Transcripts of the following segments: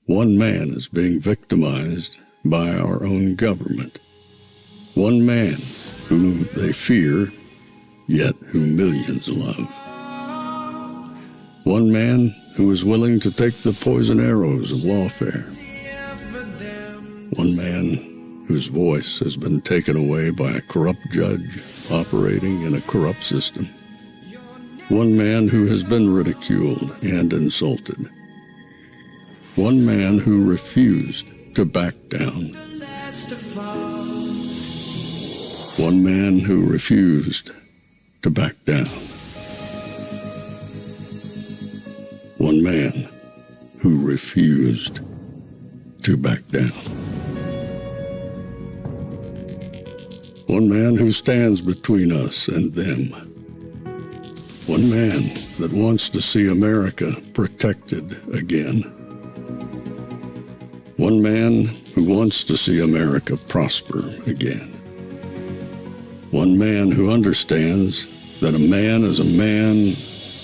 One man is being victimized by our own government. One man whom they fear, yet whom millions love. One man who is willing to take the poison arrows of lawfare. One man whose voice has been taken away by a corrupt judge operating in a corrupt system. One man who has been ridiculed and insulted. One man who refused to back down. One man who refused to back down. One man who refused to back down. One man who stands between us and them. One man that wants to see America protected again. One man who wants to see America prosper again. One man who understands that a man is a man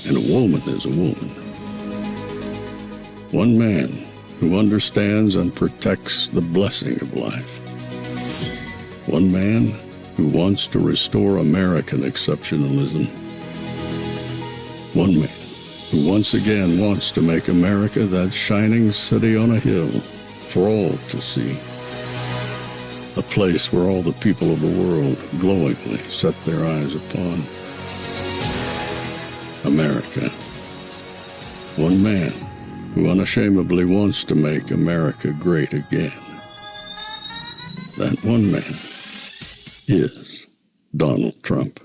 and a woman is a woman. One man who understands and protects the blessing of life. One man who wants to restore American exceptionalism. One man who once again wants to make America that shining city on a hill for all to see. A place where all the people of the world glowingly set their eyes upon. America. One man who unashamedly wants to make America great again. That one man is Donald Trump.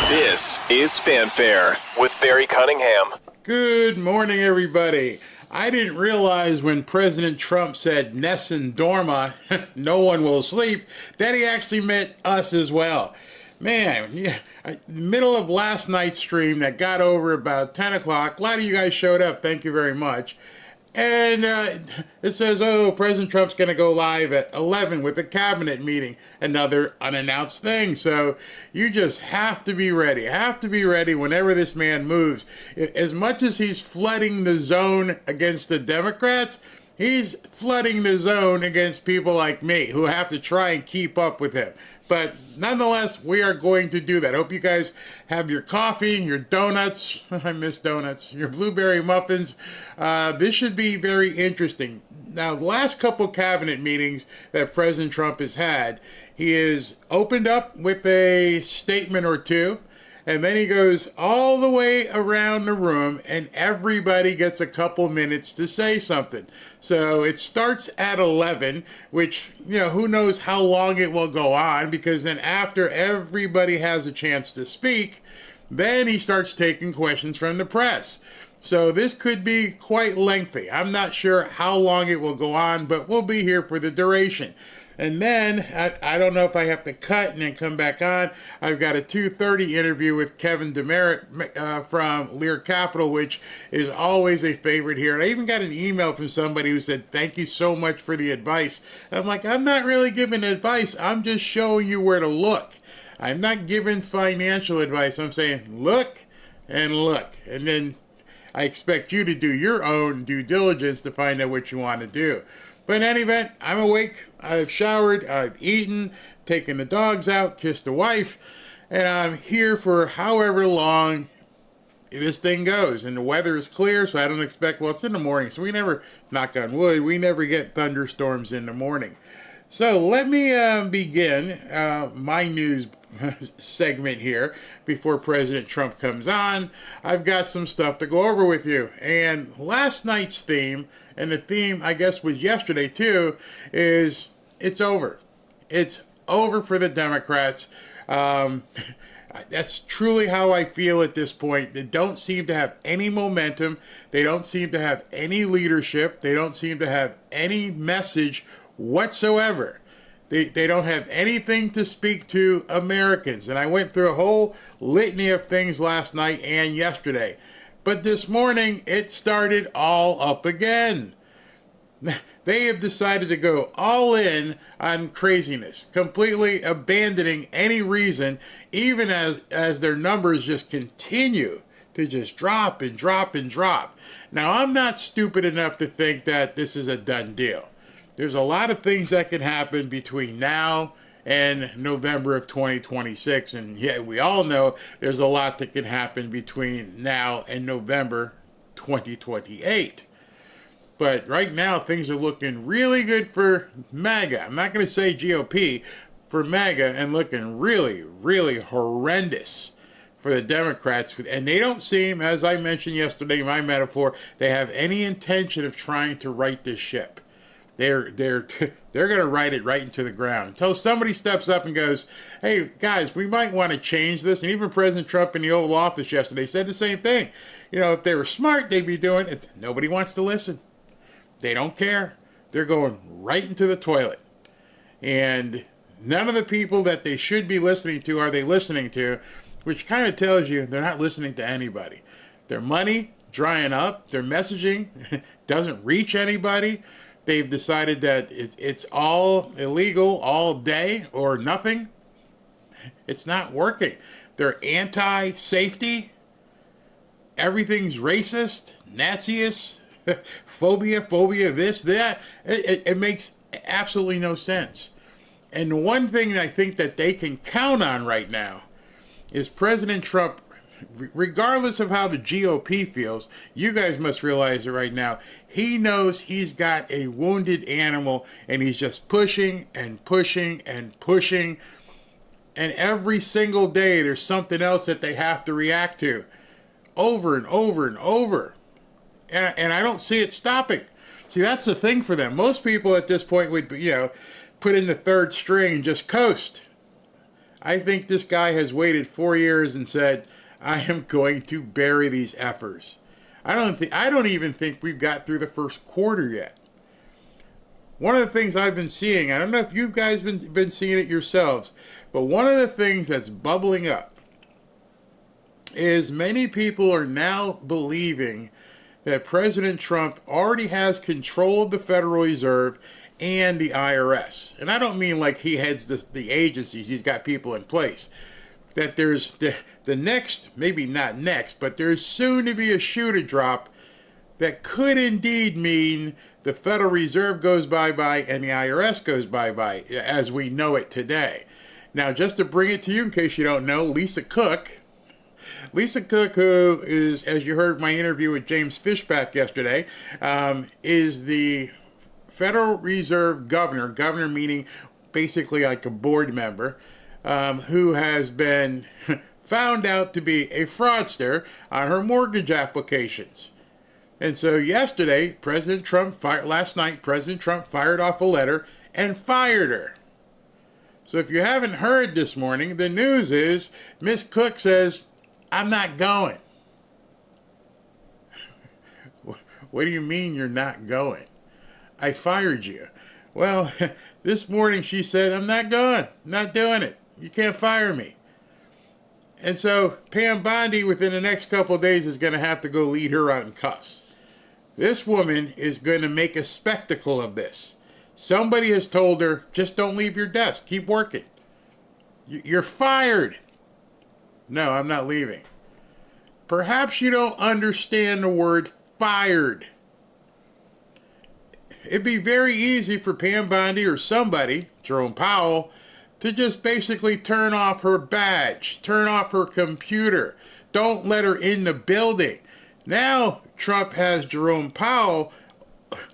This is Fanfare with Barry Cunningham. Good morning, everybody. I didn't realize when President Trump said Nessun Dorma, no one will sleep, that he actually meant us as well. Man, yeah, middle of last night's stream that got over about 10 o'clock. A lot of you guys showed up. Thank you very much. And it says, oh, President Trump's going to go live at 11 with a cabinet meeting, another unannounced thing. So you just have to be ready. Have to be ready whenever this man moves. As much as he's flooding the zone against the Democrats, he's flooding the zone against people like me who have to try and keep up with him. But nonetheless, we are going to do that. Hope you guys have your coffee, your donuts. I miss donuts. Your blueberry muffins. This should be very interesting. Now, the last couple cabinet meetings that President Trump has had, he has opened up with a statement or two, and then he goes all the way around the room, and everybody gets a couple minutes to say something. So it starts at 11, which, who knows how long it will go on, because then after everybody has a chance to speak, then he starts taking questions from the press. So this could be quite lengthy. I'm not sure how long it will go on, but we'll be here for the duration. And then, I don't know if I have to cut and then come back on. I've got a 2:30 interview with Kevin Demerit from Lear Capital, which is always a favorite here. And I even got an email from somebody who said, thank you so much for the advice. And I'm like, I'm not really giving advice. I'm just showing you where to look. I'm not giving financial advice. I'm saying, look and look. And then I expect you to do your own due diligence to find out what you want to do. But in any event, I'm awake, I've showered, I've eaten, taken the dogs out, kissed the wife, and I'm here for however long this thing goes. And the weather is clear, so I don't expect, it's in the morning, so we never, knock on wood, we never get thunderstorms in the morning. So let me begin my news segment here before President Trump comes on. I've got some stuff to go over with you. And last night's theme, and the theme, I guess, was yesterday too, is it's over. It's over for the Democrats. That's truly how I feel at this point. They don't seem to have any momentum. They don't seem to have any leadership. They don't seem to have any message whatsoever. They don't have anything to speak to Americans. And I went through a whole litany of things last night and yesterday. But this morning, it started all up again. They have decided to go all in on craziness, completely abandoning any reason, even as their numbers just continue to just drop and drop and drop. Now, I'm not stupid enough to think that this is a done deal. There's a lot of things that can happen between now and November of 2026, and yet we all know there's a lot that can happen between now and November 2028. But right now, things are looking really good for MAGA. I'm not going to say GOP, for MAGA, and looking really, really horrendous for the Democrats. And they don't seem, as I mentioned yesterday, my metaphor, they have any intention of trying to right this ship. They're going to ride it right into the ground until somebody steps up and goes, hey, guys, we might want to change this. And even President Trump in the Oval Office yesterday said the same thing. You know, if they were smart, they'd be doing it. Nobody wants to listen. They don't care. They're going right into the toilet. And none of the people that they should be listening to are they listening to, which kind of tells you they're not listening to anybody. Their money drying up. Their messaging doesn't reach anybody. They've decided that it's all illegal all day or nothing. It's not working. They're anti-safety. Everything's racist, Naziist, phobia, this, that. It makes absolutely no sense. And the one thing I think that they can count on right now is President Trump, regardless of how the GOP feels, you guys must realize it right now, he knows he's got a wounded animal and he's just pushing and pushing and pushing. And every single day there's something else that they have to react to over and over and over. And I don't see it stopping. See, that's the thing for them. Most people at this point would, put in the third string and just coast. I think this guy has waited 4 years and said, I am going to bury these effers. I don't even think we've got through the first quarter yet. One of the things I've been seeing, I don't know if you guys been seeing it yourselves, but one of the things that's bubbling up is many people are now believing that President Trump already has control of the Federal Reserve and the IRS. And I don't mean like he heads the agencies, he's got people in place. That there's the next, maybe not next, but there's soon to be a shoe to drop that could indeed mean the Federal Reserve goes bye-bye and the IRS goes bye-bye as we know it today. Now, just to bring it to you in case you don't know, Lisa Cook, who is, as you heard my interview with James Fishback yesterday, is the Federal Reserve governor meaning basically like a board member, who has been found out to be a fraudster on her mortgage applications. And so yesterday, last night, President Trump fired off a letter and fired her. So if you haven't heard this morning, the news is Miss Cook says, I'm not going. What do you mean you're not going? I fired you. Well, this morning she said, I'm not going, not doing it. You can't fire me. And so Pam Bondi within the next couple of days is going to have to go lead her out in cuffs. This woman is going to make a spectacle of this. Somebody has told her, just don't leave your desk. Keep working. You're fired. No, I'm not leaving. Perhaps you don't understand the word fired. It'd be very easy for Pam Bondi or somebody, Jerome Powell, to just basically turn off her badge, turn off her computer. Don't let her in the building. Now Trump has Jerome Powell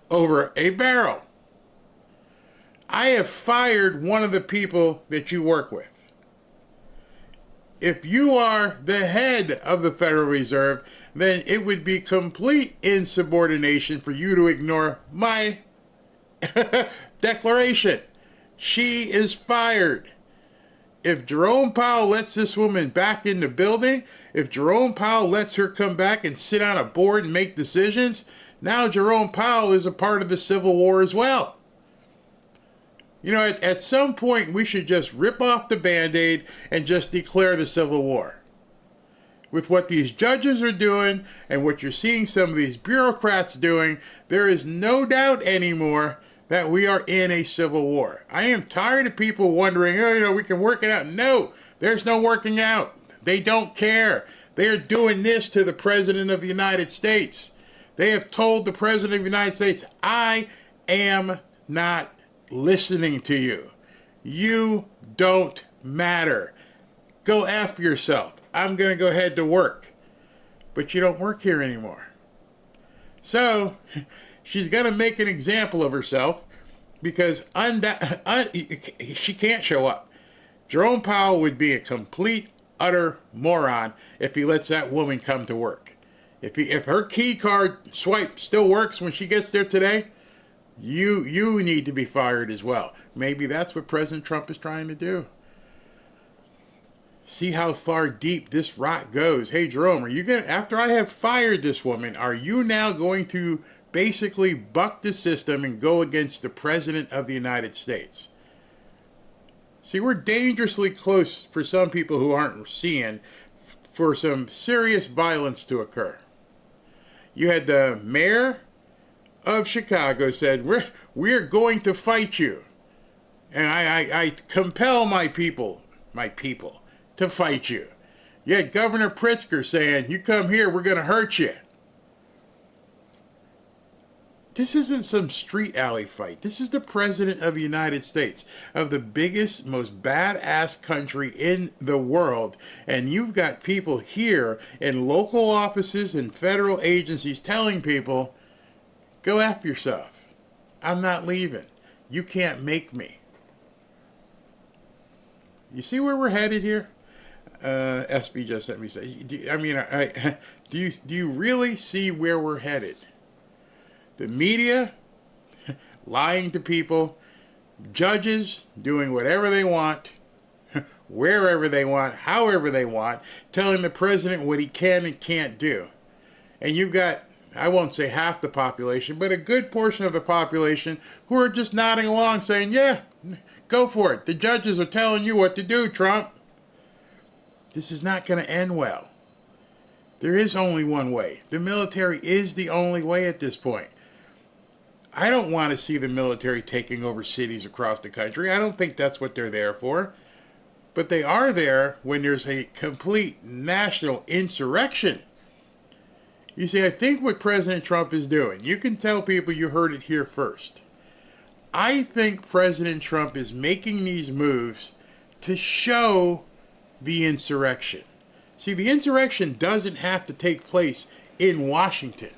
over a barrel. I have fired one of the people that you work with. If you are the head of the Federal Reserve, then it would be complete insubordination for you to ignore my declaration. She is fired. if Jerome Powell lets this woman back in the building, if Jerome Powell lets her come back and sit on a board and make decisions, now Jerome Powell is a part of the Civil War as well. You know, at some point, we should just rip off the Band-Aid and just declare the Civil War. With what these judges are doing and what you're seeing some of these bureaucrats doing, there is no doubt anymore that we are in a civil war. I am tired of people wondering, oh, you know, we can work it out. No, there's no working out. They don't care. They are doing this to the President of the United States. They have told the President of the United States, I am not listening to you. You don't matter. Go F yourself. I'm going to go ahead to work. But you don't work here anymore. So, she's going to make an example of herself because she can't show up. Jerome Powell would be a complete, utter moron if he lets that woman come to work. If her key card swipe still works when she gets there today, you need to be fired as well. Maybe that's what President Trump is trying to do. See how far deep this rot goes. Hey, Jerome, are you going to, after I have fired this woman, are you now going to basically buck the system and go against the President of the United States? See, we're dangerously close for some people who aren't seeing for some serious violence to occur. You had the mayor of Chicago said, we're going to fight you. And I compel my people to fight you. You had Governor Pritzker saying, you come here, we're going to hurt you. This isn't some street alley fight. This is the President of the United States, of the biggest, most badass country in the world. And you've got people here in local offices and federal agencies telling people, go F yourself. I'm not leaving. You can't make me. You see where we're headed here? SB just let me say. Do you really see where we're headed? The media lying to people, judges doing whatever they want, wherever they want, however they want, telling the president what he can and can't do. And you've got, I won't say half the population, but a good portion of the population who are just nodding along saying, yeah, go for it. The judges are telling you what to do, Trump. This is not going to end well. There is only one way. The military is the only way at this point. I don't want to see the military taking over cities across the country. I don't think that's what they're there for. But they are there when there's a complete national insurrection. You see, I think what President Trump is doing, you can tell people you heard it here first. I think President Trump is making these moves to show the insurrection. See, the insurrection doesn't have to take place in Washington.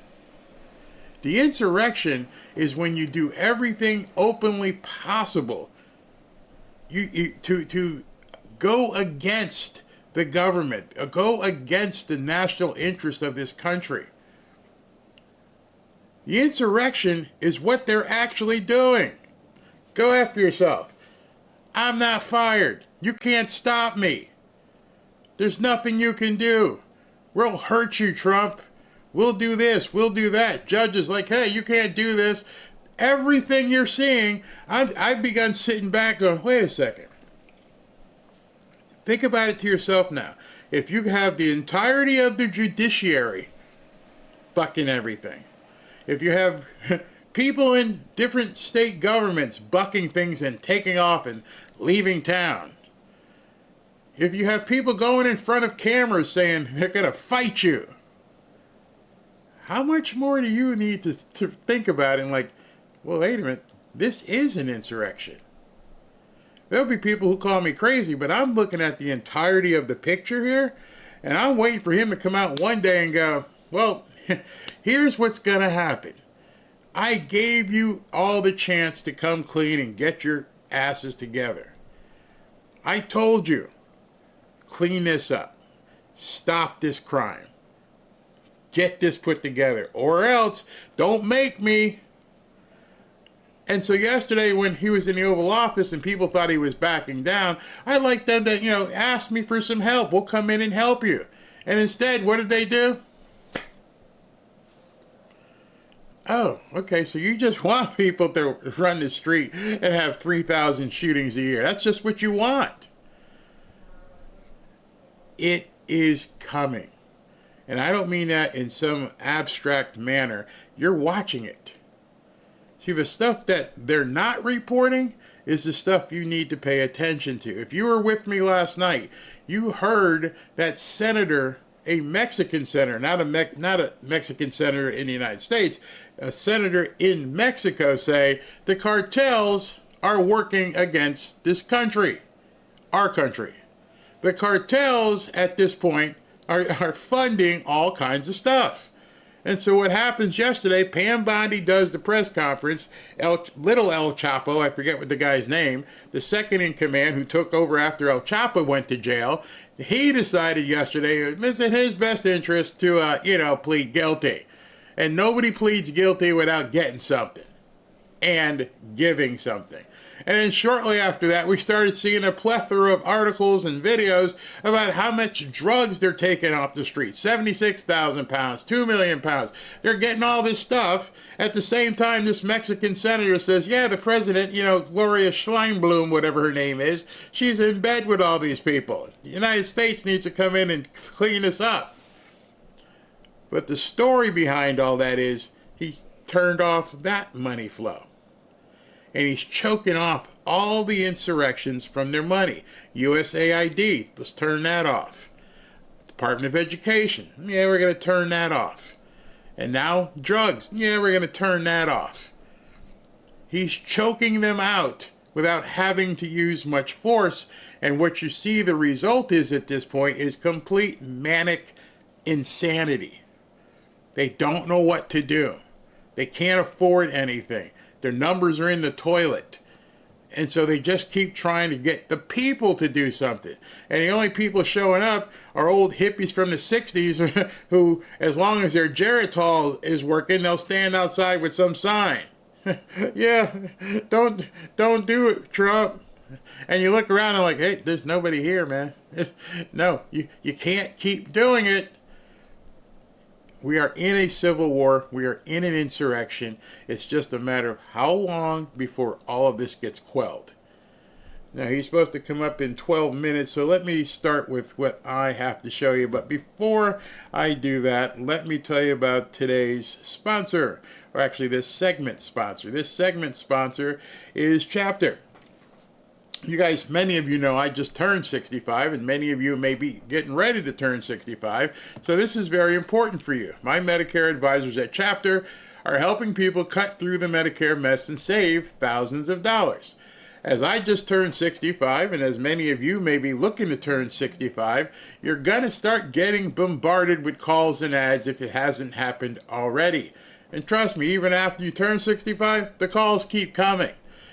The insurrection is when you do everything openly possible to go against the government, go against the national interest of this country. The insurrection is what they're actually doing. Go after yourself. I'm not fired. You can't stop me. There's nothing you can do. We'll hurt you, Trump. We'll do this. We'll do that. Judges like, hey, you can't do this. Everything you're seeing, I've begun sitting back going, wait a second. Think about it to yourself now. If you have the entirety of the judiciary bucking everything, if you have people in different state governments bucking things and taking off and leaving town, if you have people going in front of cameras saying they're going to fight you, how much more do you need to think about it and like, well, wait a minute, this is an insurrection. There'll be people who call me crazy, but I'm looking at the entirety of the picture here, and I'm waiting for him to come out one day and go, well, here's what's going to happen. I gave you all the chance to come clean and get your asses together. I told you, clean this up. Stop this crime. Get this put together. Or else, don't make me. And so yesterday when he was in the Oval Office and people thought he was backing down, I'd like them to, ask me for some help. We'll come in and help you. And instead, what did they do? Oh, okay, so you just want people to run the street and have 3,000 shootings a year. That's just what you want. It is coming. And I don't mean that in some abstract manner. You're watching it. See, the stuff that they're not reporting is the stuff you need to pay attention to. If you were with me last night, you heard that senator, a Mexican senator, not a Mexican senator in the United States, a senator in Mexico say the cartels are working against this country, our country. The cartels at this point are funding all kinds of stuff. And so what happens yesterday, Pam Bondi does the press conference, little El Chapo, I forget what the guy's name, the second in command who took over after El Chapo went to jail, he decided yesterday it was in his best interest to, plead guilty. And nobody pleads guilty without getting something and giving something. And then shortly after that, we started seeing a plethora of articles and videos about how much drugs they're taking off the street. 76,000 pounds, 2 million pounds. They're getting all this stuff. At the same time, this Mexican senator says, yeah, the president, Gloria Scheinblum, whatever her name is, she's in bed with all these people. The United States needs to come in and clean this up. But the story behind all that is he turned off that money flow. And he's choking off all the insurrections from their money. USAID, let's turn that off. Department of Education, yeah, we're going to turn that off. And now drugs, yeah, we're going to turn that off. He's choking them out without having to use much force. And what you see the result is at this point is complete manic insanity. They don't know what to do. They can't afford anything. Their numbers are in the toilet. And so they just keep trying to get the people to do something. And the only people showing up are old hippies from the 60s who, as long as their Geritol is working, they'll stand outside with some sign. Yeah, don't do it, Trump. And you look around and like, hey, there's nobody here, man. No, you can't keep doing it. We are in a civil war. We are in an insurrection. It's just a matter of how long before all of this gets quelled. Now, he's supposed to come up in 12 minutes, so let me start with what I have to show you. But before I do that, let me tell you about today's sponsor, or actually this segment sponsor. This segment sponsor is Chapter. You guys, many of you know I just turned 65, and many of you may be getting ready to turn 65. So this is very important for you. My Medicare advisors at Chapter are helping people cut through the Medicare mess and save thousands of dollars. As I just turned 65, and as many of you may be looking to turn 65, you're going to start getting bombarded with calls and ads if it hasn't happened already. And trust me, even after you turn 65, the calls keep coming.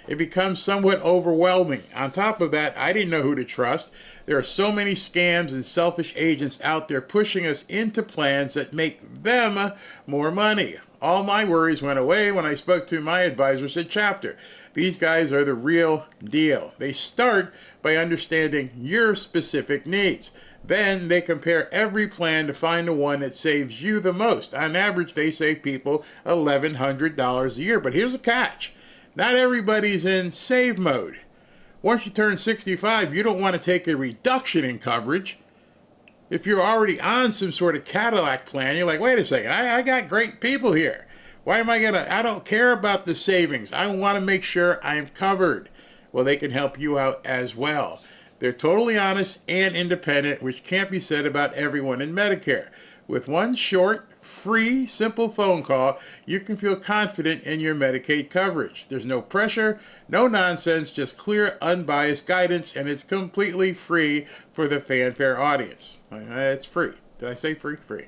It becomes somewhat overwhelming. On top of that, I didn't know who to trust. There are so many scams and selfish agents out there pushing us into plans that make them more money. All my worries went away when I spoke to my advisors at Chapter. These guys are the real deal. They start by understanding your specific needs. Then they compare every plan to find the one that saves you the most. On average, they save people $1,100 a year. But here's a catch. Not everybody's in save mode. Once you turn 65, you don't want to take a reduction in coverage. If you're already on some sort of Cadillac plan, you're like, wait a second, I got great people here. Why am I I don't care about the savings. I want to make sure I'm covered. Well, they can help you out as well. They're totally honest and independent, which can't be said about everyone in Medicare. With one short, free, simple phone call, you can feel confident in your Medicaid coverage. There's no pressure, no nonsense, just clear, unbiased guidance, and it's completely free for the fanfare audience. It's free. Did I say free? Free.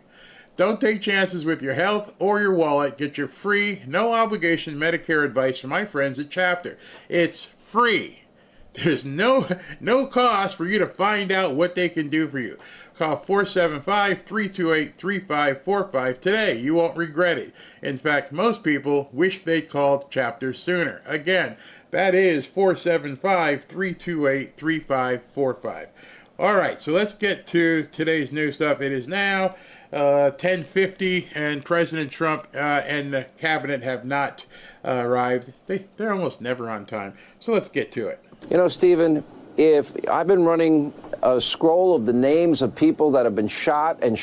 Don't take chances with your health or your wallet. Get your free, no obligation Medicare advice from my friends at Chapter. It's free. There's no cost for you to find out what they can do for you. Call 475-328-3545 today. You won't regret it. In fact, most people wish they'd called Chapter sooner. Again, that is 475-328-3545. All right, so let's get to today's new stuff. It is now 10:50, and President Trump and the cabinet have not arrived. They're almost never on time. So let's get to it. You know, Stephen, if I've been running a scroll of the names of people that have been shot and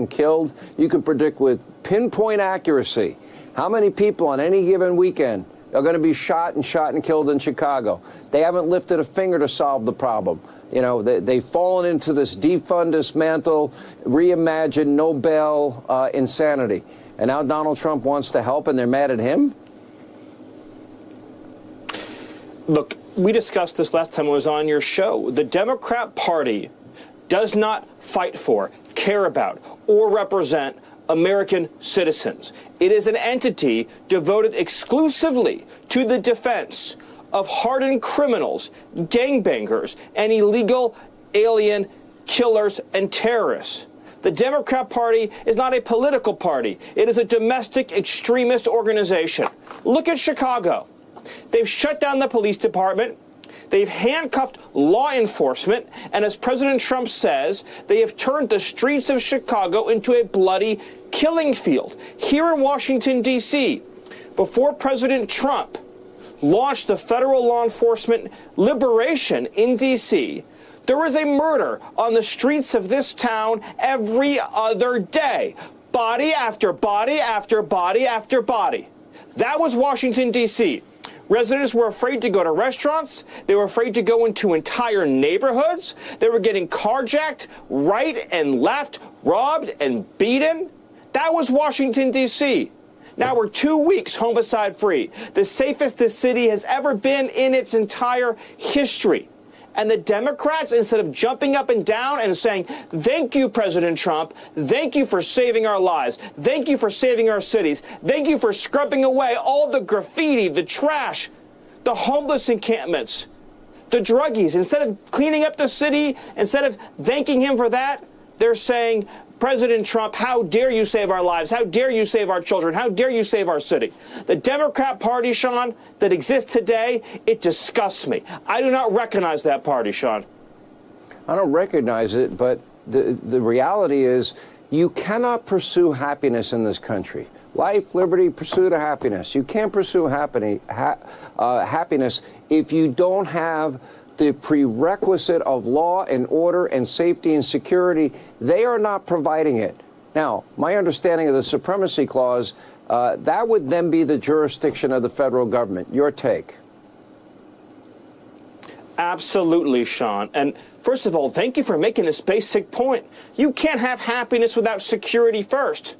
killed, you can predict with pinpoint accuracy how many people on any given weekend are going to be shot and killed in Chicago. They haven't lifted a finger to solve the problem. You know, they've fallen into this defund, dismantle, reimagine, Nobel insanity. And now Donald Trump wants to help, and they're mad at him? Look, we discussed this last time I was on your show. The Democrat Party does not fight for, care about, or represent American citizens. It is an entity devoted exclusively to the defense of hardened criminals, gangbangers, and illegal alien killers and terrorists. The Democrat Party is not a political party. It is a domestic extremist organization. Look at Chicago. They've shut down the police department. They've handcuffed law enforcement. And as President Trump says, they have turned the streets of Chicago into a bloody killing field. Here in Washington, D.C., before President Trump launched the federal law enforcement liberation in D.C., there was a murder on the streets of this town every other day. Body after body after body after body. That was Washington, D.C. Residents were afraid to go to restaurants. They were afraid to go into entire neighborhoods. They were getting carjacked right and left, robbed and beaten. That was Washington, D.C. Now we're 2 weeks homicide free, the safest this city has ever been in its entire history. And the Democrats, instead of jumping up and down and saying, thank you, President Trump, thank you for saving our lives, thank you for saving our cities, thank you for scrubbing away all the graffiti, the trash, the homeless encampments, the druggies, instead of cleaning up the city, instead of thanking him for that, they're saying, President Trump, how dare you save our lives? How dare you save our children? How dare you save our city? The Democrat Party, Sean, that exists today, it disgusts me. I do not recognize that party, Sean. I don't recognize it, but the reality is you cannot pursue happiness in this country. Life, liberty, pursuit of happiness. You can't pursue happiness if you don't have the prerequisite of law and order and safety and security. They are not providing it. Now, my understanding of the Supremacy Clause, that would then be the jurisdiction of the federal government. Your take? Absolutely, Sean. And first of all, thank you for making this basic point. You can't have happiness without security first.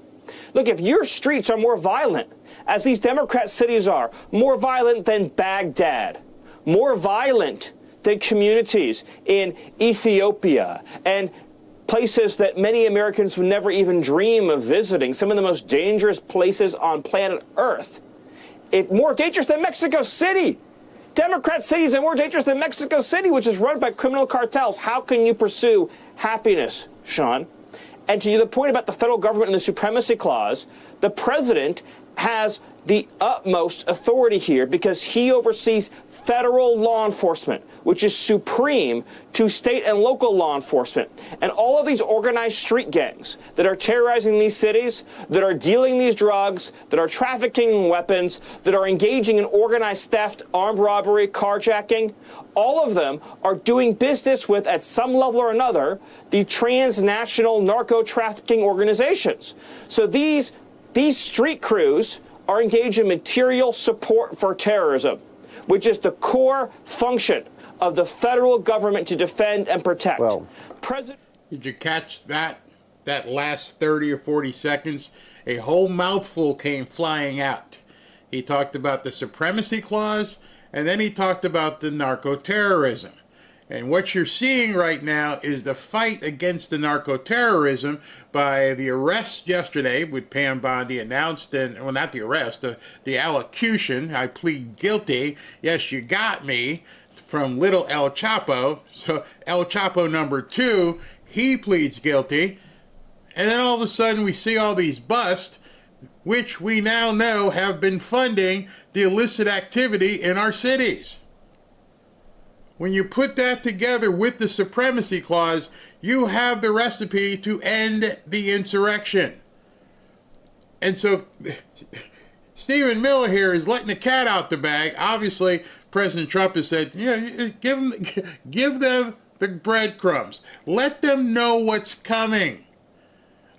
Look, if your streets are more violent, as these Democrat cities are, more violent than Baghdad, more violent than communities in Ethiopia and places that many Americans would never even dream of visiting, some of the most dangerous places on planet Earth. If more dangerous than Mexico City. Democrat cities are more dangerous than Mexico City, which is run by criminal cartels. How can you pursue happiness, Sean? And to the point about the federal government and the Supremacy Clause, the president has the utmost authority here because he oversees federal law enforcement, which is supreme to state and local law enforcement. And all of these organized street gangs that are terrorizing these cities, that are dealing these drugs, that are trafficking weapons, that are engaging in organized theft, armed robbery, carjacking, all of them are doing business with, at some level or another, the transnational narco-trafficking organizations. So these street crews are engaged in material support for terrorism, which is the core function of the federal government to defend and protect. Well, Did you catch that last 30 or 40 seconds? A whole mouthful came flying out. He talked about the Supremacy Clause, and then he talked about the narco-terrorism. And what you're seeing right now is the fight against the narco-terrorism by the arrest yesterday with Pam Bondi announced, and well, not the arrest, the allocution. I plead guilty. Yes, you got me from little El Chapo. So El Chapo number 2, he pleads guilty. And then all of a sudden we see all these busts, which we now know have been funding the illicit activity in our cities. When you put that together with the supremacy clause, you have the recipe to end the insurrection. And so Stephen Miller here is letting the cat out the bag. Obviously, President Trump has said, give them the breadcrumbs. Let them know what's coming.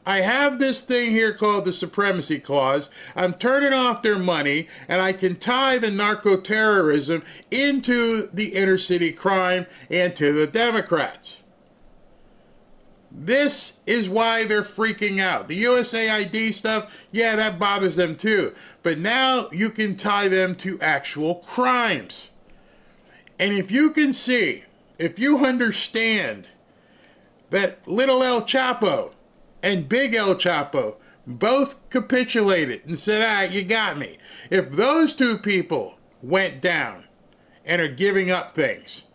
I have this thing here called the Supremacy Clause. I'm turning off their money, and I can tie the narco-terrorism into the inner city crime and to the Democrats. This is why they're freaking out. The USAID stuff, yeah, that bothers them too. But now you can tie them to actual crimes. And if you can see, if you understand that little El Chapo and Big El Chapo both capitulated and said, all right, you got me. If those two people went down and are giving up things,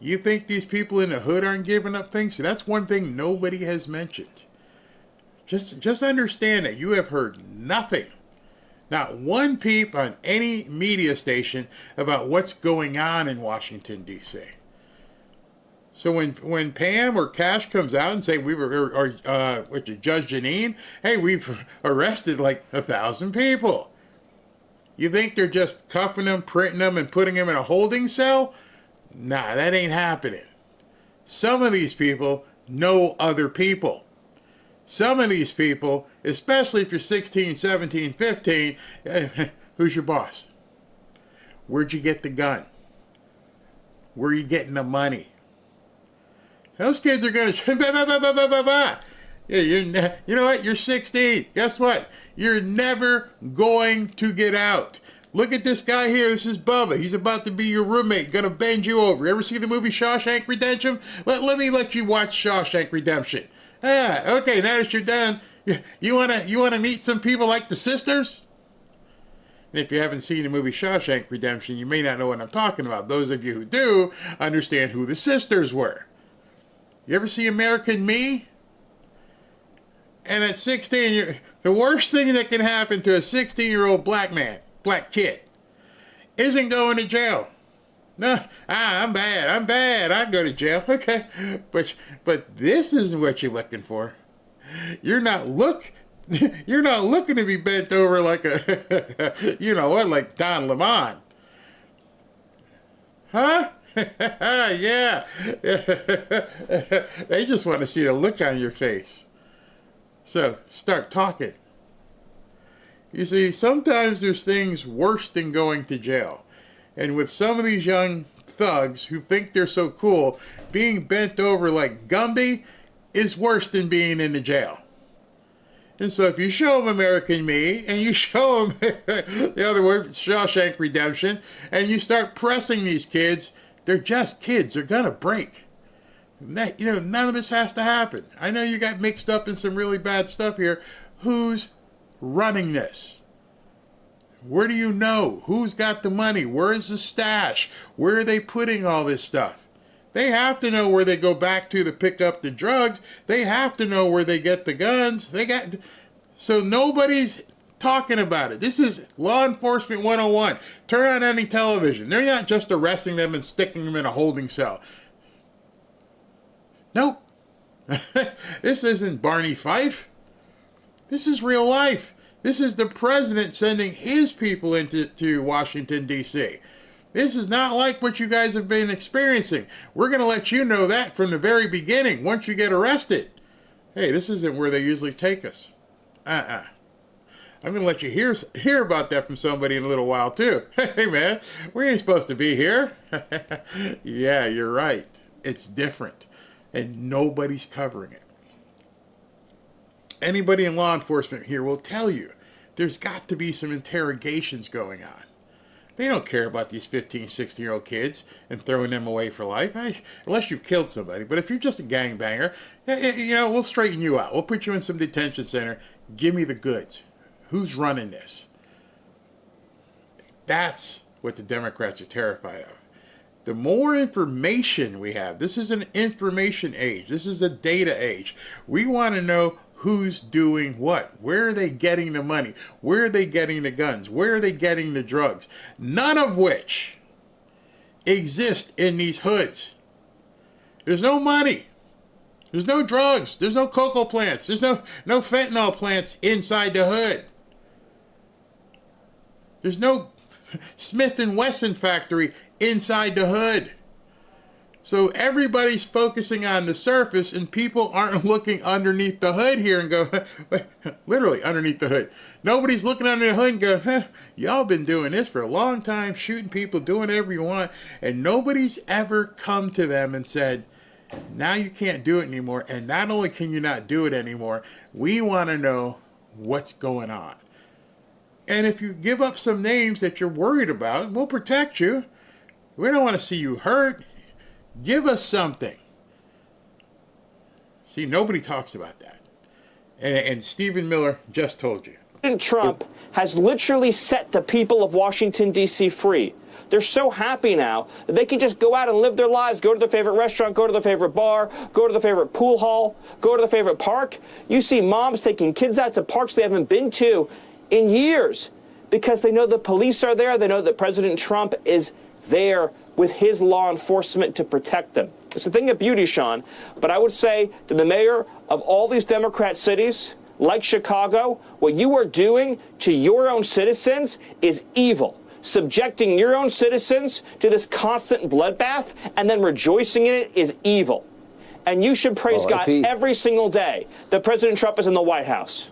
you think these people in the hood aren't giving up things? So that's one thing nobody has mentioned. Just understand that you have heard nothing, not one peep on any media station about what's going on in Washington, D.C. So when Pam or Cash comes out and say Judge Janine, hey, we've arrested like 1,000 people. You think they're just cuffing them, printing them, and putting them in a holding cell? Nah, that ain't happening. Some of these people know other people. Some of these people, especially if you're 16, 17, 15, who's your boss? Where'd you get the gun? Where are you getting the money? Those kids are going to... Yeah, you know what? You're 16. Guess what? You're never going to get out. Look at this guy here. This is Bubba. He's about to be your roommate. Gonna bend you over. You ever see the movie Shawshank Redemption? Let me let you watch Shawshank Redemption. Okay, now that you're done, you wanna meet some people like the sisters? And if you haven't seen the movie Shawshank Redemption, you may not know what I'm talking about. Those of you who do understand who the sisters were. You ever see American Me? And at 16, the worst thing that can happen to a 16-year-old black kid, isn't going to jail. No, I'm bad. I'd go to jail. Okay, but this isn't what you're looking for. You're not looking to be bent over like like Don Lemon. Huh? Yeah. They just want to see the look on your face. So start talking. You see, sometimes there's things worse than going to jail. And with some of these young thugs who think they're so cool, being bent over like Gumby is worse than being in the jail. And so if you show them American Me, and you show them, the other word, Shawshank Redemption, and you start pressing these kids, they're just kids. They're going to break. None of this has to happen. I know you got mixed up in some really bad stuff here. Who's running this? Where do you know? Who's got the money? Where is the stash? Where are they putting all this stuff? They have to know where they go back to pick up the drugs. They have to know where they get the guns. So nobody's talking about it. This is law enforcement 101. Turn on any television. They're not just arresting them and sticking them in a holding cell. Nope. This isn't Barney Fife. This is real life. This is the president sending his people into Washington, D.C. This is not like what you guys have been experiencing. We're going to let you know that from the very beginning, once you get arrested. Hey, this isn't where they usually take us. I'm going to let you hear about that from somebody in a little while, too. Hey, man, we ain't supposed to be here. Yeah, you're right. It's different. And nobody's covering it. Anybody in law enforcement here will tell you there's got to be some interrogations going on. They don't care about these 15, 16-year-old kids and throwing them away for life, unless you've killed somebody. But if you're just a gangbanger, we'll straighten you out. We'll put you in some detention center. Give me the goods. Who's running this? That's what the Democrats are terrified of. The more information we have, this is an information age. This is a data age. We want to know who's doing what. Where are they getting the money? Where are they getting the guns? Where are they getting the drugs? None of which exist in these hoods. There's no money. There's no drugs. There's no cocoa plants. There's no fentanyl plants inside the hood. There's no Smith & Wesson factory inside the hood. So everybody's focusing on the surface, and people aren't looking underneath the hood here and go, literally underneath the hood. Nobody's looking under the hood and go, y'all been doing this for a long time, shooting people, doing whatever you want, and nobody's ever come to them and said, now you can't do it anymore, and not only can you not do it anymore, we want to know what's going on. And if you give up some names that you're worried about, we'll protect you. We don't want to see you hurt. Give us something. See, nobody talks about that. And Stephen Miller just told you. President Trump has literally set the people of Washington, D.C. free. They're so happy now that they can just go out and live their lives, go to their favorite restaurant, go to their favorite bar, go to their favorite pool hall, go to their favorite park. You see moms taking kids out to parks they haven't been to in years because they know the police are there. They know that President Trump is there with his law enforcement to protect them. It's a thing of beauty, Sean, but I would say to the mayor of all these Democrat cities, like Chicago, what you are doing to your own citizens is evil. Subjecting your own citizens to this constant bloodbath and then rejoicing in it is evil. And you should praise God every single day that President Trump is in the White House.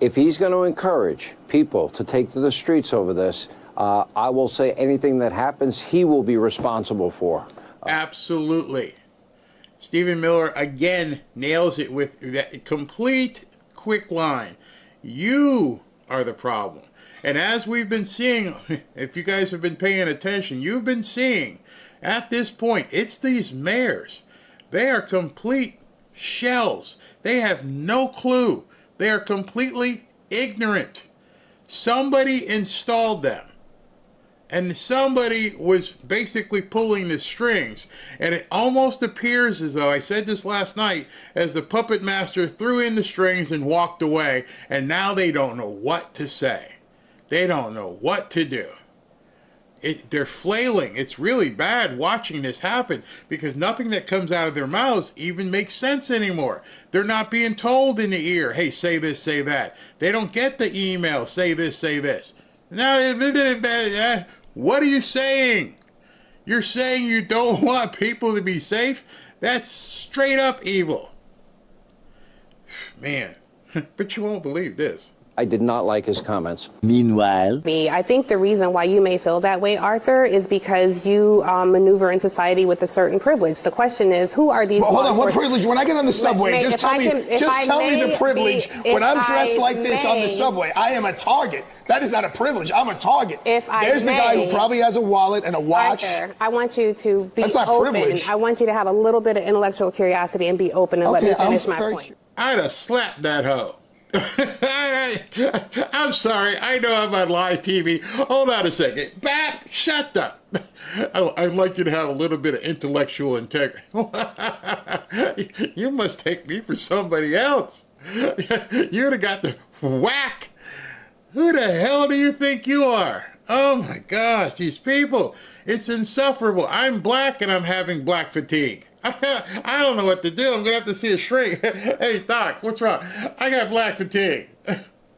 If he's going to encourage people to take to the streets over this, I will say anything that happens, he will be responsible for. Absolutely. Stephen Miller, again, nails it with that complete quick line. You are the problem. And as we've been seeing, if you guys have been paying attention, you've been seeing at this point, it's these mayors. They are complete shells. They have no clue. They are completely ignorant. Somebody installed them. And somebody was basically pulling the strings. And it almost appears as though, I said this last night, as the puppet master threw in the strings and walked away. And now they don't know what to say. They don't know what to do. They're flailing. It's really bad watching this happen because nothing that comes out of their mouths even makes sense anymore. They're not being told in the ear, hey, say this, say that. They don't get the email, say this, say this. Now, what are you saying? You're saying you don't want people to be safe? That's straight up evil. Man, but you won't believe this. I did not like his comments. Meanwhile, I think the reason why you may feel that way, Arthur, is because you maneuver in society with a certain privilege. The question is, who are these? Well, hold on, what privilege? When I get on the subway, just tell me the privilege. When I'm dressed like this on the subway, I am a target. That is not a privilege. I'm a target. There's the guy who probably has a wallet and a watch. Arthur, I want you to be That's not open. privilege. I want you to have a little bit of intellectual curiosity and be open and let me finish my point. I'd have slapped that hoe. I'm sorry. I know I'm on live TV. Hold on a second. Bap, shut up. I'd like you to have a little bit of intellectual integrity. You must take me for somebody else. You'd have got the whack. Who the hell do you think you are? Oh my gosh, these people. It's insufferable. I'm black and I'm having black fatigue. I don't know what to do. I'm going to have to see a shrink. Hey, Doc, what's wrong? I got black fatigue.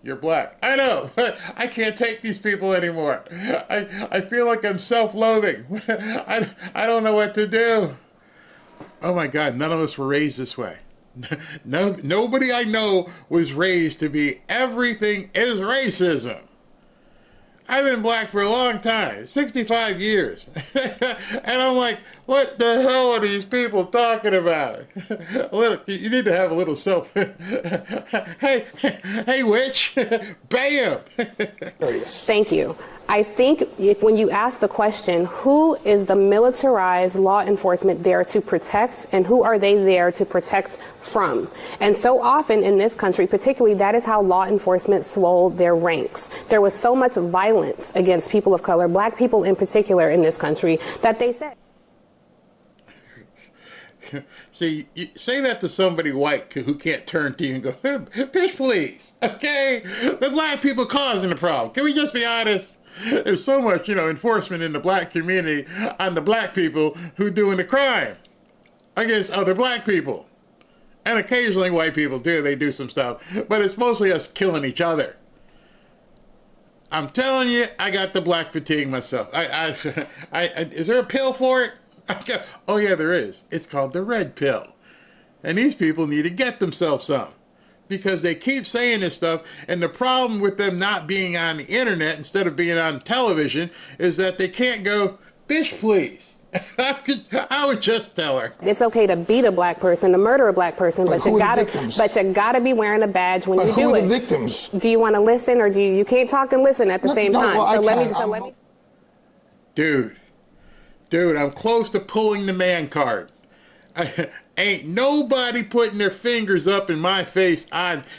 You're black. I know. I can't take these people anymore. I feel like I'm self-loathing. I don't know what to do. Oh, my God. None of us were raised this way. Nobody I know was raised to be everything is racism. I've been black for a long time, 65 years. And I'm like, What the hell are these people talking about? You need to have a little self. hey, witch, bam. Thank you. I think when you ask the question, who is the militarized law enforcement there to protect, and who are they there to protect from? And so often in this country, particularly, that is how law enforcement swelled their ranks. There was so much violence against people of color, black people in particular in this country, that they said. See, you say that to somebody white who can't turn to you and go, bitch, please, okay? The black people causing the problem. Can we just be honest? There's so much, enforcement in the black community on the black people who doing the crime against other black people. And occasionally white people do. They do some stuff. But it's mostly us killing each other. I'm telling you, I got the black fatigue myself. Is there a pill for it? Oh, yeah, there is. It's called the red pill. And these people need to get themselves some. Because they keep saying this stuff, and the problem with them not being on the internet instead of being on television is that they can't go, bitch, please. I would just tell her. It's okay to beat a black person, to murder a black person, but you gotta be wearing a badge when you do it. Who are the victims? Do you want to listen, or you can't talk and listen at the same time? Well, let me. Dude, I'm close to pulling the man card. Ain't nobody putting their fingers up in my face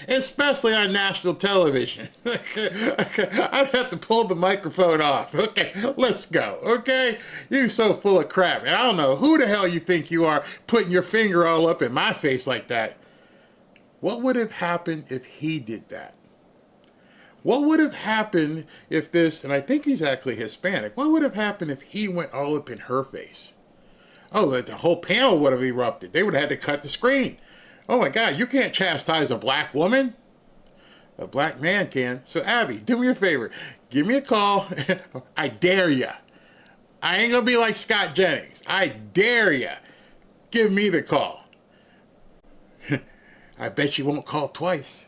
especially on national television. I'd have to pull the microphone off. Okay, let's go. Okay, you so full of crap. And I don't know who the hell you think you are putting your finger all up in my face like that. What would have happened if he did that? What would have happened if and I think he's actually Hispanic, what would have happened if he went all up in her face? Oh, the whole panel would have erupted. They would have had to cut the screen. Oh my God, you can't chastise a black woman. A black man can. So Abby, do me a favor. Give me a call. I dare ya. I ain't gonna be like Scott Jennings. I dare ya. Give me the call. I bet you won't call twice.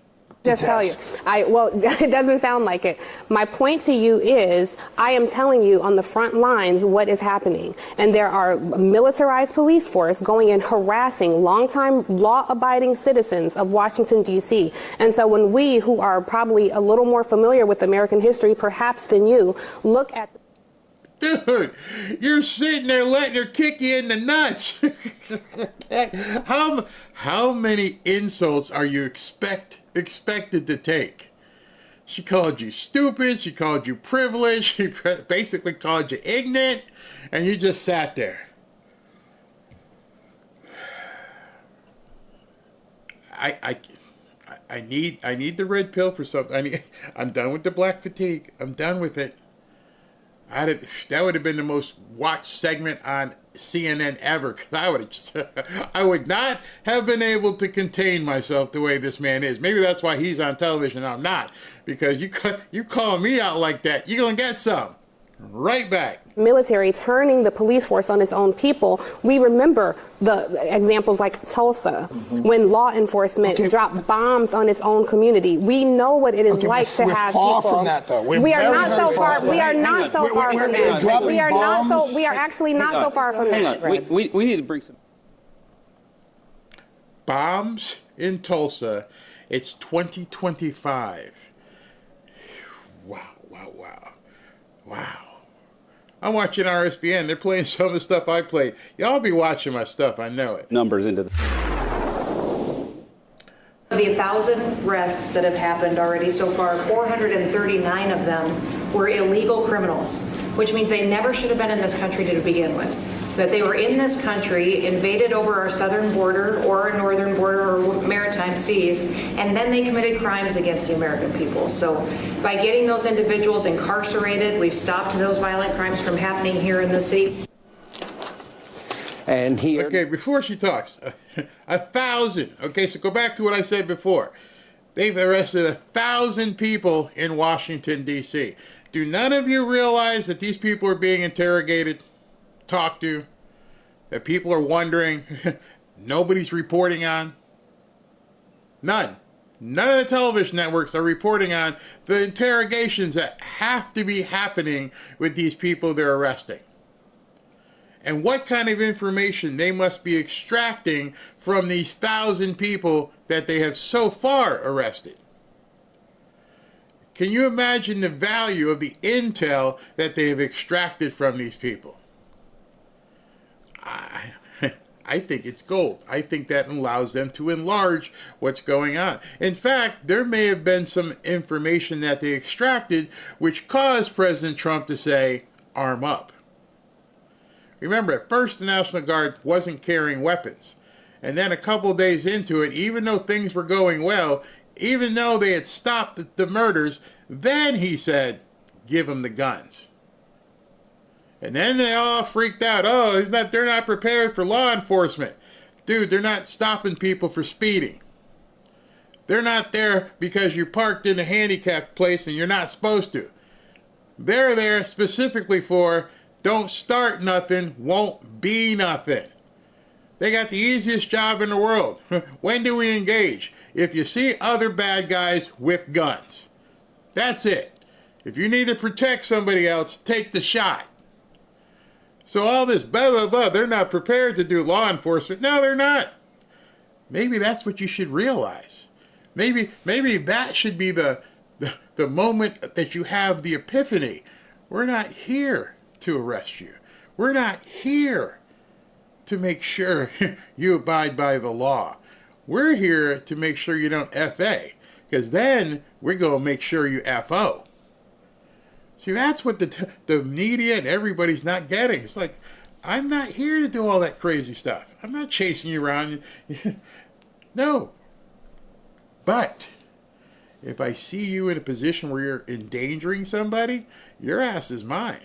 Just tell you. It doesn't sound like it. My point to you is, I am telling you on the front lines what is happening. And there are militarized police force going in harassing longtime law-abiding citizens of Washington, D.C. And so when we, who are probably a little more familiar with American history, perhaps than you, look at Dude, you're sitting there letting her kick you in the nuts. How many insults are you expected to take? She called you stupid. She called you privileged. She basically called you ignorant, and you just sat there. I need the red pill for something. I'm done with the black fatigue. I'm done with it. That would have been the most watched segment on CNN ever, because I would not have been able to contain myself the way this man is. Maybe that's why he's on television and I'm not, because you call me out like that, you're gonna get some right back. Military turning the police force on its own people. We remember the examples like Tulsa, when law enforcement dropped bombs on its own community. We know what it is like to have people. We're far from that, though. We are not so far. We are not so far from that. We are not so. We are actually not so far from that. We need to bring some bombs in Tulsa. It's 2025. Wow. I'm watching RSBN. They're playing some of the stuff I played. Y'all be watching my stuff. I know it. Numbers into the 1,000 arrests that have happened already so far, 439 of them were illegal criminals, which means they never should have been in this country to begin with. That they were in this country, invaded over our southern border or our northern border or maritime seas, and then they committed crimes against the American people. So by getting those individuals incarcerated, we've stopped those violent crimes from happening here in the city. And here... Okay, before she talks, 1,000. Okay, so go back to what I said before. They've arrested 1,000 people in Washington, D.C. Do none of you realize that these people are being interrogated, talked to, that people are wondering, nobody's reporting on? None. None of the television networks are reporting on the interrogations that have to be happening with these people they're arresting. and what kind of information they must be extracting from these 1,000 people that they have so far arrested. Can you imagine the value of the intel that they have extracted from these people? I think it's gold. I think that allows them to enlarge what's going on. In fact, there may have been some information that they extracted which caused President Trump to say, arm up. Remember, at first the National Guard wasn't carrying weapons. And then a couple days into it, even though things were going well, even though they had stopped the murders, then he said, give them the guns. And then they all freaked out. Oh, they're not prepared for law enforcement. Dude, they're not stopping people for speeding. They're not there because you parked in a handicapped place and you're not supposed to. They're there specifically for don't start nothing, won't be nothing. They got the easiest job in the world. When do we engage? If you see other bad guys with guns. That's it. If you need to protect somebody else, take the shot. So all this blah, blah, blah, they're not prepared to do law enforcement. No, they're not. Maybe that's what you should realize. Maybe that should be the moment that you have the epiphany. We're not here to arrest you. We're not here to make sure you abide by the law. We're here to make sure you don't FA, because then we're going to make sure you FO. See, that's what the media and everybody's not getting. It's like, I'm not here to do all that crazy stuff. I'm not chasing you around. No. But if I see you in a position where you're endangering somebody, your ass is mine.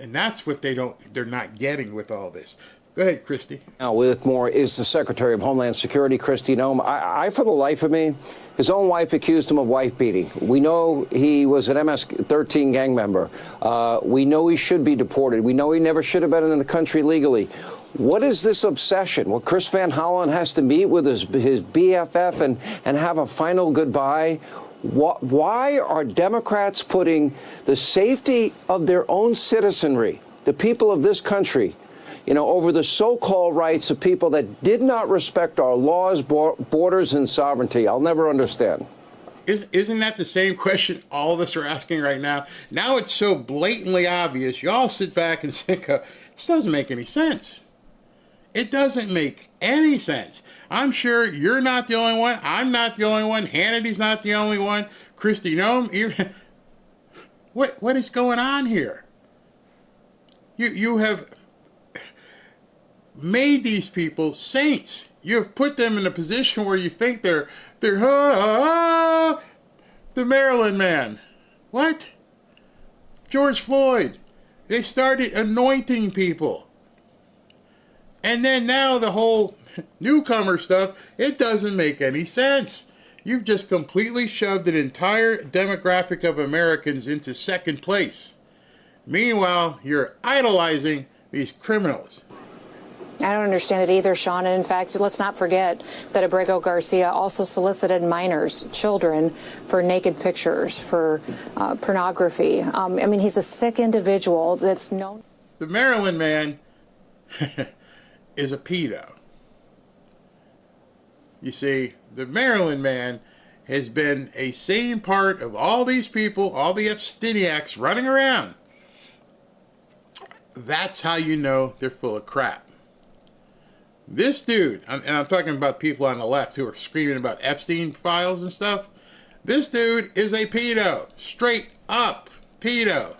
And that's what they're not getting with all this. Go ahead, Christy. Now, with more is the Secretary of Homeland Security, Kristi Noem. I, for the life of me, his own wife accused him of wife beating. We know he was an MS-13 gang member. We know he should be deported. We know he never should have been in the country legally. What is this obsession? Well, Chris Van Hollen has to meet with his BFF and have a final goodbye. Why are Democrats putting the safety of their own citizenry, the people of this country, over the so-called rights of people that did not respect our laws, borders, and sovereignty? I'll never understand. Isn't that the same question all of us are asking right now? Now it's so blatantly obvious. You all sit back and think, this doesn't make any sense. It doesn't make any sense. I'm sure you're not the only one. I'm not the only one. Hannity's not the only one. Kristi Noem. What is going on here? You have made these people saints. You have put them in a position where you think they're the Maryland man. What? George Floyd. They started anointing people. And then now the whole newcomer stuff, it doesn't make any sense. You've just completely shoved an entire demographic of Americans into second place. Meanwhile, you're idolizing these criminals. I don't understand it either, Sean. And in fact, let's not forget that Abrego Garcia also solicited minors, children, for naked pictures, for pornography. I mean, he's a sick individual that's known. The Maryland man is a pedo. You see, the Maryland man has been a same part of all these people, all the abstiniacs running around. That's how you know they're full of crap. This dude, and I'm talking about people on the left who are screaming about Epstein files and stuff. This dude is a pedo. Straight up pedo.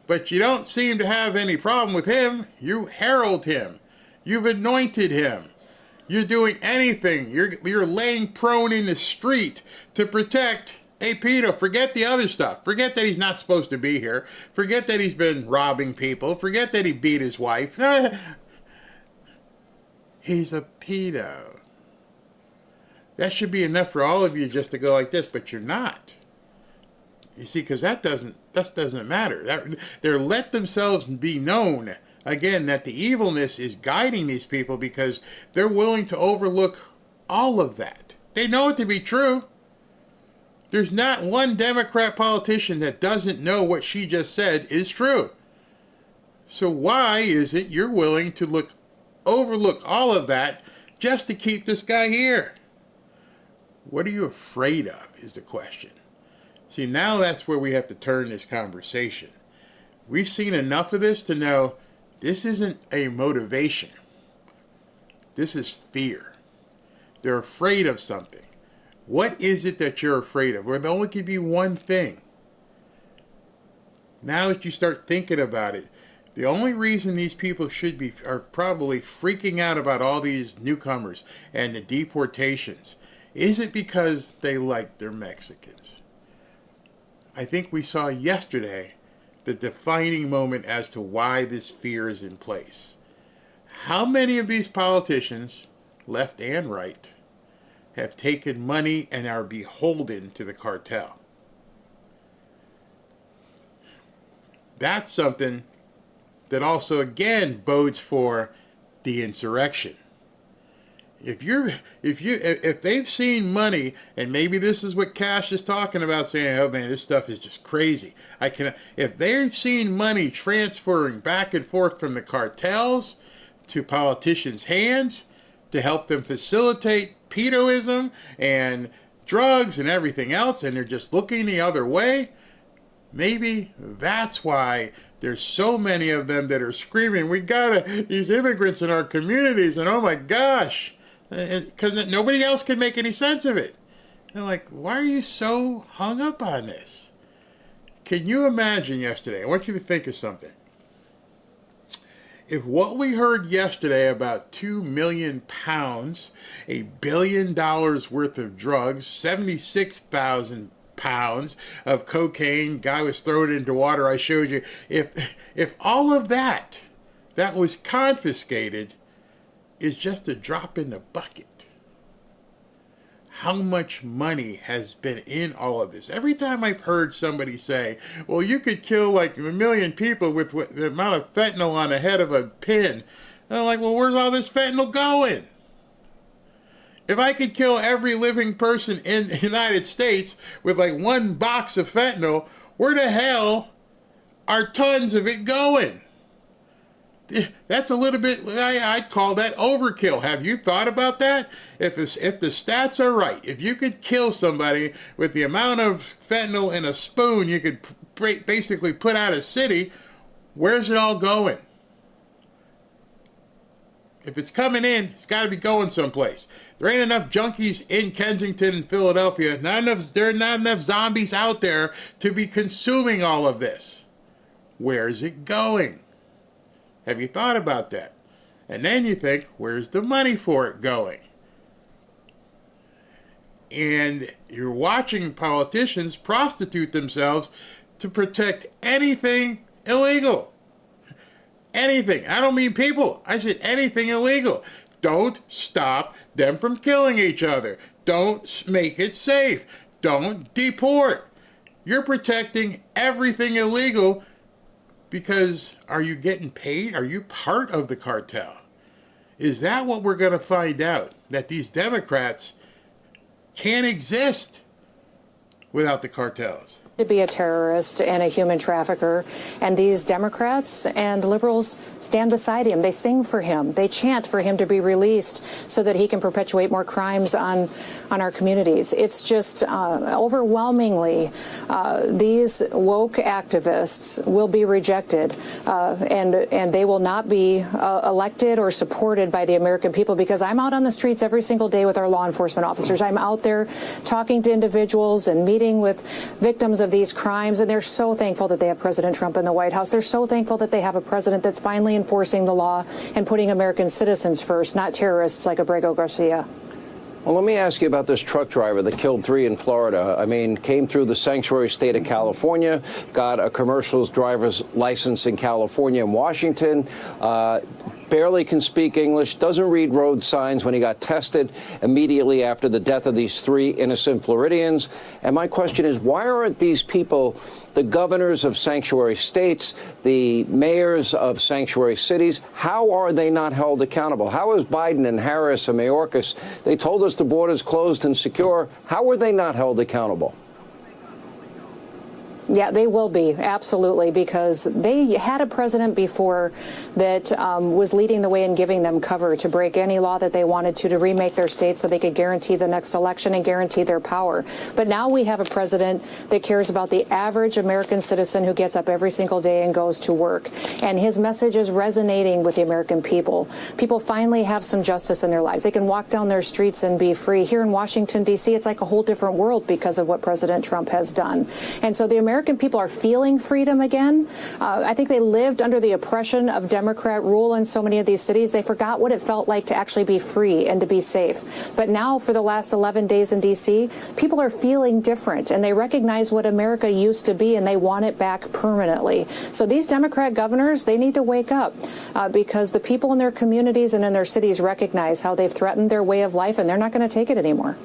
But you don't seem to have any problem with him. You herald him. You've anointed him. You're doing anything. You're laying prone in the street to protect a pedo. Forget the other stuff. Forget that he's not supposed to be here. Forget that he's been robbing people. Forget that he beat his wife. He's a pedo. That should be enough for all of you just to go like this, but you're not. You see, because that doesn't matter. They're let themselves be known, again, that the evilness is guiding these people because they're willing to overlook all of that. They know it to be true. There's not one Democrat politician that doesn't know what she just said is true. So why is it you're willing to overlook all of that just to keep this guy here? What are you afraid of is the question. See, now that's where we have to turn this conversation. We've seen enough of this to know this isn't a motivation. This is fear. They're afraid of something. What is it that you're afraid of? Well, there only could be one thing. Now that you start thinking about it, the only reason these people are probably freaking out about all these newcomers and the deportations isn't because they like their Mexicans. I think we saw yesterday the defining moment as to why this fear is in place. How many of these politicians, left and right, have taken money and are beholden to the cartel? That's something that also again bodes for the insurrection. If they've seen money, and maybe this is what Cash is talking about, saying, "Oh man, this stuff is just crazy." If they've seen money transferring back and forth from the cartels to politicians' hands to help them facilitate pedoism and drugs and everything else, and they're just looking the other way, maybe that's why there's so many of them that are screaming, "We gotta, these immigrants in our communities," and oh my gosh, because nobody else can make any sense of it. They're like, why are you so hung up on this? Can you imagine yesterday? I want you to think of something. If what we heard yesterday about 2 million pounds, $1 billion worth of drugs, 76,000 pounds of cocaine, guy was thrown into water, I showed you, if all of that was confiscated, is just a drop in the bucket. How much money has been in all of this? Every time I've heard somebody say, well, you could kill like 1 million people with the amount of fentanyl on the head of a pin. And I'm like, well, where's all this fentanyl going? If I could kill every living person in the United States with like 1 box of fentanyl, where the hell are tons of it going? That's a little bit, I'd call that overkill. Have you thought about that? If the stats are right, if you could kill somebody with the amount of fentanyl in a spoon you could basically put out a city, where's it all going? If it's coming in, it's got to be going someplace. There ain't enough junkies in Kensington and Philadelphia. There are not enough zombies out there to be consuming all of this. Where's it going? Have you thought about that? And then you think, where's the money for it going? And you're watching politicians prostitute themselves to protect anything illegal. Anything. I don't mean people. I said anything illegal. Don't stop them from killing each other. Don't make it safe. Don't deport. You're protecting everything illegal because are you getting paid? Are you part of the cartel? Is that what we're going to find out? That these Democrats can't exist without the cartels? To be a terrorist and a human trafficker, and these Democrats and liberals stand beside him. They sing for him. They chant for him to be released so that he can perpetuate more crimes on our communities. It's just overwhelmingly these woke activists will be rejected and they will not be elected or supported by the American people, because I'm out on the streets every single day with our law enforcement officers. I'm out there talking to individuals and meeting with victims of these crimes, and they're so thankful that they have President Trump in the White House. They're so thankful that they have a president that's finally enforcing the law and putting American citizens first, not terrorists like Abrego Garcia. Well, let me ask you about this truck driver that killed 3 in Florida. I mean, came through the sanctuary state of California, got a commercial driver's license in California and Washington, barely can speak English, doesn't read road signs when he got tested immediately after the death of these 3 innocent Floridians. And my question is, why aren't these people the governors of sanctuary states, the mayors of sanctuary cities? How are they not held accountable? How is Biden and Harris and Mayorkas, they told us the border's closed and secure. How were they not held accountable? Yeah, they will be, absolutely, because they had a president before that was leading the way and giving them cover to break any law that they wanted to remake their state so they could guarantee the next election and guarantee their power. But now we have a president that cares about the average American citizen who gets up every single day and goes to work. And his message is resonating with the American people. People finally have some justice in their lives. They can walk down their streets and be free. Here in Washington, D.C., it's like a whole different world because of what President Trump has done. And so the American people are feeling freedom again. I think they lived under the oppression of Democrat rule in so many of these cities. They forgot what it felt like to actually be free and to be safe. But now, for the last 11 days in D.C., people are feeling different, and they recognize what America used to be, and they want it back permanently. So these Democrat governors, they need to wake up because the people in their communities and in their cities recognize how they've threatened their way of life, and they're not going to take it anymore.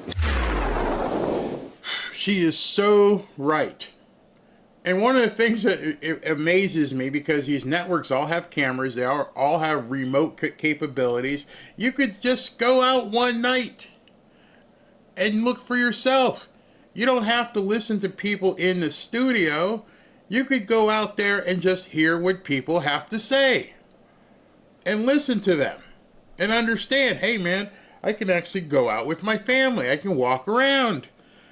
She is so right. And one of the things that amazes me, because these networks all have cameras, they all have remote capabilities, you could just go out one night and look for yourself. You don't have to listen to people in the studio. You could go out there and just hear what people have to say and listen to them and understand, hey man, I can actually go out with my family. I can walk around.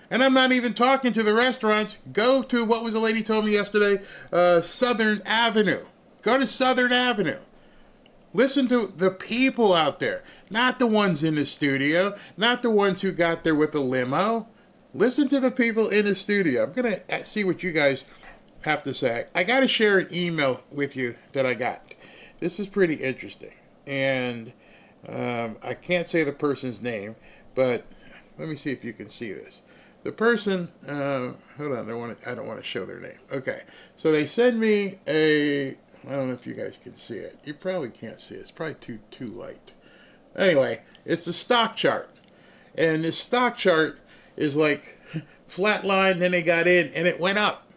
And I'm not even talking to the restaurants. Go to, what was the lady told me yesterday? Southern Avenue. Go to Southern Avenue. Listen to the people out there. Not the ones in the studio. Not the ones who got there with a limo. Listen to the people in the studio. I'm going to see what you guys have to say. I got to share an email with you that I got. This is pretty interesting. And I can't say the person's name, but let me see if you can see this. The person, hold on, I don't want to show their name. Okay, so they send me I don't know if you guys can see it. You probably can't see it. It's probably too light. Anyway, it's a stock chart. And this stock chart is like flat line, then they got in, and it went up.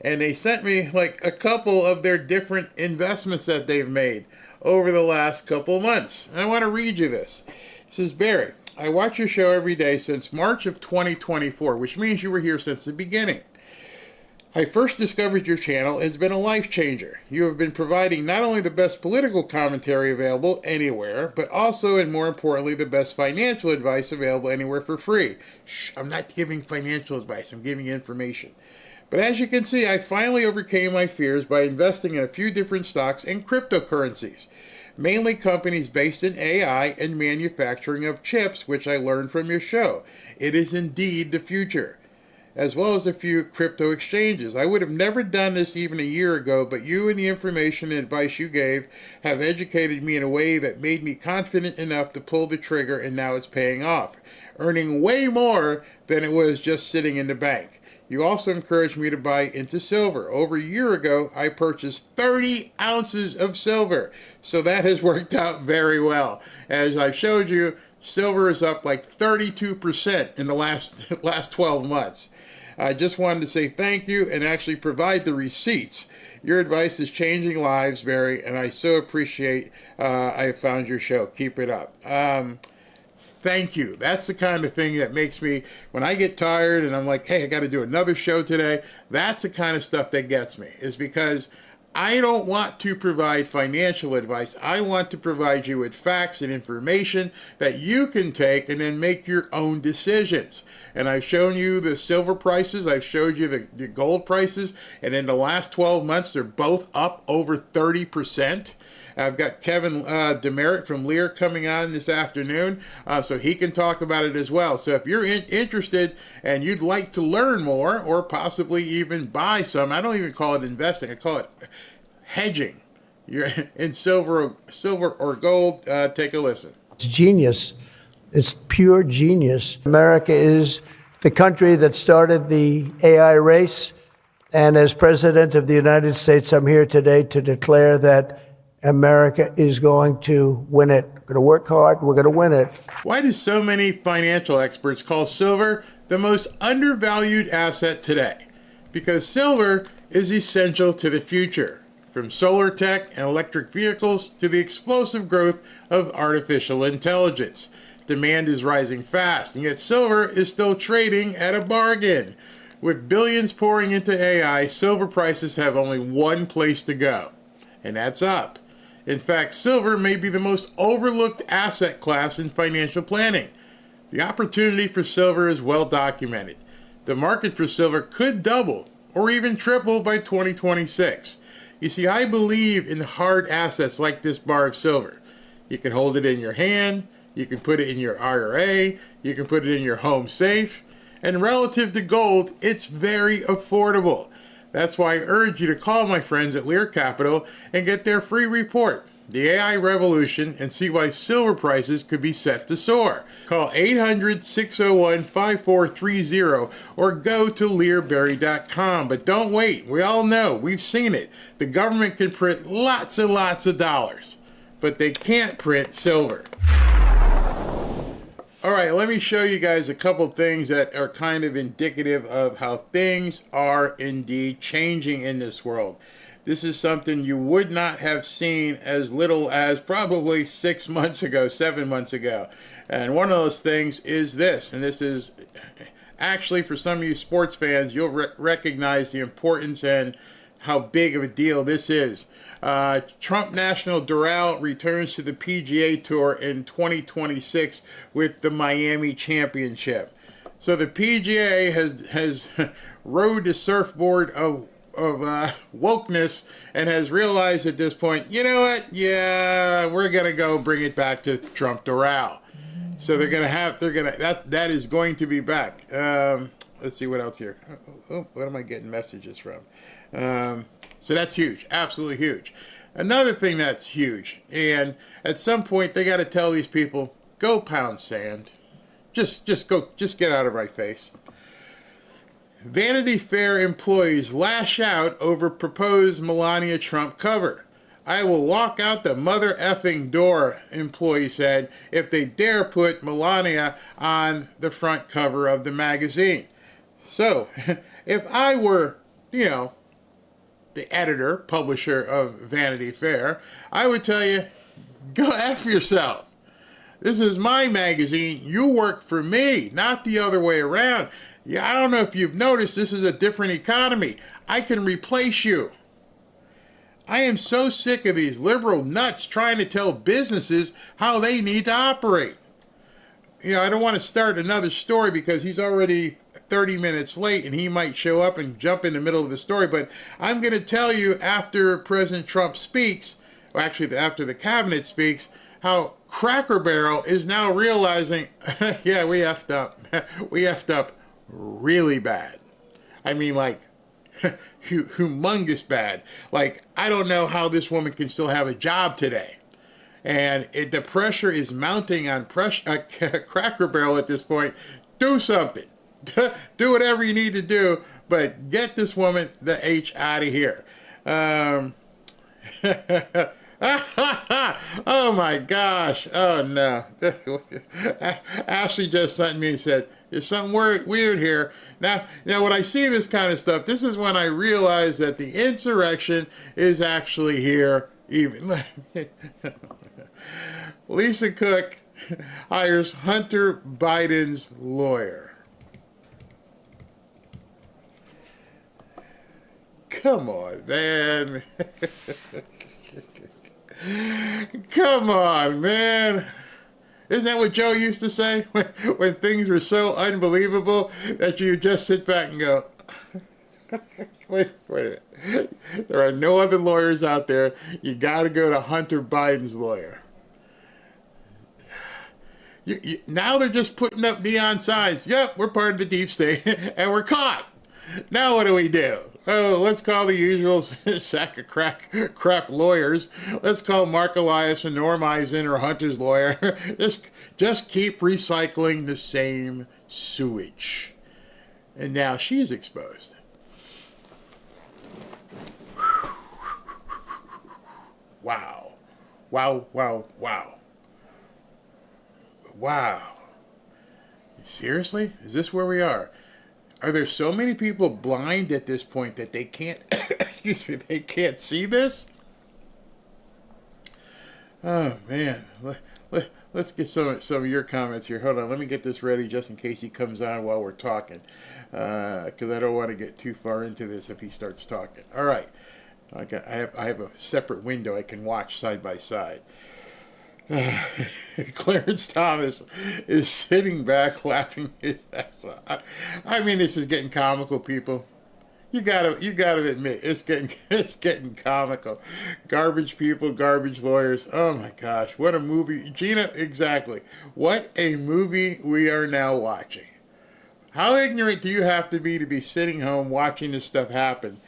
And they sent me like a couple of their different investments that they've made over the last couple of months. And I want to read you this. It says, Barry, I watch your show every day since March of 2024, which means you were here since the beginning. I first discovered your channel and it's been a life changer. You have been providing not only the best political commentary available anywhere, but also, and more importantly, the best financial advice available anywhere for free. Shh, I'm not giving financial advice, I'm giving information. But as you can see, I finally overcame my fears by investing in a few different stocks and cryptocurrencies. Mainly companies based in AI and manufacturing of chips, which I learned from your show. It is indeed the future, as well as a few crypto exchanges. I would have never done this even a year ago, but you and the information and advice you gave have educated me in a way that made me confident enough to pull the trigger, and now it's paying off, earning way more than it was just sitting in the bank. You also encouraged me to buy into silver. Over a year ago, I purchased 30 ounces of silver. So that has worked out very well. As I showed you, silver is up like 32% in the last 12 months. I just wanted to say thank you and actually provide the receipts. Your advice is changing lives, Barry, and I so appreciate I found your show. Keep it up. Thank you. That's the kind of thing that makes me, when I get tired and I'm like, hey, I got to do another show today, that's the kind of stuff that gets me, is because I don't want to provide financial advice. I want to provide you with facts and information that you can take and then make your own decisions. And I've shown you the silver prices. I've showed you the gold prices. And in the last 12 months, they're both up over 30%. I've got Kevin Demerit from Lear coming on this afternoon, so he can talk about it as well. So if you're interested and you'd like to learn more or possibly even buy some, I don't even call it investing, I call it hedging. You're in silver or gold, take a listen. It's genius. It's pure genius. America is the country that started the AI race. And as President of the United States, I'm here today to declare that America is going to win it. We're going to work hard. We're going to win it. Why do so many financial experts call silver the most undervalued asset today? Because silver is essential to the future, from solar tech and electric vehicles to the explosive growth of artificial intelligence. Demand is rising fast, and yet silver is still trading at a bargain. With billions pouring into AI, silver prices have only one place to go, and that's up. In fact, silver may be the most overlooked asset class in financial planning. The opportunity for silver is well documented. The market for silver could double or even triple by 2026. You see, I believe in hard assets like this bar of silver. You can hold it in your hand, you can put it in your IRA, you can put it in your home safe, and relative to gold, it's very affordable. That's why I urge you to call my friends at Lear Capital and get their free report, The AI Revolution, and see why silver prices could be set to soar. Call 800-601-5430 or go to learberry.com. But don't wait. We all know. We've seen it. The government can print lots and lots of dollars, but they can't print silver. All right, let me show you guys a couple things that are kind of indicative of how things are indeed changing in this world. This is something you would not have seen as little as probably 6 months ago, 7 months ago. And one of those things is this, and this is actually, for some of you sports fans, you'll recognize the importance and how big of a deal this is. Trump National Doral returns to the PGA Tour in 2026 with the Miami Championship. So the PGA has rode the surfboard of wokeness and has realized at this point, you know what? Yeah, we're gonna go bring it back to Trump Doral. So that is going to be back. Let's see what else here. What am I getting messages from? So that's huge, absolutely huge. Another thing that's huge, and at some point they got to tell these people, go pound sand. Just get out of my face. Vanity Fair employees lash out over proposed Melania Trump cover. I will walk out the mother effing door, employee said, if they dare put Melania on the front cover of the magazine. So, if I were, the editor, publisher of Vanity Fair, I would tell you, go F yourself. This is my magazine. You work for me, not the other way around. Yeah, I don't know if you've noticed, this is a different economy. I can replace you. I am so sick of these liberal nuts trying to tell businesses how they need to operate. I don't want to start another story because he's already 30 minutes late and he might show up and jump in the middle of the story. But I'm going to tell you after President Trump speaks, or actually after the cabinet speaks, how Cracker Barrel is now realizing, yeah, we effed up. We effed up really bad. I mean, like, humongous bad. Like, I don't know how this woman can still have a job today. And the pressure is mounting on Cracker Barrel at this point. Do something. Do whatever you need to do, but get this woman the H out of here. Oh my gosh. Oh no. Ashley just sent me and said, there's something weird here. Now, when I see this kind of stuff, this is when I realize that the insurrection is actually here. Even Lisa Cook hires Hunter Biden's lawyer. Come on, man. Come on, man. Isn't that what Joe used to say when things were so unbelievable that you just sit back and go, wait a minute. There are no other lawyers out there. You got to go to Hunter Biden's lawyer. Now they're just putting up neon signs. Yep, we're part of the deep state, and we're caught. Now what do we do? Oh, let's call the usual sack of crap lawyers. Let's call Mark Elias and Norm Eisen or Hunter's lawyer. Just keep recycling the same sewage. And now she's exposed. Wow. Wow, wow, wow. Wow. Seriously? Is this where we are? Are there so many people blind at this point that they can't, excuse me, they can't see this? Oh, man. Let's get some of your comments here. Hold on. Let me get this ready just in case he comes on while we're talking. Because I don't want to get too far into this if he starts talking. All right. I have a separate window I can watch side by side. Clarence Thomas is sitting back laughing his ass off. I mean, this is getting comical, people. You gotta admit it's getting comical. Garbage people, garbage lawyers. Oh my gosh, what a movie, Gina! Exactly, what a movie we are now watching. How ignorant do you have to be sitting home watching this stuff happen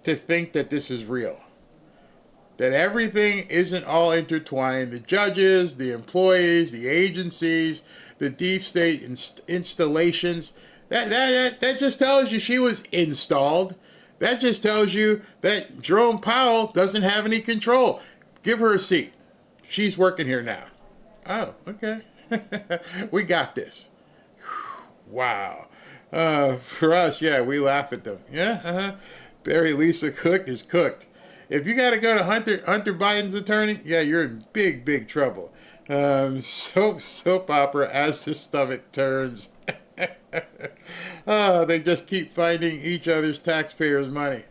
to think that this is real? That everything isn't all intertwined. The judges, the employees, the agencies, the deep state installations. That just tells you she was installed. That just tells you that Jerome Powell doesn't have any control. Give her a seat. She's working here now. Oh, okay. We got this. Wow. For us, yeah, we laugh at them. Yeah, Barry, Lisa Cook is cooked. If you got to go to Hunter Biden's attorney, yeah, you're in big trouble. Soap opera as the stomach turns. They just keep finding each other's taxpayers' money.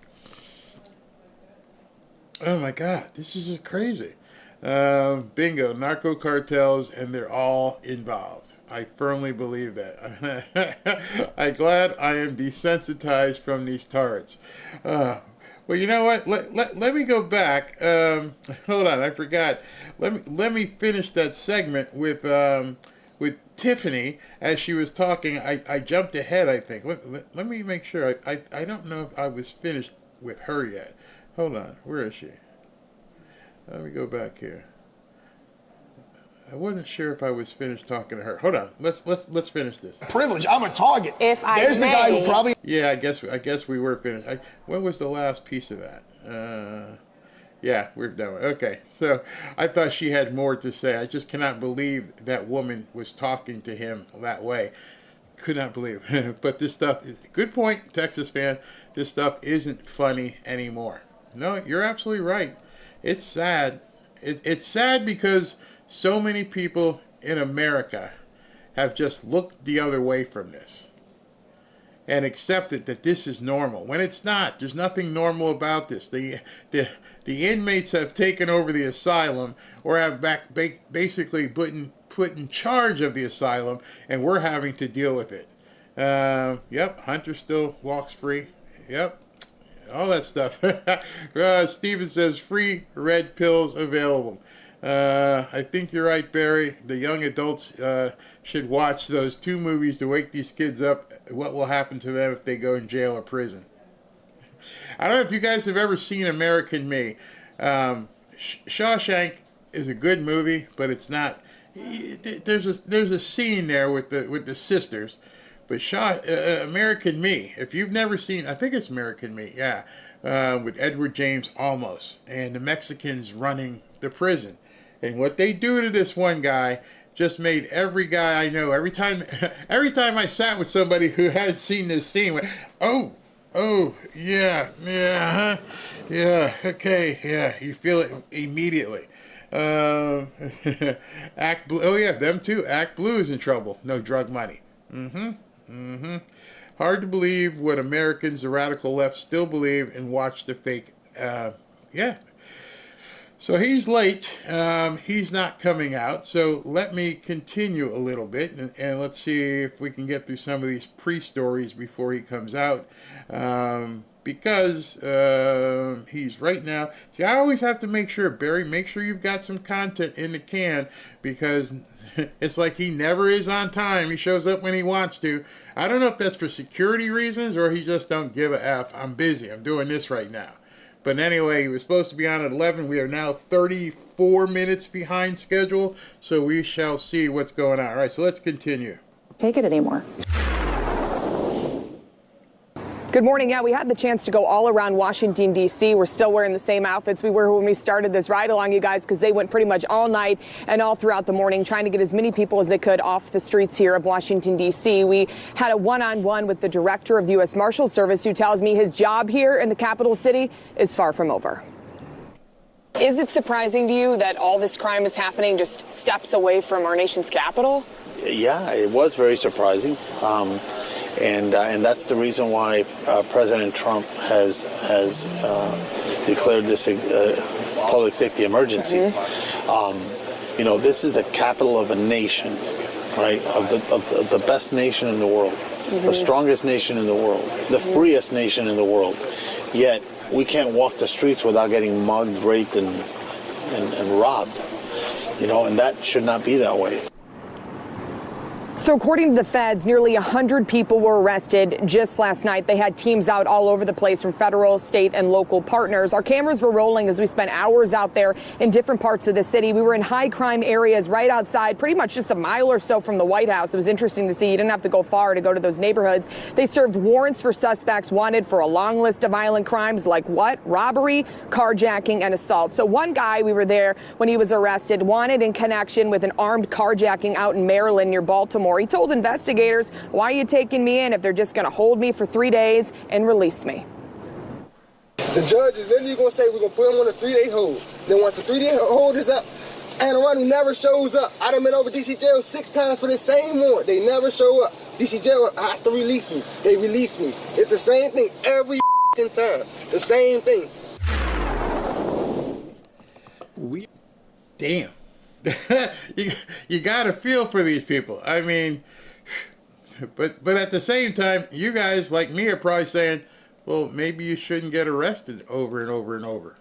Oh my God, this is just crazy. Bingo, narco cartels, and they're all involved. I firmly believe that. I'm glad I am desensitized from these turrets. Well, you know what? Let me go back. Hold on, I forgot. Let me finish that segment with Tiffany as she was talking. I jumped ahead, I think. Let me make sure. I don't know if I was finished with her yet. Hold on, where is she? Let me go back here. I wasn't sure if I was finished talking to her. Hold on, let's finish this. Privilege. I'm a target. If I There's may. the guy who probably. Yeah, I guess we were finished. When was the last piece of that? Yeah, we're done. Okay, so I thought she had more to say. I just cannot believe that woman was talking to him that way. Could not believe it. But this stuff is good point, Texas fan. This stuff isn't funny anymore. No, you're absolutely right. It's sad. It's sad because so many people in America have just looked the other way from this and accepted that this is normal when it's not. There's nothing normal about this. The inmates have taken over the asylum or have basically put in charge of the asylum, and we're having to deal with it. Yep, Hunter still walks free. Yep. All that stuff. Steven says free red pills available. I think you're right, Barry. The young adults should watch those 2 movies to wake these kids up. What will happen to them if they go in jail or prison? I don't know if you guys have ever seen American Me. Shawshank is a good movie, but it's not. There's a scene there with the sisters. But American Me, if you've never seen, I think it's American Me, yeah, with Edward James Olmos and the Mexicans running the prison. And what they do to this one guy just made every guy I know, every time I sat with somebody who hadn't seen this scene, went, oh, yeah, okay, yeah, you feel it immediately. Act Blue, oh yeah, them too. Act Blue is in trouble. No drug money. Hard to believe what Americans, the radical left, still believe and watch the fake. Yeah. So he's late. He's not coming out. So let me continue a little bit and let's see if we can get through some of these pre-stories before he comes out. Because he's right now. See, I always have to make sure, Barry, make sure you've got some content in the can, because it's like he never is on time. He shows up when he wants to. I don't know if that's for security reasons or he just don't give a F. I'm busy. I'm doing this right now. But anyway, he was supposed to be on at 11. We are now 34 minutes behind schedule, so we shall see what's going on. All right, so let's continue. Take it anymore. Good morning. Yeah, we had the chance to go all around Washington, D.C. We're still wearing the same outfits we were when we started this ride along, you guys, because they went pretty much all night and all throughout the morning trying to get as many people as they could off the streets here of Washington, D.C. We had a one-on-one with the director of the U.S. Marshals Service, who tells me his job here in the capital city is far from over. Is it surprising to you that all this crime is happening just steps away from our nation's capital? Yeah, it was very surprising. And that's the reason why President Trump has declared this public safety emergency. You know, this is the capital of a nation, right? Of the best nation in the world, the strongest nation in the world, the freest nation in the world. Yet we can't walk the streets without getting mugged, raped, and robbed. You know, and that should not be that way. So according to the feds, nearly 100 people were arrested just last night. They had teams out all over the place from federal, state, and local partners. Our cameras were rolling as we spent hours out there in different parts of the city. We were in high crime areas right outside, pretty much just a mile or so from the White House. It was interesting to see. You didn't have to go far to go to those neighborhoods. They served warrants for suspects wanted for a long list of violent crimes like what? Robbery, carjacking, and assault. So one guy, we were there when he was arrested, wanted in connection with an armed carjacking out in Maryland near Baltimore. He told investigators, why are you taking me in if they're just going to hold me for 3 days and release me? The judge is literally going to say we're going to put him on a 3-day hold. Then once the 3-day hold is up, and Ronnie never shows up. I done been over DC jail 6 times for the same warrant. They never show up. DC jail has to release me. They release me. It's the same thing every time. The same thing. Damn. you got to feel for these people. I mean, but at the same time, you guys like me are probably saying, well, maybe you shouldn't get arrested over and over and over.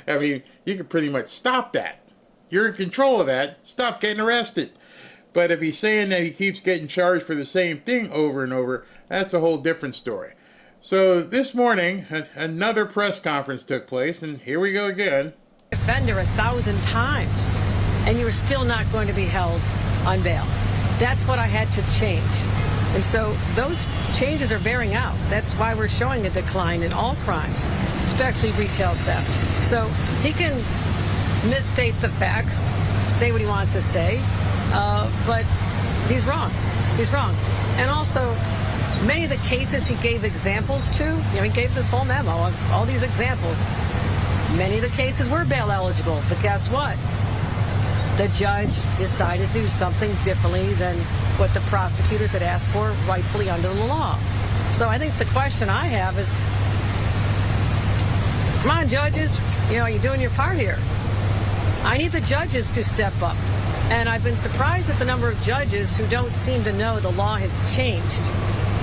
I mean, you can pretty much stop that. You're in control of that. Stop getting arrested. But if he's saying that he keeps getting charged for the same thing over and over, that's a whole different story. So this morning, another press conference took place, and here we go again. Offender 1,000 times, and you are still not going to be held on bail. That's what I had to change. And so those changes are bearing out. That's why we're showing a decline in all crimes, especially retail theft. So he can misstate the facts, say what he wants to say, but he's wrong. He's wrong. And also, many of the cases he gave examples to, he gave this whole memo of all these examples. Many of the cases were bail eligible, but guess what? The judge decided to do something differently than what the prosecutors had asked for rightfully under the law. So I think the question I have is, come on, judges, you're doing your part here. I need the judges to step up. And I've been surprised at the number of judges who don't seem to know the law has changed.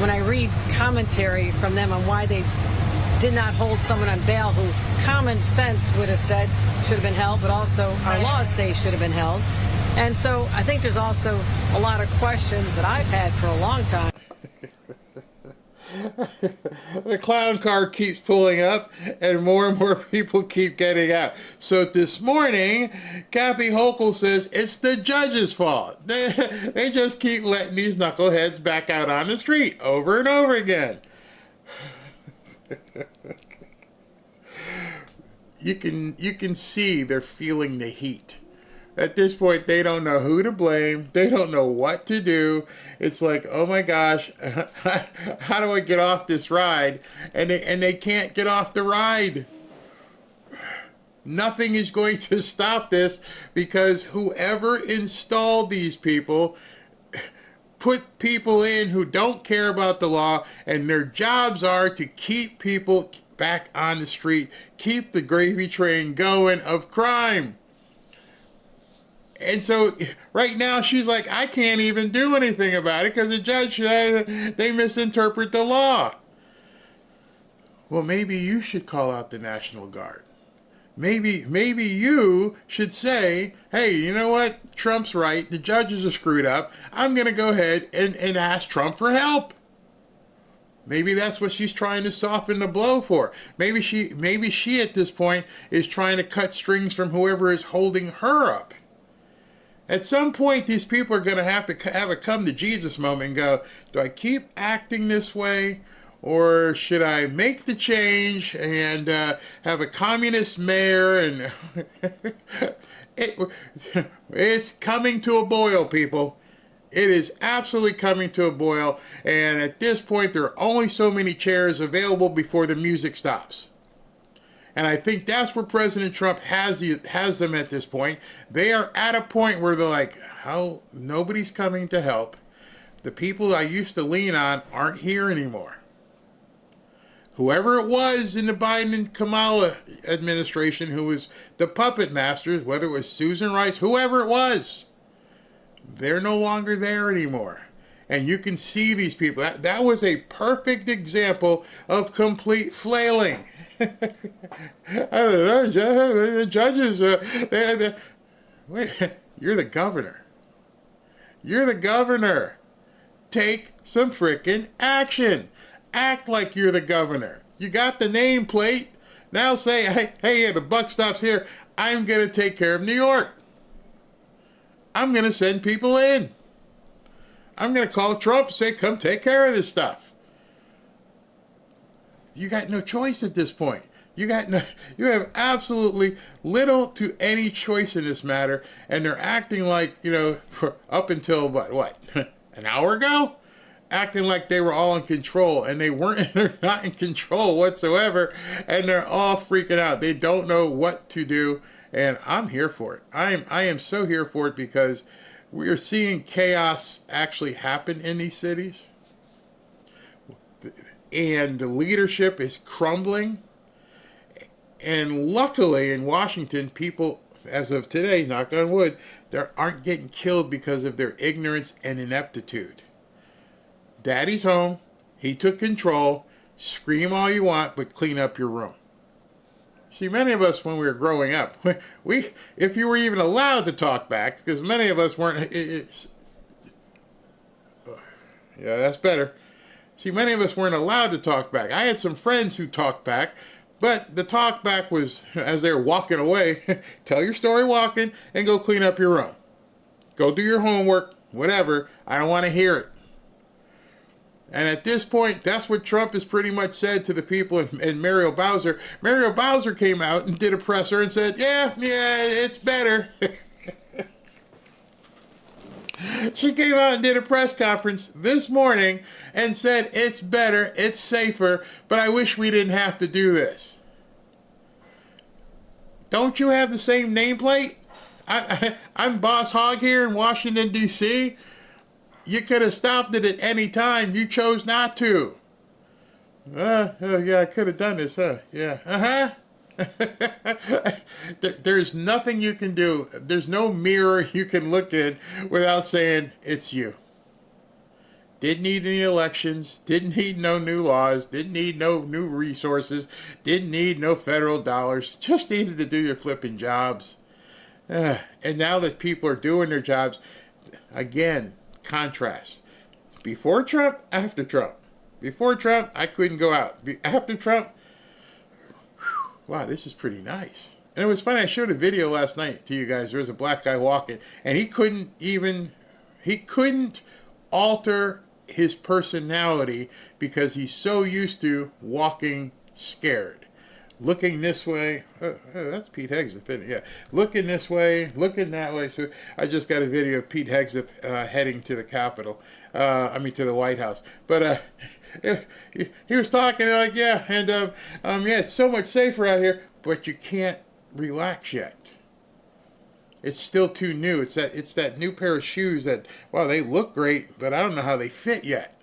When I read commentary from them on why they did not hold someone on bail who common sense would have said should have been held, but also our laws say should have been held. And so I think there's also a lot of questions that I've had for a long time. The clown car keeps pulling up and more people keep getting out. So this morning, Kathy Hochul says it's the judge's fault. They just keep letting these knuckleheads back out on the street over and over again. You can see they're feeling the heat. At this point, they don't know who to blame. They don't know what to do. It's like, oh my gosh, how do I get off this ride? And they can't get off the ride. Nothing is going to stop this because whoever installed these people put people in who don't care about the law, and their jobs are to keep people back on the street, keep the gravy train going of crime. And so right now she's like, I can't even do anything about it because the judge, they misinterpret the law. Well, maybe you should call out the National Guard. Maybe you should say, hey, you know what? Trump's right. The judges are screwed up. I'm going to go ahead and ask Trump for help. Maybe that's what she's trying to soften the blow for. Maybe she at this point is trying to cut strings from whoever is holding her up. At some point, these people are going to have a come to Jesus moment and go, do I keep acting this way? Or should I make the change and have a communist mayor? And it's coming to a boil, people. It is absolutely coming to a boil. And at this point, there are only so many chairs available before the music stops. And I think that's where President Trump has them at this point. They are at a point where they're like, how nobody's coming to help. The people I used to lean on aren't here anymore. Whoever it was in the Biden and Kamala administration who was the puppet masters, whether it was Susan Rice, whoever it was, they're no longer there anymore. And you can see these people. That was a perfect example of complete flailing. I don't know, the judges, wait, you're the governor. You're the governor. Take some frickin' action. Act like you're the governor. You got the nameplate. Now say, hey, the buck stops here. I'm going to take care of New York. I'm going to send people in. I'm going to call Trump and say, come take care of this stuff. You got no choice at this point. You have absolutely little to any choice in this matter, and they're acting like, for up until what, an hour ago? Acting like they were all in control, and they weren't. They're not in control whatsoever, and they're all freaking out. They don't know what to do, and I'm here for it. I am so here for it because we are seeing chaos actually happen in these cities. And the leadership is crumbling. And luckily in Washington, people, as of today, knock on wood, they aren't getting killed because of their ignorance and ineptitude. Daddy's home. He took control. Scream all you want, but clean up your room. See, many of us, when we were growing up, if you were even allowed to talk back, because many of us weren't. Yeah, that's better. See, many of us weren't allowed to talk back. I had some friends who talked back, but the talk back was, as they were walking away, tell your story walking and go clean up your room. Go do your homework, whatever. I don't want to hear it. And at this point, that's what Trump has pretty much said to the people and Muriel Bowser. Muriel Bowser came out and did a presser and said, yeah, it's better. She came out and did a press conference this morning and said, it's better, it's safer, but I wish we didn't have to do this. Don't you have the same nameplate? I'm Boss Hog here in Washington, D.C. You could have stopped it at any time. You chose not to. Yeah, I could have done this, huh? Yeah, There's nothing you can do. There's no mirror you can look in without saying it's you. Didn't need any elections. Didn't need no new laws. Didn't need no new resources. Didn't need no federal dollars. Just needed to do your flipping jobs. And now that people are doing their jobs, again, contrast. Before Trump, after Trump. Before Trump, I couldn't go out. After Trump, wow, this is pretty nice. And it was funny, I showed a video last night to you guys. There was a black guy walking, and he couldn't alter his personality because he's so used to walking scared. Looking this way, that's Pete Hegseth, isn't it? Yeah. Looking this way, looking that way. So I just got a video of Pete Hegseth heading to the Capitol. To the White House. But he was talking like, yeah, and it's so much safer out here, but you can't relax yet. It's still too new. It's that new pair of shoes that, wow, they look great, but I don't know how they fit yet.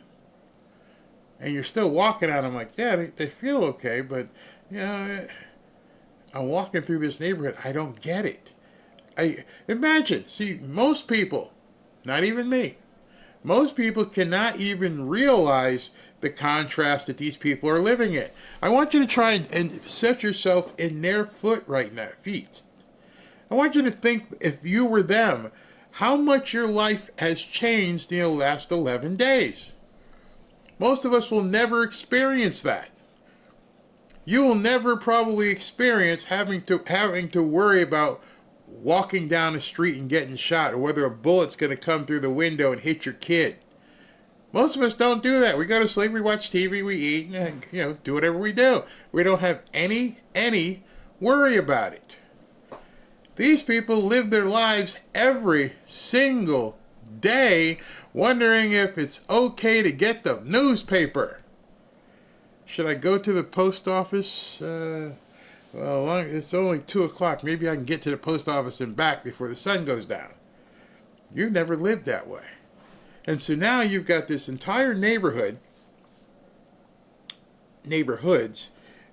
And you're still walking on them like, yeah, they feel okay, but I'm walking through this neighborhood. I don't get it. See, most people, not even me, most people cannot even realize the contrast that these people are living in. I want you to try and set yourself in their feet right now. I want you to think, if you were them, how much your life has changed in the last 11 days. Most of us will never experience that. You will never probably experience having to worry about walking down the street and getting shot, or whether a bullet's going to come through the window and hit your kid. Most of us don't do that. We go to sleep, we watch TV, we eat, and do whatever we do. We don't have any worry about it. These people live their lives every single day wondering if it's okay to get the newspaper. Should I go to the post office? Well, it's only 2 o'clock. Maybe I can get to the post office and back before the sun goes down. You've never lived that way. And so now you've got this entire neighborhoods,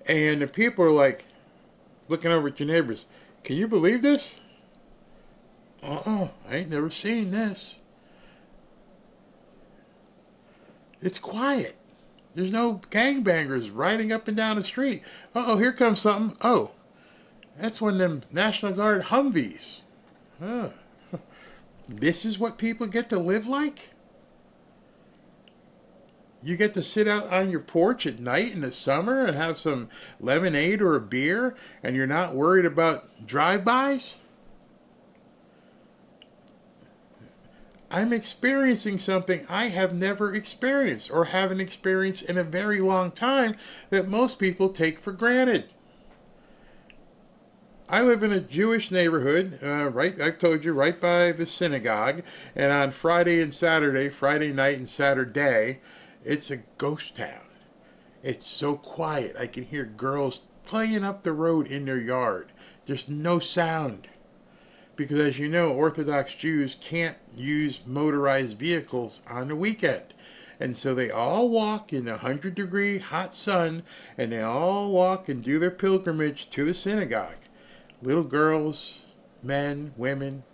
and the people are like looking over at your neighbors. Can you believe this? I ain't never seen this. It's quiet. There's no gangbangers riding up and down the street. Here comes something. Oh, that's one of them National Guard Humvees. This is what people get to live like? You get to sit out on your porch at night in the summer and have some lemonade or a beer, and you're not worried about drive-bys? I'm experiencing something I have never experienced or haven't experienced in a very long time that most people take for granted. I live in a Jewish neighborhood, I've told you, right by the synagogue. And on Friday night and Saturday, it's a ghost town. It's so quiet. I can hear girls playing up the road in their yard. There's no sound. Because as you know, Orthodox Jews can't use motorized vehicles on the weekend. And so they all walk in 100-degree hot sun, and they all walk and do their pilgrimage to the synagogue. Little girls, men, women,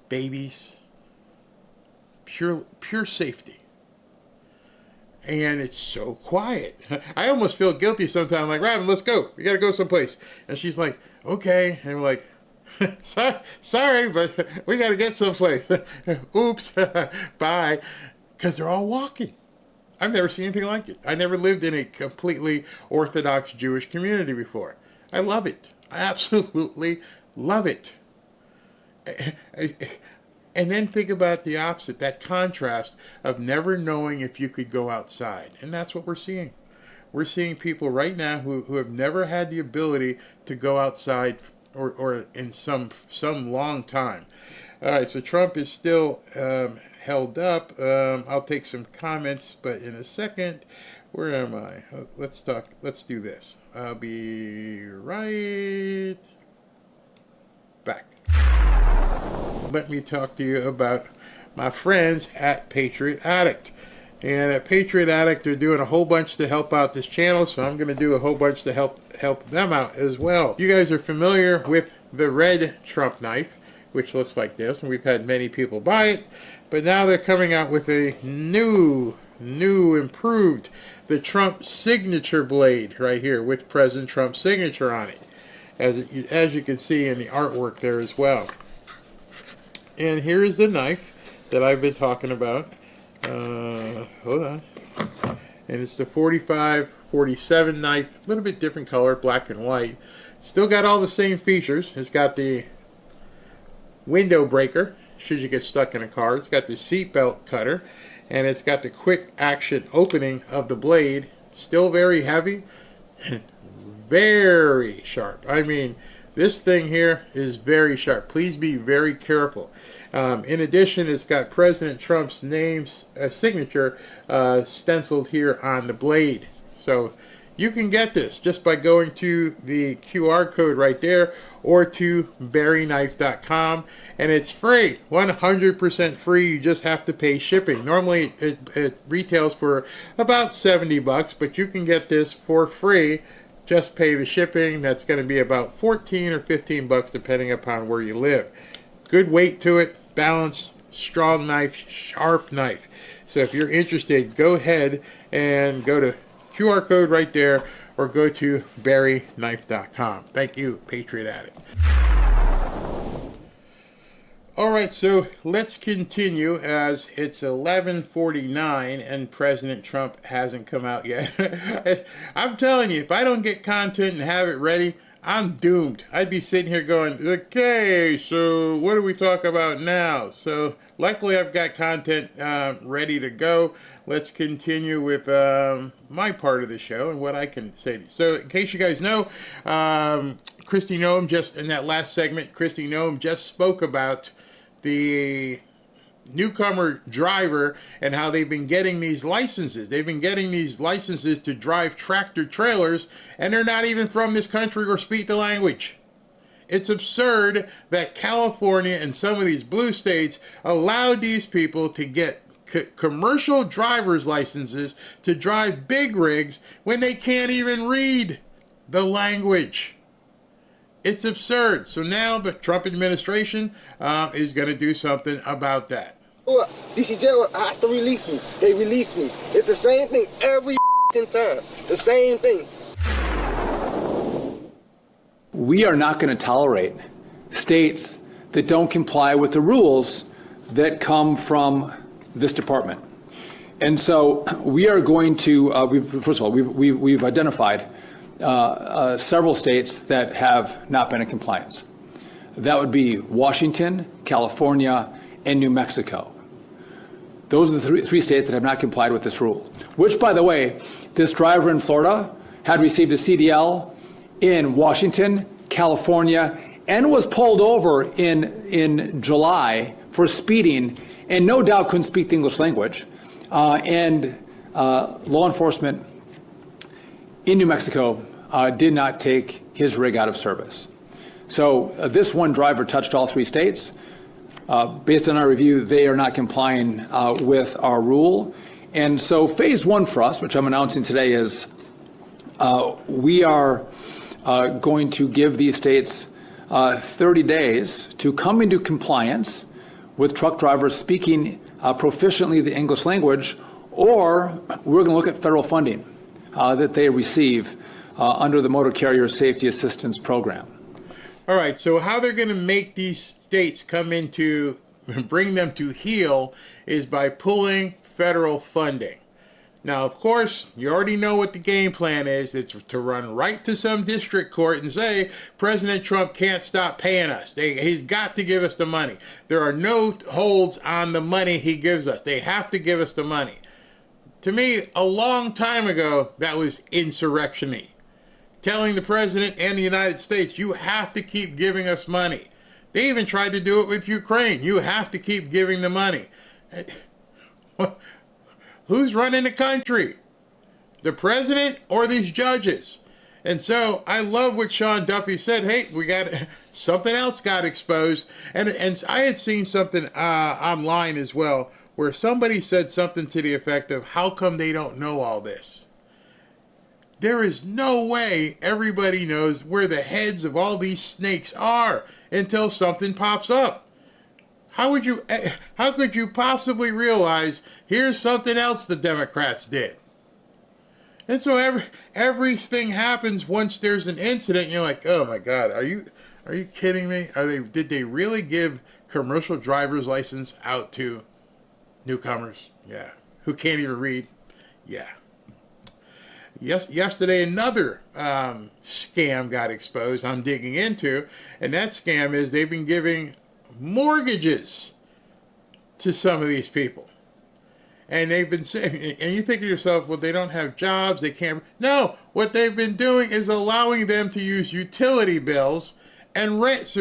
babies. Pure safety. And it's so quiet. I almost feel guilty sometimes, like, Robin, let's go. We got to go someplace. And she's like, okay. And we're like, sorry, but we got to get someplace. Oops, bye. Because they're all walking. I've never seen anything like it. I never lived in a completely Orthodox Jewish community before. I love it. I absolutely love it. And then think about the opposite, that contrast of never knowing if you could go outside. And that's what we're seeing. We're seeing people right now who have never had the ability to go outside or in some long time. All right, so Trump is still held up. I'll take some comments, but in a second. Where am I? Let's do this. I'll be right back. Let me talk to you about my friends at Patriot Addict. And at Patriot Addict, they're doing a whole bunch to help out this channel, so I'm going to do a whole bunch to help them out as well. You guys are familiar with the red Trump knife, which looks like this, and we've had many people buy it, but now they're coming out with a new improved, the Trump signature blade right here with President Trump's signature on it, as you can see in the artwork there as well. And here is the knife that I've been talking about. Hold on. And it's the 45-47 knife, a little bit different color, black and white. Still got all the same features. It's got the window breaker, should you get stuck in a car. It's got the seatbelt cutter, and it's got the quick action opening of the blade. Still very heavy, very sharp. I mean, this thing here is very sharp. Please be very careful. In addition, it's got President Trump's signature stenciled here on the blade. So you can get this just by going to the QR code right there or to barryknife.com, and it's free, 100% free. You just have to pay shipping. Normally it retails for about $70, but you can get this for free. Just pay the shipping. That's going to be about $14 or $15 depending upon where you live. Good weight to it, balanced, strong knife, sharp knife. So if you're interested, go ahead and go to QR code right there or go to barryknife.com. Thank you, Patriot Addict. All right, so let's continue as it's 11:49 and President Trump hasn't come out yet. I'm telling you, if I don't get content and have it ready, I'm doomed. I'd be sitting here going, okay, so what do we talk about now? So luckily I've got content ready to go. Let's continue with my part of the show and what I can say to you. So in case you guys know, Kristi Noem, just in that last segment, Kristi Noem just spoke about the newcomer driver and how they've been getting these licenses. They've been getting these licenses to drive tractor trailers, and they're not even from this country or speak the language. It's absurd that California and some of these blue states allowed these people to get commercial driver's licenses to drive big rigs when they can't even read the language. It's absurd. So now the Trump administration is going to do something about that. DC jail has to release me. They release me. It's the same thing every time. The same thing. We are not going to tolerate states that don't comply with the rules that come from this department. And so we are going to, first of all, we've identified several states that have not been in compliance. That would be Washington, California, and New Mexico. Those are the three states that have not complied with this rule, which, by the way, this driver in Florida had received a CDL in Washington, California, and was pulled over in July for speeding, and no doubt couldn't speak the English language. And law enforcement in New Mexico did not take his rig out of service. So this one driver touched all three states. Based on our review, they are not complying with our rule. And so phase one for us, which I'm announcing today, is we are going to give these states 30 days to come into compliance with truck drivers speaking proficiently the English language, or we're going to look at federal funding that they receive under the Motor Carrier Safety Assistance Program. All right, so how they're going to make these states come into, bring them to heel, is by pulling federal funding. Now, of course, you already know what the game plan is. It's to run right to some district court and say, President Trump can't stop paying us. He's got to give us the money. There are no holds on the money he gives us. They have to give us the money. To me, a long time ago, that was insurrection-y. Telling the president and the United States, you have to keep giving us money. They even tried to do it with Ukraine. You have to keep giving the money. Who's running the country? The president or these judges? And so I love what Sean Duffy said. Hey, we got something else got exposed. And I had seen something online as well where somebody said something to the effect of, how come they don't know all this? There is no way everybody knows where the heads of all these snakes are until something pops up. How could you possibly realize here's something else the Democrats did? And so everything happens once there's an incident. And you're like, oh my God, are you kidding me? Did they really give commercial driver's license out to newcomers? Yeah. Who can't even read? Yeah. Yesterday, another scam got exposed I'm digging into, and that scam is they've been giving mortgages to some of these people. And they've been saying, and you think to yourself, well, they don't have jobs, they can't. No, what they've been doing is allowing them to use utility bills and rent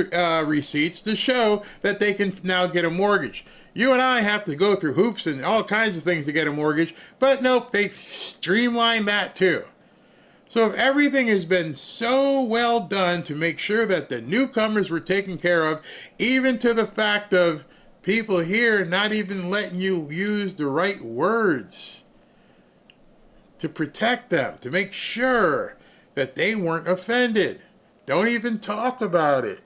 receipts to show that they can now get a mortgage. You and I have to go through hoops and all kinds of things to get a mortgage, but nope, they streamlined that too. So if everything has been so well done to make sure that the newcomers were taken care of, even to the fact of people here not even letting you use the right words to protect them, to make sure that they weren't offended. Don't even talk about it.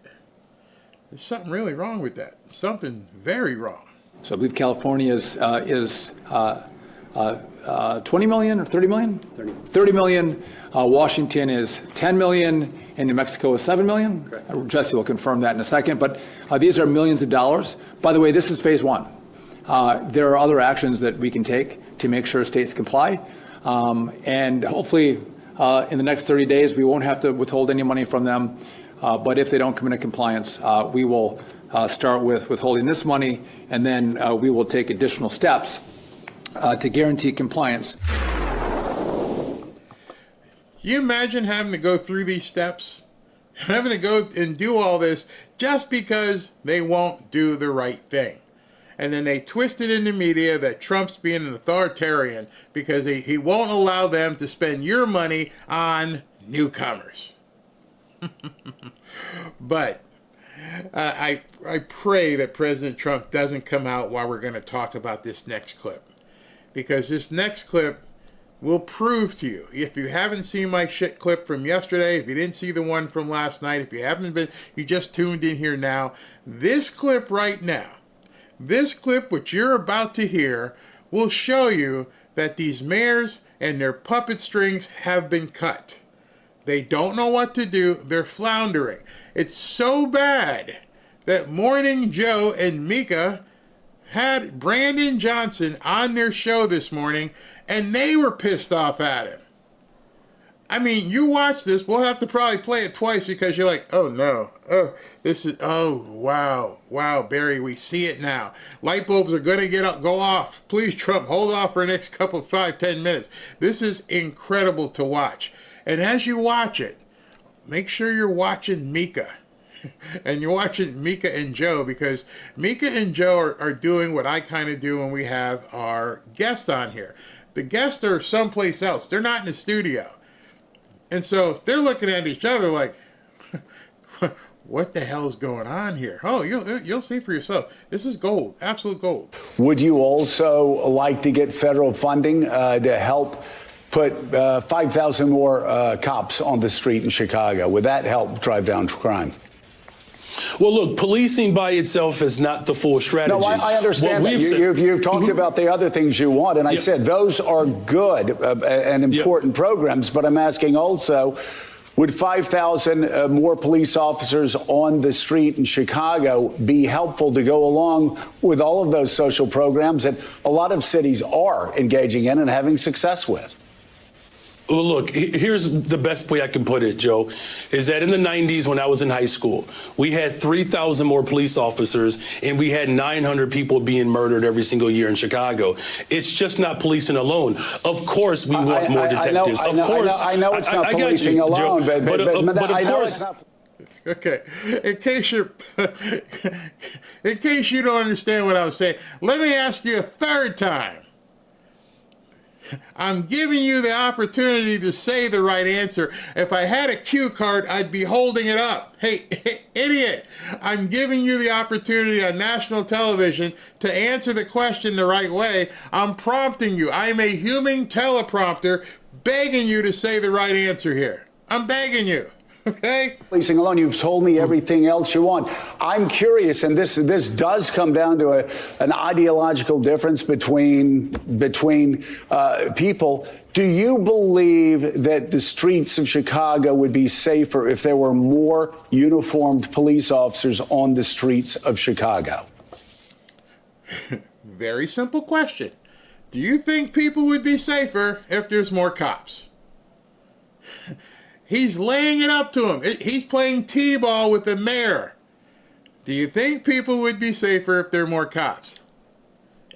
There's something really wrong with that. Something very wrong. So I believe California is 20 million or 30 million? 30 million. Washington is 10 million, and New Mexico is 7 million. Correct. Jesse will confirm that in a second. But these are millions of dollars. By the way, this is phase one. There are other actions that we can take to make sure states comply. And hopefully in the next 30 days, we won't have to withhold any money from them. But if they don't come into compliance, we will start with withholding this money, and then we will take additional steps to guarantee compliance. You imagine having to go through these steps? Having to go and do all this just because they won't do the right thing. and then they twist it in the media that Trump's being an authoritarian because he won't allow them to spend your money on newcomers. But I pray that President Trump doesn't come out while we're going to talk about this next clip, because this next clip will prove to you, if you haven't seen my shit clip from yesterday, if you didn't see the one from last night, if you just tuned in here now, this clip right now, this clip which you're about to hear will show you that these mayors and their puppet strings have been cut. They don't know what to do. They're floundering. It's so bad that Morning Joe and Mika had Brandon Johnson on their show this morning, and they were pissed off at him. I mean, you watch this, we'll have to probably play it twice because you're like, oh no, wow, Barry, we see it now. Light bulbs are going to go off. Please, Trump, hold off for the next couple, 5-10 minutes. This is incredible to watch. And as you watch it, make sure you're watching Mika. And you're watching Mika and Joe, because Mika and Joe are doing what I kind of do when we have our guest on here. The guests are someplace else. They're not in the studio. And so they're looking at each other like, what the hell is going on here? Oh, you'll see for yourself. This is gold, absolute gold. Would you also like to get federal funding to help put 5,000 more cops on the street in Chicago? Would that help drive down crime? Well, look, policing by itself is not the full strategy. No, I understand that. You've talked about the other things you want, and I said those are good and important programs, but I'm asking also, would 5,000 more police officers on the street in Chicago be helpful to go along with all of those social programs that a lot of cities are engaging in and having success with? Well, look, here's the best way I can put it, Joe, is that in the 90s when I was in high school, we had 3,000 more police officers and we had 900 people being murdered every single year in Chicago. It's just not policing alone. Of course, we want more detectives. I know it's not policing alone, but I know it's not. Okay, in case you don't understand what I'm saying, let me ask you a third time. I'm giving you the opportunity to say the right answer. If I had a cue card, I'd be holding it up. Hey, idiot, I'm giving you the opportunity on national television to answer the question the right way. I'm prompting you. I'm a human teleprompter begging you to say the right answer here. I'm begging you. Okay. Policing alone, you've told me everything else you want. I'm curious, and this does come down to an ideological difference between people. Do you believe that the streets of Chicago would be safer if there were more uniformed police officers on the streets of Chicago? Very simple question. Do you think people would be safer if there's more cops? He's laying it up to him. He's playing T-ball with the mayor. Do you think people would be safer if there are more cops?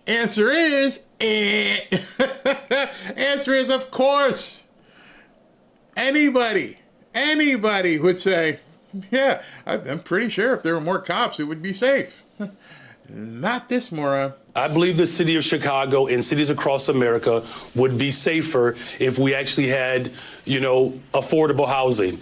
Answer is, Answer is, of course. Anybody would say, yeah, I'm pretty sure if there were more cops, it would be safe. Not this moron. I believe the city of Chicago and cities across America would be safer if we actually had, affordable housing.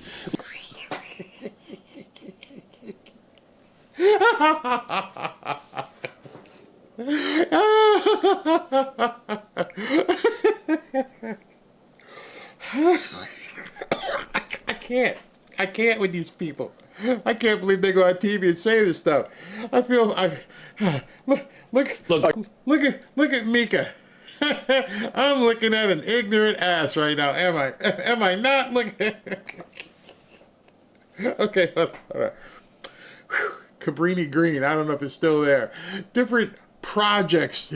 I can't with these people. I can't believe they go on TV and say this stuff. Look at Mika. I'm looking at an ignorant ass right now. Am I not looking? Okay, all right. Cabrini Green. I don't know if it's still there. Different projects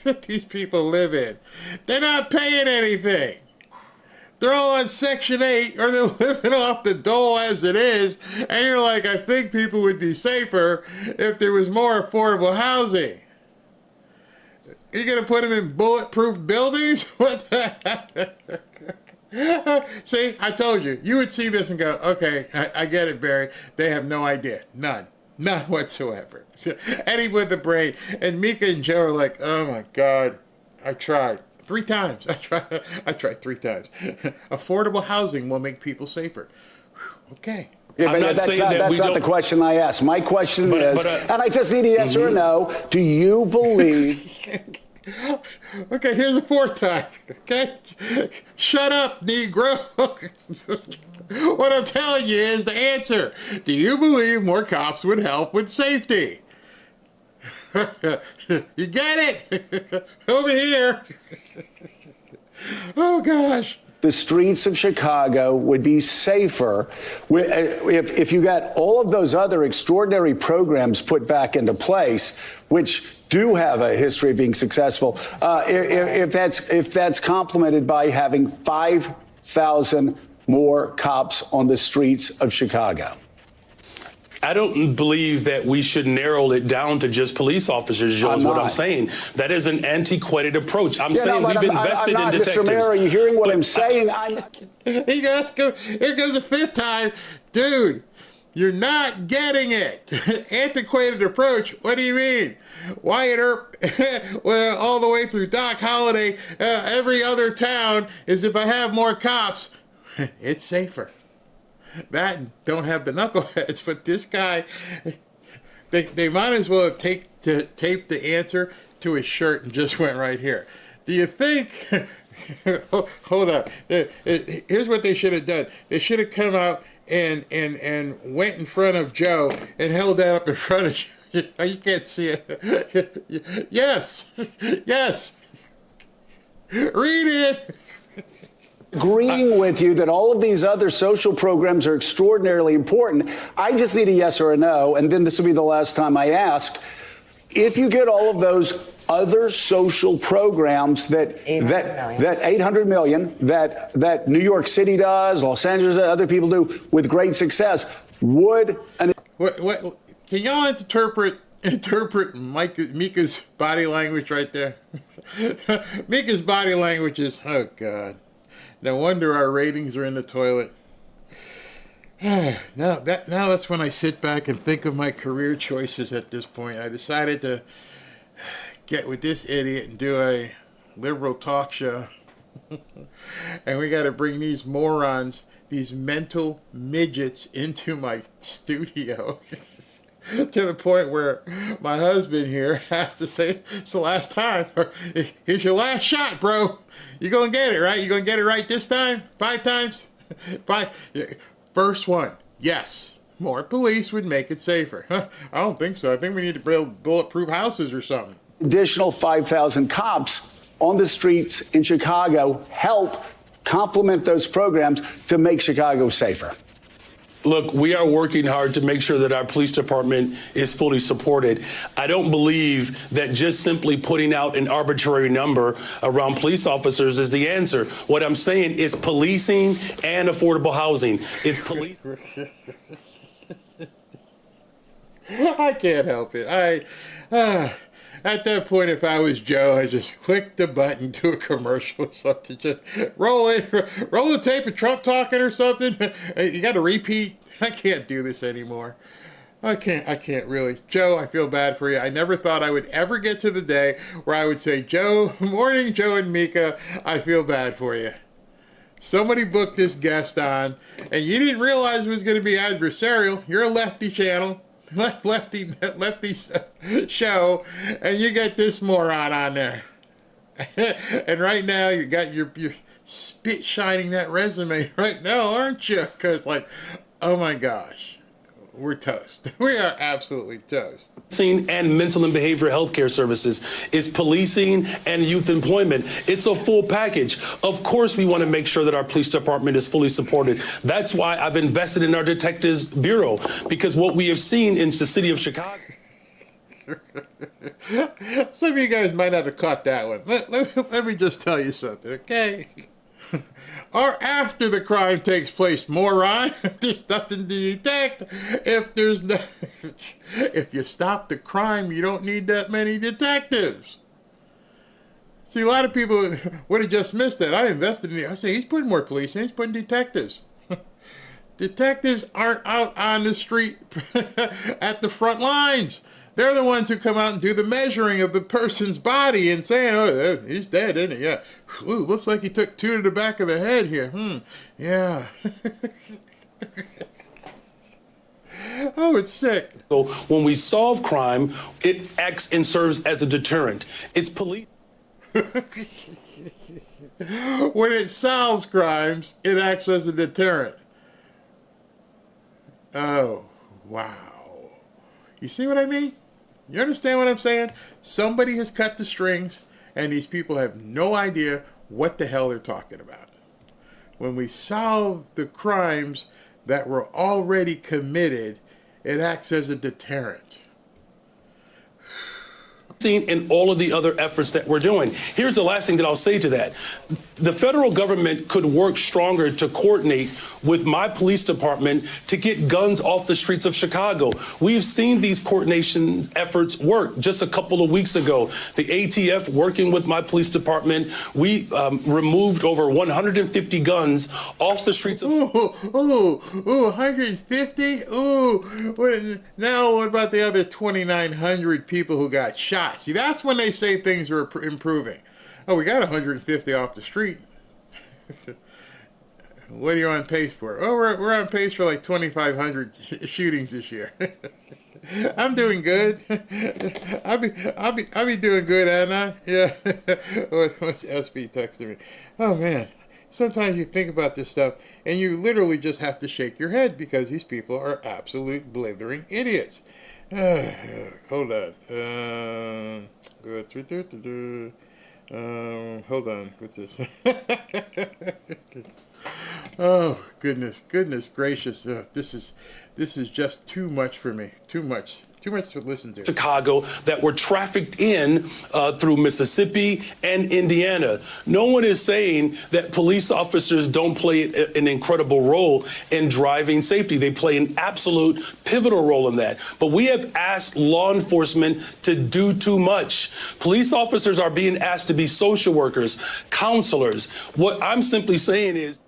that these people live in. They're not paying anything. They're all on Section 8, or they're living off the dole as it is, and you're like, I think people would be safer if there was more affordable housing. You're going to put them in bulletproof buildings? What the heck? See, I told you. You would see this and go, okay, I get it, Barry. They have no idea. None. None whatsoever. Eddie with the brain. And Mika and Joe are like, oh my God, I tried. 3 times. I tried 3 times. Affordable housing will make people safer. Okay. Yeah, but that's not the question I asked. My question is, and I just need a yes or a no, do you believe... Okay, here's the 4th time. Okay? Shut up, Negro. What I'm telling you is the answer. Do you believe more cops would help with safety? You get it? Over here. Oh, gosh. The streets of Chicago would be safer if you got all of those other extraordinary programs put back into place, which do have a history of being successful, if that's complemented by having 5,000 more cops on the streets of Chicago. I don't believe that we should narrow it down to just police officers, Joe, is what I'm saying. That is an antiquated approach. I'm saying we've invested in detectives. Mr. Mayor, are you hearing what I'm saying? Here goes the 5th time. Dude, you're not getting it. Antiquated approach. What do you mean? Wyatt Earp, well, all the way through Doc Holliday, every other town is if I have more cops, it's safer. That don't have the knuckleheads, but this guy, they might as well have taped the answer to his shirt and just went right here. Do you think? Hold on. Here's what they should have done. They should have come out and went in front of Joe and held that up in front of you. You can't see it. Yes. Yes. Read it. Agreeing with you that all of these other social programs are extraordinarily important. I just need a yes or a no, and then this will be the last time I ask. If you get all of those other social programs that 800 million that New York City does, Los Angeles, other people do with great success, would an what can y'all interpret Mika's body language right there? Mika's body language is, oh God. No wonder our ratings are in the toilet. Now that's when I sit back and think of my career choices at this point. I decided to get with this idiot and do a liberal talk show. And we got to bring these morons, these mental midgets into my studio. To the point where my husband here has to say, it's the last time. Here's your last shot, bro. You're going to get it, right? You're going to get it right this time? 5 times? 5. First one, yes. More police would make it safer. I don't think so. I think we need to build bulletproof houses or something. Additional 5,000 cops on the streets in Chicago help complement those programs to make Chicago safer. Look, we are working hard to make sure that our police department is fully supported. I don't believe that just simply putting out an arbitrary number around police officers is the answer. What I'm saying is policing and affordable housing. It's police. I can't help it. At that point, if I was Joe, I'd just click the button, do a commercial or something. Just roll the tape of Trump talking or something. You got to repeat. I can't do this anymore. I can't really. Joe, I feel bad for you. I never thought I would ever get to the day where I would say, Joe, morning, Joe and Mika, I feel bad for you. Somebody booked this guest on, and you didn't realize it was going to be adversarial. You're a lefty channel. Lefty show, and you get this moron on there. And right now you got your spit shining that resume right now, aren't you? Because oh my gosh, we're toast. We are absolutely toast. And mental and behavioral health care services is policing and youth employment. It's a full package. Of course, we want to make sure that our police department is fully supported. That's why I've invested in our Detectives Bureau, because what we have seen in the city of Chicago. Some of you guys might not have caught that one. Let me just tell you something, okay? Or after the crime takes place, moron. There's nothing to detect. If you stop the crime, you don't need that many detectives. See, a lot of people would have just missed that. I invested in it. I say, he's putting more police in, he's putting detectives. Detectives aren't out on the street at the front lines. They're the ones who come out and do the measuring of the person's body and saying, oh, he's dead, isn't he? Yeah. Ooh, looks like he took 2 to the back of the head here. Yeah. Oh, it's sick. So when we solve crime, it acts and serves as a deterrent. It's police. When it solves crimes, it acts as a deterrent. Oh, wow. You see what I mean? You understand what I'm saying? Somebody has cut the strings, and these people have no idea what the hell they're talking about. When we solve the crimes that were already committed, it acts as a deterrent. In all of the other efforts that we're doing. Here's the last thing that I'll say to that. The federal government could work stronger to coordinate with my police department to get guns off the streets of Chicago. We've seen these coordination efforts work. Just a couple of weeks ago, the ATF working with my police department, we removed over 150 guns off the streets of... 150? Now what about the other 2,900 people who got shot? See, that's when they say things are improving. Oh, we got 150 off the street. What are you on pace for? Oh, we're on pace for like 2,500 shootings this year. I'm doing good. I'll be doing good, Anna. Yeah. What's SB texting me? Oh man. Sometimes you think about this stuff and you literally just have to shake your head because these people are absolute blithering idiots. Hold on. Hold on. What's this? Oh, goodness gracious. This is just too much for me. Too much to listen to. Chicago that were trafficked in through Mississippi and Indiana. No one is saying that police officers don't play an incredible role in driving safety. They play an absolute pivotal role in that. But we have asked law enforcement to do too much. Police officers are being asked to be social workers, counselors. What I'm simply saying is...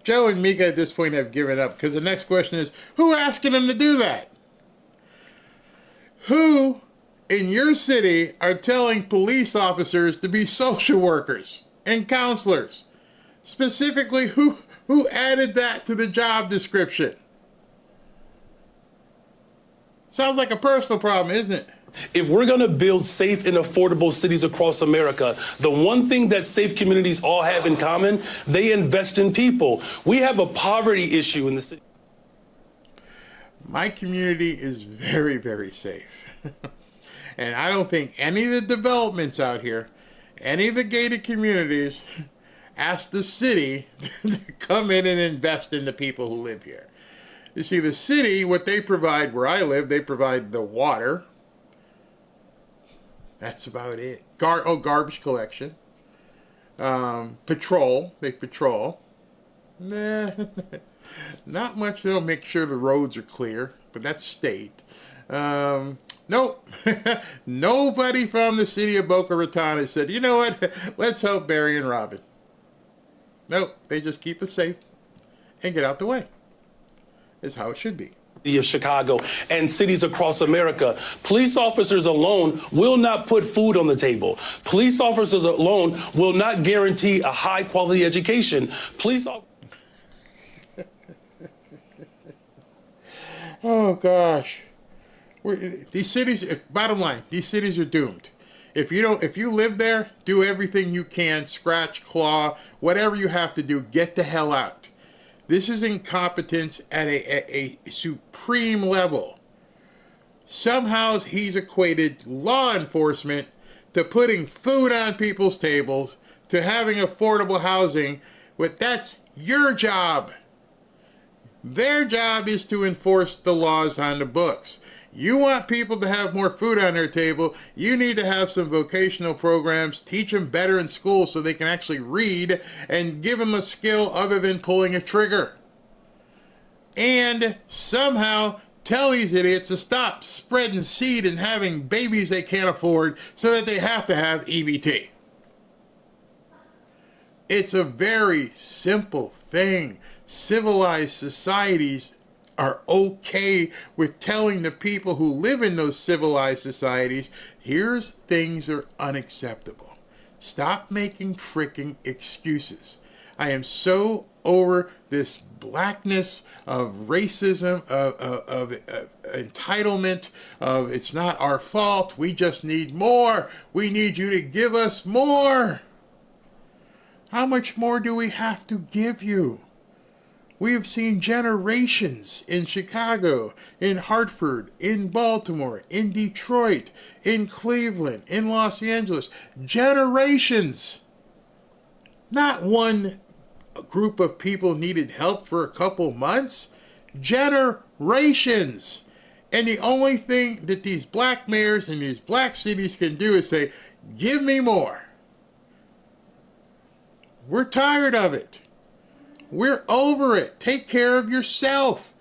Joe and Mika at this point have given up because the next question is, who asking them to do that? Who in your city are telling police officers to be social workers and counselors? Specifically, who added that to the job description? Sounds like a personal problem, isn't it? If we're going to build safe and affordable cities across America, the one thing that safe communities all have in common, they invest in people. We have a poverty issue in the city. My community is very, very safe. And I don't think any of the developments out here, any of the gated communities, ask the city to come in and invest in the people who live here. You see, the city, what they provide where I live, they provide the water. That's about it. Garbage collection. Patrol. They patrol. Nah, not much. They'll make sure the roads are clear, but that's state. Nope. Nobody from the city of Boca Raton has said, you know what, let's help Barry and Robin. Nope. They just keep us safe and get out the way. Is how it should be. Of Chicago and cities across America. Police officers alone will not put food on the table. Police officers alone will not guarantee a high quality education. Police officers. Oh gosh. These cities, bottom line, these cities are doomed. If you live there, do everything you can, scratch, claw, whatever you have to do, get the hell out. This is incompetence at a supreme level. Somehow he's equated law enforcement to putting food on people's tables, to having affordable housing, but that's your job. Their job is to enforce the laws on the books. You want people to have more food on their table, you need to have some vocational programs, teach them better in school so they can actually read, and give them a skill other than pulling a trigger. And somehow tell these idiots to stop spreading seed and having babies they can't afford so that they have to have EBT. It's a very simple thing. Civilized societies are okay with telling the people who live in those civilized societies, here's things that are unacceptable. Stop making freaking excuses. I am so over this blackness of racism, of entitlement, of it's not our fault, we just need more. We need you to give us more. How much more do we have to give you? We have seen generations in Chicago, in Hartford, in Baltimore, in Detroit, in Cleveland, in Los Angeles. Generations. Not one group of people needed help for a couple months. Generations. And the only thing that these black mayors in these black cities can do is say, give me more. We're tired of it. We're over it. Take care of yourself.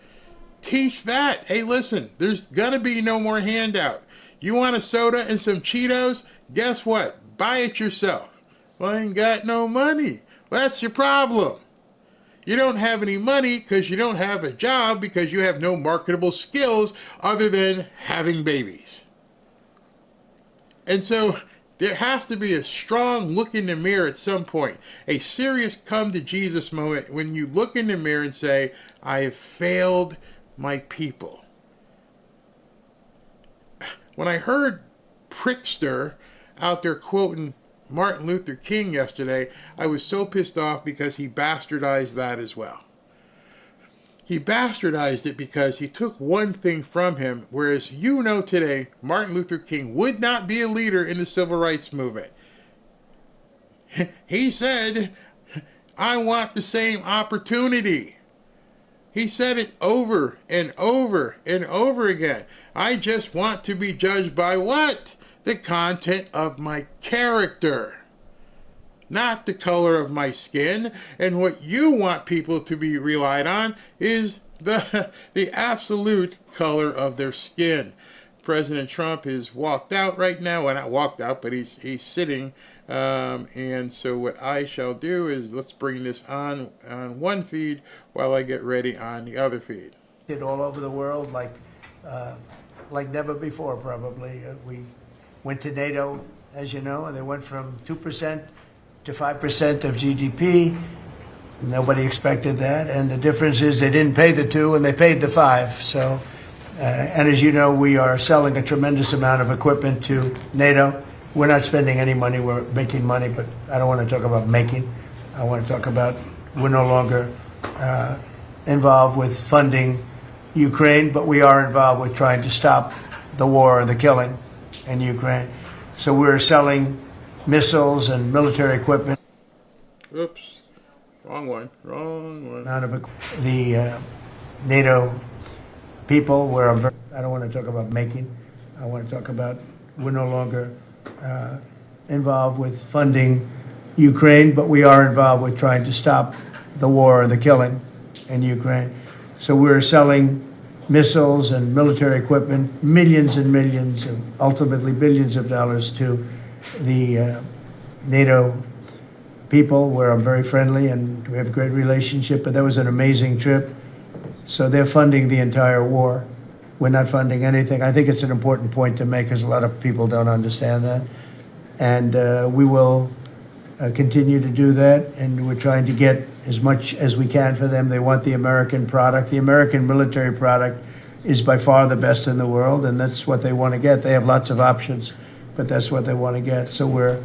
Teach that. Hey, listen, there's going to be no more handout. You want a soda and some Cheetos? Guess what? Buy it yourself. Well, I ain't got no money. Well, that's your problem. You don't have any money because you don't have a job because you have no marketable skills other than having babies. And so there has to be a strong look in the mirror at some point, a serious come to Jesus moment when you look in the mirror and say, I have failed my people. When I heard Prickster out there quoting Martin Luther King yesterday, I was so pissed off because he bastardized that as well. He bastardized it because he took one thing from him, whereas you know today, Martin Luther King would not be a leader in the civil rights movement. He said, I want the same opportunity. He said it over and over and over again. I just want to be judged by what? The content of my character, not the color of my skin. And what you want people to be relied on is the absolute color of their skin. President Trump has walked out right now. Well, not walked out, but he's sitting. And so what I shall do is let's bring this on one feed while I get ready on the other feed. All over the world, like never before, probably. We went to NATO, as you know, and they went from 2% to 5% of GDP. Nobody expected that. And the difference is they didn't pay the 2 and they paid the 5. So, and as you know, we are selling a tremendous amount of equipment to NATO. We're not spending any money. We're making money, but I don't want to talk about making. I want to talk about we're no longer involved with funding Ukraine, but we are involved with trying to stop the war or the killing in Ukraine. So we're selling missiles and military equipment. Oops, wrong one. Out of the NATO people, where I don't want to talk about making. I want to talk about we're no longer involved with funding Ukraine, but we are involved with trying to stop the war or the killing in Ukraine. So we're selling missiles and military equipment, millions and millions, and ultimately billions of dollars to the NATO people, where I'm very friendly and we have a great relationship, but that was an amazing trip. So they're funding the entire war. We're not funding anything. I think it's an important point to make because a lot of people don't understand that. And we will continue to do that, and we're trying to get as much as we can for them. They want the American product. The American military product is by far the best in the world, and that's what they want to get. They have lots of options, but that's what they want to get. So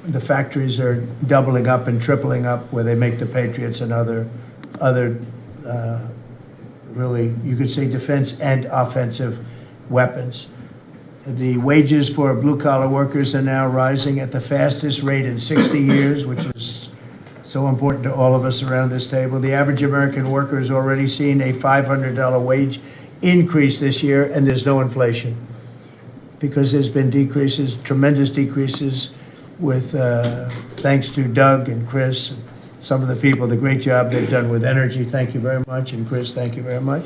the factories are doubling up and tripling up where they make the Patriots and other really, you could say, defense and offensive weapons. The wages for blue-collar workers are now rising at the fastest rate in 60 years, which is so important to all of us around this table. The average American worker has already seen a $500 wage increase this year, and there's no inflation because there's been decreases, tremendous decreases, with thanks to Doug and Chris and some of the people, the great job they've done with energy. Thank you very much. And Chris, thank you very much.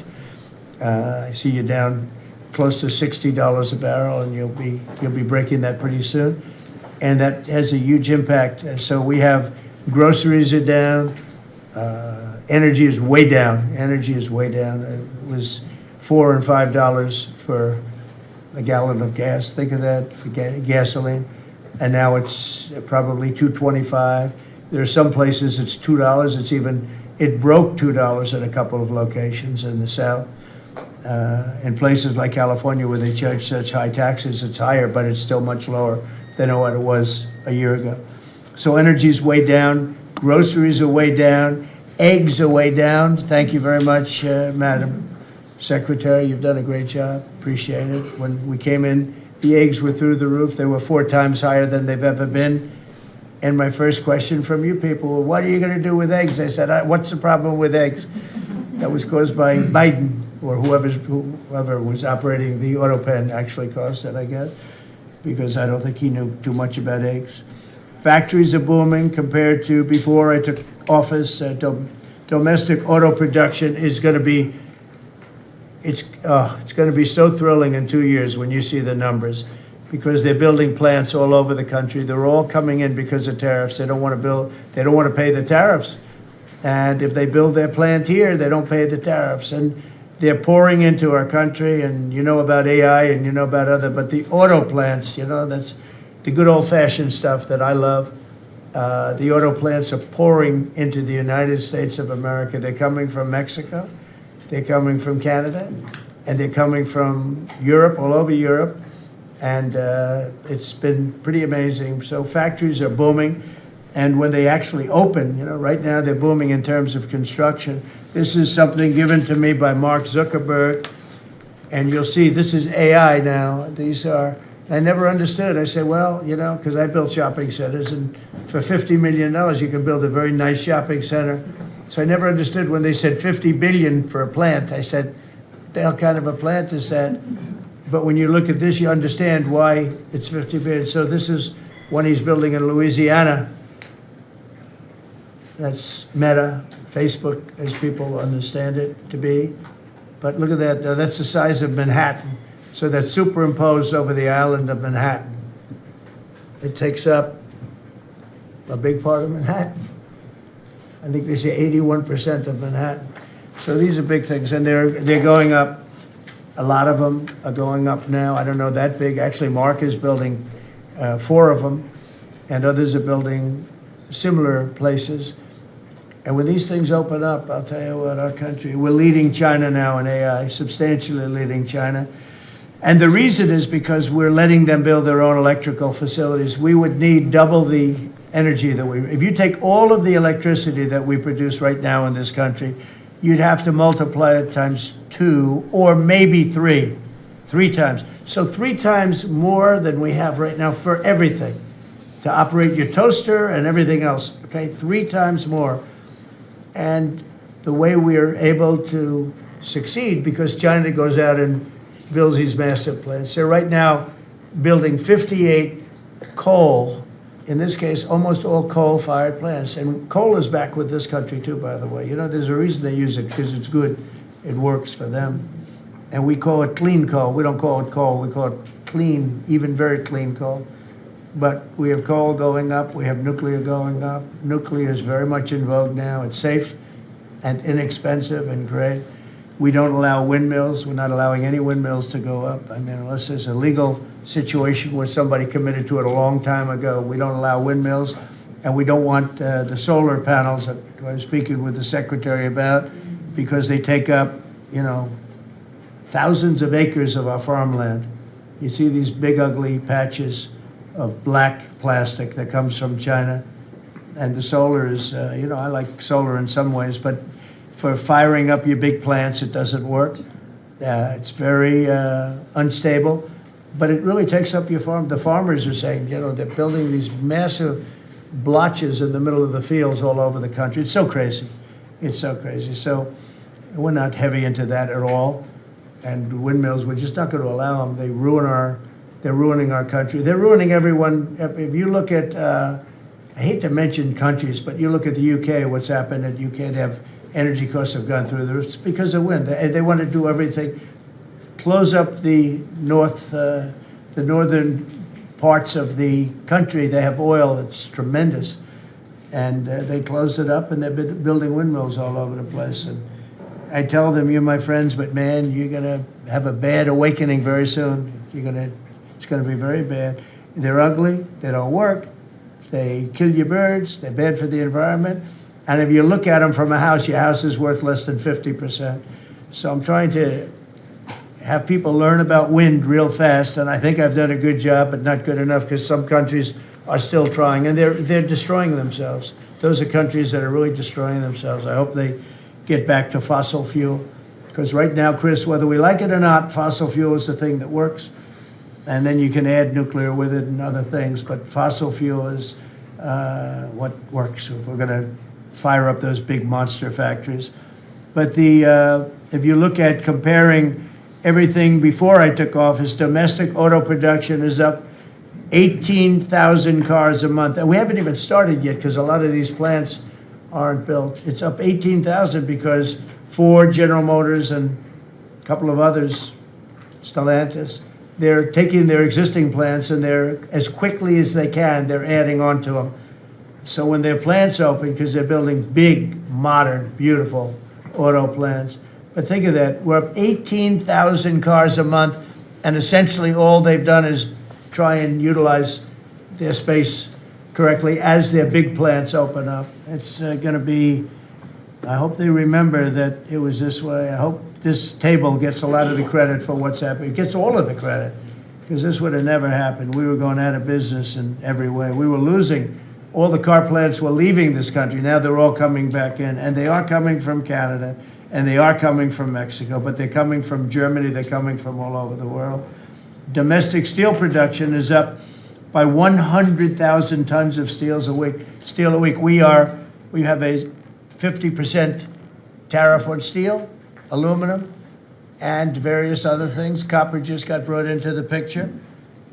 I see you down close to $60 a barrel, and you'll be breaking that pretty soon. And that has a huge impact. So we have Groceries are down. Energy is way down. Energy is way down. It was $4 and $5 for a gallon of gas. Think of that for gasoline. And now it's probably $2.25. There are some places it's $2. It broke $2 at a couple of locations in the South. In places like California where they charge such high taxes, it's higher, but it's still much lower than what it was a year ago. So energy's way down. Groceries are way down. Eggs are way down. Thank you very much, Madam Secretary. You've done a great job. Appreciate it. When we came in, the eggs were through the roof. They were 4 times higher than they've ever been. And my first question from you people, well, what are you going to do with eggs? I said, what's the problem with eggs? That was caused by Biden, or whoever was operating the auto pen actually caused it, I guess, because I don't think he knew too much about eggs. Factories are booming compared to before I took office. Domestic auto production is going to be, it's going to be so thrilling in 2 years when you see the numbers, because they're building plants all over the country. They're all coming in because of tariffs. They don't want to pay the tariffs. And if they build their plant here, they don't pay the tariffs. And they're pouring into our country, and you know about AI and you know about but the auto plants, that's the good old-fashioned stuff that I love. The auto plants are pouring into the United States of America. They're coming from Mexico, they're coming from Canada, and they're coming from Europe, all over Europe. And it's been pretty amazing. So factories are booming. And when they actually open, right now they're booming in terms of construction. This is something given to me by Mark Zuckerberg. And you'll see this is AI now. I never understood. I said, well, because I built shopping centers, and for $50 million, you can build a very nice shopping center. So I never understood when they said $50 billion for a plant. I said, what the hell kind of a plant is that? But when you look at this, you understand why it's $50 billion. So this is one he's building in Louisiana. That's Meta, Facebook, as people understand it to be. But look at that. That's the size of Manhattan. So that's superimposed over the island of Manhattan. It takes up a big part of Manhattan. I think they say 81% of Manhattan. So these are big things, and they're going up. A lot of them are going up now. I don't know that big. Actually, Mark is building 4 of them, and others are building similar places. And when these things open up, I'll tell you what, our country, we're leading China now in AI, substantially leading China. And the reason is because we're letting them build their own electrical facilities. We would need double the energy if you take all of the electricity that we produce right now in this country, you'd have to multiply it times 2 or maybe 3 times. So 3 times more than we have right now for everything, to operate your toaster and everything else, okay? 3 times more. And the way we are able to succeed, because China goes out and builds these massive plants. They're right now building 58 coal, in this case, almost all coal-fired plants. And coal is back with this country too, by the way. There's a reason they use it, because it's good. It works for them. And we call it clean coal. We don't call it coal. We call it clean, even very clean coal. But we have coal going up. We have nuclear going up. Nuclear is very much in vogue now. It's safe and inexpensive and great. We don't allow windmills. We're not allowing any windmills to go up. I mean, unless there's a legal situation where somebody committed to it a long time ago, we don't allow windmills. And we don't want the solar panels that I was speaking with the secretary about, because they take up, thousands of acres of our farmland. You see these big, ugly patches of black plastic that comes from China. And the solar is, I like solar in some ways, but for firing up your big plants, it doesn't work. It's very unstable, but it really takes up your farm. The farmers are saying, they're building these massive blotches in the middle of the fields all over the country. It's so crazy. It's so crazy. So we're not heavy into that at all. And windmills, we're just not going to allow them. They're ruining our country. They're ruining everyone. If you look at, I hate to mention countries, but you look at the UK, what's happened at UK, they have energy costs have gone through the roof. It's because of wind. They want to do everything, close up the northern parts of the country. They have oil that's tremendous. And they closed it up, and they've been building windmills all over the place. And I tell them, you're my friends, but man, you're going to have a bad awakening very soon. It's going to be very bad. They're ugly. They don't work. They kill your birds. They're bad for the environment. And if you look at them from a house, your house is worth less than 50%. So I'm trying to have people learn about wind real fast, and I think I've done a good job, but not good enough because some countries are still trying, and they're destroying themselves. Those are countries that are really destroying themselves. I hope they get back to fossil fuel, because right now, Chris, whether we like it or not, fossil fuel is the thing that works, and then you can add nuclear with it and other things, but fossil fuel is what works if we're going to fire up those big monster factories. But if you look at comparing everything before I took office, domestic auto production is up 18,000 cars a month. And we haven't even started yet because a lot of these plants aren't built. It's up 18,000 because Ford, General Motors, and a couple of others, Stellantis, they're taking their existing plants and they're, as quickly as they can, they're adding on to them. So when their plants open, because they're building big, modern, beautiful auto plants, but think of that, we're up 18,000 cars a month, and essentially all they've done is try and utilize their space correctly as their big plants open up. It's going to be, I hope they remember that it was this way. I hope this table gets a lot of the credit for what's happening. It gets all of the credit, because this would have never happened. We were going out of business in every way. We were losing. All the car plants were leaving this country. Now they're all coming back in, and they are coming from Canada, and they are coming from Mexico, but they're coming from Germany. They're coming from all over the world. Domestic steel production is up by 100,000 tons of steel a week. We have a 50% tariff on steel, aluminum, and various other things. Copper just got brought into the picture,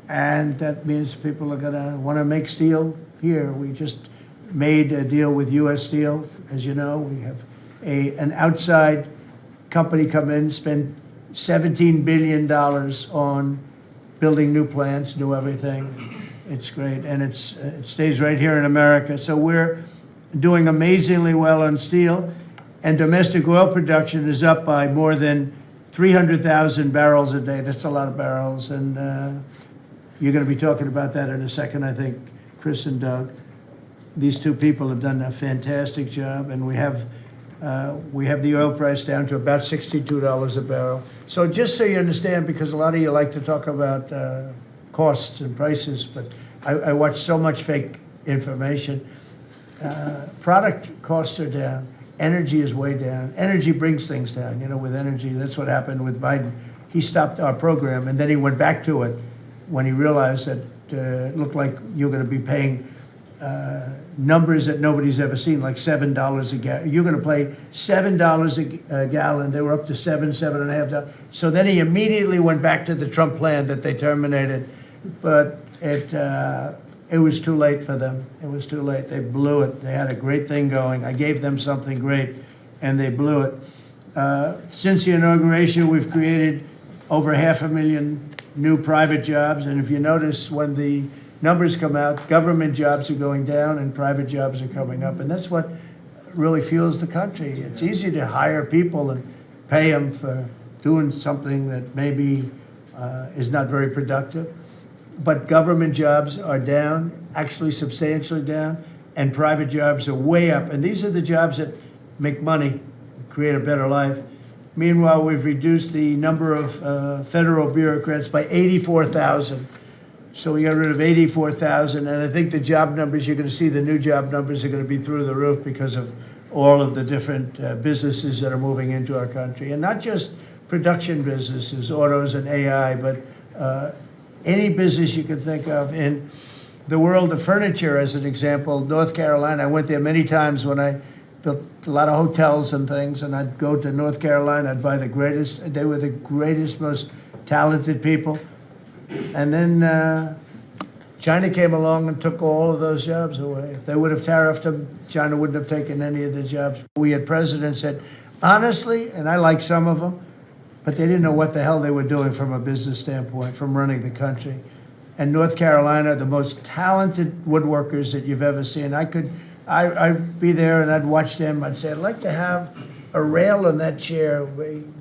and that means people are going to want to make steel here. We just made a deal with U.S. Steel. As you know, we have an outside company come in, spend $17 billion on building new plants, new everything. It's great, and it stays right here in America. So we're doing amazingly well on steel, and domestic oil production is up by more than 300,000 barrels a day. That's a lot of barrels, and you're going to be talking about that in a second, I think, Chris and Doug. These two people have done a fantastic job, and we have the oil price down to about $62 a barrel. So just so you understand, because a lot of you like to talk about costs and prices, but I watch so much fake information. Product costs are down. Energy is way down. Energy brings things down. You know, with energy, that's what happened with Biden. He stopped our program, and then he went back to it when he realized that it looked like you're going to be paying numbers that nobody's ever seen, like $7 a gallon. You're going to pay $7 a gallon. They were up to $7.50. So then he immediately went back to the Trump plan that they terminated, but it was too late for them. It was too late. They blew it. They had a great thing going. I gave them something great, and they blew it. Since the inauguration, we've created over 500,000 new private jobs, and if you notice, when the numbers come out, government jobs are going down and private jobs are coming up, and that's what really fuels the country. It's easy to hire people and pay them for doing something that maybe is not very productive, but government jobs are down, actually substantially down, and private jobs are way up, and these are the jobs that make money, create a better life. Meanwhile, we've reduced the number of federal bureaucrats by 84,000. So we got rid of 84,000, and I think the job numbers, you're going to see the new job numbers are going to be through the roof because of all of the different businesses that are moving into our country. And not just production businesses, autos and AI, but any business you can think of. In the world of furniture, as an example, North Carolina, I went there many times when I built a lot of hotels and things, and I'd go to North Carolina, I'd buy the greatest, they were the greatest, most talented people. And then China came along and took all of those jobs away. If they would have tariffed them, China wouldn't have taken any of the jobs. We had presidents that, honestly, and I like some of them, but they didn't know what the hell they were doing from a business standpoint, from running the country. And North Carolina, the most talented woodworkers that you've ever seen. I could I'd be there and I'd watch them. I'd say, I'd like to have a rail on that chair.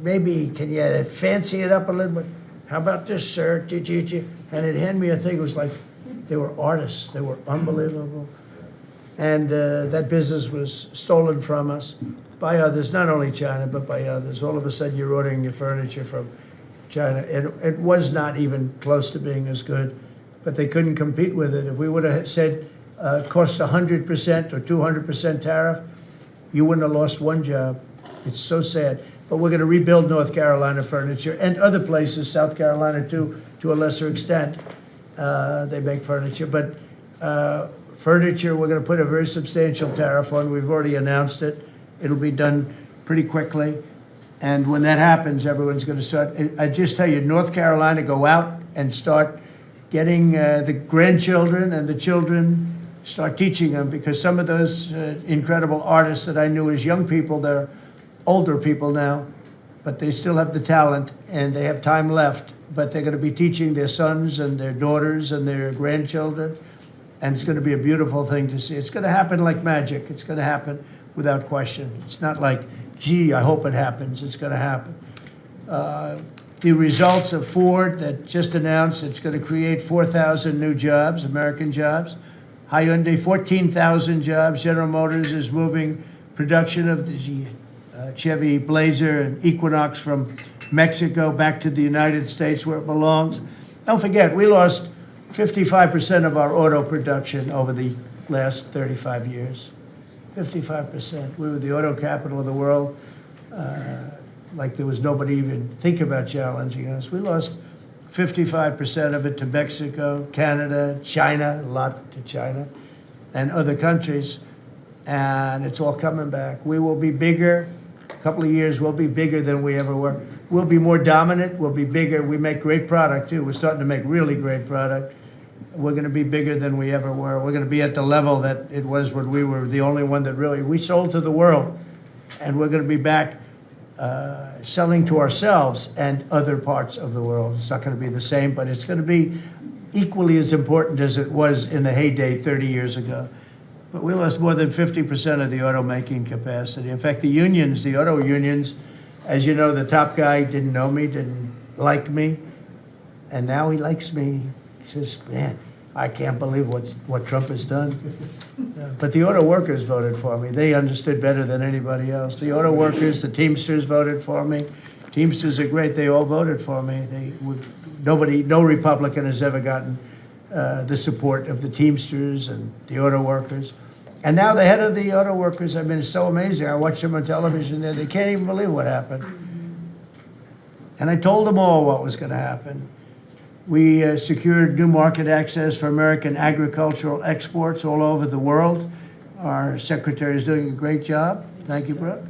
Maybe can you fancy it up a little bit? How about this, sir? And they'd hand me a thing. It was like they were artists. They were unbelievable. And that business was stolen from us by others, not only China, but by others. All of a sudden, you're ordering your furniture from China. It was not even close to being as good, but they couldn't compete with it. If we would have said it costs 100% or 200% tariff, you wouldn't have lost one job. It's so sad. But we're going to rebuild North Carolina furniture and other places, South Carolina too, to a lesser extent. They make furniture. But furniture, we're going to put a very substantial tariff on. We've already announced it. It'll be done pretty quickly. And when that happens, everyone's going to start. I just tell you, North Carolina, go out and start getting the grandchildren and the children, start teaching them, because some of those incredible artists that I knew as young people, they're older people now, but they still have the talent and they have time left, but they're going to be teaching their sons and their daughters and their grandchildren, and it's going to be a beautiful thing to see. It's going to happen like magic. It's going to happen without question. It's not like, gee, I hope it happens. It's going to happen. The results of Ford that just announced it's going to create 4,000 new jobs, American jobs. Hyundai, 14,000 jobs. General Motors is moving production of the Chevy Blazer and Equinox from Mexico back to the United States where it belongs. Don't forget, we lost 55% of our auto production over the last 35 years. 55%. We were the auto capital of the world. Like there was nobody even think about challenging us. We lost 55% of it to Mexico, Canada, China, a lot to China, and other countries. And it's all coming back. We will be bigger. A couple of years, we'll be bigger than we ever were. We'll be more dominant. We'll be bigger. We make great product, too. We're starting to make really great product. We're going to be bigger than we ever were. We're going to be at the level that it was when we were the only one that really, we sold to the world. And we're going to be back selling to ourselves and other parts of the world. It's not going to be the same, but it's going to be equally as important as it was in the heyday 30 years ago. But we lost more than 50% of the automaking capacity. In fact, the unions, the auto unions, as you know, the top guy didn't know me, didn't like me, and now he likes me. He says, man, I can't believe what Trump has done. But the auto workers voted for me. They understood better than anybody else. The auto workers, the Teamsters voted for me. Teamsters are great. They all voted for me. No Republican has ever gotten the support of the Teamsters and the auto workers. And now the head of the auto workers, I mean, it's so amazing. I watch them on television there. They can't even believe what happened. And I told them all what was going to happen. We secured new market access for American agricultural exports all over the world. Our secretary is doing a great job. Thank you, Brooke.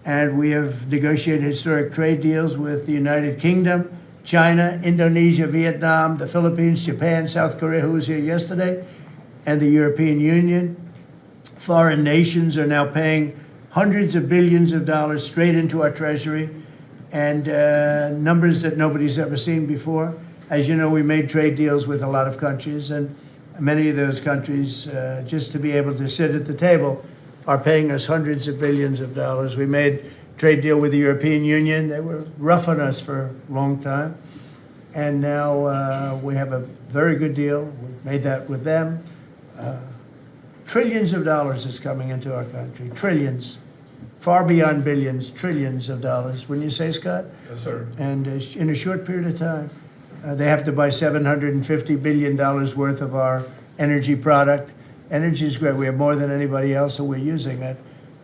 And we have negotiated historic trade deals with the United Kingdom, China, Indonesia, Vietnam, the Philippines, Japan, South Korea, who was here yesterday, and the European Union. Foreign nations are now paying hundreds of billions of dollars straight into our treasury, and numbers that nobody's ever seen before. As you know, we made trade deals with a lot of countries, and many of those countries, just to be able to sit at the table, are paying us hundreds of billions of dollars. We made a trade deal with the European Union. They were rough on us for a long time, and now we have a very good deal. We made that with them. Trillions of dollars is coming into our country. Trillions. Far beyond billions, trillions of dollars. Wouldn't you say, Scott? Yes, sir. And in a short period of time. They have to buy $750 billion worth of our energy product. Energy is great. We have more than anybody else, so we're using it.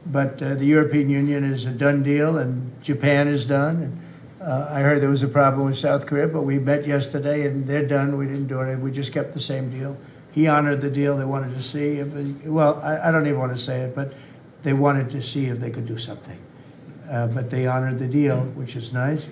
But the European Union is a done deal, and Japan is done. And, I heard there was a problem with South Korea, but we met yesterday, and they're done. We didn't do anything. We just kept the same deal. He honored the deal. They wanted to see if, I don't even want to say it, but they wanted to see if they could do something. But they honored the deal, which is nice.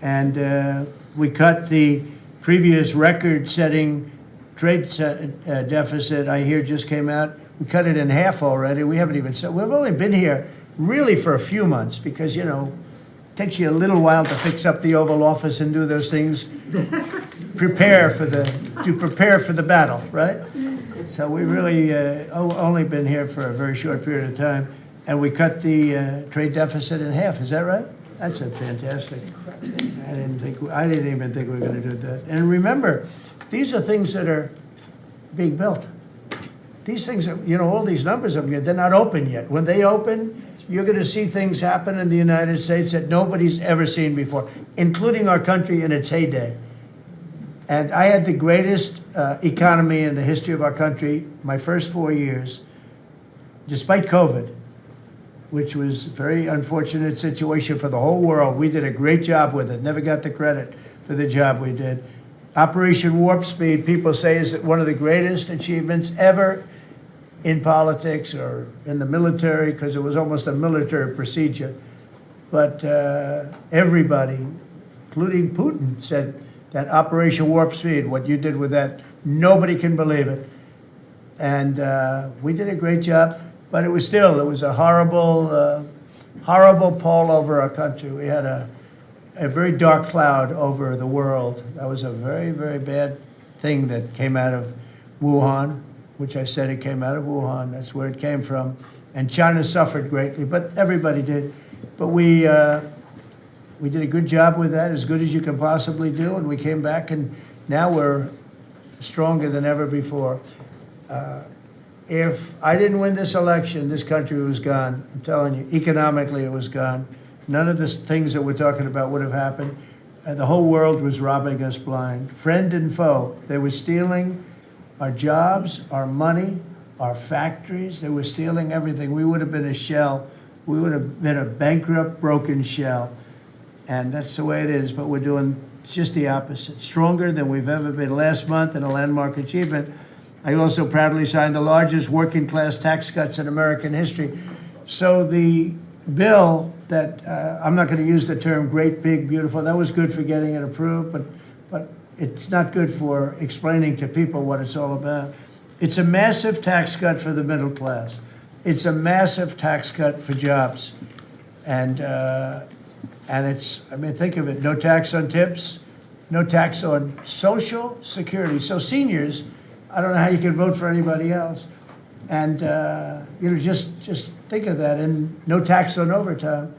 And we cut the previous record-setting trade deficit, I hear just came out. We cut it in half already. We haven't even said, we've only been here really for a few months because, you know, it takes you a little while to fix up the Oval Office and do those things. prepare for the battle, right? So we really only been here for a very short period of time, and we cut the trade deficit in half. Is that right? That's a fantastic. I didn't even think we were going to do that. And remember, these are things that are being built. These things, all these numbers up here, they're not open yet. When they open, you're going to see things happen in the United States that nobody's ever seen before, including our country in its heyday. And I had the greatest economy in the history of our country my first 4 years, despite COVID, which was a very unfortunate situation for the whole world. We did a great job with it, never got the credit for the job we did. Operation Warp Speed, people say, is one of the greatest achievements ever in politics or in the military, because it was almost a military procedure. But everybody, including Putin, said that Operation Warp Speed, what you did with that, nobody can believe it. And we did a great job, but it was a horrible, horrible pall over our country. We had a very dark cloud over the world. That was a very, very bad thing that came out of Wuhan, which I said it came out of Wuhan. That's where it came from. And China suffered greatly, but everybody did. But we did a good job with that, as good as you can possibly do, and we came back, and now we're stronger than ever before. If I didn't win this election, this country was gone. I'm telling you, economically it was gone. None of the things that we're talking about would have happened. The whole world was robbing us blind. Friend and foe. They were stealing our jobs, our money, our factories. They were stealing everything. We would have been a shell. We would have been a bankrupt, broken shell. And that's the way it is. But we're doing just the opposite. Stronger than we've ever been. Last month, in a landmark achievement, I also proudly signed the largest working class tax cuts in American history. So the bill that, I'm not going to use the term great, big, beautiful. That was good for getting it approved, but it's not good for explaining to people what it's all about. It's a massive tax cut for the middle class. It's a massive tax cut for jobs. And it's, think of it, no tax on tips, no tax on Social Security. So seniors, I don't know how you can vote for anybody else. And, just think of that. And no tax on overtime.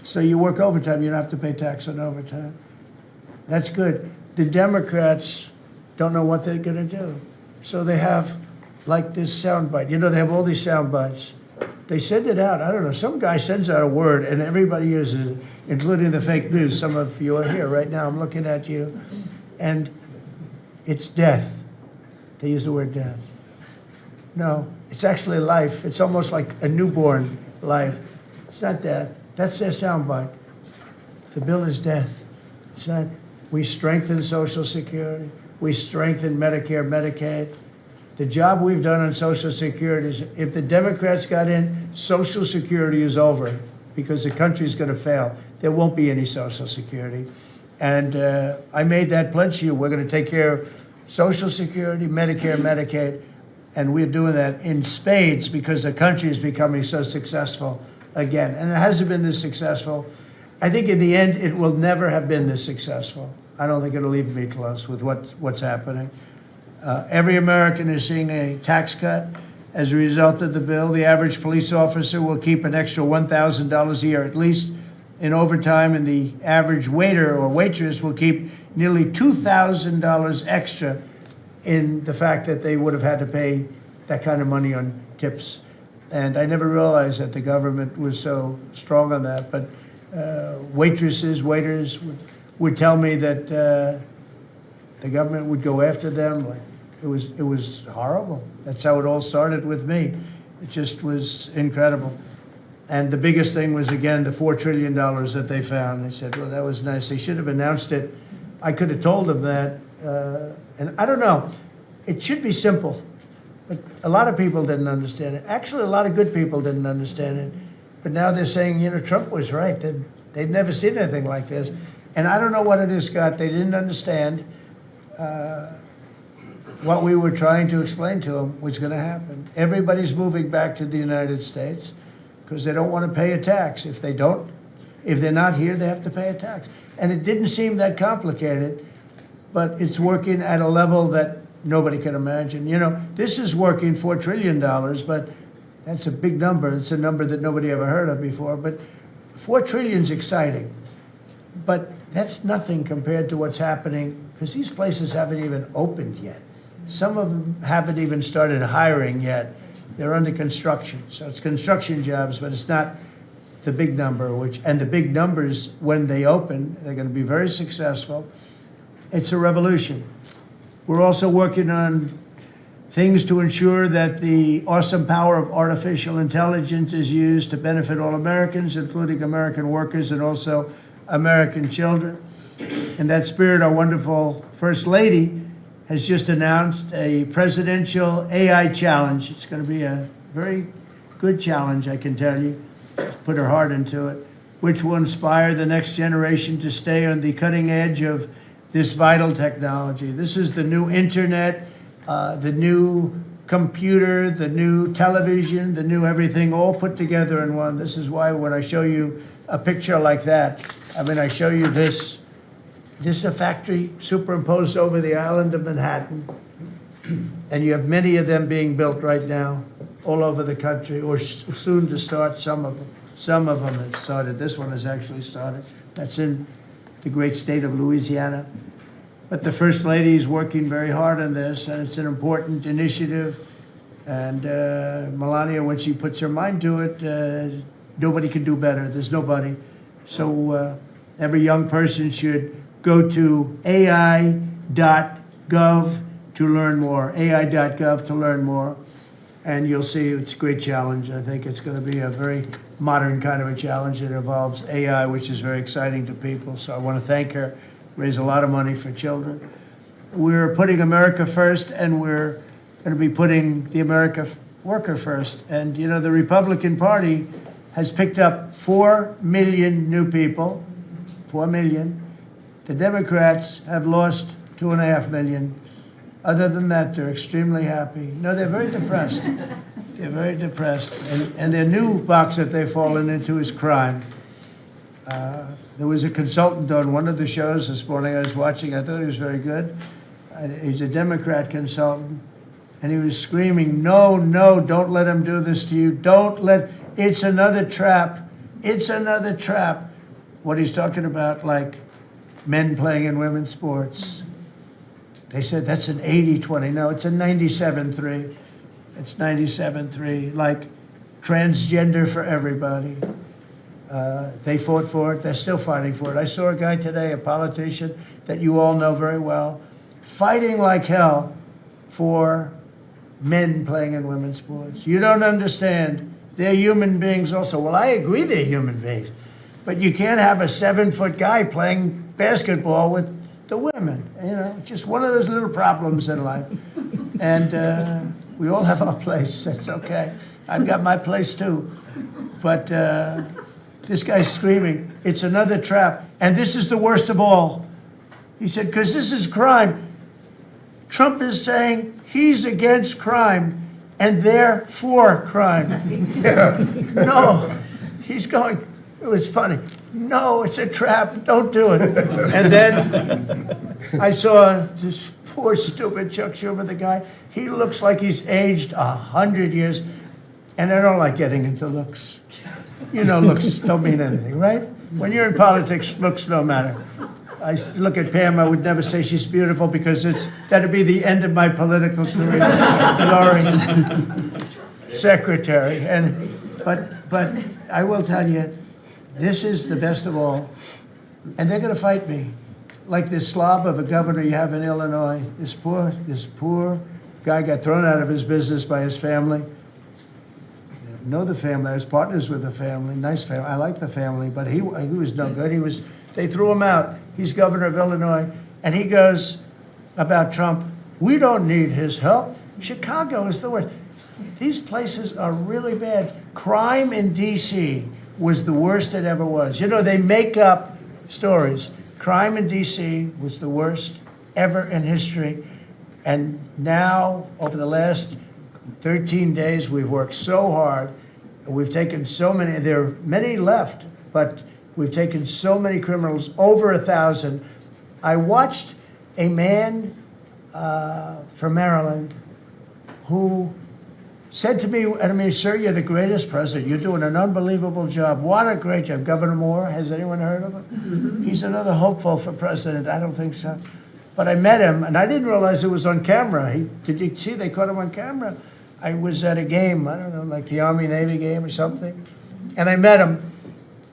So you work overtime, you don't have to pay tax on overtime. That's good. The Democrats don't know what they're going to do. So they have, like, this soundbite. They have all these sound bites. They send it out. I don't know. Some guy sends out a word, and everybody uses it, including the fake news. Some of you are here right now. I'm looking at you. And it's death. They use the word death. No, it's actually life. It's almost like a newborn life. It's not death. That's their soundbite. The bill is death. It's not. We strengthen Social Security. We strengthen Medicare, Medicaid. The job we've done on Social Security is, if the Democrats got in, Social Security is over because the country's going to fail. There won't be any Social Security. And I made that pledge to you. We're going to take care of Social Security, Medicare, Medicaid. And we're doing that in spades because the country is becoming so successful again. And it hasn't been this successful. I think in the end, it will never have been this successful. I don't think it'll even be close with what's happening. Every American is seeing a tax cut as a result of the bill. The average police officer will keep an extra $1,000 a year at least in overtime, and the average waiter or waitress will keep nearly $2,000 extra in the fact that they would have had to pay that kind of money on tips. And I never realized that the government was so strong on that. But waitresses, waiters would tell me that the government would go after them. Like, it was horrible. That's how it all started with me. It just was incredible. And the biggest thing was, again, the $4 trillion that they found. They said, well, that was nice. They should have announced it. I could have told them that. And I don't know. It should be simple. But a lot of people didn't understand it. Actually, a lot of good people didn't understand it. But now they're saying, Trump was right. They'd never seen anything like this. And I don't know what it is, Scott. They didn't understand what we were trying to explain to them was going to happen. Everybody's moving back to the United States because they don't want to pay a tax. If they're not here, they have to pay a tax. And it didn't seem that complicated, but it's working at a level that nobody can imagine. You know, this is working $4 trillion, but that's a big number. It's a number that nobody ever heard of before. But 4 trillion is exciting. But that's nothing compared to what's happening, because these places haven't even opened yet. Some of them haven't even started hiring yet. They're under construction. So it's construction jobs, but it's not the big number, and the big numbers, when they open, they're going to be very successful. It's a revolution. We're also working on things to ensure that the awesome power of artificial intelligence is used to benefit all Americans, including American workers and also American children. In that spirit, our wonderful First Lady has just announced a presidential AI challenge. It's going to be a very good challenge, I can tell you. She's put her heart into it, which will inspire the next generation to stay on the cutting edge of this vital technology. This is the new internet, the new computer, the new television, the new everything, all put together in one. This is why when I show you a picture like that, I mean, I show you this. This is a factory superimposed over the island of Manhattan, and you have many of them being built right now all over the country, or soon to start. Some of them. Some of them have started. This one has actually started. That's in the great state of Louisiana. But the First Lady is working very hard on this, and it's an important initiative. And Melania, when she puts her mind to it, nobody can do better. There's nobody. So every young person should go to AI.gov to learn more, AI.gov to learn more. And you'll see it's a great challenge. I think it's going to be a very modern kind of a challenge that involves AI, which is very exciting to people. So I want to thank her, raise a lot of money for children. We're putting America first, and we're going to be putting the America worker first. And, you know, the Republican Party has picked up 4 million new people, 4 million. The Democrats have lost 2.5 million. Other than that, they're extremely happy. No, they're very depressed. They're very depressed. And their new box that they've fallen into is crime. There was a consultant on one of the shows this morning I was watching. I thought he was very good. He's a Democrat consultant. And he was screaming, no, no, don't let him do this to you. Don't let, it's another trap. It's another trap. What he's talking about, like men playing in women's sports. They said that's an 80-20. No, it's a 97-3. It's 97-3. Like transgender for everybody. They fought for it. They're still fighting for it. I saw a guy today, a politician that you all know very well, fighting like hell for men playing in women's sports. You don't understand. They're human beings also. Well, I agree they're human beings. But you can't have a 7-foot guy playing basketball with the women. You know, just one of those little problems in life. And we all have our place. That's okay. I've got my place too. But this guy's screaming, it's another trap. And this is the worst of all. He said, because this is crime. Trump is saying he's against crime and they're for crime. No, he's going, it was funny. No, it's a trap. Don't do it. And then I saw this poor, stupid Chuck Schumer, the guy. He looks like he's aged 100 years. And I don't like getting into looks. You know, looks don't mean anything, right? When you're in politics, looks don't matter. I look at Pam, I would never say she's beautiful because that'd be the end of my political career. Laurie, secretary. But I will tell you, this is the best of all. And they're going to fight me. Like this slob of a governor you have in Illinois. This poor guy got thrown out of his business by his family. I know the family. I was partners with the family. Nice family. I like the family. But he was no good. They threw him out. He's governor of Illinois. And he goes about Trump, we don't need his help. Chicago is the worst. These places are really bad. Crime in D.C. was the worst it ever was. You know, they make up stories. Crime in D.C. was the worst ever in history. And now, over the last 13 days, we've worked so hard. We've taken so many, there are many left, but we've taken so many criminals, over 1,000. I watched a man from Maryland who said to me, I mean, sir, you're the greatest president. You're doing an unbelievable job. What a great job. Governor Moore, has anyone heard of him? Mm-hmm. He's another hopeful for president. I don't think so. But I met him, and I didn't realize it was on camera. Did you see they caught him on camera? I was at a game, I don't know, like the Army-Navy game or something. And I met him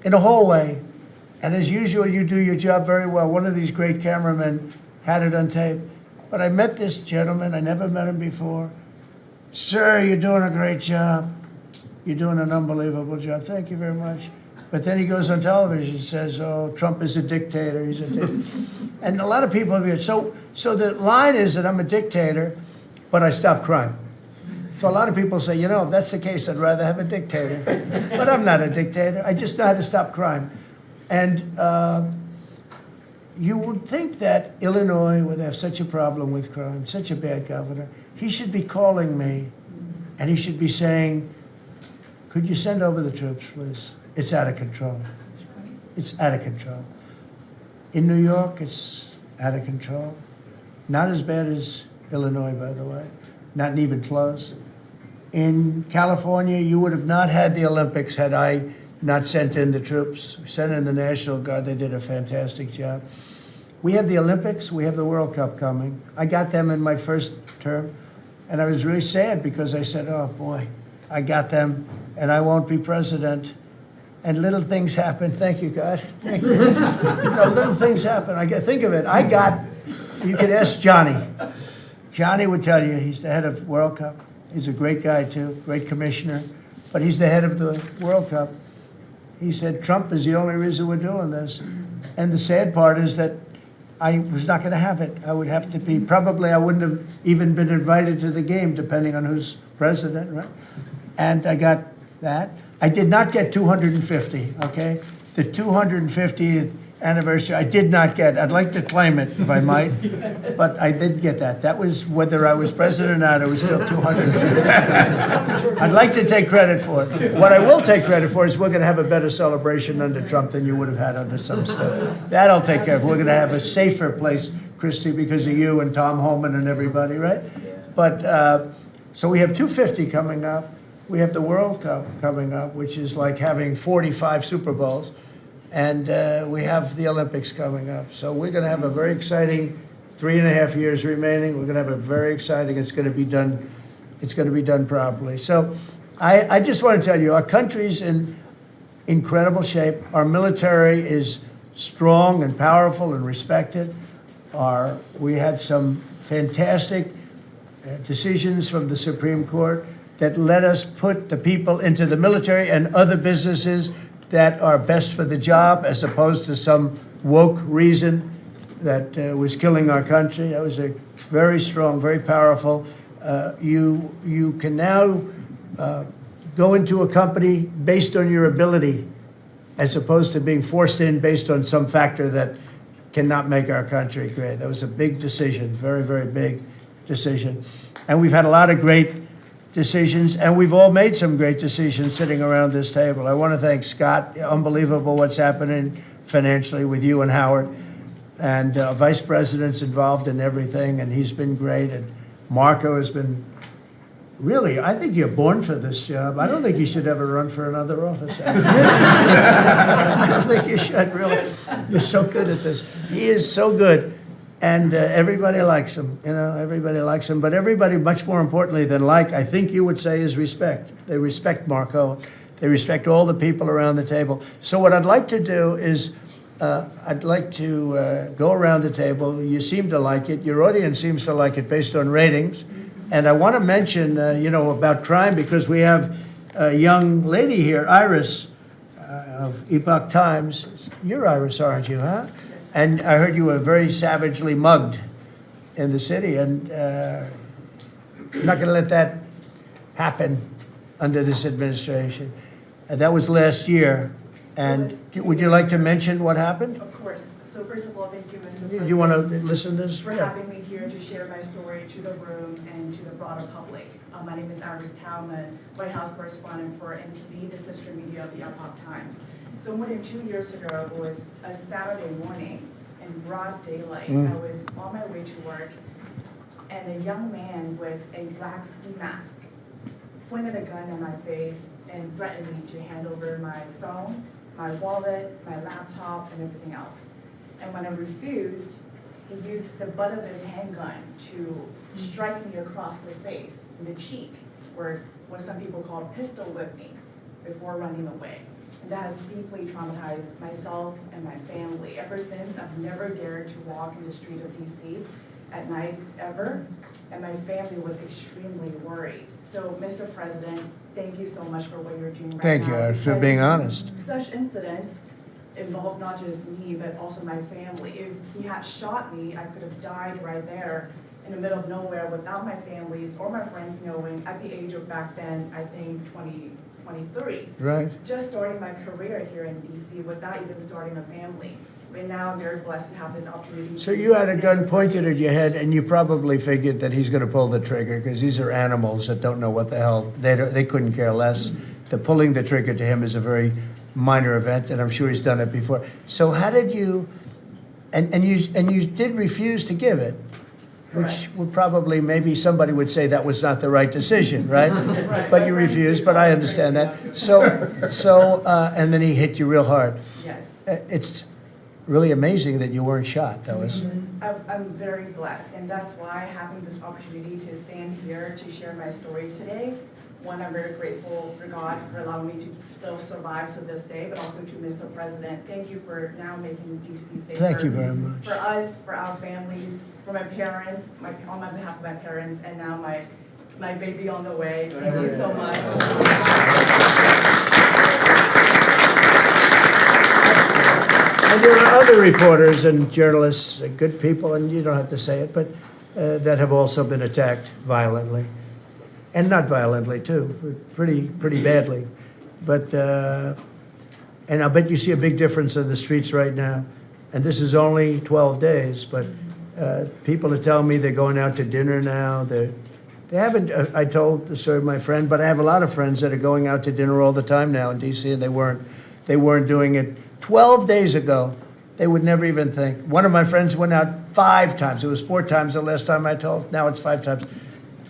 in a hallway. And as usual, you do your job very well. One of these great cameramen had it on tape. But I met this gentleman. I never met him before. Sir, you're doing a great job. You're doing an unbelievable job. Thank you very much. But then he goes on television and says, oh, Trump is a dictator. He's a dictator. And a lot of people have heard. So the line is that I'm a dictator, but I stop crime. So a lot of people say, you know, if that's the case, I'd rather have a dictator. But I'm not a dictator. I just know how to stop crime. And you would think that Illinois would have such a problem with crime, such a bad governor. He should be calling me, and he should be saying, could you send over the troops, please? It's out of control. It's out of control. In New York, it's out of control. Not as bad as Illinois, by the way. Not even close. In California, you would have not had the Olympics had I not sent in the troops. We sent in the National Guard. They did a fantastic job. We have the Olympics. We have the World Cup coming. I got them in my first term, and I was really sad because I said, oh, boy, I got them, and I won't be president. And little things happen. Thank you, God. Thank you. Little things happen. Think of it. You could ask Johnny. Johnny would tell you he's the head of World Cup. He's a great guy, too, great commissioner. But he's the head of the World Cup. He said, Trump is the only reason we're doing this. And the sad part is that I was not going to have it. I would have to be, probably I wouldn't have even been invited to the game, depending on who's president, right? And I got that. I did not get 250, okay? The 250th anniversary, I did not get. I'd like to claim it, if I might, but I did get that. That was whether I was president or not, it was still 250. I'd like to take credit for it. What I will take credit for is we're going to have a better celebration under Trump than you would have had under some stuff. That I'll take care of. We're going to have a safer place, Christy, because of you and Tom Homan and everybody, right? But, so we have 250 coming up. We have the World Cup coming up, which is like having 45 Super Bowls. And we have the Olympics coming up. So we're going to have a very exciting 3.5 years remaining. We're going to have a very exciting, it's going to be done properly. So I just want to tell you, our country's in incredible shape. Our military is strong and powerful and respected. We had some fantastic decisions from the Supreme Court that let us put the people into the military and other businesses that are best for the job, as opposed to some woke reason that was killing our country. That was a very strong, very powerful. You can now go into a company based on your ability, as opposed to being forced in based on some factor that cannot make our country great. That was a big decision, very, very big decision. And we've had a lot of great decisions, and we've all made some great decisions sitting around this table. I want to thank Scott. Unbelievable what's happening financially with you and Howard. And Vice President's involved in everything, and he's been great. And Marco has been really, I think you're born for this job. I don't think you should ever run for another office. I don't think you should, really. You're so good at this. He is so good. And everybody likes him, everybody likes him. But everybody, much more importantly than like, I think you would say, is respect. They respect Marco. They respect all the people around the table. So what I'd like to do is, I'd like to go around the table. You seem to like it. Your audience seems to like it based on ratings. And I want to mention, about crime, because we have a young lady here, Iris, of Epoch Times. You're Iris, aren't you, huh? And I heard you were very savagely mugged in the city, and I'm not going to let that happen under this administration. That was last year. And would you like to mention what happened? Of course. So first of all, thank you, Mr. President. You want to listen to this? For having me here to share my story to the room and to the broader public. My name is Iris Talman, White House correspondent for NTV, the sister media of the Epoch Times. So more than 2 years ago, it was a Saturday morning in broad daylight. I was on my way to work, and a young man with a black ski mask pointed a gun at my face and threatened me to hand over my phone, my wallet, my laptop, and everything else. And when I refused, he used the butt of his handgun to strike me across the face, in the cheek, or what some people call pistol whip me, before running away. And that has deeply traumatized myself and my family. Ever since, I've never dared to walk in the street of DC at night, ever, and my family was extremely worried. So, Mr. President, thank you so much for what you're doing right now. Thank you for being honest. Such incidents involved not just me, but also my family. If he had shot me, I could have died right there in the middle of nowhere without my families or my friends knowing at the age of back then, I think 23. Right. Just starting my career here in DC without even starting a family. Right now, I'm very blessed to have this opportunity. So you had a gun pointed at your head, and you probably figured that he's going to pull the trigger because these are animals that don't know what the hell, they couldn't care less. The pulling the trigger to him is a very minor event, and I'm sure he's done it before. So how did you, and you did refuse to give it, which would probably, maybe somebody would say that was not the right decision, right? But you refused, but I understand that. So, and then he hit you real hard. Yes. It's really amazing that you weren't shot, though, isn't it? I'm very blessed, and that's why having this opportunity to stand here to share my story today. One, I'm very grateful for God for allowing me to still survive to this day, but also to Mr. President. Thank you for now making DC safer. Thank you very much. For us, for our families, for my parents, on my behalf of my parents, and now my baby on the way. Thank you so much. And there are other reporters and journalists, good people, and you don't have to say it, but that have also been attacked violently. And not violently, too, pretty badly. But, and I bet you see a big difference in the streets right now. And this is only 12 days, but people are telling me they're going out to dinner now. They haven't, I told the story of my friend, but I have a lot of friends that are going out to dinner all the time now in D.C., and they weren't doing it 12 days ago. They would never even think. One of my friends went out 5 times. It was 4 times the last time I told. Now it's 5 times.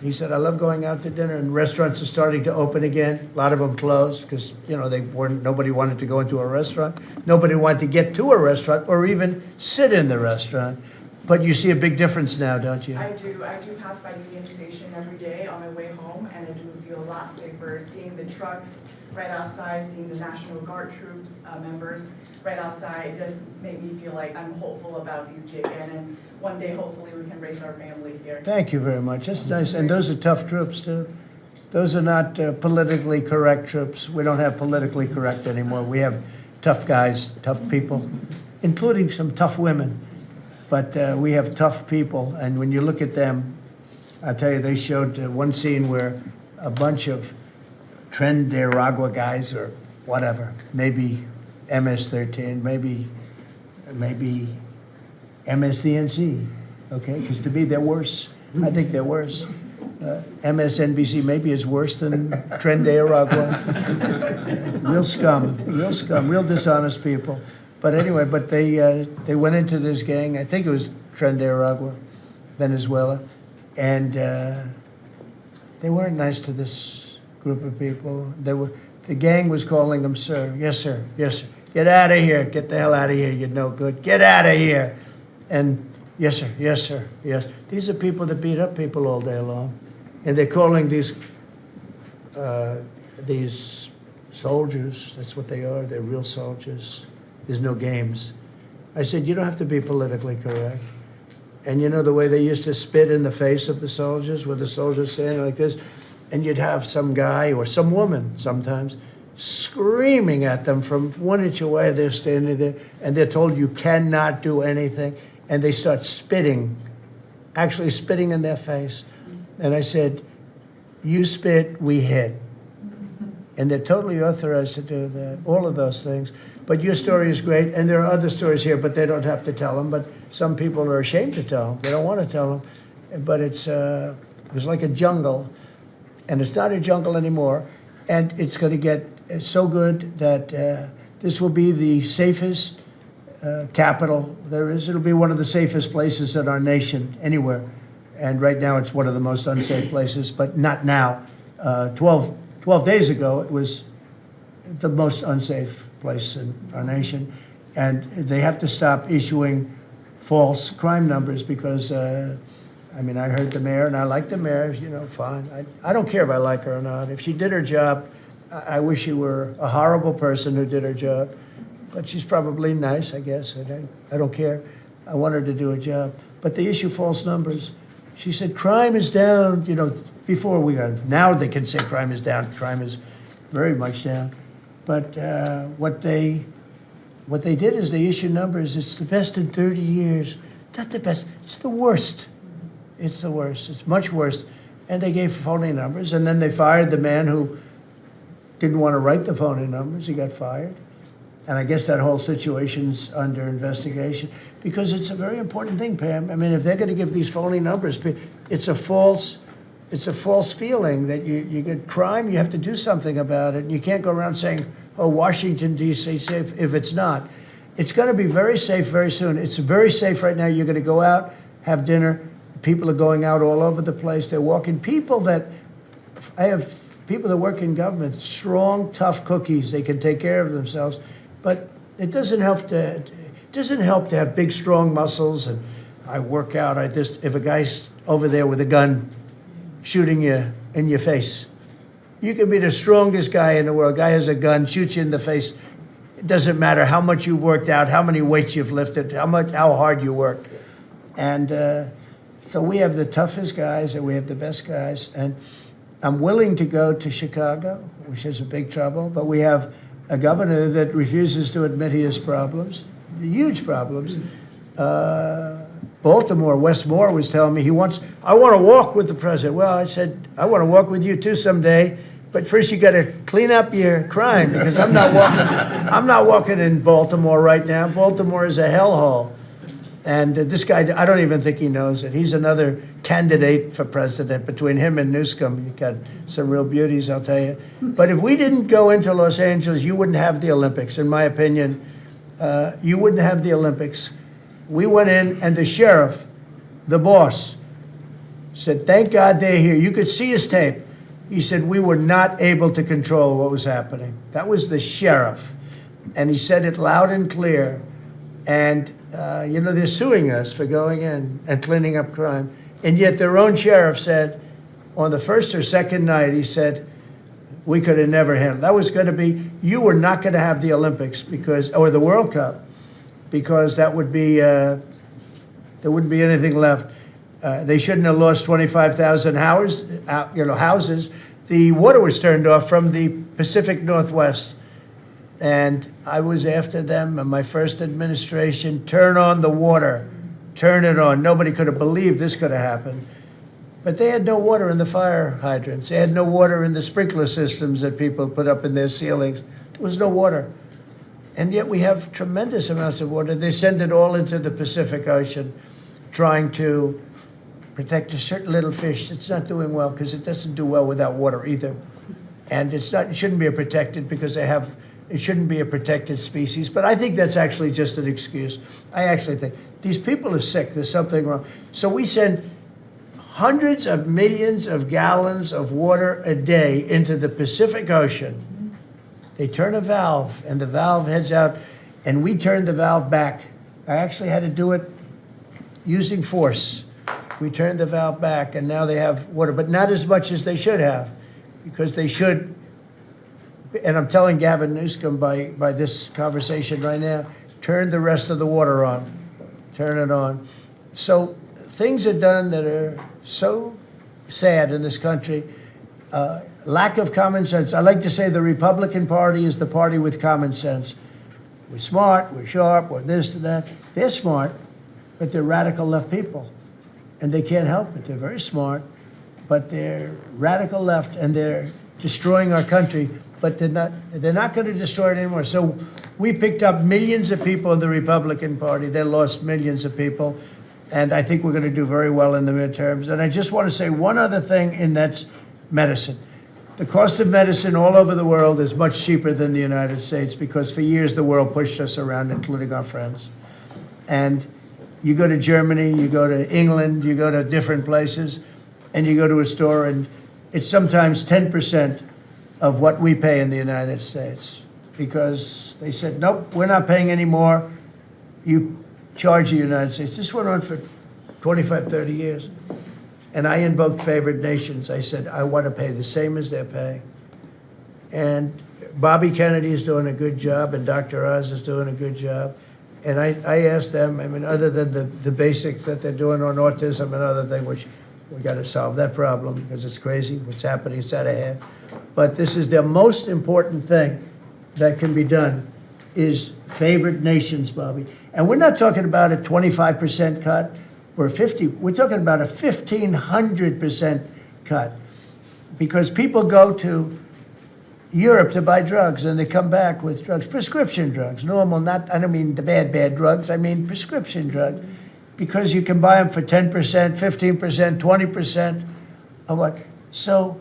He said, I love going out to dinner, and restaurants are starting to open again. A lot of them closed because, nobody wanted to go into a restaurant. Nobody wanted to get to a restaurant or even sit in the restaurant. But you see a big difference now, don't you? I do. I do pass by Union Station every day on my way home, and I do feel a lot safer seeing the trucks right outside, seeing the National Guard troops members right outside. Just made me feel like I'm hopeful about DC again, and one day hopefully we can raise our family here. Thank you very much. That's nice. And those are tough troops, too. Those are not politically correct troops. We don't have politically correct anymore. We have tough guys, tough people, including some tough women. But we have tough people, and when you look at them, I tell you, they showed one scene where a bunch of Tren de Aragua guys, or whatever, maybe MS-13, maybe MSDNC, okay? Because to me, they're worse. I think they're worse. MSNBC maybe is worse than Tren de Aragua. Real scum, real dishonest people. But anyway, they went into this gang, I think it was Tren de Aragua, Venezuela, and they weren't nice to this group of people. The gang was calling them sir. Yes, sir. Yes, sir. Get out of here. Get the hell out of here. You're no good. Get out of here. And yes, sir. Yes, sir. Yes. These are people that beat up people all day long. And they're calling these soldiers, that's what they are. They're real soldiers. There's no games. I said, you don't have to be politically correct. And you know the way they used to spit in the face of the soldiers, with the soldiers standing like this, and you'd have some guy or some woman sometimes screaming at them from 1 inch away. They're standing there, and they're told you cannot do anything, and they start spitting, actually spitting in their face. And I said, you spit, we hit. And they're totally authorized to do that, all of those things. But your story is great, and there are other stories here, but they don't have to tell them. But some people are ashamed to tell them. They don't want to tell them. But it was like a jungle, and it's not a jungle anymore. And it's going to get so good that this will be the safest capital there is. It'll be one of the safest places in our nation, anywhere. and right now it's one of the most unsafe places, but not now. 12 days ago, it was the most unsafe place in our nation. And they have to stop issuing false crime numbers because, I mean, I heard the mayor, and I like the mayor, you know, fine. I don't care if I like her or not. If she did her job, I wish she were a horrible person who did her job. But she's probably nice, I guess. I don't care. I want her to do a job. But they issue false numbers. She said crime is down, you know, before we got, now they can say crime is down. Crime is very much down. But what they did is they issued numbers. It's the best in 30 years. Not the best. It's the worst. It's the worst. It's much worse. And they gave phony numbers. And then they fired the man who didn't want to write the phony numbers. He got fired. And I guess that whole situation's under investigation because it's a very important thing, Pam. I mean, if they're going to give these phony numbers, it's a false feeling that you get crime, you have to do something about it. You can't go around saying, oh, Washington, D.C. safe, if it's not. It's going to be very safe very soon. It's very safe right now. You're going to go out, have dinner. People are going out all over the place. They're walking. I have people that work in government, strong, tough cookies. They can take care of themselves. But it doesn't help to have big, strong muscles. And I work out. If a guy's over there with a gun shooting you in your face, you can be the strongest guy in the world. Guy has a gun, shoots you in the face. It doesn't matter how much you've worked out, how many weights you've lifted, how hard you work. And so we have the toughest guys and we have the best guys. And I'm willing to go to Chicago, which is a big trouble, but we have a governor that refuses to admit he has problems, huge problems. Baltimore, Wes Moore was telling me I want to walk with the president. Well, I said, I want to walk with you too someday, but first you got to clean up your crime because I'm not walking in Baltimore right now. Baltimore is a hellhole. And this guy, I don't even think he knows it. He's another candidate for president. Between him and Newsom, you got some real beauties, I'll tell you. But if we didn't go into Los Angeles, you wouldn't have the Olympics. In my opinion, you wouldn't have the Olympics. We went in, and the sheriff, the boss, said, thank God they're here. You could see his tape. He said, we were not able to control what was happening. That was the sheriff. And he said it loud and clear. And you know, they're suing us for going in and cleaning up crime. And yet their own sheriff said on the first or second night, he said, we could have never handled. That was going to be, you were not going to have the Olympics or the World Cup because that would be, there wouldn't be anything left. They shouldn't have lost 25,000 houses. The water was turned off from the Pacific Northwest. And I was after them in my first administration, turn on the water, turn it on. Nobody could have believed this could have happened. But they had no water in the fire hydrants. They had no water in the sprinkler systems that people put up in their ceilings. There was no water. And yet we have tremendous amounts of water. They send it all into the Pacific Ocean, trying to protect a certain little fish that's not doing well because it doesn't do well without water either. And it shouldn't be protected because it shouldn't be a protected species, but I think that's actually just an excuse. I actually think these people are sick. There's something wrong. So we send hundreds of millions of gallons of water a day into the Pacific Ocean. They turn a valve, and the valve heads out, and we turn the valve back. I actually had to do it using force. We turned the valve back, and now they have water, but not as much as they should have, because they should. And I'm telling Gavin Newsom by this conversation right now, turn the rest of the water on. Turn it on. So things are done that are so sad in this country. Lack of common sense. I like to say the Republican Party is the party with common sense. We're smart, we're sharp, we're this, that. They're smart, but they're radical left people. And they can't help it. They're very smart, but they're radical left, and they're destroying our country. But they're not going to destroy it anymore. So we picked up millions of people in the Republican Party. They lost millions of people. And I think we're going to do very well in the midterms. And I just want to say one other thing, and that's medicine. The cost of medicine all over the world is much cheaper than the United States because for years the world pushed us around, including our friends. And You go to Germany, you go to England, you go to different places, and you go to a store, and it's sometimes 10% of what we pay in the United States, because they said, nope, we're not paying any more. You charge the United States. This went on for 25, 30 years. And I invoked favored nations. I said, I want to pay the same as they're paying. And Bobby Kennedy is doing a good job, and Dr. Oz is doing a good job. And I asked them, I mean, other than the basics that they're doing on autism and other things, which we got to solve that problem because it's crazy what's happening, it's out of hand. But this is the most important thing that can be done is favored nations, Bobby. And we're not talking about a 25% cut or 50. We're talking about a 1,500% cut, because people go to Europe to buy drugs and they come back with drugs, prescription drugs, normal, not, I don't mean the bad drugs, I mean prescription drugs, because you can buy them for 10%, 15%, 20% of what. So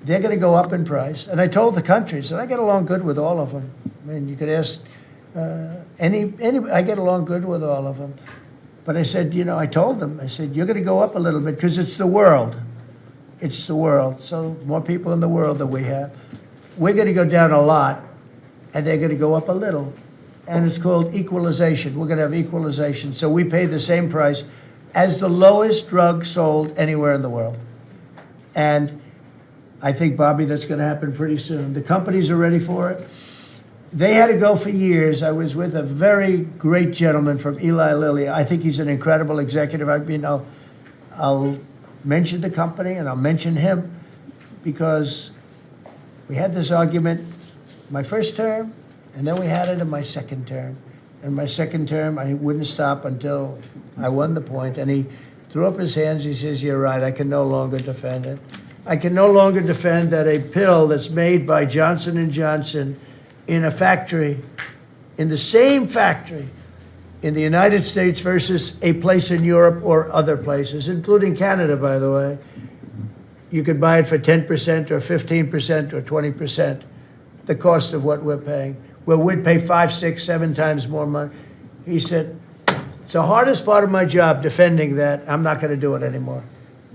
they're going to go up in price. And I told the countries, and I get along good with all of them. I mean, you could ask I get along good with all of them. But I said, you know, I told them, I said, you're going to go up a little bit because it's the world. It's the world. So more people in the world than we have. We're going to go down a lot, and they're going to go up a little. And it's called equalization. We're going to have equalization. So we pay the same price as the lowest drug sold anywhere in the world. And I think, Bobby, that's going to happen pretty soon. The companies are ready for it. They had to go for years. I was with a very great gentleman from Eli Lilly. I think he's an incredible executive. I mean, I'll mention the company and I'll mention him because we had this argument my first term, and then we had it in my second term. In my second term, I wouldn't stop until I won the point. And he threw up his hands. He says, you're right. I can no longer defend it. I can no longer defend that a pill that's made by Johnson & Johnson in a factory, in the same factory in the United States versus a place in Europe or other places, including Canada, by the way, you could buy it for 10% or 15% or 20%, the cost of what we're paying. Well, we'd pay 5, 6, 7 times more money. He said, it's the hardest part of my job, defending that. I'm not going to do it anymore.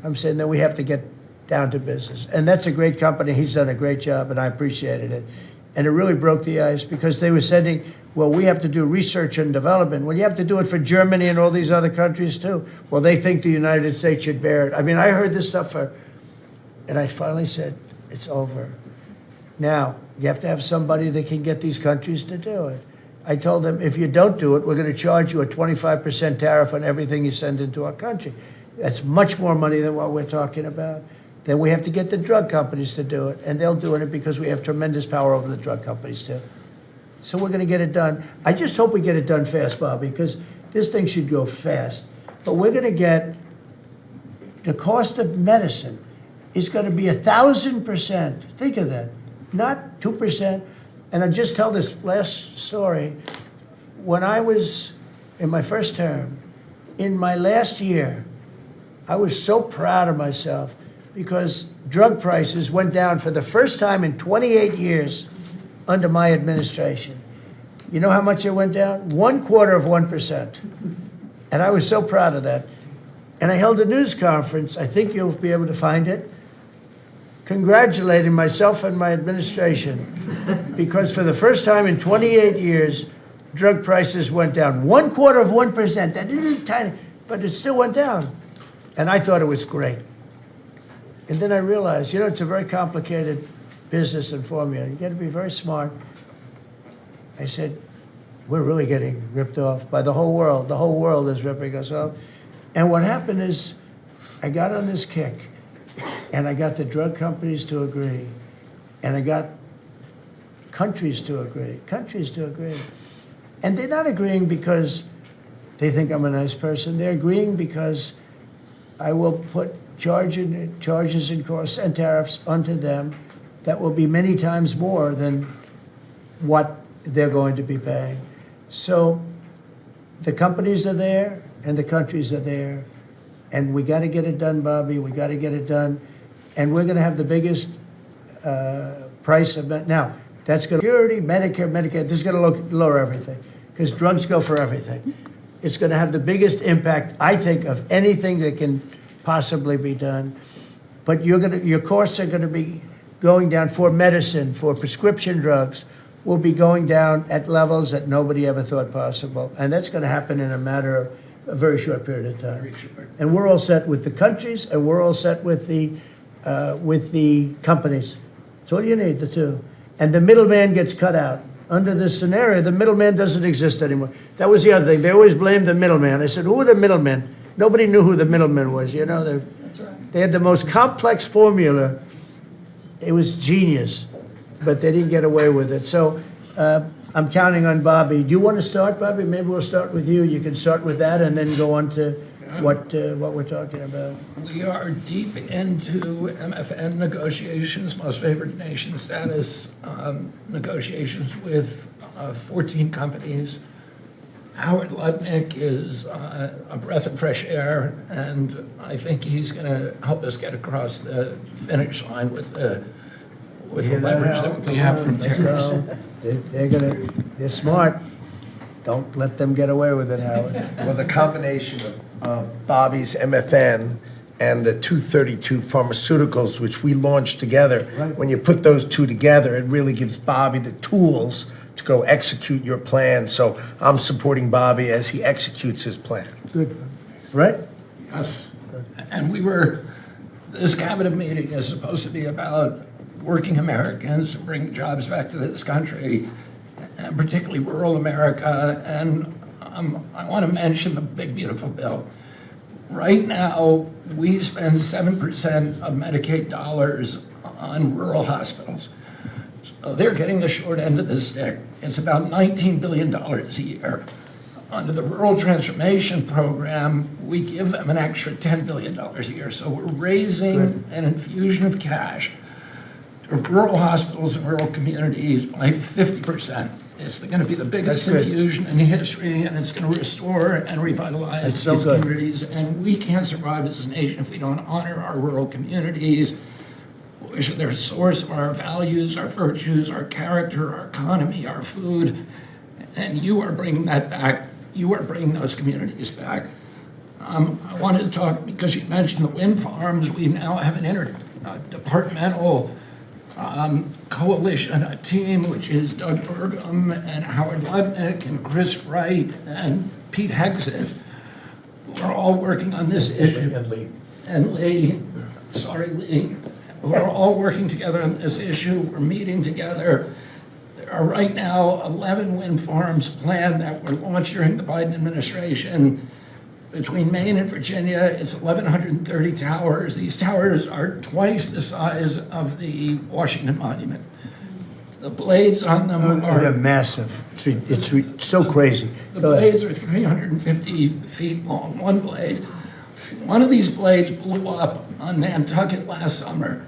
I'm saying that we have to get down to business. And that's a great company. He's done a great job, and I appreciated it. And it really broke the ice because they were saying, well, we have to do research and development. Well, you have to do it for Germany and all these other countries, too. Well, they think the United States should bear it. I mean, I heard this stuff, and I finally said, it's over. Now, you have to have somebody that can get these countries to do it. I told them, if you don't do it, we're going to charge you a 25% tariff on everything you send into our country. That's much more money than what we're talking about. Then we have to get the drug companies to do it, and they'll do it because we have tremendous power over the drug companies, too. So we're going to get it done. I just hope we get it done fast, Bobby, because this thing should go fast. But we're going to get the cost of medicine is going to be 1,000%. Think of that. Not 2%. And I'll just tell this last story. When I was in my first term, in my last year, I was so proud of myself because drug prices went down for the first time in 28 years under my administration. You know how much it went down? 1/4%. And I was so proud of that. And I held a news conference, I think you'll be able to find it, congratulating myself and my administration because for the first time in 28 years, drug prices went down. 1/4%. That isn't tiny, but it still went down. And I thought it was great. And then I realized, you know, it's a very complicated business and formula. You got to be very smart. I said, we're really getting ripped off by the whole world. The whole world is ripping us off. And what happened is I got on this kick, and I got the drug companies to agree, and I got countries to agree. And they're not agreeing because they think I'm a nice person. They're agreeing because I will put charges and costs and tariffs onto them that will be many times more than what they're going to be paying. So the companies are there and the countries are there, and we got to get it done, Bobby. We got to get it done, and we're going to have the biggest price of it. Now, that's going to Medicare. This is going to lower everything because drugs go for everything. It's going to have the biggest impact, I think, of anything that can possibly be done. But your costs are going to be going down for medicine, for prescription drugs, will be going down at levels that nobody ever thought possible. And that's going to happen in a matter of a very short period of time. And we're all set with the countries, and we're all set with the companies. That's all you need, the two. And the middleman gets cut out. Under this scenario, the middleman doesn't exist anymore. That was the other thing. They always blamed the middleman. I said, who are the middlemen? Nobody knew who the middleman was. You know, That's right. they had the most complex formula. It was genius, but they didn't get away with it. So I'm counting on Bobby. Do you want to start, Bobby? Maybe we'll start with you. You can start with that and then go on to what we're talking about. We are deep into MFN negotiations, most favored nation status negotiations with 14 companies. Howard Lutnick is a breath of fresh air, and I think he's going to help us get across the finish line with the leverage that we have from tariffs. They're smart. Don't let them get away with it, Howard. Well, the combination of Bobby's MFN and the 232 Pharmaceuticals, which we launched together, when you put those two together, it really gives Bobby the tools to go execute your plan. So I'm supporting Bobby as he executes his plan. Good. Right? Yes. And this cabinet meeting is supposed to be about working Americans and bringing jobs back to this country, and particularly rural America. And I want to mention the big, beautiful bill. Right now, we spend 7% of Medicaid dollars on rural hospitals. So they're getting the short end of the stick. It's about $19 billion a year. Under the Rural Transformation Program, we give them an extra $10 billion a year. So we're raising an infusion of cash to rural hospitals and rural communities by 50%. It's going to be the biggest infusion in history, and it's going to restore and revitalize these communities. And we can't survive as a nation if we don't honor our rural communities, which are the source of our values, our virtues, our character, our economy, our food. And you are bringing that back. You are bringing those communities back. I wanted to talk, because you mentioned the wind farms, we now have an interdepartmental coalition, a team, which is Doug Burgum and Howard Lutnick and Chris Wright and Pete Hegseth. We're all working on this issue. And Lee. We're all working together on this issue. We're meeting together. There are right now 11 wind farms planned that were launched during the Biden administration. Between Maine and Virginia, it's 1,130 towers. These towers are twice the size of the Washington Monument. The blades on them they're massive. It's so crazy. The blades are 350 feet long, one blade. One of these blades blew up on Nantucket last summer,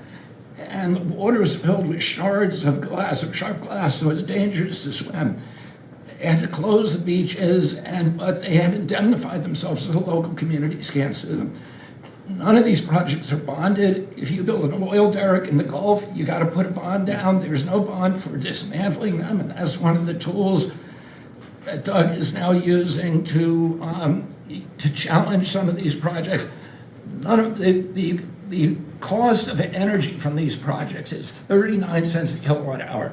and the water was filled with shards of glass, of sharp glass, so it's dangerous to swim. They had to close the beaches, but they have indemnified themselves so the local communities can't sue them. None of these projects are bonded. If you build an oil derrick in the Gulf, you got to put a bond down. There's no bond for dismantling them, and that's one of the tools that Doug is now using to challenge some of these projects. None of the cost of energy from these projects is 39 cents a kilowatt hour.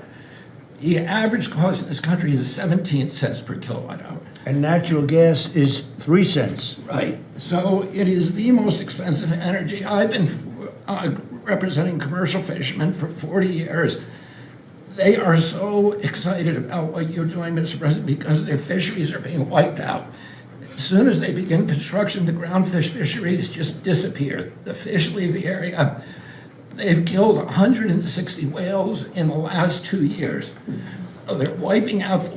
The average cost in this country is 17 cents per kilowatt hour. And natural gas is 3 cents. Right. So it is the most expensive energy. I've been representing commercial fishermen for 40 years. They are so excited about what you're doing, Mr. President, because their fisheries are being wiped out. As soon as they begin construction, the groundfish fisheries just disappear. The fish leave the area. They've killed 160 whales in the last 2 years. So they're wiping out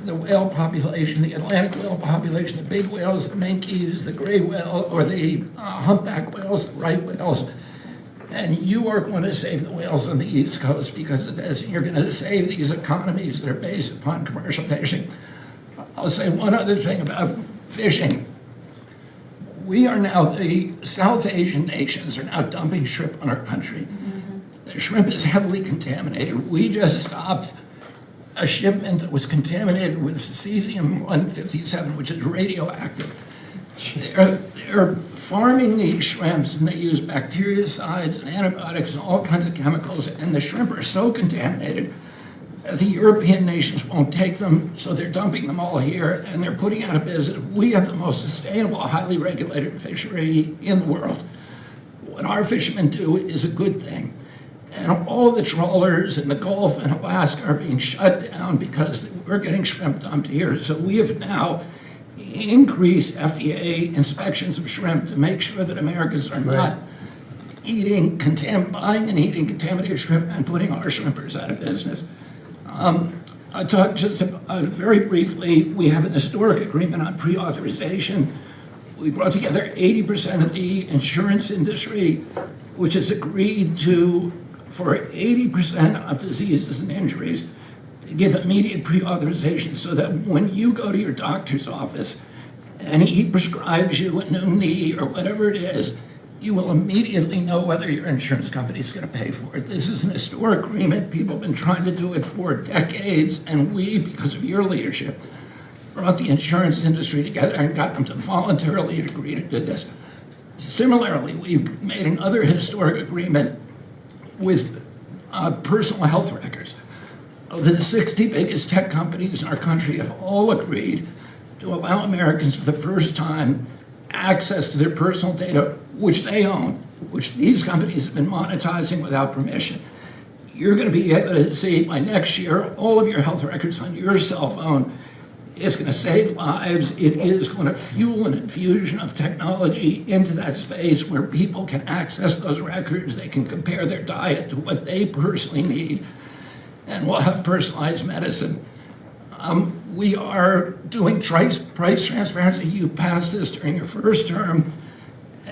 the whale population, the Atlantic whale population, the big whales, the minkies, the gray whale, or the humpback whales, the right whales. And you are going to save the whales on the East Coast because of this. You're going to save these economies that are based upon commercial fishing. I'll say one other thing about fishing. We are now, the South Asian nations are now dumping shrimp on our country. The shrimp is heavily contaminated. We just stopped a shipment that was contaminated with cesium-157, which is radioactive. They're farming these shrimps, and they use bactericides and antibiotics and all kinds of chemicals, and the shrimp are so contaminated that the European nations won't take them, so they're dumping them all here, and they're putting out of business. We have the most sustainable, highly regulated fishery in the world. What our fishermen do is a good thing. And all of the trawlers in the Gulf and Alaska are being shut down because we're getting shrimp dumped here. So we have now increased FDA inspections of shrimp to make sure that Americans are not buying and eating contaminated shrimp and putting our shrimpers out of business. I talked just very briefly, we have an historic agreement on pre-authorization. We brought together 80% of the insurance industry, which has agreed to, for 80% of diseases and injuries, give immediate pre-authorization so that when you go to your doctor's office and he prescribes you a new knee or whatever it is, you will immediately know whether your insurance company is going to pay for it. This is an historic agreement. People have been trying to do it for decades, and we, because of your leadership, brought the insurance industry together and got them to voluntarily agree to do this. Similarly, we've made another historic agreement with personal health records. The 60 biggest tech companies in our country have all agreed to allow Americans for the first time access to their personal data, which they own, which these companies have been monetizing without permission. You're going to be able to see by next year all of your health records on your cell phone. It's going to save lives. It is going to fuel an infusion of technology into that space where people can access those records. They can compare their diet to what they personally need, and we'll have personalized medicine. We are doing price transparency. You passed this during your first term,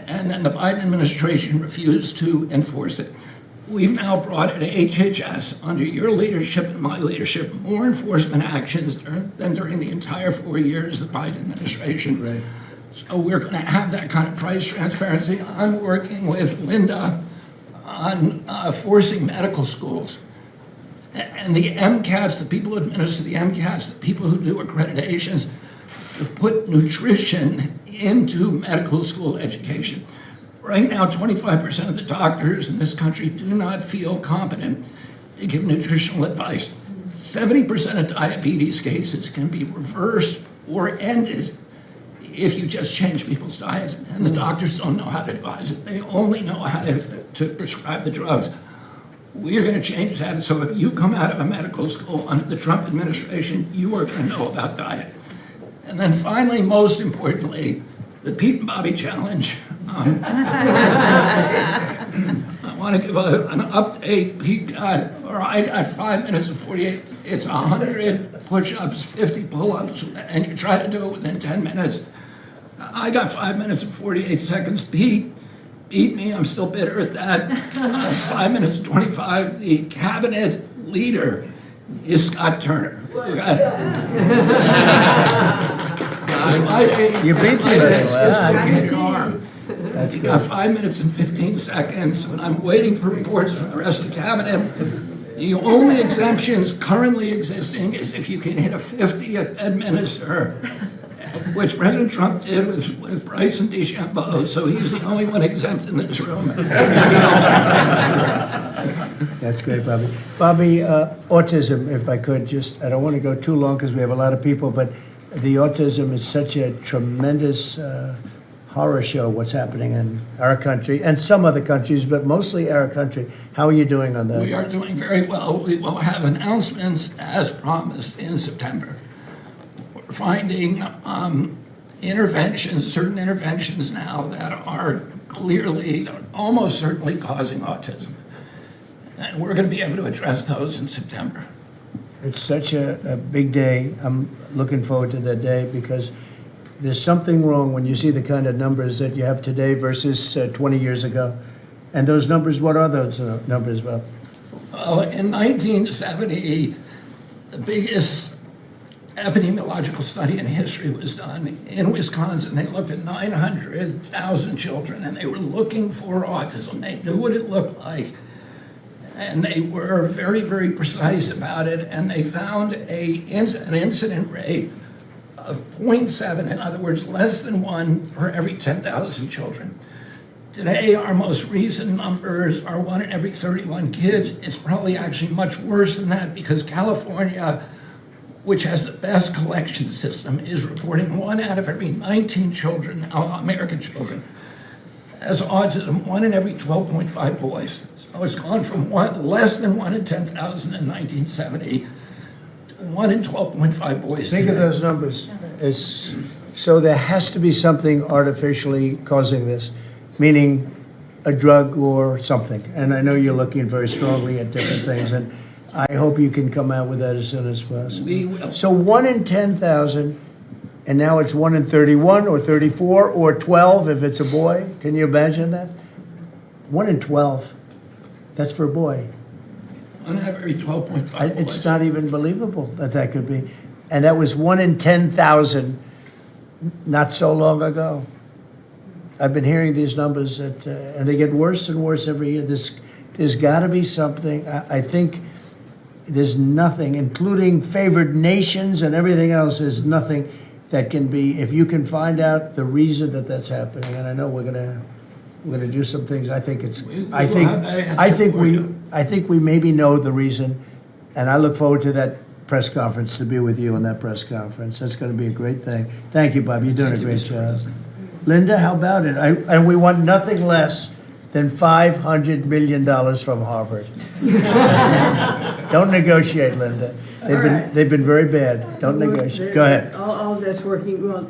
and then the Biden administration refused to enforce it. We've now brought at HHS, under your leadership and my leadership, more enforcement actions than during the entire 4 years of the Biden administration. Right. So we're going to have that kind of price transparency. I'm working with Linda on forcing medical schools. And the MCATs, the people who administer the MCATs, the people who do accreditations, to put nutrition into medical school education. Right now, 25% of the doctors in this country do not feel competent to give nutritional advice. 70% of diabetes cases can be reversed or ended if you just change people's diets, and the doctors don't know how to advise it. They only know how to prescribe the drugs. We're going to change that, so if you come out of a medical school under the Trump administration, you are going to know about diet. And then finally, most importantly, the Pete and Bobby Challenge. I want to give an update. I got 5 minutes and 48. It's 100 push-ups, 50 pull-ups, and you try to do it within 10 minutes. I got 5 minutes and 48 seconds. Pete beat me. I'm still bitter at that. 5 minutes and 25. The cabinet leader is Scott Turner. You beat me. That's good. 5 minutes and 15 seconds. I'm waiting for reports from the rest of the cabinet. The only exemptions currently existing is if you can hit a 50 at Bedminster, which President Trump did with Bryson DeChambeau, so he's the only one exempt in this room. That's great, Bobby. Bobby, autism, if I could, just, I don't want to go too long because we have a lot of people, but the autism is such a tremendous horror show, what's happening in our country and some other countries, but mostly our country. How are you doing on that? We are doing very well. We will have announcements as promised in September. We're finding certain interventions now that are clearly, almost certainly causing autism. And we're going to be able to address those in September. It's such a big day. I'm looking forward to that day because there's something wrong when you see the kind of numbers that you have today versus 20 years ago. And those numbers, what are those numbers, Bob? Well, in 1970, the biggest epidemiological study in history was done in Wisconsin. They looked at 900,000 children, and they were looking for autism. They knew what it looked like. and they were very, very precise about it, and they found an incident rate of 0.7, in other words, less than 1 per every 10,000 children. Today, our most recent numbers are 1 in every 31 kids. It's probably actually much worse than that because California, which has the best collection system, is reporting 1 out of every 19 children, American children, has autism, 1 in every 12.5 boys. So it's gone from less than 1 in 10,000 in 1970 to 1 in 12.5 boys. Think of those numbers. So there has to be something artificially causing this, meaning a drug or something. And I know you're looking very strongly at different things, and I hope you can come out with that as soon as possible. We will. So 1 in 10,000, and now it's 1 in 31 or 34 or 12 if it's a boy. Can you imagine that? 1 in 12. That's for a boy. 1 out of every 12.5 boys. It's not even believable that could be. And that was 1 in 10,000 not so long ago. I've been hearing these numbers, and they get worse and worse every year. There's got to be something. I think there's nothing, including favored nations and everything else, there's nothing that can be, if you can find out the reason that that's happening, and I know we're gonna do some things. I think we maybe know the reason, and I look forward to that press conference, to be with you on that press conference. That's going to be a great thing. Thank you, Bob. You're doing a great job. Linda, how about it? And we want nothing less than $500 million from Harvard. Don't negotiate, Linda. They've been very bad. Don't negotiate. Go ahead. All that's working well.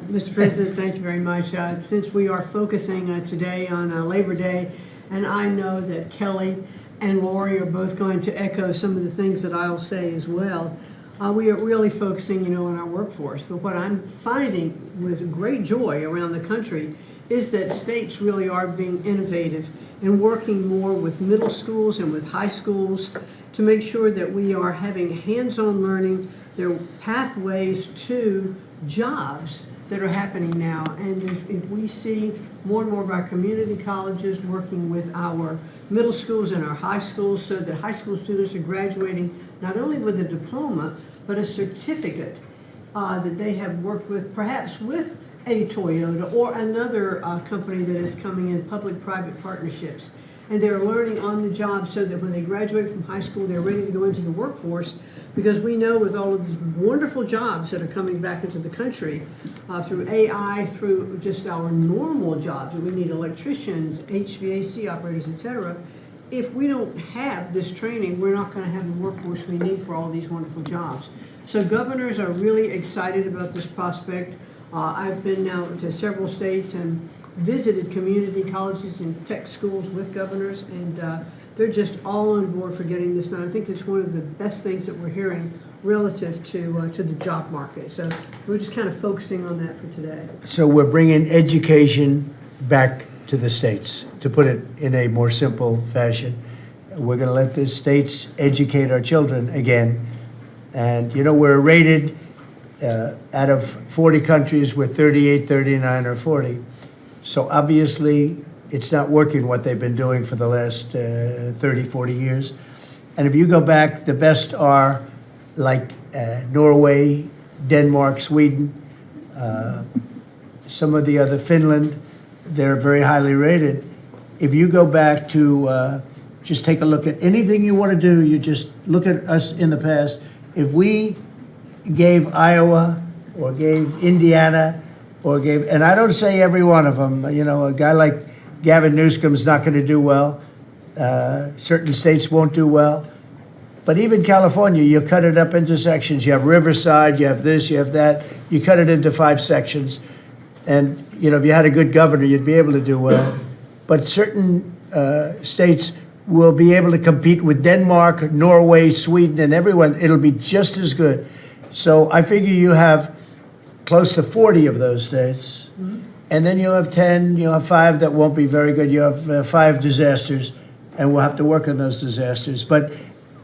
Mr. President, thank you very much. Since we are focusing today on Labor Day, and I know that Kelly and Lori are both going to echo some of the things that I'll say as well. We are really focusing, on our workforce. But what I'm finding with great joy around the country is that states really are being innovative and working more with middle schools and with high schools to make sure that we are having hands-on learning. There are pathways to jobs that are happening now. And if we see more and more of our community colleges working with our middle schools and our high schools so that high school students are graduating not only with a diploma, but a certificate that they have worked with, perhaps with a Toyota or another company that is coming in, public-private partnerships. And they're learning on the job so that when they graduate from high school, they're ready to go into the workforce, because we know with all of these wonderful jobs that are coming back into the country through AI, through just our normal jobs, we need electricians, HVAC operators, etc. If we don't have this training, we're not going to have the workforce we need for all these wonderful jobs. So governors are really excited about this prospect. I've been now to several states and visited community colleges and tech schools with governors, and they're just all on board for getting this done. I think it's one of the best things that we're hearing relative to the job market. So we're just kind of focusing on that for today. So we're bringing education back to the states, to put it in a more simple fashion. We're going to let the states educate our children again. And, we're rated out of 40 countries, we're 38, 39, or 40. So obviously, it's not working what they've been doing for the last 30, 40 years. And if you go back, the best are like Norway, Denmark, Sweden, some of the other, Finland, they're very highly rated. If you go back to just take a look at anything you want to do, you just look at us in the past. If we gave Iowa or gave Indiana or gave, and I don't say every one of them, a guy like Gavin Newsom's not going to do well. Certain states won't do well. But even California, you cut it up into sections. You have Riverside, you have this, you have that. You cut it into 5 sections. And, if you had a good governor, you'd be able to do well. But certain states will be able to compete with Denmark, Norway, Sweden, and everyone. It'll be just as good. So I figure you have close to 40 of those states. Mm-hmm. And then you'll have 10, you'll have 5 that won't be very good. You have 5 disasters, and we'll have to work on those disasters. But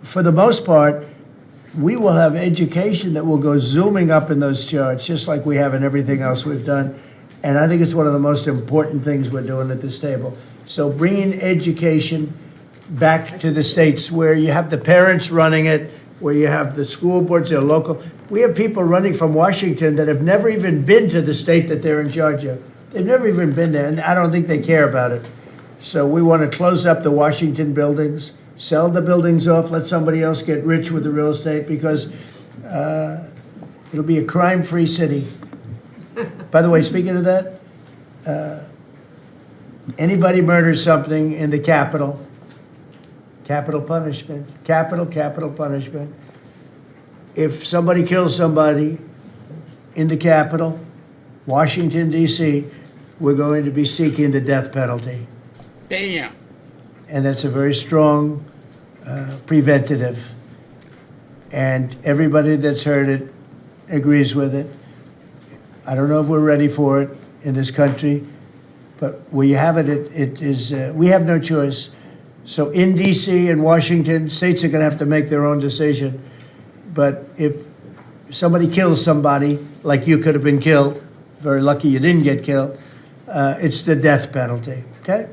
for the most part, we will have education that will go zooming up in those charts, just like we have in everything else we've done. And I think it's one of the most important things we're doing at this table. So bringing education back to the states where you have the parents running it, where you have the school boards, they're local. We have people running from Washington that have never even been to the state that they're in charge of. They've never even been there, and I don't think they care about it. So we want to close up the Washington buildings, sell the buildings off, let somebody else get rich with the real estate, because it'll be a crime-free city. By the way, speaking of that, anybody murders something in the Capitol, capital punishment, capital punishment. If somebody kills somebody in the Capitol, Washington, D.C., we're going to be seeking the death penalty. Damn. And that's a very strong preventative. And everybody that's heard it agrees with it. I don't know if we're ready for it in this country, but where you have it, it is, we have no choice. So in D.C. and Washington, states are going to have to make their own decision. But if somebody kills somebody, like you could have been killed, very lucky you didn't get killed, it's the death penalty, okay?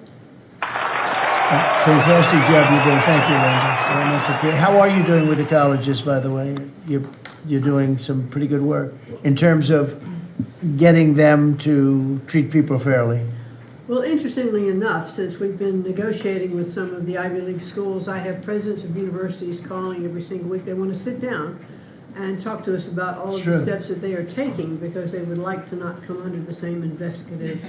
Fantastic job you're doing. Thank you, Linda. Very much appreciated. How are you doing with the colleges, by the way? You're doing some pretty good work in terms of getting them to treat people fairly. Well, interestingly enough, since we've been negotiating with some of the Ivy League schools, I have presidents of universities calling every single week. They want to sit down and talk to us about all of the steps that they are taking, because they would like to not come under the same investigative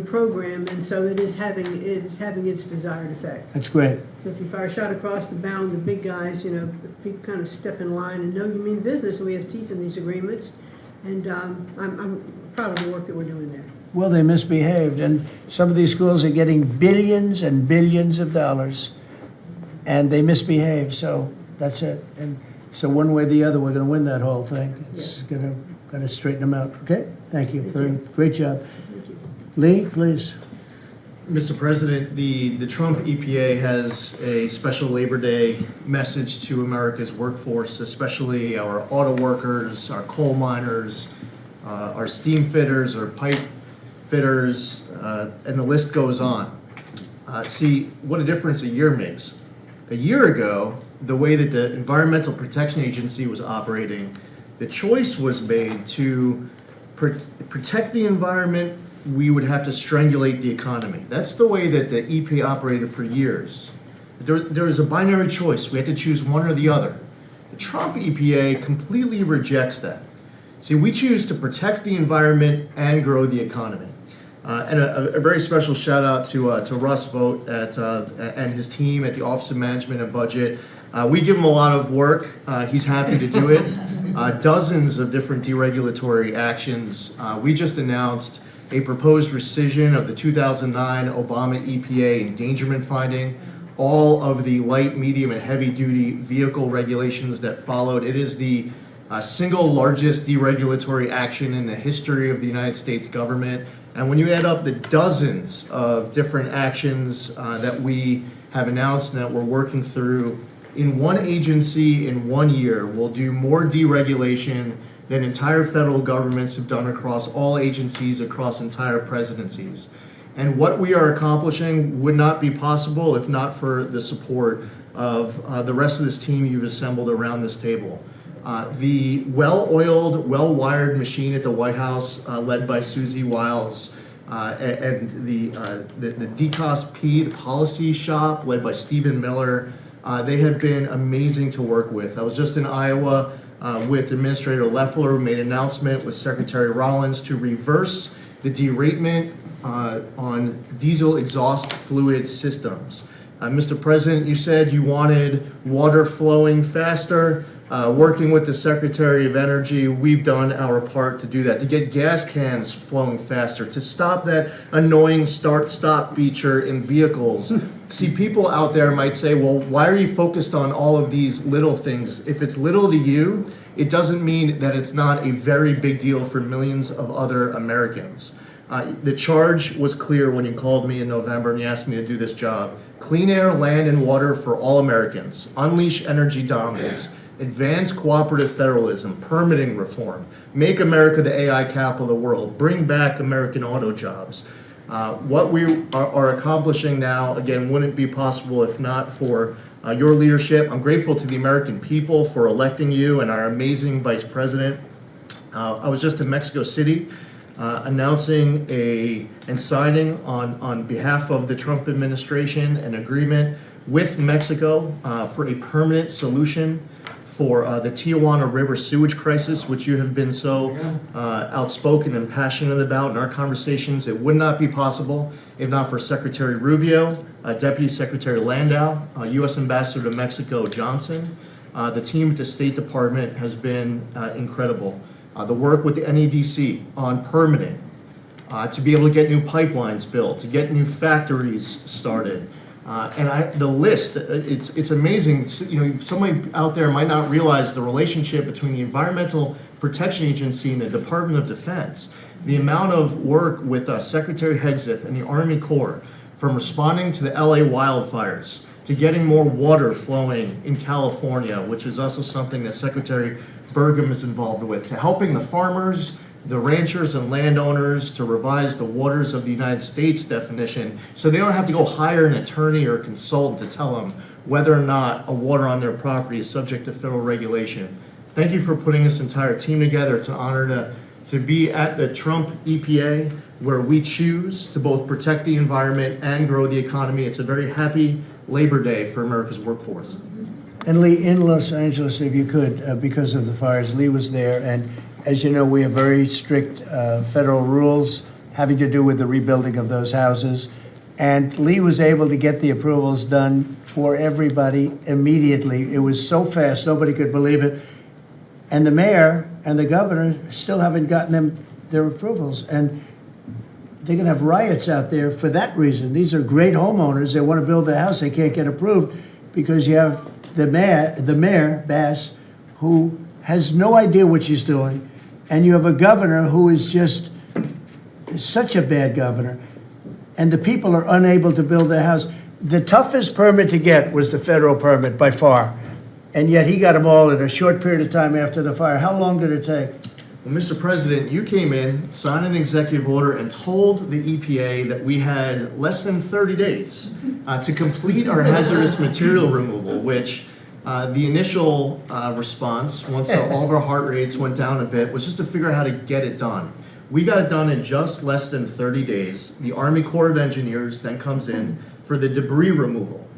program, and so it is having its desired effect. That's great. So if you fire a shot across the bow, and the big guys, people kind of step in line and know you mean business, and we have teeth in these agreements, and I'm proud of the work that we're doing there. Well, they misbehaved, and some of these schools are getting billions and billions of dollars, and they misbehave, so that's it. And so one way or the other, we're going to win that whole thing. It's going to straighten them out. Okay? Thank you. Great job. Lee, please. Mr. President, the Trump EPA has a special Labor Day message to America's workforce, especially our auto workers, our coal miners, our steam fitters, our pipe fitters, and the list goes on. See what a difference a year makes. A year ago, the way that the Environmental Protection Agency was operating, the choice was made to protect the environment. We would have to strangulate the economy. That's the way that the EPA operated for years. There was a binary choice. We had to choose one or the other. The Trump EPA completely rejects that. See, we choose to protect the environment and grow the economy. And a very special shout out to Russ Vogt and his team at the Office of Management and Budget. We give him a lot of work. He's happy to do it. Dozens of different deregulatory actions. We just announced a proposed rescission of the 2009 Obama EPA endangerment finding, all of the light, medium, and heavy-duty vehicle regulations that followed. It is the single largest deregulatory action in the history of the United States government. And when you add up the dozens of different actions that we have announced and that we're working through, in one agency in 1 year, we'll do more deregulation than entire federal governments have done across all agencies, across entire presidencies. And what we are accomplishing would not be possible if not for the support of the rest of this team you've assembled around this table. The well-oiled, well-wired machine at the White House, led by Susie Wiles, and the DCOSP, the policy shop, led by Stephen Miller, they have been amazing to work with. I was just in Iowa with Administrator Loeffler, who made an announcement with Secretary Rollins to reverse the deratement on diesel exhaust fluid systems. Mr. President, you said you wanted water flowing faster. Working with the Secretary of Energy, we've done our part to do that, to get gas cans flowing faster, to stop that annoying start-stop feature in vehicles. See, people out there might say, well, why are you focused on all of these little things? If it's little to you, it doesn't mean that it's not a very big deal for millions of other Americans. The charge was clear when you called me in November and you asked me to do this job. Clean air, land, and water for all Americans. Unleash energy dominance. Advance cooperative federalism, permitting reform, make America the AI capital of the world, bring back American auto jobs, What we are accomplishing now, again, wouldn't be possible if not for your leadership. I'm grateful to the American people for electing you and our amazing Vice President. I was just in Mexico City announcing and signing on behalf of the Trump administration an agreement with Mexico for a permanent solution for the Tijuana River sewage crisis, which you have been so outspoken and passionate about in our conversations. It would not be possible if not for Secretary Rubio, Deputy Secretary Landau, U.S. Ambassador to Mexico Johnson. The team at the State Department has been incredible. The work with the NEDC on permitting, to be able to get new pipelines built, to get new factories started. The list, it's amazing. Somebody out there might not realize the relationship between the Environmental Protection Agency and the Department of Defense. The amount of work with Secretary Hegseth and the Army Corps, from responding to the LA wildfires, to getting more water flowing in California, which is also something that Secretary Burgum is involved with, to helping the farmers, the ranchers and landowners to revise the waters of the United States definition so they don't have to go hire an attorney or a consultant to tell them whether or not a water on their property is subject to federal regulation. Thank you for putting this entire team together. It's an honor to be at the Trump EPA, where we choose to both protect the environment and grow the economy. It's a very happy Labor Day for America's workforce. And Lee, in Los Angeles, if you could, because of the fires, Lee was there, and as you know, we have very strict federal rules having to do with the rebuilding of those houses. And Lee was able to get the approvals done for everybody immediately. It was so fast, nobody could believe it. And the mayor and the governor still haven't gotten their approvals. And they're going to have riots out there for that reason. These are great homeowners. They want to build their house. They can't get approved because you have the mayor, Bass, who has no idea what she's doing. And you have a governor who is just such a bad governor. And the people are unable to build their house. The toughest permit to get was the federal permit by far. And yet he got them all in a short period of time after the fire. How long did it take? Well, Mr. President, you came in, signed an executive order, and told the EPA that we had less than 30 days to complete our hazardous material removal, which the initial response, once all of our heart rates went down a bit, was just to figure out how to get it done. We got it done in just less than 30 days. The Army Corps of Engineers then comes in for the debris removal.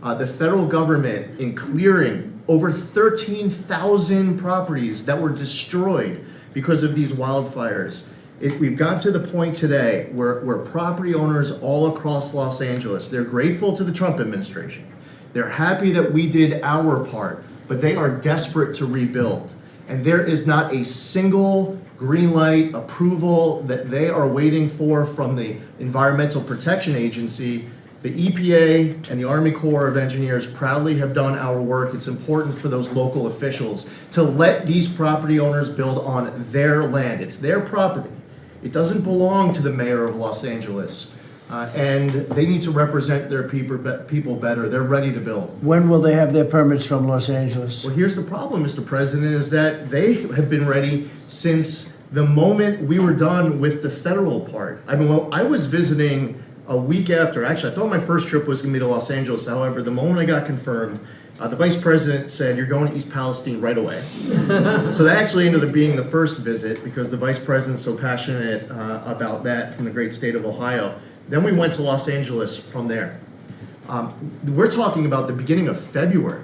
The federal government, in clearing over 13,000 properties that were destroyed because of these wildfires. We've got to the point today where property owners all across Los Angeles, they're grateful to the Trump administration. They're happy that we did our part, but they are desperate to rebuild. And there is not a single green light approval that they are waiting for from the Environmental Protection Agency. The EPA and the Army Corps of Engineers proudly have done our work. It's important for those local officials to let these property owners build on their land. It's their property. It doesn't belong to the mayor of Los Angeles. And they need to represent their people better. They're ready to build. When will they have their permits from Los Angeles? Well, here's the problem, Mr. President, is that they have been ready since the moment we were done with the federal part. I mean, I was visiting a week after. Actually, I thought my first trip was going to be to Los Angeles. However, the moment I got confirmed, the vice president said, "You're going to East Palestine right away." So that actually ended up being the first visit because the vice president's so passionate about that from the great state of Ohio. Then we went to Los Angeles from there. We're talking about the beginning of February,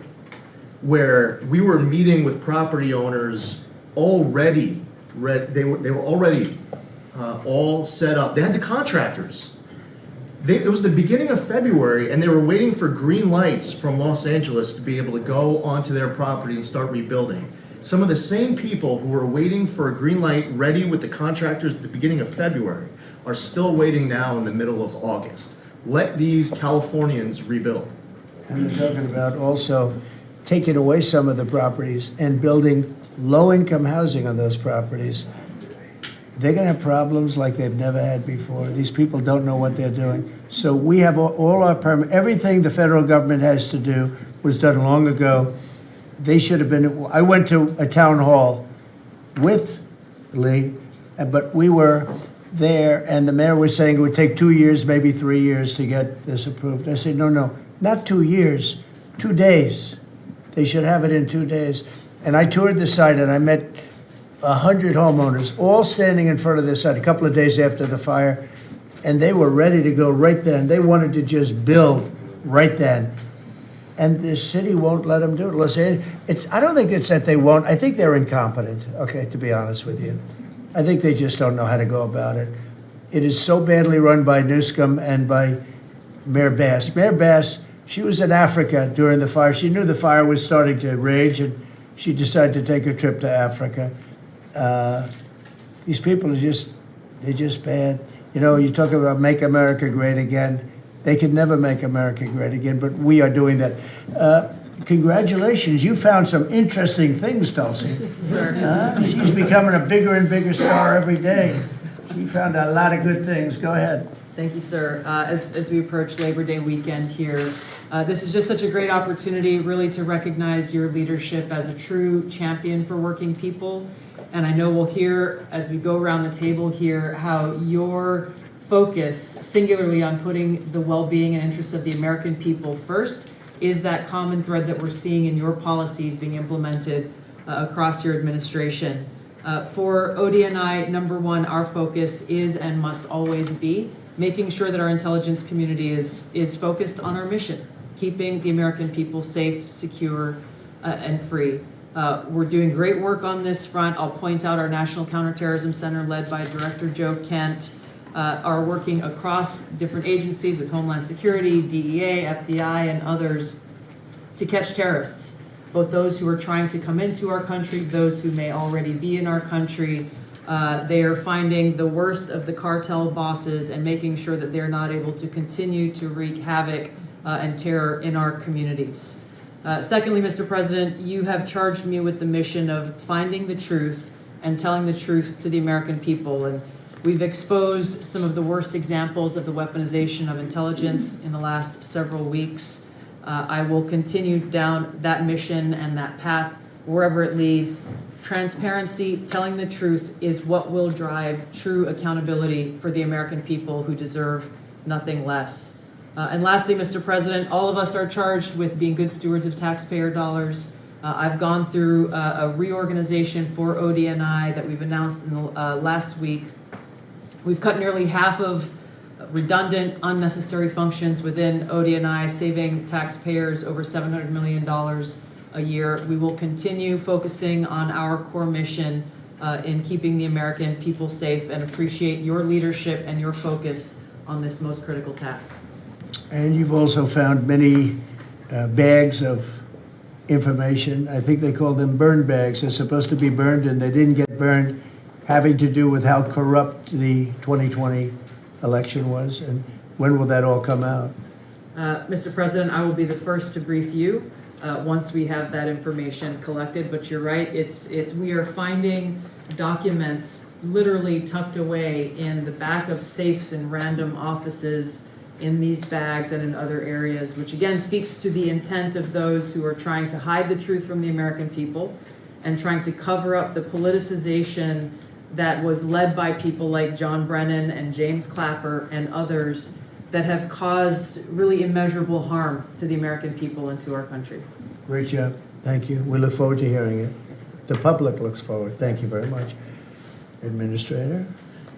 where we were meeting with property owners already. They were already all set up. They had the contractors. It was the beginning of February, and they were waiting for green lights from Los Angeles to be able to go onto their property and start rebuilding. Some of the same people who were waiting for a green light ready with the contractors at the beginning of February are still waiting now in the middle of August. Let these Californians rebuild. And they're talking about also taking away some of the properties and building low-income housing on those properties. They're going to have problems like they've never had before. These people don't know what they're doing. So we have all our permits. Everything the federal government has to do was done long ago. They should have been. I went to a town hall with Lee, but we were there, and the mayor was saying it would take 2 years, maybe 3 years to get this approved. I said, no, not 2 years, 2 days. They should have it in 2 days. And I toured the site, and I met 100 homeowners, all standing in front of this site a couple of days after the fire, and they were ready to go right then. They wanted to just build right then. And the city won't let them do it. Los Angeles, I don't think it's that they won't. I think they're incompetent, okay, to be honest with you. I think they just don't know how to go about it. It is so badly run by Newsom and by Mayor Bass. Mayor Bass, she was in Africa during the fire. She knew the fire was starting to rage, and she decided to take a trip to Africa. These people are they're just bad. You know, you talk about make America great again. They could never make America great again, but we are doing that. Congratulations, you found some interesting things, Tulsi. She's becoming a bigger and bigger star every day. She found a lot of good things. Go ahead. Thank you, sir. As we approach Labor Day weekend here, this is just such a great opportunity really to recognize your leadership as a true champion for working people. And I know we'll hear, as we go around the table here, how your focus singularly on putting the well-being and interests of the American people first is that common thread that we're seeing in your policies being implemented across your administration. For ODNI, number one, our focus is and must always be making sure that our intelligence community is focused on our mission, keeping the American people safe, secure, and free. We're doing great work on this front. I'll point out our National Counterterrorism Center, led by Director Joe Kent, are working across different agencies with Homeland Security, DEA, FBI, and others to catch terrorists, both those who are trying to come into our country, those who may already be in our country. They are finding the worst of the cartel bosses and making sure that they're not able to continue to wreak havoc and terror in our communities. Secondly, Mr. President, you have charged me with the mission of finding the truth and telling the truth to the American people. And we've exposed some of the worst examples of the weaponization of intelligence in the last several weeks. I will continue down that mission and that path wherever it leads. Transparency, telling the truth is what will drive true accountability for the American people who deserve nothing less. And lastly, Mr. President, all of us are charged with being good stewards of taxpayer dollars. I've gone through a reorganization for ODNI that we've announced in the last week. We've cut nearly half of redundant, unnecessary functions within ODNI, saving taxpayers over $700 million a year. We will continue focusing on our core mission in keeping the American people safe, and appreciate your leadership and your focus on this most critical task. And you've also found many bags of information. I think they call them burn bags. They're supposed to be burned, and they didn't get burned, having to do with how corrupt the 2020 election was. And when will that all come out? Mr. President, I will be the first to brief you once we have that information collected. But you're right, we are finding documents literally tucked away in the back of safes in random offices, in these bags and in other areas, which again speaks to the intent of those who are trying to hide the truth from the American people and trying to cover up the politicization that was led by people like John Brennan and James Clapper and others that have caused really immeasurable harm to the American people and to our country. Great job. Thank you. We look forward to hearing it. The public looks forward. Thank you very much. Administrator?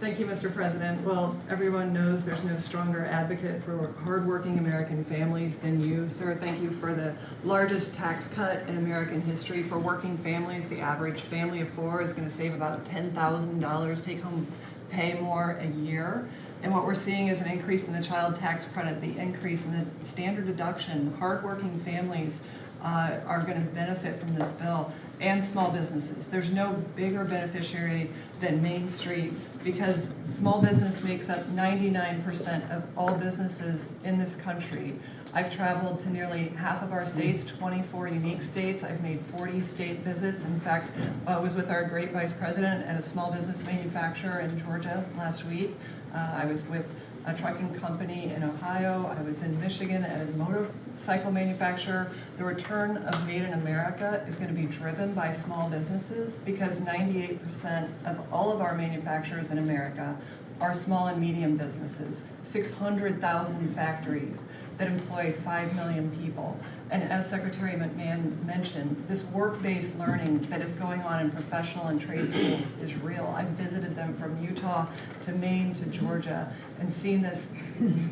Thank you, Mr. President. Well, everyone knows there's no stronger advocate for hardworking American families than you, sir. Thank you for the largest tax cut in American history for working families. The average family of four is going to save about $10,000 take-home pay more a year. And what we're seeing is an increase in the child tax credit, the increase in the standard deduction. Hardworking families are going to benefit from this bill, and small businesses. There's no bigger beneficiary than Main Street, because small business makes up 99% of all businesses in this country. I've traveled to nearly half of our states, 24 unique states. I've made 40 state visits. In fact, I was with our great vice president at a small business manufacturer in Georgia last week. I was with a trucking company in Ohio. I was in Michigan at a motorcycle manufacturer. The return of Made in America is going to be driven by small businesses, because 98% of all of our manufacturers in America are small and medium businesses, 600,000 factories that employ 5 million people. And as Secretary McMahon mentioned, this work-based learning that is going on in professional and trade schools is real. I've visited them from Utah to Maine to Georgia and seen this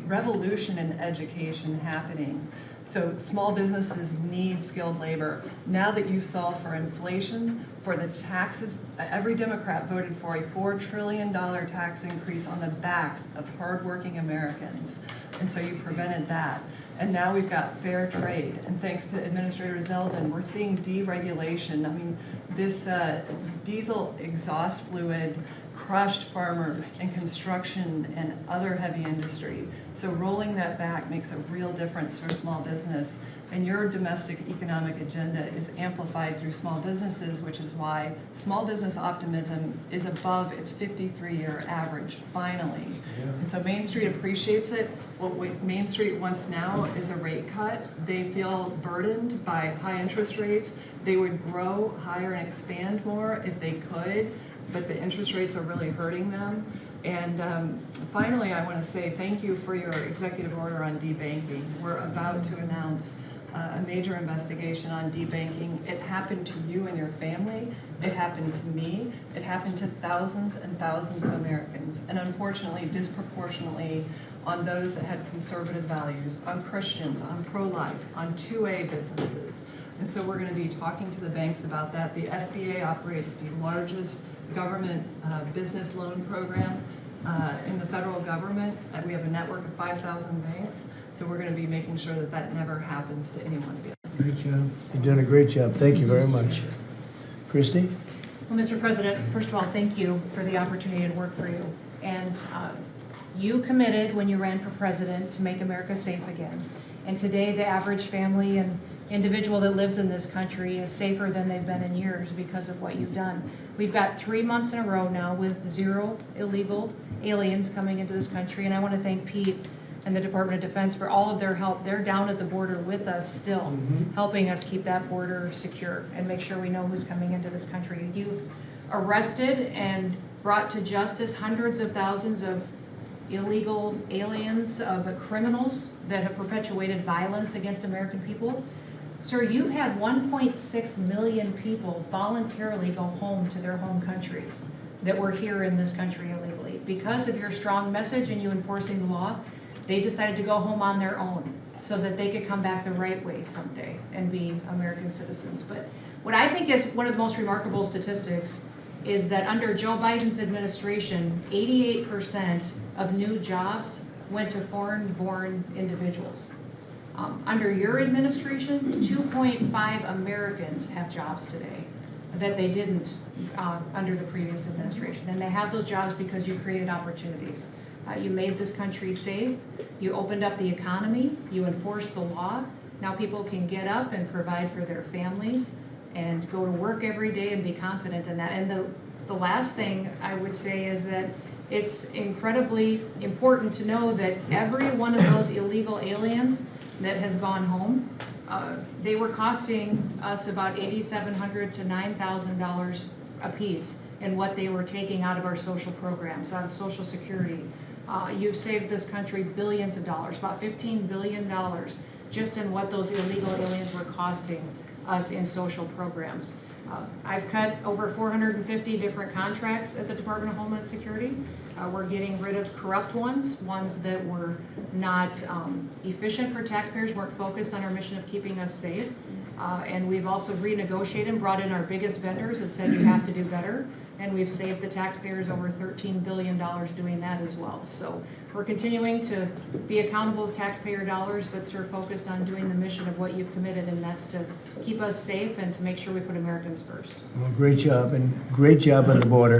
revolution in education happening. So small businesses need skilled labor. Now that you solve for inflation, for the taxes, every Democrat voted for a $4 trillion tax increase on the backs of hardworking Americans. And so you prevented that. And now we've got fair trade. And thanks to Administrator Zeldin, we're seeing deregulation. I mean, this diesel exhaust fluid crushed farmers and construction and other heavy industry. So rolling that back makes a real difference for small business. And your domestic economic agenda is amplified through small businesses, which is why small business optimism is above its 53-year average, finally. Yeah. And so Main Street appreciates it. What Main Street wants now is a rate cut. They feel burdened by high interest rates. They would grow higher and expand more if they could, but the interest rates are really hurting them. And finally, I want to say thank you for your executive order on debanking. We're about to announce a major investigation on debanking. It happened to you and your family. It happened to me. It happened to thousands and thousands of Americans. And unfortunately, disproportionately on those that had conservative values, on Christians, on pro-life, on 2A businesses. And so we're going to be talking to the banks about that. The SBA operates the largest government business loan program in the federal government. We have a network of 5,000 banks. So we're going to be making sure that that never happens to anyone again. Great job. You're doing a great job. Thank you very much. Christy? Well, Mr. President, first of all, thank you for the opportunity to work for you. And you committed when you ran for president to make America safe again. And today, the average family and individual that lives in this country is safer than they've been in years because of what you've done. We've got 3 months in a row now with 0 illegal aliens coming into this country. And I want to thank Pete and the Department of Defense for all of their help. They're down at the border with us still, helping us keep that border secure and make sure we know who's coming into this country. You've arrested and brought to justice hundreds of thousands of illegal aliens, of criminals that have perpetuated violence against American people. Sir, you've had 1.6 million people voluntarily go home to their home countries that were here in this country illegally. Because of your strong message and you enforcing the law, they decided to go home on their own so that they could come back the right way someday and be American citizens. But what I think is one of the most remarkable statistics is that under Joe Biden's administration, 88% of new jobs went to foreign-born individuals. Under your administration, 2.5 Americans have jobs today that they didn't under the previous administration. And they have those jobs because you created opportunities. You made this country safe. You opened up the economy. You enforced the law. Now people can get up and provide for their families and go to work every day and be confident in that. And the last thing I would say is that it's incredibly important to know that every one of those illegal aliens that has gone home, they were costing us about $8,700 to $9,000 a piece in what they were taking out of our social programs, out of Social Security. You've saved this country billions of dollars, about $15 billion, just in what those illegal aliens were costing us in social programs. I've cut over 450 different contracts at the Department of Homeland Security. We're getting rid of corrupt ones that were not efficient for taxpayers, weren't focused on our mission of keeping us safe. And we've also renegotiated and brought in our biggest vendors that said you have to do better. And we've saved the taxpayers over $13 billion doing that as well. So we're continuing to be accountable to taxpayer dollars, but sir, focused on doing the mission of what you've committed, and that's to keep us safe and to make sure we put Americans first. Well, great job, and great job on the border.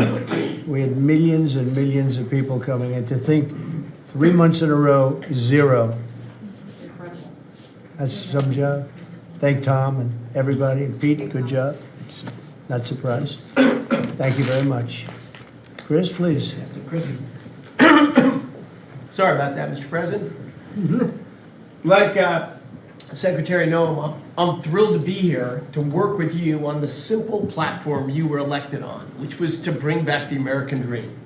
We had millions and millions of people coming in. To think 3 months in a row, 0. Incredible. That's some job. Thank Tom and everybody. And Pete, good job. Not surprised. Thank you very much. Chris, please. Yes, Chris. Sorry about that, Mr. President. Like Secretary Noem, I'm thrilled to be here to work with you on the simple platform you were elected on, which was to bring back the American dream.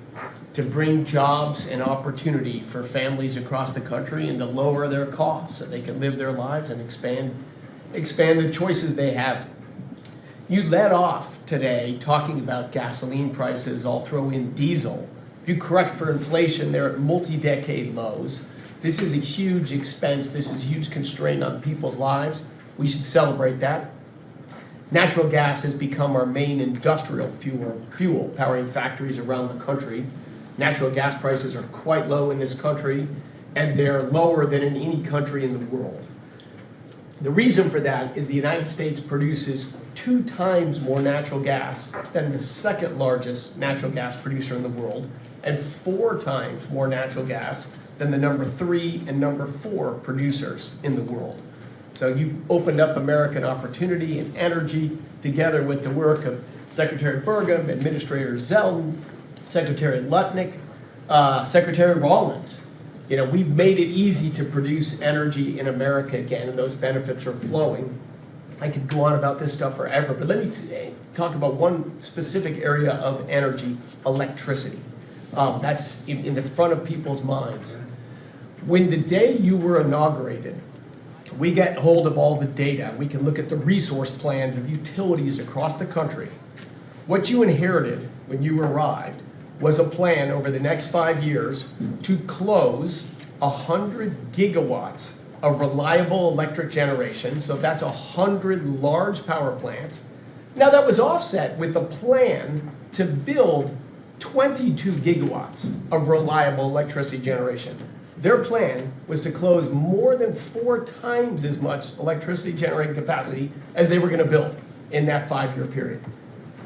to bring jobs and opportunity for families across the country and to lower their costs so they can live their lives and expand the choices they have. You led off today talking about gasoline prices. I'll throw in diesel. If you correct for inflation, they're at multi-decade lows. This is a huge expense. This is a huge constraint on people's lives. We should celebrate that. Natural gas has become our main industrial fuel powering factories around the country. Natural gas prices are quite low in this country, and they're lower than in any country in the world. The reason for that is the United States produces 2 times more natural gas than the second largest natural gas producer in the world, and 4 times more natural gas than the number 3 and number 4 producers in the world. So you've opened up American opportunity and energy together with the work of Secretary Burgum, Administrator Zeldin, Secretary Lutnick, Secretary Rawlins. You know, we've made it easy to produce energy in America again, and those benefits are flowing. I could go on about this stuff forever, but let me talk about one specific area of energy, electricity. That's in the front of people's minds. When the day you were inaugurated, we get hold of all the data. We can look at the resource plans of utilities across the country. What you inherited when you arrived was a plan over the next 5 years to close 100 gigawatts of reliable electric generation. So that's 100 large power plants. Now that was offset with a plan to build 22 gigawatts of reliable electricity generation. Their plan was to close more than 4 times as much electricity generating capacity as they were going to build in that 5-year period.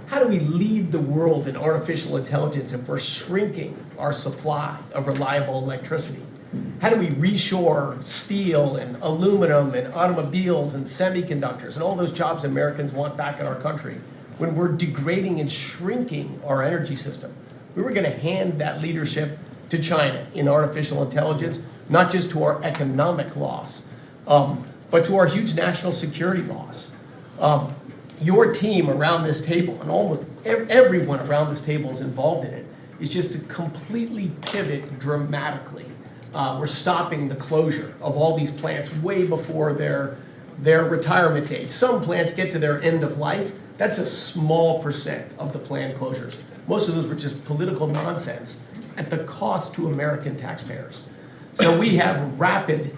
How do we lead the world in artificial intelligence if we're shrinking our supply of reliable electricity? How do we reshore steel and aluminum and automobiles and semiconductors and all those jobs Americans want back in our country when we're degrading and shrinking our energy system? We were going to hand that leadership to China in artificial intelligence, not just to our economic loss, but to our huge national security loss. Your team around this table, and almost everyone around this table is involved in it, is just to completely pivot dramatically. We're stopping the closure of all these plants way before their retirement date. Some plants get to their end of life. That's a small percent of the planned closures. Most of those were just political nonsense at the cost to American taxpayers. So we have rapid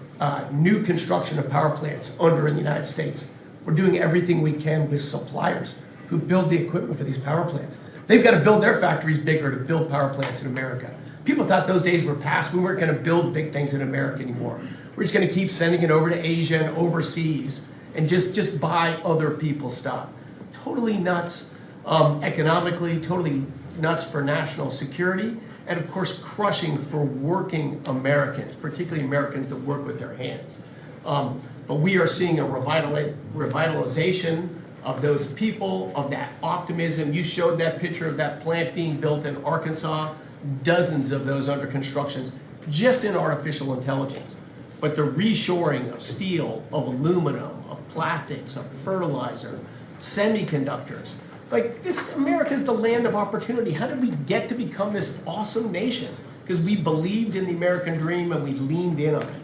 new construction of power plants under in the United States. We're doing everything we can with suppliers who build the equipment for these power plants. They've got to build their factories bigger to build power plants in America. People thought those days were past. We weren't going to build big things in America anymore. We're just going to keep sending it over to Asia and overseas and just buy other people's stuff. Totally nuts economically, totally nuts for national security, and of course crushing for working Americans, particularly Americans that work with their hands. But we are seeing a revitalization of those people, of that optimism. You showed that picture of that plant being built in Arkansas, dozens of those under construction, just in artificial intelligence. But the reshoring of steel, of aluminum, of plastics, of fertilizer, semiconductors. Like this, America's the land of opportunity. How did we get to become this awesome nation? Because we believed in the American dream and we leaned in on it.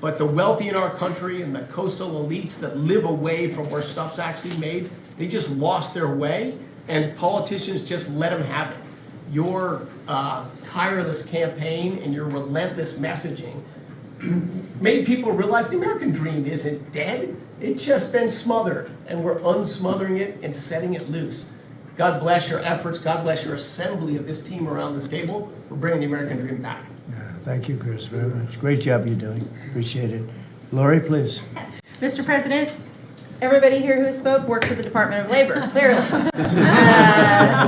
But the wealthy in our country and the coastal elites that live away from where stuff's actually made, they just lost their way, and politicians just let them have it. Your tireless campaign and your relentless messaging made people realize the American dream isn't dead. It's just been smothered, and we're unsmothering it and setting it loose. God bless your efforts. God bless your assembly of this team around this table. We're bringing the American dream back. Thank you, Chris, very much. Great job you're doing. Appreciate it. Lori, please. Mr. President, everybody here who spoke works at the Department of Labor, clearly,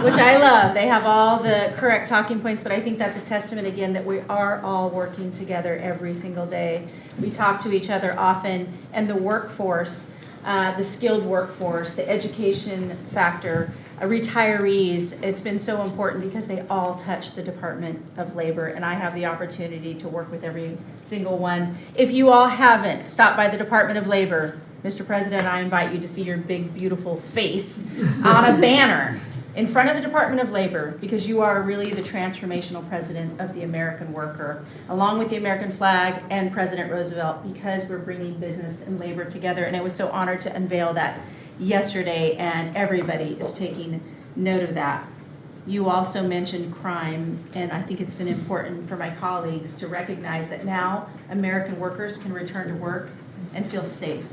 which I love. They have all the correct talking points, but I think that's a testament, again, that we are all working together every single day. We talk to each other often, and the workforce, the skilled workforce, the education factor, retirees, it's been so important because they all touch the Department of Labor, and I have the opportunity to work with every single one. If you all haven't stopped by the Department of Labor, Mr. President, I invite you to see your big, beautiful face on a banner in front of the Department of Labor, because you are really the transformational president of the American worker, along with the American flag and President Roosevelt, because we're bringing business and labor together. And I was so honored to unveil that yesterday, and everybody is taking note of that. You also mentioned crime, and I think it's been important for my colleagues to recognize that now American workers can return to work and feel safe.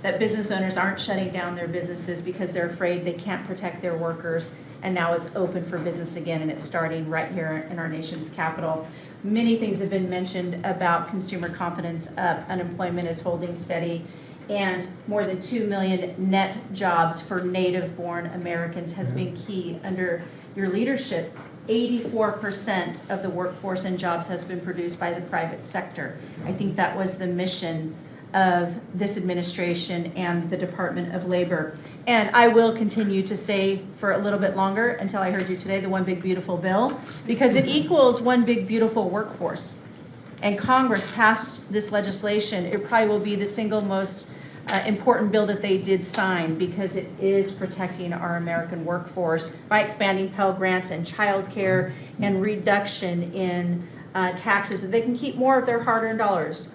That business owners aren't shutting down their businesses because they're afraid they can't protect their workers, and now it's open for business again, and it's starting right here in our nation's capital. Many things have been mentioned about consumer confidence up, unemployment is holding steady, and more than 2 million net jobs for native-born Americans has been key under your leadership. 84% of the workforce and jobs has been produced by the private sector. I think that was the mission of this administration and the Department of Labor. And I will continue to say for a little bit longer, until I heard you today, the one big beautiful bill, because it equals one big beautiful workforce. And Congress passed this legislation. It probably will be the single most important bill that they did sign, because it is protecting our American workforce by expanding Pell Grants and child care and reduction in taxes, that they can keep more of their hard-earned dollars.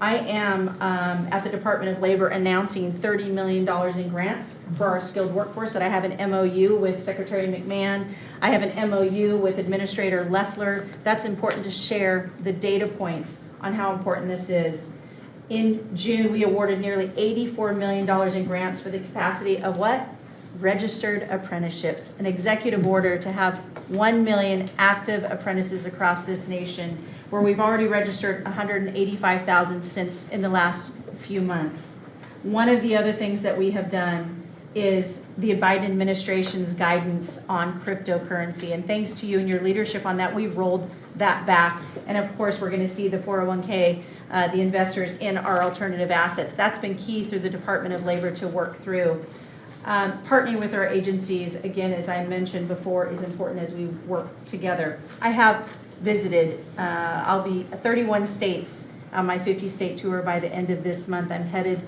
I am at the Department of Labor announcing $30 million in grants for our skilled workforce, that I have an MOU with Secretary McMahon. I have an MOU with Administrator Loeffler. That's important to share the data points on how important this is. In June, we awarded nearly $84 million in grants for the capacity of what? Registered apprenticeships, an executive order to have 1 million active apprentices across this nation, where we've already registered 185,000 since in the last few months. One of the other things that we have done is the Biden administration's guidance on cryptocurrency. And thanks to you and your leadership on that, we've rolled that back. And of course, we're going to see the 401k, the investors in our alternative assets. That's been key through the Department of Labor to work through. Partnering with our agencies, again, as I mentioned before, is important as we work together. I have visited, I'll be 31 states on my 50-state tour by the end of this month. I'm headed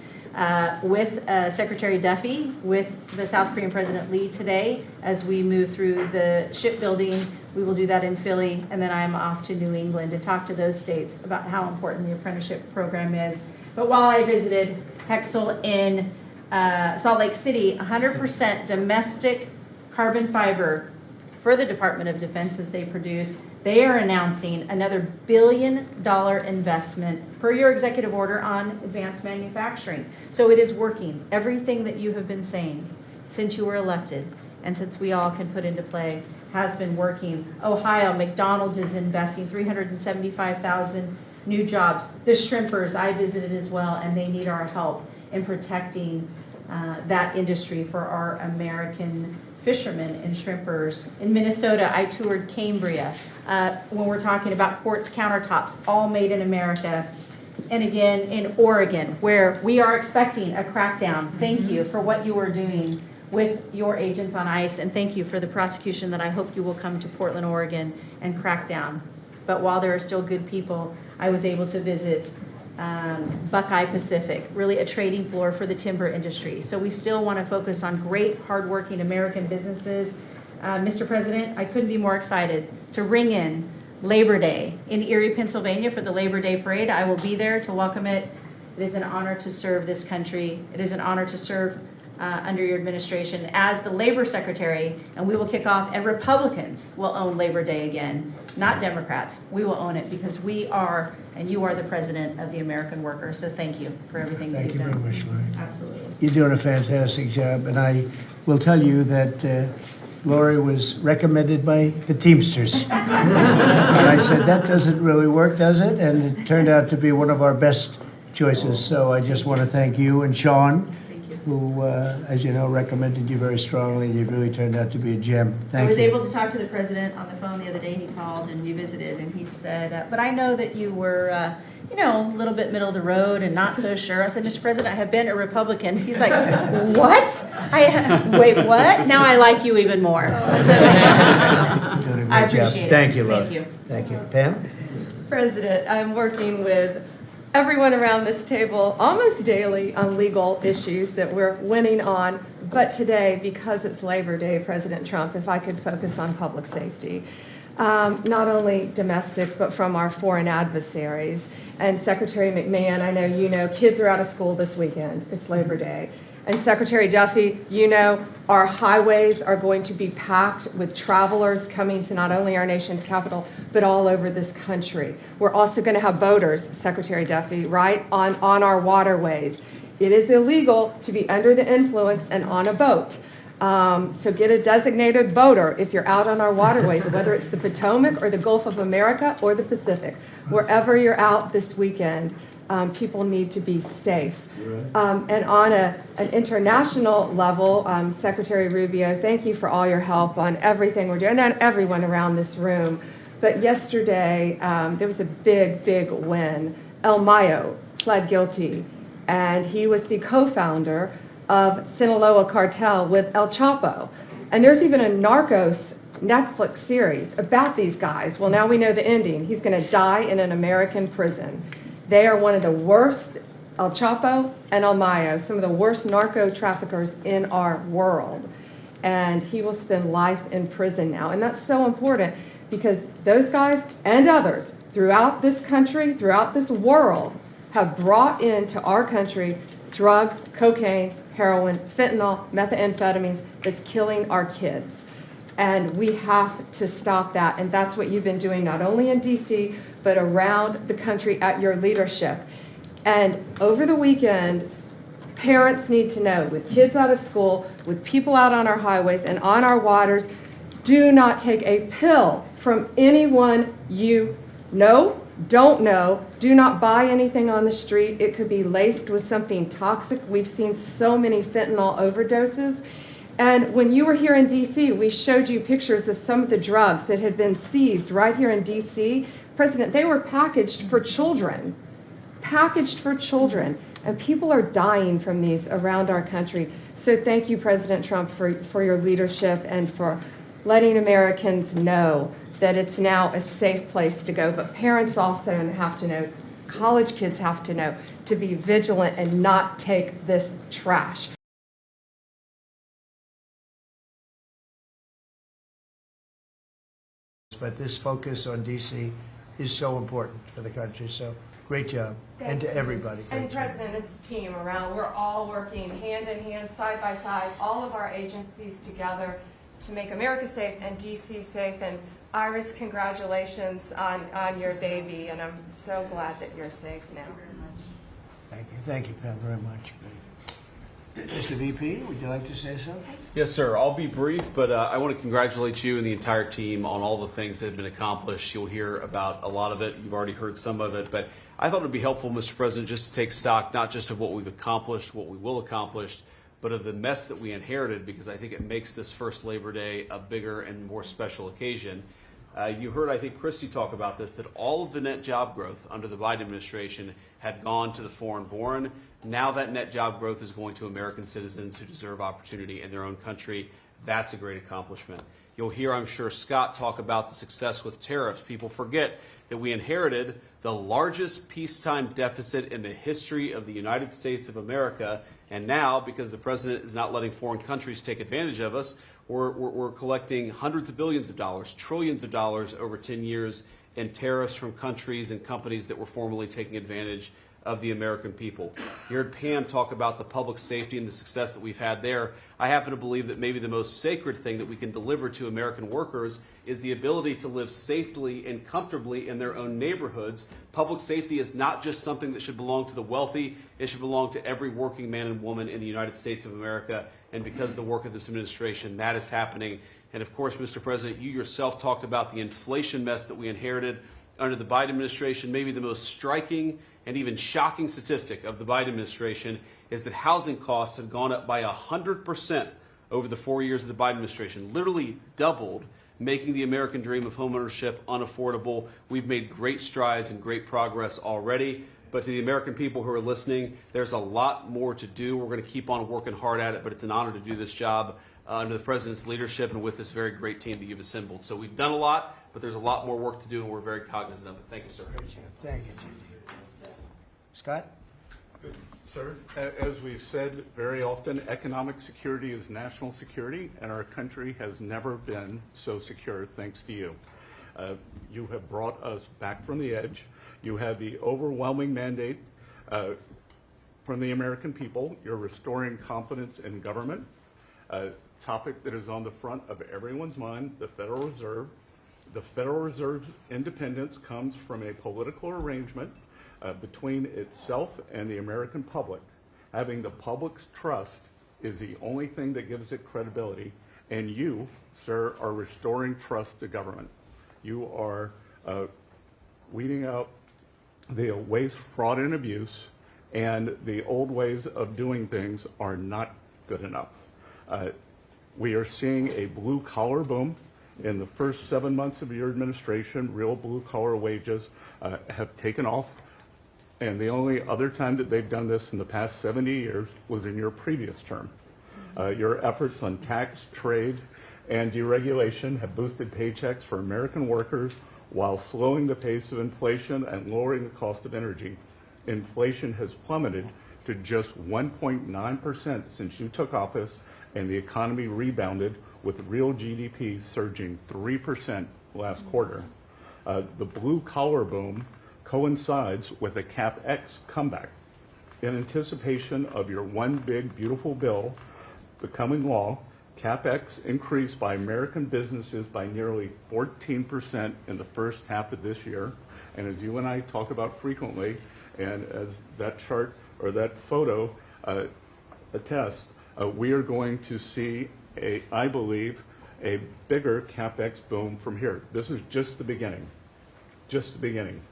with Secretary Duffy, with the South Korean President Lee today, as we move through the shipbuilding. We will do that in Philly, and then I'm off to New England to talk to those states about how important the apprenticeship program is. But while I visited Hexel in Salt Lake City, 100% domestic carbon fiber for the Department of Defense as they produce. They are announcing another $1 billion investment per your executive order on advanced manufacturing. So it is working. Everything that you have been saying since you were elected and since we all can put into play has been working. Ohio, McDonald's is investing 375,000 new jobs. The shrimpers, I visited as well, and they need our help in protecting that industry for our American fishermen and shrimpers. In Minnesota, I toured Cambria. When we're talking about quartz countertops, all made in America. And again, in Oregon, where we are expecting a crackdown. Thank you for what you are doing with your agents on ICE, and thank you for the prosecution that I hope you will come to Portland, Oregon, and crack down. But while there are still good people, I was able to visit Buckeye Pacific, really a trading floor for the timber industry. So we still want to focus on great, hardworking American businesses. Mr. President, I couldn't be more excited to ring in Labor Day in Erie, Pennsylvania for the Labor Day Parade. I will be there to welcome it. It is an honor to serve this country. It is an honor to serve under your administration as the Labor Secretary, and we will kick off, and Republicans will own Labor Day again, not Democrats. We will own it because we are, and you are the president of the American worker. So thank you for everything that you've done. Thank you very much, Lori. Absolutely. You're doing a fantastic job, and I will tell you that Lori was recommended by the Teamsters. And I said, that doesn't really work, does it? And it turned out to be one of our best choices. So I just want to thank you and Sean, who, as you know, recommended you very strongly. You've really turned out to be a gem. Thank you. I was able to talk to the president on the phone the other day. He called and we visited, and he said, but I know that you were, you know, a little bit middle of the road and not so sure. I said, Mr. President, I have been a Republican. He's like, what? Wait, what? Now I like you even more. So, You're doing a great I job. appreciate it. Thank you, Lori. Thank you. Thank you. Pam? President, I'm working with everyone around this table almost daily on legal issues that we're winning on. But today, because it's Labor Day, President Trump, if I could focus on public safety, not only domestic, but from our foreign adversaries. And Secretary McMahon, I know you know, kids are out of school this weekend. It's Labor Day. And Secretary Duffy, you know, our highways are going to be packed with travelers coming to not only our nation's capital, but all over this country. We're also going to have boaters, Secretary Duffy, right, on our waterways. It is illegal to be under the influence and on a boat. So get a designated boater if you're out on our waterways, whether it's the Potomac or the Gulf of America or the Pacific. Wherever you're out this weekend, people need to be safe. And on an international level, Secretary Rubio, thank you for all your help on everything we're doing, and everyone around this room. But yesterday, there was a big, big win. El Mayo pled guilty, and he was the co-founder of Sinaloa cartel with El Chapo. And there's even a Narcos Netflix series about these guys. Well, now we know the ending. He's going to die in an American prison. They are one of the worst, El Chapo and El Mayo, some of the worst narco traffickers in our world. And he will spend life in prison now. And that's so important because those guys and others throughout this country, throughout this world, have brought into our country drugs, cocaine, heroin, fentanyl, methamphetamines that's killing our kids. And we have to stop that. And that's what you've been doing not only in DC, but around the country at your leadership. And over the weekend, parents need to know, with kids out of school, with people out on our highways and on our waters, do not take a pill from anyone you know, don't know. Do not buy anything on the street. It could be laced with something toxic. We've seen so many fentanyl overdoses. And when you were here in D.C., we showed you pictures of some of the drugs that had been seized right here in D.C. President, they were packaged for children. Packaged for children. And people are dying from these around our country. So thank you, President Trump, for your leadership and for letting Americans know that it's now a safe place to go. But parents also have to know, college kids have to know, to be vigilant and not take this trash. But this focus on DC is so important for the country. So great job. And to everybody. And President, it's a team around. We're all working hand in hand, side by side, all of our agencies together to make America safe and DC safe. And Iris, congratulations on your baby. And I'm so glad that you're safe now. Thank you. Thank you, Pam, very much. Mr. VP, would you like to say something? Yes, sir. I'll be brief, but I want to congratulate you and the entire team on all the things that have been accomplished. You'll hear about a lot of it. You've already heard some of it, but I thought it would be helpful, Mr. President, just to take stock, not just of what we've accomplished, what we will accomplish, but of the mess that we inherited, because I think it makes this first Labor Day a bigger and more special occasion. You heard, I think, Christy talk about this, that all of the net job growth under the Biden administration had gone to the foreign-born. Now that net job growth is going to American citizens who deserve opportunity in their own country. That's a great accomplishment. You'll hear, I'm sure, Scott talk about the success with tariffs. People forget that we inherited the largest peacetime deficit in the history of the United States of America. And now, because the president is not letting foreign countries take advantage of us, we're collecting hundreds of billions of dollars, trillions of dollars over 10 years in tariffs from countries and companies that were formerly taking advantage of the American people. You heard Pam talk about the public safety and the success that we've had there. I happen to believe that maybe the most sacred thing that we can deliver to American workers is the ability to live safely and comfortably in their own neighborhoods. Public safety is not just something that should belong to the wealthy. It should belong to every working man and woman in the United States of America. And because of the work of this administration, that is happening. And of course, Mr. President, you yourself talked about the inflation mess that we inherited under the Biden administration. Maybe the most striking and even shocking statistic of the Biden administration is that housing costs have gone up by 100% over the 4 years of the Biden administration, literally doubled, making the American dream of homeownership unaffordable. We've made great strides and great progress already. But to the American people who are listening, there's a lot more to do. We're going to keep on working hard at it, but it's an honor to do this job under the president's leadership and with this very great team that you've assembled. So we've done a lot, but there's a lot more work to do, and we're very cognizant of it. Thank you, sir. Great job. Thank you, Gigi. Scott? Sir, as we've said very often, economic security is national security, and our country has never been so secure thanks to you. You have brought us back from the edge. You have the overwhelming mandate from the American people. You're restoring confidence in government, a topic that is on the front of everyone's mind, the Federal Reserve. The Federal Reserve's independence comes from a political arrangement between itself and the American public. Having the public's trust is the only thing that gives it credibility, and you, sir, are restoring trust to government. You are weeding out the waste, fraud, and abuse, and the old ways of doing things are not good enough. We are seeing a blue-collar boom. In the first 7 months of your administration, real blue-collar wages have taken off. And the only other time that they've done this in the past 70 years was in your previous term. Your efforts on tax, trade, and deregulation have boosted paychecks for American workers while slowing the pace of inflation and lowering the cost of energy. Inflation has plummeted to just 1.9% since you took office, and the economy rebounded with real GDP surging 3% last quarter. The blue-collar boom coincides with a CapEx comeback. In anticipation of your one big beautiful bill becoming law, CapEx increased by American businesses by nearly 14% in the first half of this year. And as you and I talk about frequently, and as that chart or that photo attests, we are going to see, I believe, a bigger CapEx boom from here. This is just the beginning, just the beginning.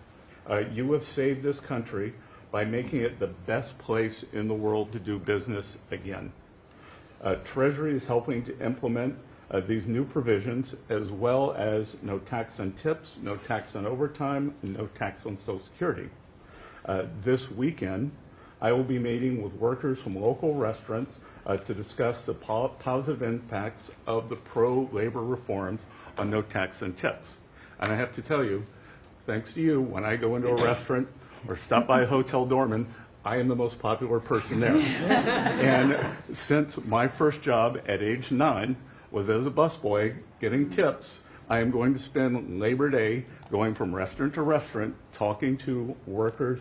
You have saved this country by making it the best place in the world to do business again. Treasury is helping to implement these new provisions, as well as no tax on tips, no tax on overtime, and no tax on Social Security. This weekend, I will be meeting with workers from local restaurants to discuss the positive impacts of the pro-labor reforms on no tax on tips. And I have to tell you, thanks to you, when I go into a restaurant or stop by a hotel doorman, I am the most popular person there. And since my first job at age 9 was as a busboy getting tips, I am going to spend Labor Day going from restaurant to restaurant talking to workers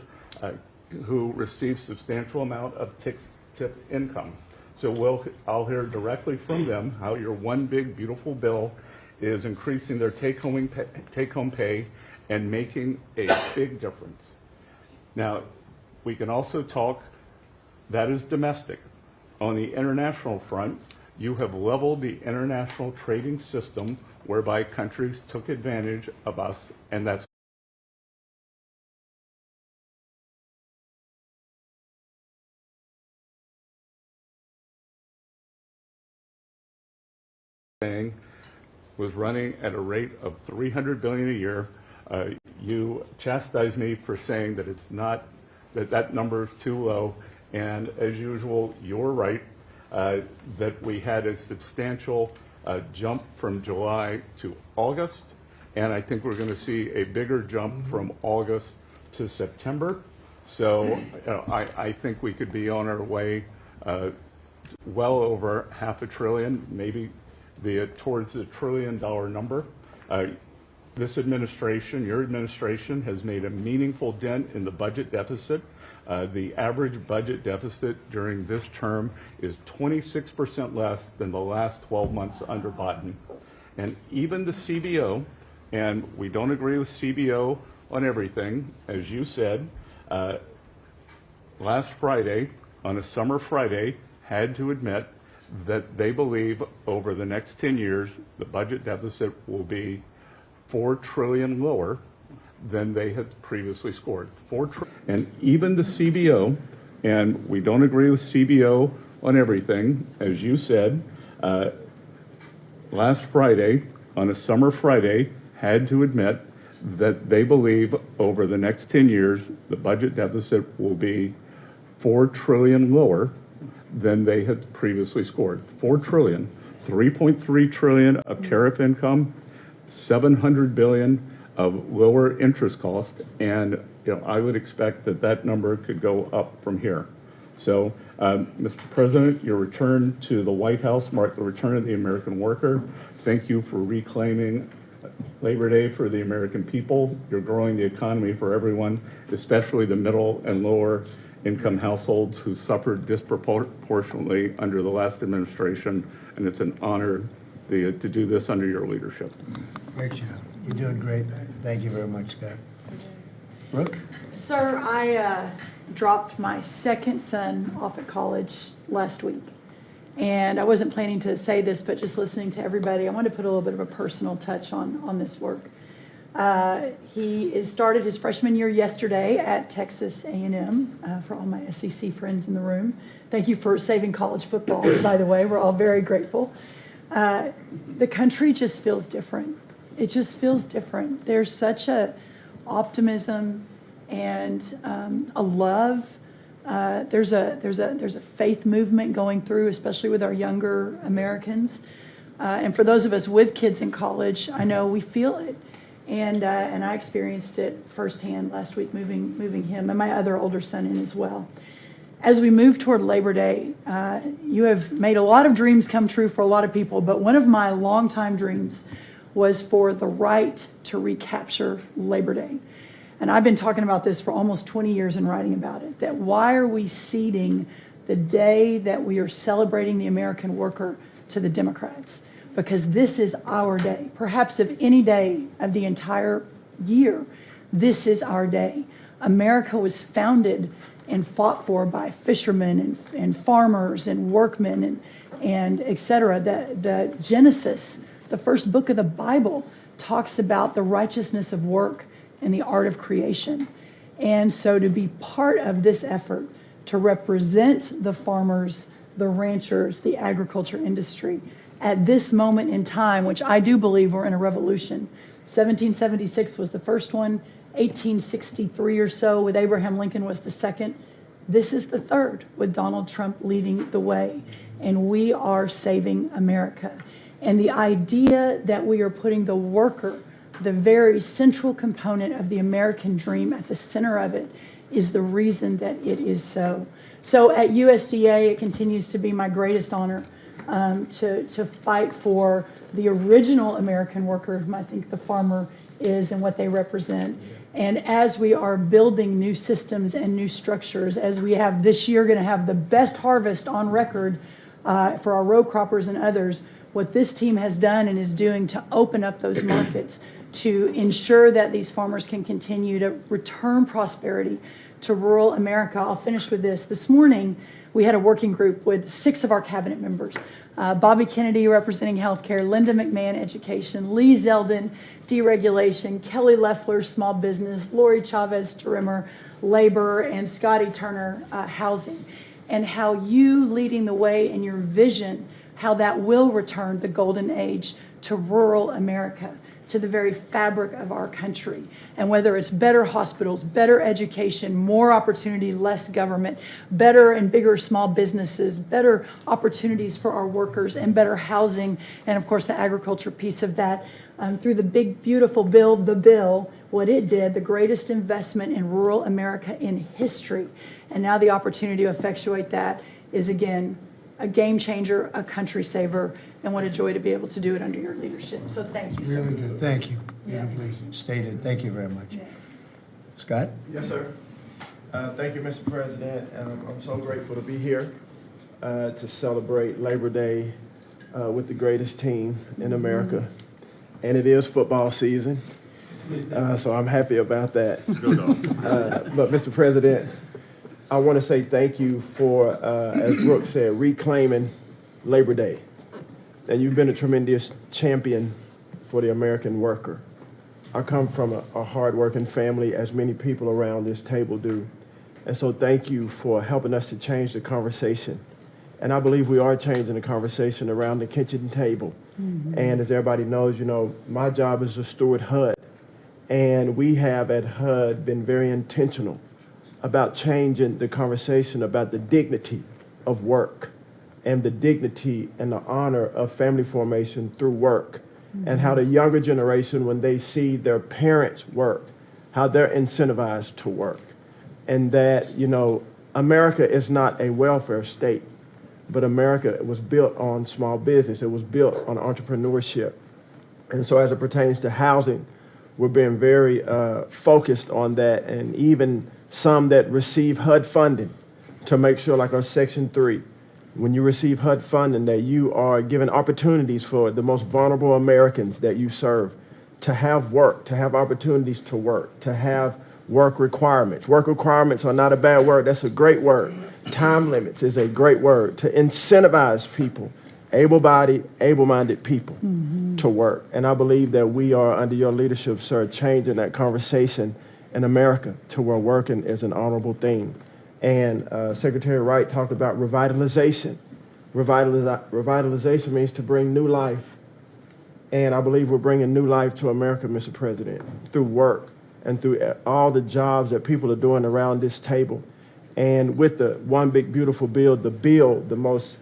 who receive substantial amount of tip income. So I'll hear directly from them how your one big beautiful bill is increasing their take-home pay and making a big difference. Now, we can also talk, that is domestic. On the international front, you have leveled the international trading system whereby countries took advantage of us, and that's was running at a rate of $300 billion a year. You chastise me for saying that it's not, that number is too low, and as usual, you're right that we had a substantial jump from July to August, and I think we're going to see a bigger jump from August to September. So I think we could be on our way well over $500 billion, maybe towards the $1 trillion number. This administration, your administration, has made a meaningful dent in the budget deficit. The average budget deficit during this term is 26% less than the last 12 months under Biden. And even the CBO, and we don't agree with CBO on everything, as you said, last Friday, on a summer Friday, had to admit that they believe over the next 10 years, the budget deficit will be $4 trillion lower than they had previously scored. And even the CBO, and we don't agree with CBO on everything, as you said, last Friday, on a summer Friday, had to admit that they believe over the next 10 years, the budget deficit will be $4 trillion lower than they had previously scored. $4 trillion, $3.3 trillion of tariff income, $700 billion of lower interest cost, and I would expect that that number could go up from here. So, Mr. President, your return to the White House marked the return of the American worker. Thank you for reclaiming Labor Day for the American people. You're growing the economy for everyone, especially the middle and lower income households who suffered disproportionately under the last administration, and it's an honor to do this under your leadership. Great job. You're doing great. Thank you very much, Scott. Brooke? Sir, I dropped my second son off at college last week. And I wasn't planning to say this, but just listening to everybody, I wanted to put a little bit of a personal touch on this work. He started his freshman year yesterday at Texas A&M, for all my SEC friends in the room. Thank you for saving college football, by the way. We're all very grateful. The country just feels different. It just feels different. There's such a optimism and a love. There's a faith movement going through, especially with our younger Americans. And for those of us with kids in college, I know we feel it. And I experienced it firsthand last week, moving him and my other older son in as well. As we move toward Labor Day, you have made a lot of dreams come true for a lot of people, but one of my longtime dreams was for the right to recapture Labor Day. And I've been talking about this for almost 20 years and writing about it, that why are we ceding the day that we are celebrating the American worker to the Democrats? Because this is our day. Perhaps of any day of the entire year, this is our day. America was founded and fought for by fishermen and farmers and workmen and et cetera. The Genesis, the first book of the Bible, talks about the righteousness of work and the art of creation. And so to be part of this effort to represent the farmers, the ranchers, the agriculture industry at this moment in time, which I do believe we're in a revolution. 1776 was the first one, 1863 or so with Abraham Lincoln was the second. This is the third with Donald Trump leading the way. And we are saving America. And the idea that we are putting the worker, the very central component of the American dream, at the center of it is the reason that it is so. So at USDA, it continues to be my greatest honor to fight for the original American worker, whom I think the farmer is and what they represent. And as we are building new systems and new structures, as we have this year going to have the best harvest on record for our row croppers and others, what this team has done and is doing to open up those markets to ensure that these farmers can continue to return prosperity to rural America. I'll finish with this. This morning, we had a working group with 6 of our cabinet members. Bobby Kennedy representing healthcare, Linda McMahon education, Lee Zeldin deregulation, Kelly Loeffler small business, Lori Chavez Tarimmer labor, and Scotty Turner housing. And how you leading the way in your vision, how that will return the golden age to rural America, to the very fabric of our country. And whether it's better hospitals, better education, more opportunity, less government, better and bigger small businesses, better opportunities for our workers, and better housing, and of course the agriculture piece of that, through the big, beautiful bill, what it did, the greatest investment in rural America in history. And now the opportunity to effectuate that is, again, a game changer, a country saver, and what a joy to be able to do it under your leadership. So thank you, sir. Really good. Thank you. Beautifully stated. Thank you very much. Scott? Yes, sir. Thank you, Mr. President. I'm so grateful to be here to celebrate Labor Day with the greatest team in America. And it is football season, so I'm happy about that. But, Mr. President, I want to say thank you for, as Brooke said, reclaiming Labor Day. And you've been a tremendous champion for the American worker. I come from a hard-working family, as many people around this table do. And so thank you for helping us to change the conversation. And I believe we are changing the conversation around the kitchen table. And as everybody knows, my job is to steward HUD. And we have at HUD been very intentional about changing the conversation about the dignity of work and the dignity and the honor of family formation through work. and how the younger generation, when they see their parents work, how they're incentivized to work. And that, you know, America is not a welfare state, but America was built on small business. It was built on entrepreneurship. And so as it pertains to housing, we're being very focused on that, and even some that receive HUD funding to make sure, like our Section 3, when you receive HUD funding, that you are given opportunities for the most vulnerable Americans that you serve to have work, to have opportunities to work, to have work requirements. Work requirements are not a bad word. That's a great word. Time limits is a great word to incentivize people, able-bodied, able-minded people to work. And I believe that we are, under your leadership, sir, changing that conversation in America to where working is an honorable thing. And Secretary Wright talked about revitalization. Revitalization means to bring new life. And I believe we're bringing new life to America, Mr. President, through work and through all the jobs that people are doing around this table. And with the One Big Beautiful Bill, the most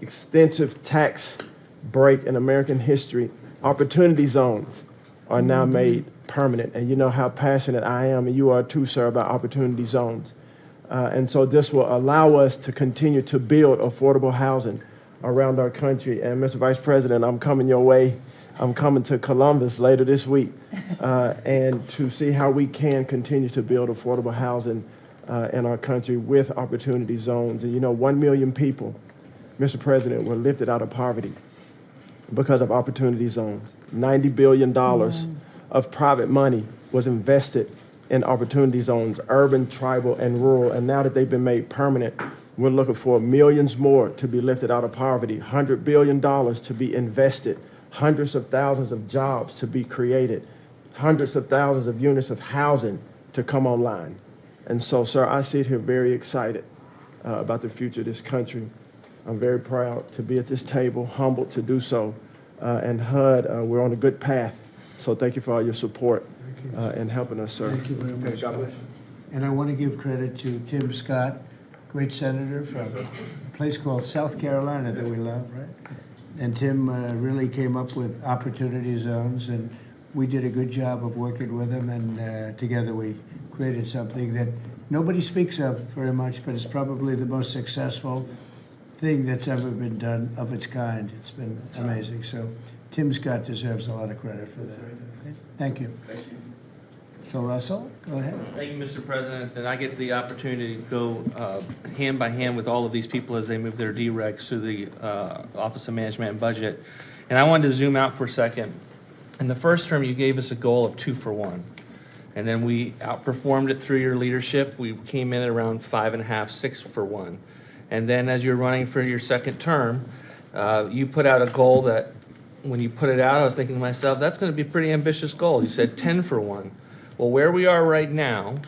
extensive tax break in American history, opportunity zones are now made permanent. And you know how passionate I am, and you are too, sir, about opportunity zones. And so this will allow us to continue to build affordable housing around our country. And Mr. Vice President, I'm coming your way. I'm coming to Columbus later this week and to see how we can continue to build affordable housing in our country with opportunity zones. And you know, 1 million people, Mr. President, were lifted out of poverty because of opportunity zones. $90 billion of private money was invested in opportunity zones, urban, tribal, and rural. And now that they've been made permanent, we're looking for millions more to be lifted out of poverty, $100 billion to be invested, hundreds of thousands of jobs to be created, hundreds of thousands of units of housing to come online. And so, sir, I sit here very excited about the future of this country. I'm very proud to be at this table, humbled to do so. And HUD, we're on a good path. So thank you for all your support and helping us, sir. Thank you very much. Okay, God bless you. And I want to give credit to Tim Scott, great senator from a place called South Carolina that we love, right? And Tim really came up with opportunity zones, and we did a good job of working with him, and together we created something that nobody speaks of very much, but it's probably the most successful thing that's ever been done of its kind. It's been amazing. So Tim Scott deserves a lot of credit for that. Okay? Thank you. Thank you. So Russell, go ahead. Thank you, Mr. President. And I get the opportunity to go hand by hand with all of these people as they move their DRECs through the Office of Management and Budget. And I wanted to zoom out for a second. In the first term, you gave us a goal of 2 for 1. And then we outperformed it through your leadership. We came in at around 5.5, 6 for 1. And then as you're running for your second term, you put out a goal that when you put it out, I was thinking to myself, that's going to be a pretty ambitious goal. You said 10 for 1. Well, where we are right now,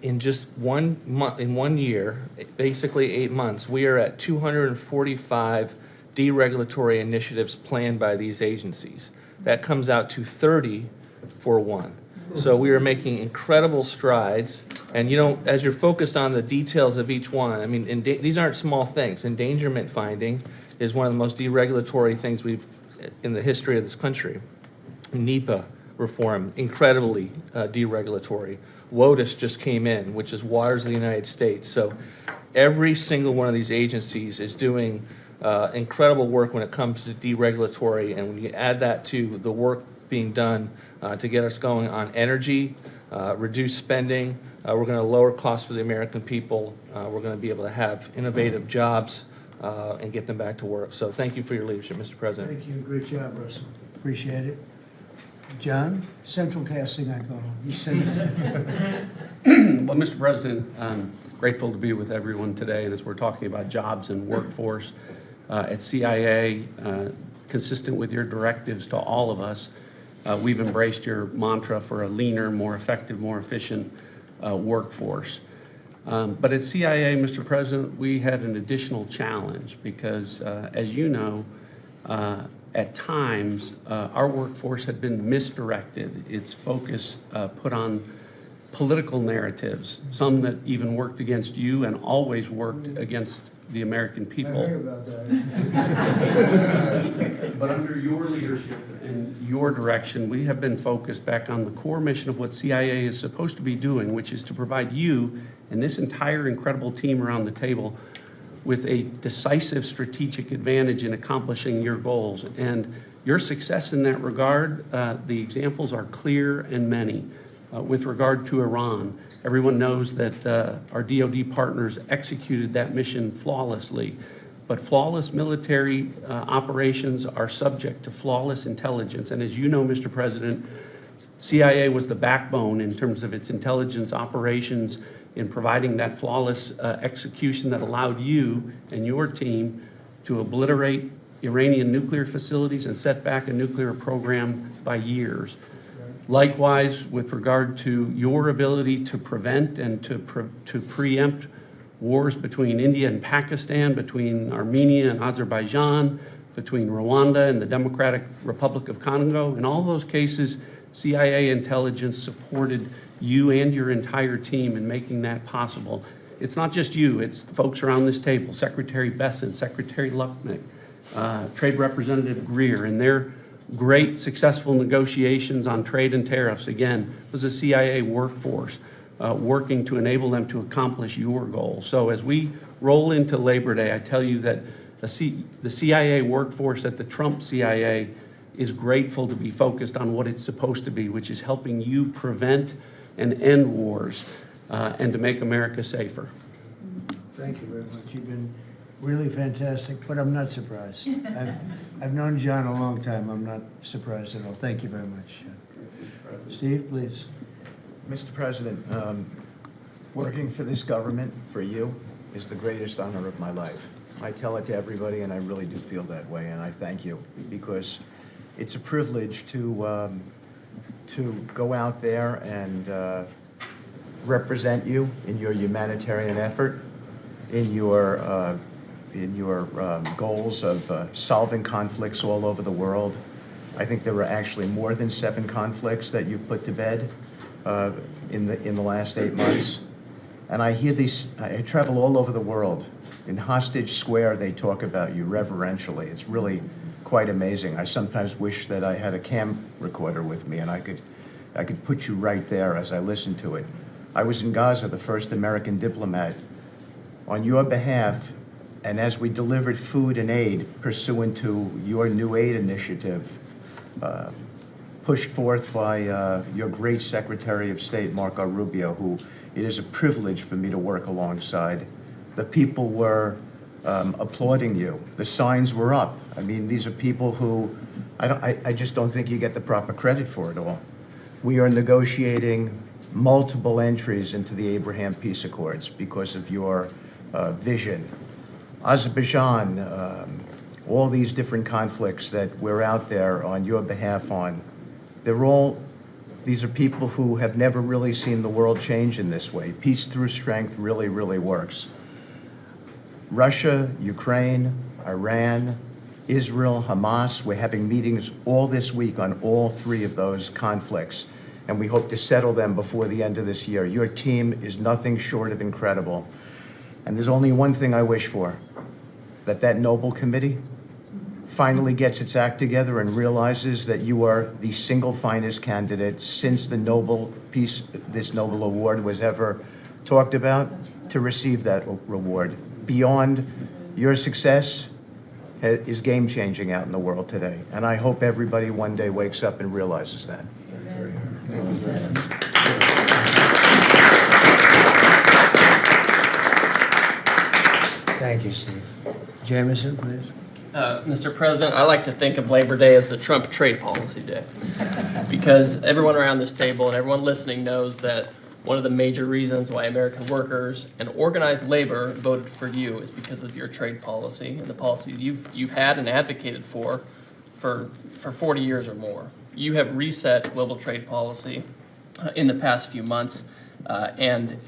in just 1 month, in 1 year, basically 8 months, we are at 245 deregulatory initiatives planned by these agencies. That comes out to 30 for 1. So we are making incredible strides. And you know, as you're focused on the details of each one, I mean, these aren't small things. Endangerment finding is one of the most deregulatory things we've in the history of this country. NEPA reform, incredibly deregulatory. WOTUS just came in, which is Waters of the United States. So every single one of these agencies is doing incredible work when it comes to deregulatory, and when you add that to the work being done to get us going on energy, reduce spending, we're going to lower costs for the American people, we're going to be able to have innovative jobs and get them back to work. So thank you for your leadership, Mr. President. Thank you. Great job, Russell. Appreciate it. John, central casting, I call him. He's central. Well, Mr. President, I'm grateful to be with everyone today, and as we're talking about jobs and workforce at CIA, consistent with your directives to all of us, we've embraced your mantra for a leaner, more effective, more efficient workforce. But at CIA, Mr. President, we had an additional challenge because, as you know, at times, our workforce had been misdirected. Its focus put on political narratives, some that even worked against you and always worked against the American people. I heard about that. But under your leadership and your direction, we have been focused back on the core mission of what CIA is supposed to be doing, which is to provide you and this entire incredible team around the table with a decisive strategic advantage in accomplishing your goals. And your success in that regard, the examples are clear and many. With regard to Iran, everyone knows that our DoD partners executed that mission flawlessly. But flawless military operations are subject to flawless intelligence. And as you know, Mr. President, CIA was the backbone in terms of its intelligence operations in providing that flawless execution that allowed you and your team to obliterate Iranian nuclear facilities and set back a nuclear program by years. Likewise, with regard to your ability to prevent and to preempt wars between India and Pakistan, between Armenia and Azerbaijan, between Rwanda and the Democratic Republic of Congo. In all those cases, CIA intelligence supported you and your entire team in making that possible. It's not just you, it's the folks around this table, Secretary Besson, Secretary Lucknick, Trade Representative Greer, and their great successful negotiations on trade and tariffs, again, was a CIA workforce working to enable them to accomplish your goals. So as we roll into Labor Day, I tell you that the CIA workforce at the Trump CIA is grateful to be focused on what it's supposed to be, which is helping you prevent and end wars and to make America safer. Thank you very much. You've been really fantastic, but I'm not surprised. I've known John a long time. I'm not surprised at all. Thank you very much. Steve, please. Mr. President, working for this government, for you, is the greatest honor of my life. I tell it to everybody, and I really do feel that way, and I thank you, because it's a privilege to go out there and represent you in your humanitarian effort, in your goals of solving conflicts all over the world. I think there were actually more than 7 conflicts that you've put to bed in the last 8 months. And I hear these, I travel all over the world. In Hostage Square, they talk about you reverentially. It's really quite amazing. I sometimes wish that I had a cam recorder with me and I could put you right there as I listen to it. I was in Gaza, the first American diplomat, on your behalf, and as we delivered food and aid pursuant to your new aid initiative, pushed forth by your great Secretary of State, Marco Rubio, who it is a privilege for me to work alongside. The people were applauding you. The signs were up. I mean, these are people who I just don't think you get the proper credit for it all. We are negotiating multiple entries into the Abraham Peace Accords because of your vision. Azerbaijan, all these different conflicts that we're out there on your behalf on, these are people who have never really seen the world change in this way. Peace through strength really, really works. Russia, Ukraine, Iran, Israel, Hamas, we're having meetings all this week on all 3 of those conflicts, and we hope to settle them before the end of this year. Your team is nothing short of incredible. And there's only one thing I wish for, that noble committee finally gets its act together and realizes that you are the single finest candidate since the this Nobel Award was ever talked about to receive that reward. Beyond your success is game-changing out in the world today. And I hope everybody one day wakes up and realizes that. Thank you, Steve. Jameson, please. Mr. President, I like to think of Labor Day as the Trump Trade Policy Day, because everyone around this table and everyone listening knows that one of the major reasons why American workers and organized labor voted for you is because of your trade policy and the policies you've had and advocated for 40 years or more. You have reset global trade policy in the past few months, and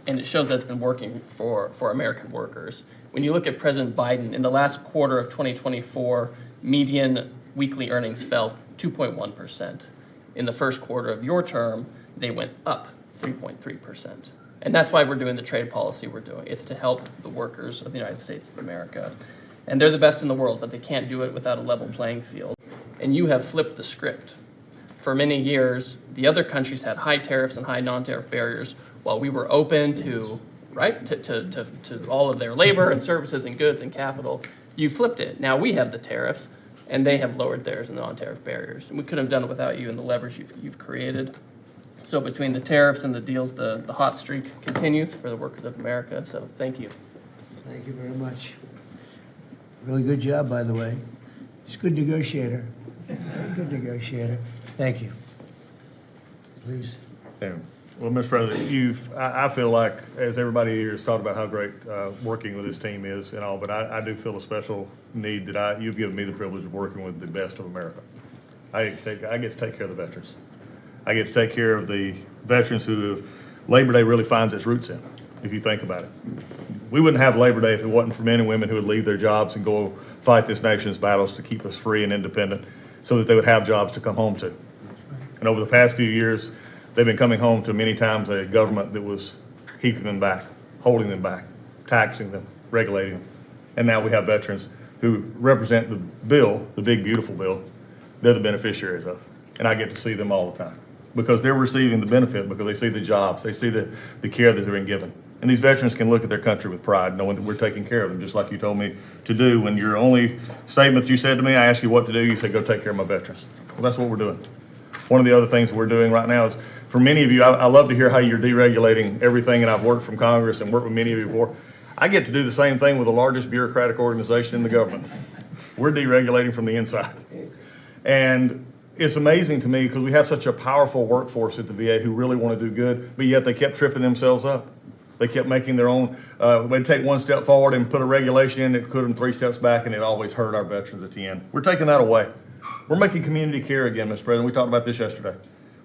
it shows that it's been working for American workers. When you look at President Biden, in the last quarter of 2024, median weekly earnings fell 2.1%. In the first quarter of your term, they went up 3.3%. And that's why we're doing the trade policy we're doing. It's to help the workers of the United States of America. And they're the best in the world, but they can't do it without a level playing field. And you have flipped the script. For many years, the other countries had high tariffs and high non-tariff barriers, while we were open to, right, to all of their labor and services and goods and capital. You flipped it. Now we have the tariffs, and they have lowered theirs and the non-tariff barriers. And we couldn't have done it without you and the leverage you've created. So between the tariffs and the deals, the hot streak continues for the workers of America. So thank you. Thank you very much. Really good job, by the way. He's a good negotiator. Very good negotiator. Thank you. Please. Yeah. Well, Mr. President, I feel like, as everybody here has talked about how great working with this team is and all, but I do feel a special need that you've given me the privilege of working with the best of America. I get to take care of the veterans. I get to take care of the veterans who Labor Day really finds its roots in, if you think about it. We wouldn't have Labor Day if it wasn't for men and women who would leave their jobs and go fight this nation's battles to keep us free and independent so that they would have jobs to come home to. And over the past few years, they've been coming home to many times a government that was keeping them back, holding them back, taxing them, regulating them. And now we have veterans who represent the bill, the big, beautiful bill, they're the beneficiaries of. And I get to see them all the time because they're receiving the benefit, because they see the jobs, they see the care that they're being given. And these veterans can look at their country with pride, knowing that we're taking care of them, just like you told me to do. When your only statement you said to me, I asked you what to do, you said, go take care of my veterans. Well, that's what we're doing. One of the other things we're doing right now is, for many of you, I love to hear how you're deregulating everything, and I've worked from Congress and worked with many of you before. I get to do the same thing with the largest bureaucratic organization in the government. We're deregulating from the inside. And it's amazing to me because we have such a powerful workforce at the VA who really want to do good, but yet they kept tripping themselves up. They kept making their own, they'd take one step forward and put a regulation in that put them 3 steps back, and it always hurt our veterans at the end. We're taking that away. We're making community care again, Mr. President. We talked about this yesterday.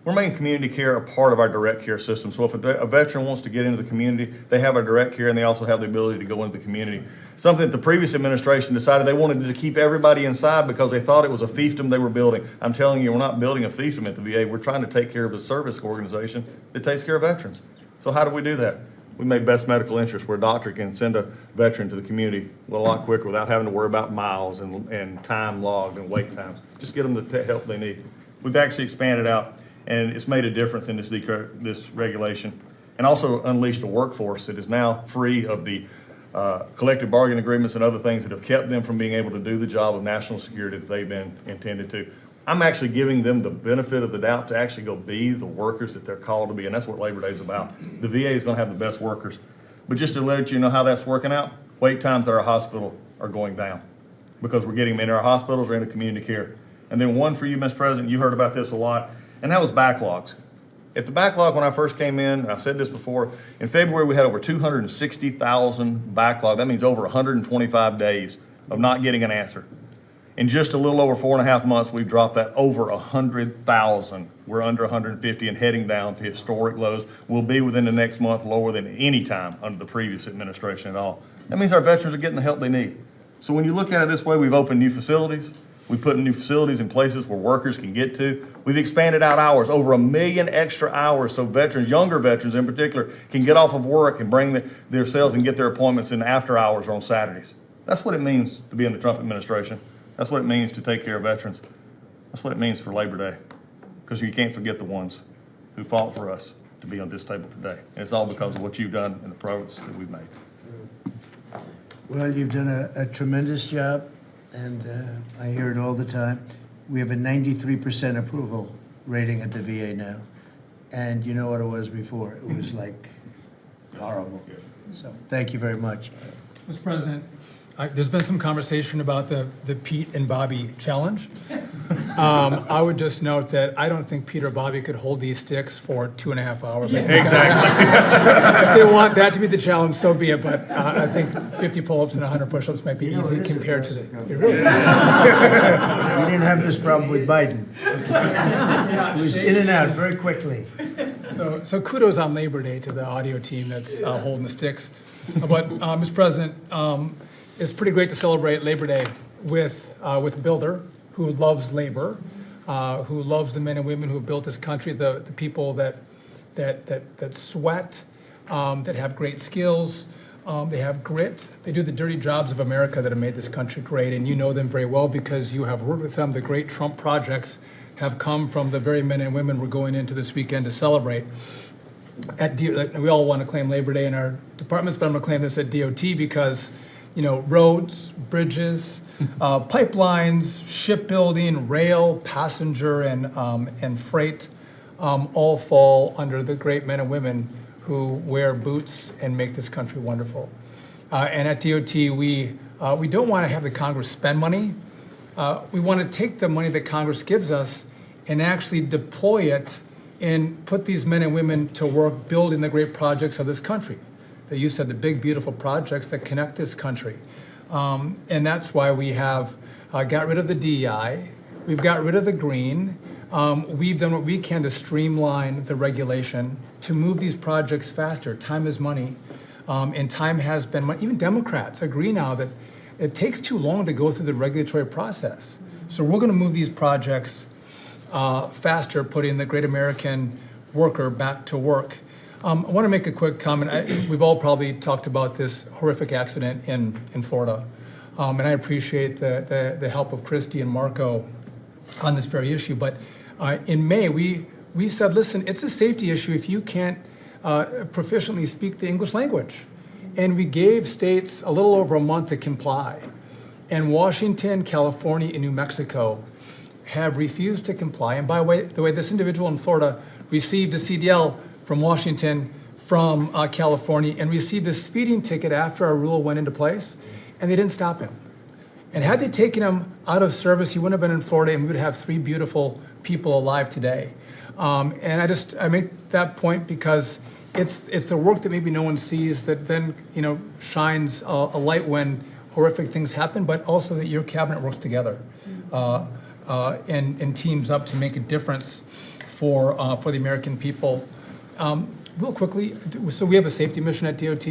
We're making community care a part of our direct care system. So if a veteran wants to get into the community, they have our direct care, and they also have the ability to go into the community. Something that the previous administration decided they wanted to keep everybody inside because they thought it was a fiefdom they were building. I'm telling you, we're not building a fiefdom at the VA. We're trying to take care of a service organization that takes care of veterans. So how do we do that? We made best medical interest, where a doctor can send a veteran to the community a lot quicker without having to worry about miles and time logged and wait times. Just get them the help they need. We've actually expanded out, and it's made a difference in this regulation, and also unleashed a workforce that is now free of the collective bargaining agreements and other things that have kept them from being able to do the job of national security that they've been intended to. I'm actually giving them the benefit of the doubt to actually go be the workers that they're called to be, and that's what Labor Day is about. The VA is going to have the best workers. But just to let you know how that's working out, wait times at our hospital are going down because we're getting them into our hospitals or into community care. And then one for you, Mr. President, you heard about this a lot, and that was backlogs. At the backlog when I first came in, and I've said this before, in February we had over 260,000 backlog. That means over 125 days of not getting an answer. In just a little over 4.5 months, we've dropped that over 100,000. We're under 150 and heading down to historic lows. We'll be within the next month lower than any time under the previous administration at all. That means our veterans are getting the help they need. So when you look at it this way, we've opened new facilities. We've put new facilities in places where workers can get to. We've expanded out hours, over 1 million extra hours, so veterans, younger veterans in particular, can get off of work and bring themselves and get their appointments in after hours or on Saturdays. That's what it means to be in the Trump administration. That's what it means to take care of veterans. That's what it means for Labor Day, because you can't forget the ones who fought for us to be on this table today. And it's all because of what you've done and the progress that we've made. Well, you've done a tremendous job, and I hear it all the time. We have a 93% approval rating at the VA now. And you know what it was before? It was like horrible. So thank you very much. Mr. President, there's been some conversation about the Pete and Bobby challenge. I would just note that I don't think Pete or Bobby could hold these sticks for 2.5 hours. Exactly. If they want that to be the challenge, so be it. But I think 50 pull-ups and 100 push-ups might be easy compared to the. You didn't have this problem with Biden. It was in and out very quickly. So kudos on Labor Day to the audio team that's holding the sticks. But Mr. President. It's pretty great to celebrate Labor Day with a builder who loves labor, who loves the men and women who built this country, the people that sweat, that have great skills. They have grit. They do the dirty jobs of America that have made this country great, and you know them very well because you have worked with them. The great Trump projects have come from the very men and women we're going into this weekend to celebrate. We all want to claim Labor Day in our departments, but I'm going to claim this at DOT because, you know, roads, bridges, pipelines, shipbuilding, rail, passenger, and freight all fall under the great men and women who wear boots and make this country wonderful. And at DOT, we don't want to have the Congress spend money. We want to take the money that Congress gives us and actually deploy it and put these men and women to work building the great projects of this country. That you said, the big, beautiful projects that connect this country. And that's why we have got rid of the DEI. We've got rid of the green. We've done what we can to streamline the regulation to move these projects faster. Time is money, and time has been money. Even Democrats agree now that it takes too long to go through the regulatory process. So we're going to move these projects faster, putting the great American worker back to work. I want to make a quick comment. We've all probably talked about this horrific accident in Florida, and I appreciate the help of Christy and Marco on this very issue. But in May, we said, listen, it's a safety issue if you can't proficiently speak the English language. And we gave states a little over a month to comply. And Washington, California, and New Mexico have refused to comply. And by the way, this individual in Florida received a CDL from Washington, from California, and received a speeding ticket after our rule went into place, and they didn't stop him. And had they taken him out of service, he wouldn't have been in Florida, and we would have 3 beautiful people alive today. And I make that point because it's the work that maybe no one sees that then shines a light when horrific things happen, but also that your cabinet works together and teams up to make a difference for the American people. Real quickly, so we have a safety mission at DOT.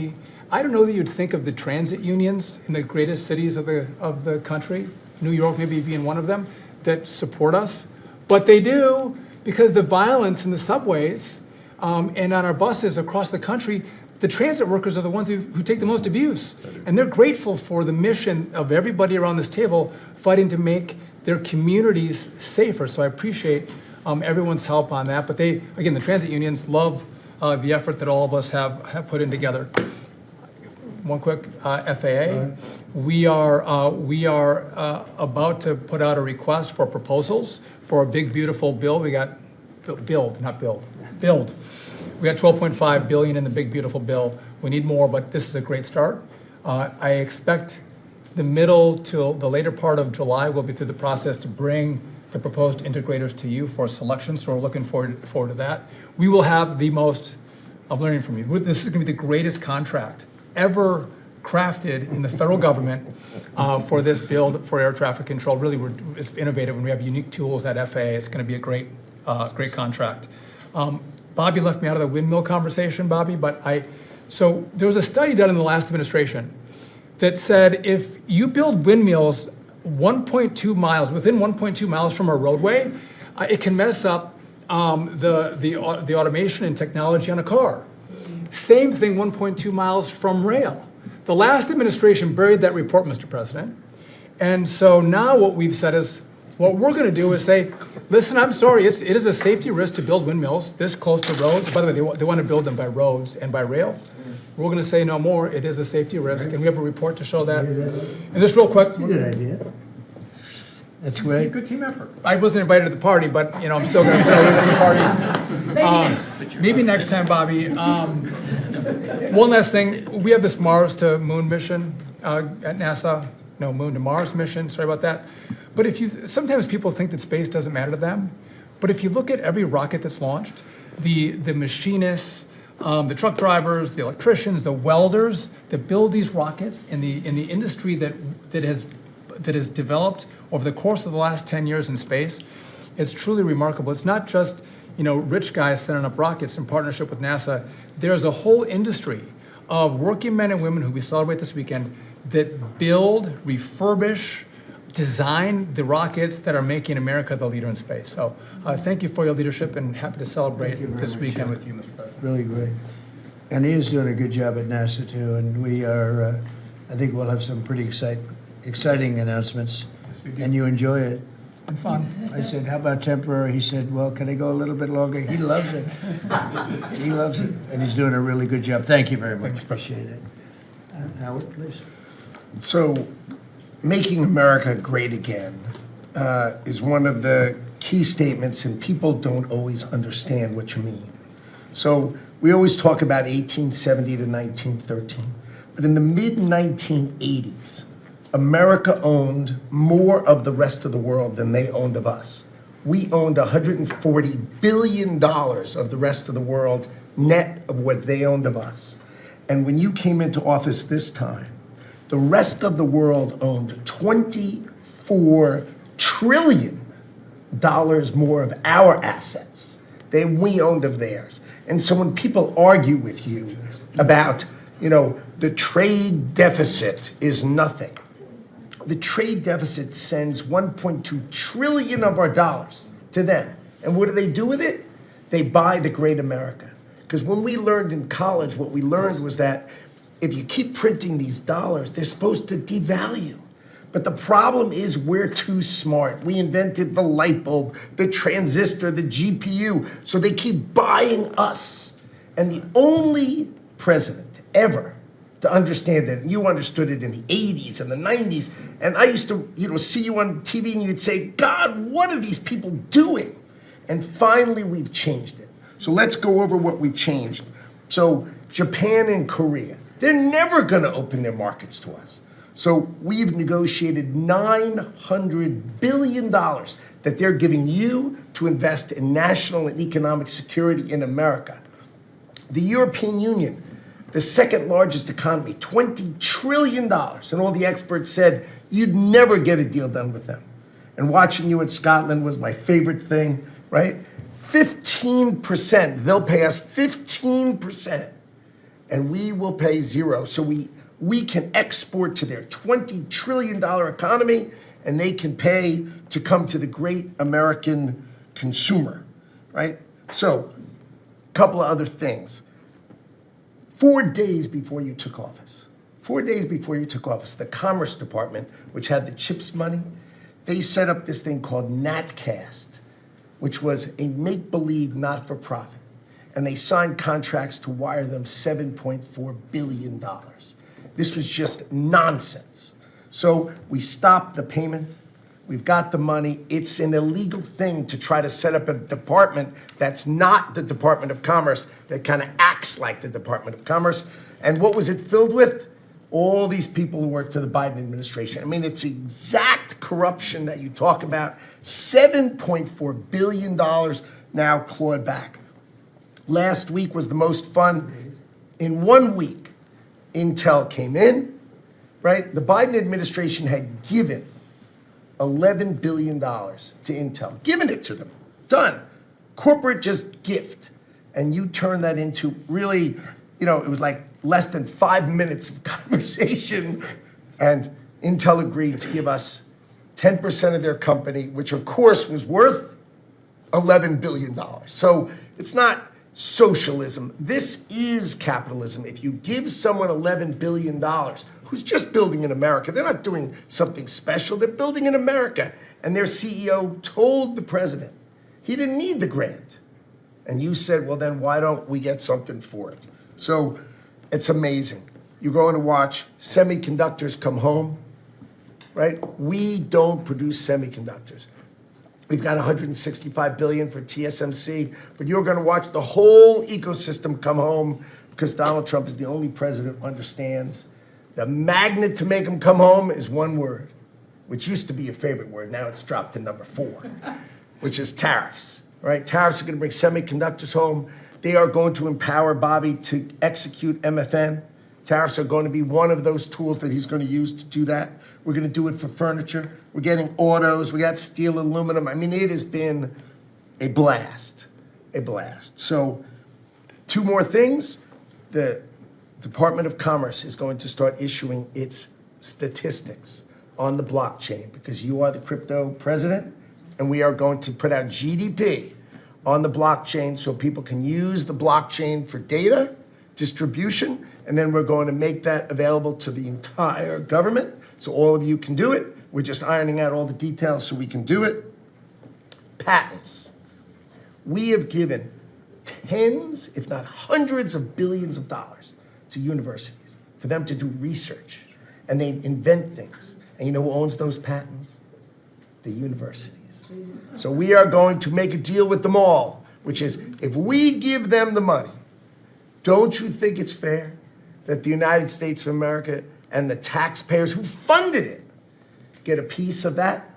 I don't know that you'd think of the transit unions in the greatest cities of the country, New York maybe being one of them, that support us. But they do, because the violence in the subways and on our buses across the country, the transit workers are the ones who take the most abuse. And they're grateful for the mission of everybody around this table fighting to make their communities safer. So I appreciate everyone's help on that. But they, again, the transit unions love the effort that all of us have put in together. One quick FAA. We are about to put out a request for proposals for a big, beautiful bill. We got build. We got $12.5 billion in the big, beautiful bill. We need more, but this is a great start. I expect the middle to the later part of July, we'll be through the process to bring the proposed integrators to you for selection, so we're looking forward to that. We will have the most, I'm learning from you, this is going to be the greatest contract ever crafted in the federal government for this build for air traffic control. Really, it's innovative, and we have unique tools at FAA. It's going to be a great contract. Bobby left me out of the windmill conversation, Bobby, so there was a study done in the last administration that said if you build windmills 1.2 miles, within 1.2 miles from a roadway, it can mess up the automation and technology on a car. Same thing 1.2 miles from rail. The last administration buried that report, Mr. President. And so now what we've said is, what we're going to do is say, listen, I'm sorry, it is a safety risk to build windmills this close to roads. By the way, they want to build them by roads and by rail. We're going to say no more. It is a safety risk, and we have a report to show that. And just real quick. That's a good idea. That's great. Good team effort. I wasn't invited to the party, but I'm still going to throw in for the party. Maybe next time, Bobby. One last thing. We have this Mars to Moon mission at NASA. No, Moon to Mars mission. Sorry about that. But sometimes people think that space doesn't matter to them. But if you look at every rocket that's launched, the machinists, the truck drivers, the electricians, the welders that build these rockets in the industry that has developed over the course of the last 10 years in space, it's truly remarkable. It's not just rich guys sending up rockets in partnership with NASA. There's a whole industry of working men and women who we celebrate this weekend that build, refurbish, design the rockets that are making America the leader in space. So thank you for your leadership, and happy to celebrate this weekend with you, Mr. President. Really great. And he is doing a good job at NASA too, and we are, I think we'll have some pretty exciting announcements. And you enjoy it. And fun. I said, how about temporary? He said, well, can I go a little bit longer? He loves it. He loves it, and he's doing a really good job. Thank you very much. Appreciate it. Howard, please. So, making America great again is one of the key statements, and people don't always understand what you mean. So, we always talk about 1870 to 1913, but in the mid-1980s, America owned more of the rest of the world than they owned of us. We owned $140 billion of the rest of the world net of what they owned of us. And when you came into office this time, the rest of the world owned $24 trillion more of our assets than we owned of theirs. And so when people argue with you about, the trade deficit is nothing, the trade deficit sends 1.2 trillion of our dollars to them. And what do they do with it? They buy the great America. Because when we learned in college, what we learned was that if you keep printing these dollars, they're supposed to devalue. But the problem is we're too smart. We invented the light bulb, the transistor, the GPU, so they keep buying us. And the only president ever to understand that, and you understood it in the 80s and the 90s, and I used to see you on TV and you'd say, God, what are these people doing? And finally we've changed it. So let's go over what we've changed. So Japan and Korea, they're never gonna open their markets to us. So we've negotiated $900 billion that they're giving you to invest in national and economic security in America. The European Union, the second largest economy, $20 trillion. And all the experts said you'd never get a deal done with them. And watching you in Scotland was my favorite thing, right? 15%, they'll pay us 15%, and we will pay zero. So we can export to their $20 trillion economy, and they can pay to come to the great American consumer, right? So, a couple of other things. 4 days before you took office, the Commerce Department, which had the CHIPS money, they set up this thing called NatCast, which was a make-believe not-for-profit. And they signed contracts to wire them $7.4 billion. This was just nonsense. So we stopped the payment. We've got the money. It's an illegal thing to try to set up a department that's not the Department of Commerce, that kind of acts like the Department of Commerce. And what was it filled with? All these people who work for the Biden administration. I mean, it's exact corruption that you talk about. $7.4 billion now clawed back. Last week was the most fun. In 1 week, Intel came in, right? The Biden administration had given $11 billion to Intel, given it to them, done. Corporate just gift. And you turn that into really, it was like less than 5 minutes of conversation, and Intel agreed to give us 10% of their company, which of course was worth $11 billion. So it's not socialism. This is capitalism. If you give someone $11 billion, who's just building in America, they're not doing something special, they're building in America. And their CEO told the president he didn't need the grant. And you said, well, then why don't we get something for it? So it's amazing. You're going to watch semiconductors come home, right? We don't produce semiconductors. We've got $165 billion for TSMC, but you're going to watch the whole ecosystem come home because Donald Trump is the only president who understands the magnet to make them come home is one word, which used to be a favorite word. Now it's dropped to number 4, which is tariffs, right? Tariffs are going to bring semiconductors home. They are going to empower Bobby to execute MFN. Tariffs are going to be one of those tools that he's going to use to do that. We're going to do it for furniture. We're getting autos. We got steel, aluminum. I mean, it has been a blast, a blast. So 2 more things. The Department of Commerce is going to start issuing its statistics on the blockchain because you are the crypto president, and we are going to put out GDP on the blockchain so people can use the blockchain for data distribution, and then we're going to make that available to the entire government, so all of you can do it. We're just ironing out all the details so we can do it. Patents. We have given tens, if not hundreds of billions of dollars to universities for them to do research, and they invent things. And you know who owns those patents? The universities. So we are going to make a deal with them all, which is if we give them the money, don't you think it's fair that the United States of America and the taxpayers who funded it get a piece of that,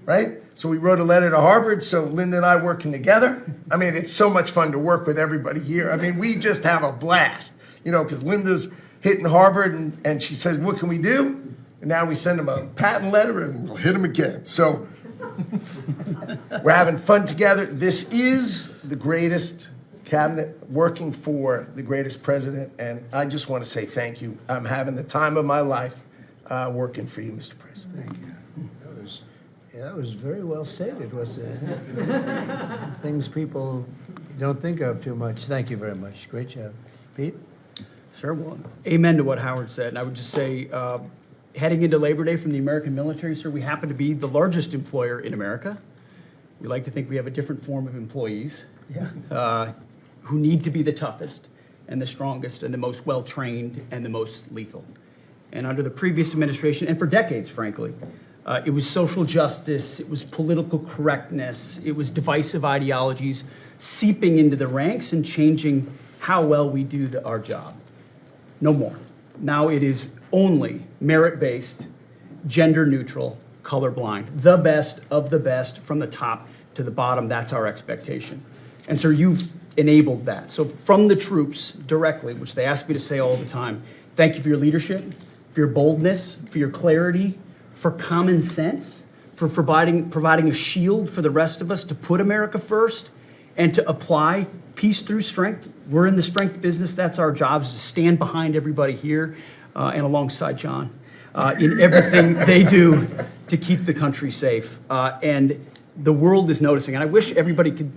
right? So we wrote a letter to Harvard, so Linda and I working together. I mean, it's so much fun to work with everybody here. I mean, we just have a blast, you know, because Linda's hitting Harvard and she says, what can we do? And now we send them a patent letter and we'll hit them again. So we're having fun together. This is the greatest cabinet working for the greatest president, and I just want to say thank you. I'm having the time of my life working for you, Mr. President. Thank you. That was very well stated, wasn't it? Some things people don't think of too much. Thank you very much. Great job. Pete? Sir, well, amen to what Howard said. And I would just say, heading into Labor Day from the American military, sir, we happen to be the largest employer in America. We like to think we have a different form of employees who need to be the toughest and the strongest and the most well-trained and the most lethal. And under the previous administration, and for decades, frankly, it was social justice, it was political correctness, it was divisive ideologies seeping into the ranks and changing how well we do our job. No more. Now it is only merit-based, gender-neutral, colorblind. The best of the best from the top to the bottom, that's our expectation. And so you've enabled that. So from the troops directly, which they ask me to say all the time, thank you for your leadership, for your boldness, for your clarity, for common sense, for providing a shield for the rest of us to put America first and to apply peace through strength. We're in the strength business. That's our job, is to stand behind everybody here and alongside John in everything they do to keep the country safe. And the world is noticing. And I wish everybody could.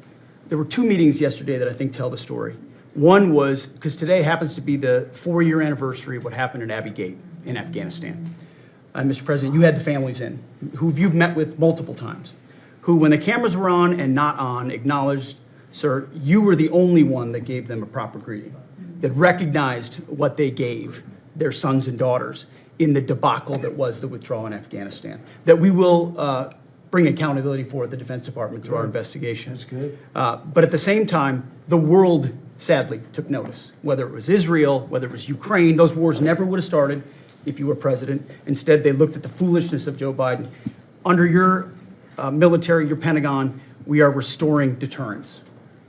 There were two meetings yesterday that I think tell the story. One was, because today happens to be the 4-year anniversary of what happened at Abbey Gate in Afghanistan. Mr. President, you had the families in, who you've met with multiple times, who, when the cameras were on and not on, acknowledged, sir, you were the only one that gave them a proper greeting, that recognized what they gave their sons and daughters in the debacle that was the withdrawal in Afghanistan, that we will bring accountability for at the Defense Department through our investigation. That's good. But at the same time, the world sadly took notice, whether it was Israel, whether it was Ukraine. Those wars never would have started if you were president. Instead, they looked at the foolishness of Joe Biden. Under your military, your Pentagon, we are restoring deterrence,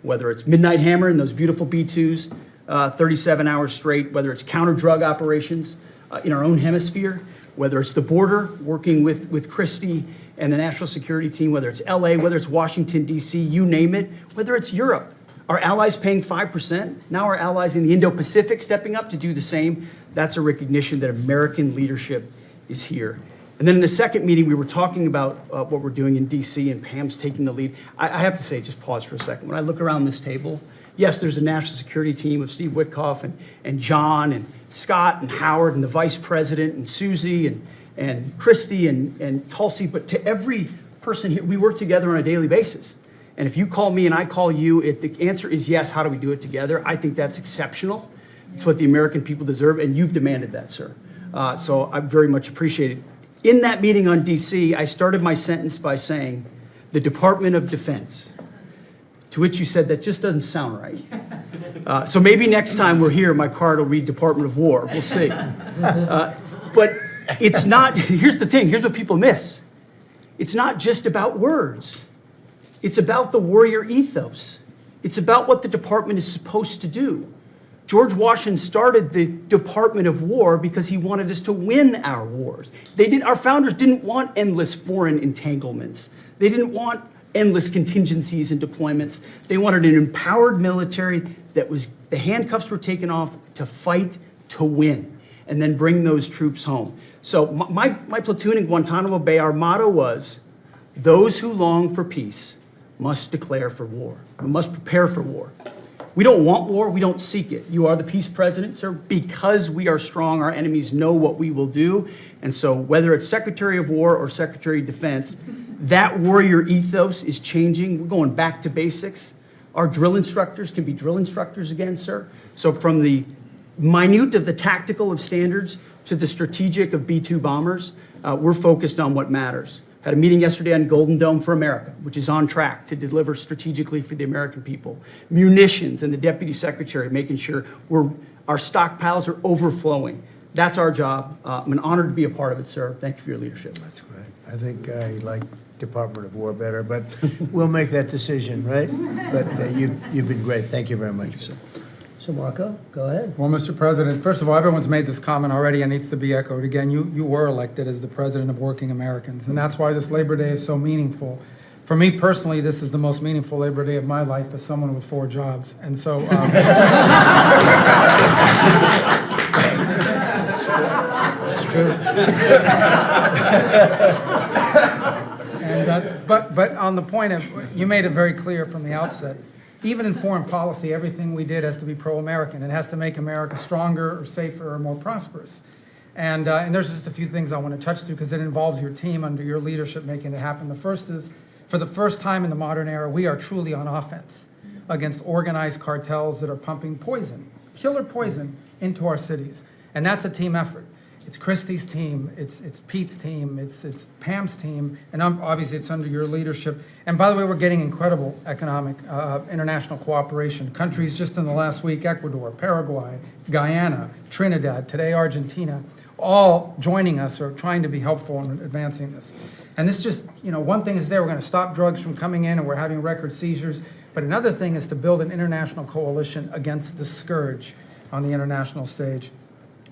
whether it's Midnight Hammer and those beautiful B-2s, 37 hours straight, whether it's counter-drug operations in our own hemisphere, whether it's the border, working with Christie and the national security team, whether it's LA, whether it's Washington, D.C., you name it, whether it's Europe. Our allies paying 5%, now our allies in the Indo-Pacific stepping up to do the same. That's a recognition that American leadership is here. And then in the second meeting, we were talking about what we're doing in D.C. and Pam's taking the lead. I have to say, just pause for a second. When I look around this table, yes, there's a national security team of Steve Witkoff and John and Scott and Howard and the vice president and Susie and Christy and Tulsi, but to every person here, we work together on a daily basis. And if you call me and I call you, the answer is yes. How do we do it together? I think that's exceptional. It's what the American people deserve, and you've demanded that, sir. So I very much appreciate it. In that meeting on D.C., I started my sentence by saying, the Department of Defense, to which you said, that just doesn't sound right. So maybe next time we're here, my card will read Department of War. We'll see. But it's not, here's the thing, here's what people miss. It's not just about words. It's about the warrior ethos. It's about what the department is supposed to do. George Washington started the Department of War because he wanted us to win our wars. Our founders didn't want endless foreign entanglements. They didn't want endless contingencies and deployments. They wanted an empowered military that the handcuffs were taken off to fight to win and then bring those troops home. So my platoon in Guantanamo Bay, our motto was, those who long for peace must declare for war, must prepare for war. We don't want war, we don't seek it. You are the peace president, sir. Because we are strong, our enemies know what we will do. And so whether it's Secretary of War or Secretary of Defense, that warrior ethos is changing. We're going back to basics. Our drill instructors can be drill instructors again, sir. So from the minute of the tactical of standards to the strategic of B-2 bombers, we're focused on what matters. Had a meeting yesterday on Golden Dome for America, which is on track to deliver strategically for the American people. Munitions and the Deputy Secretary making sure our stockpiles are overflowing. That's our job. I'm an honor to be a part of it, sir. Thank you for your leadership. That's great. I think I like Department of War better, but we'll make that decision, right? But you've been great. Thank you very much, sir. So Marco, go ahead. Well, Mr. President, first of all, everyone's made this comment already and needs to be echoed again. You were elected as the President of Working Americans, and that's why this Labor Day is so meaningful. For me personally, this is the most meaningful Labor Day of my life as someone with 4 jobs. And so... It's true. But on the point of, you made it very clear from the outset, even in foreign policy, everything we did has to be pro-American. It has to make America stronger or safer or more prosperous. And there's just a few things I want to touch to because it involves your team under your leadership making it happen. The first is, for the first time in the modern era, we are truly on offense against organized cartels that are pumping poison, killer poison, into our cities. And that's a team effort. It's Christie's team, it's Pete's team, it's Pam's team, and obviously it's under your leadership. And by the way, we're getting incredible economic international cooperation. Countries just in the last week, Ecuador, Paraguay, Guyana, Trinidad, today Argentina, all joining us or trying to be helpful in advancing this. And this just, one thing is we're going to stop drugs from coming in and we're having record seizures, but another thing is to build an international coalition against the scourge on the international stage.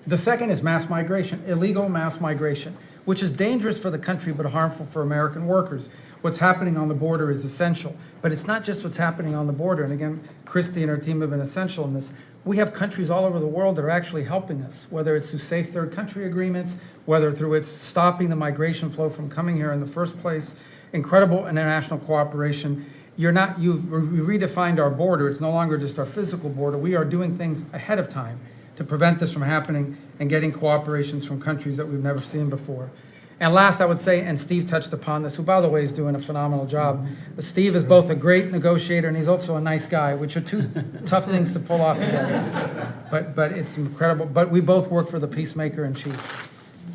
The second is mass migration, illegal mass migration, which is dangerous for the country but harmful for American workers. What's happening on the border is essential, but it's not just what's happening on the border. And again, Christy and her team have been essential in this. We have countries all over the world that are actually helping us, whether it's through safe third country agreements, whether through it's stopping the migration flow from coming here in the first place, incredible international cooperation. You've redefined our border. It's no longer just our physical border. We are doing things ahead of time to prevent this from happening and getting cooperations from countries that we've never seen before. And last, I would say, and Steve touched upon this, who, by the way, is doing a phenomenal job. Steve is both a great negotiator and he's also a nice guy, which are 2 tough things to pull off together. But it's incredible. But we both work for the peacemaker in chief.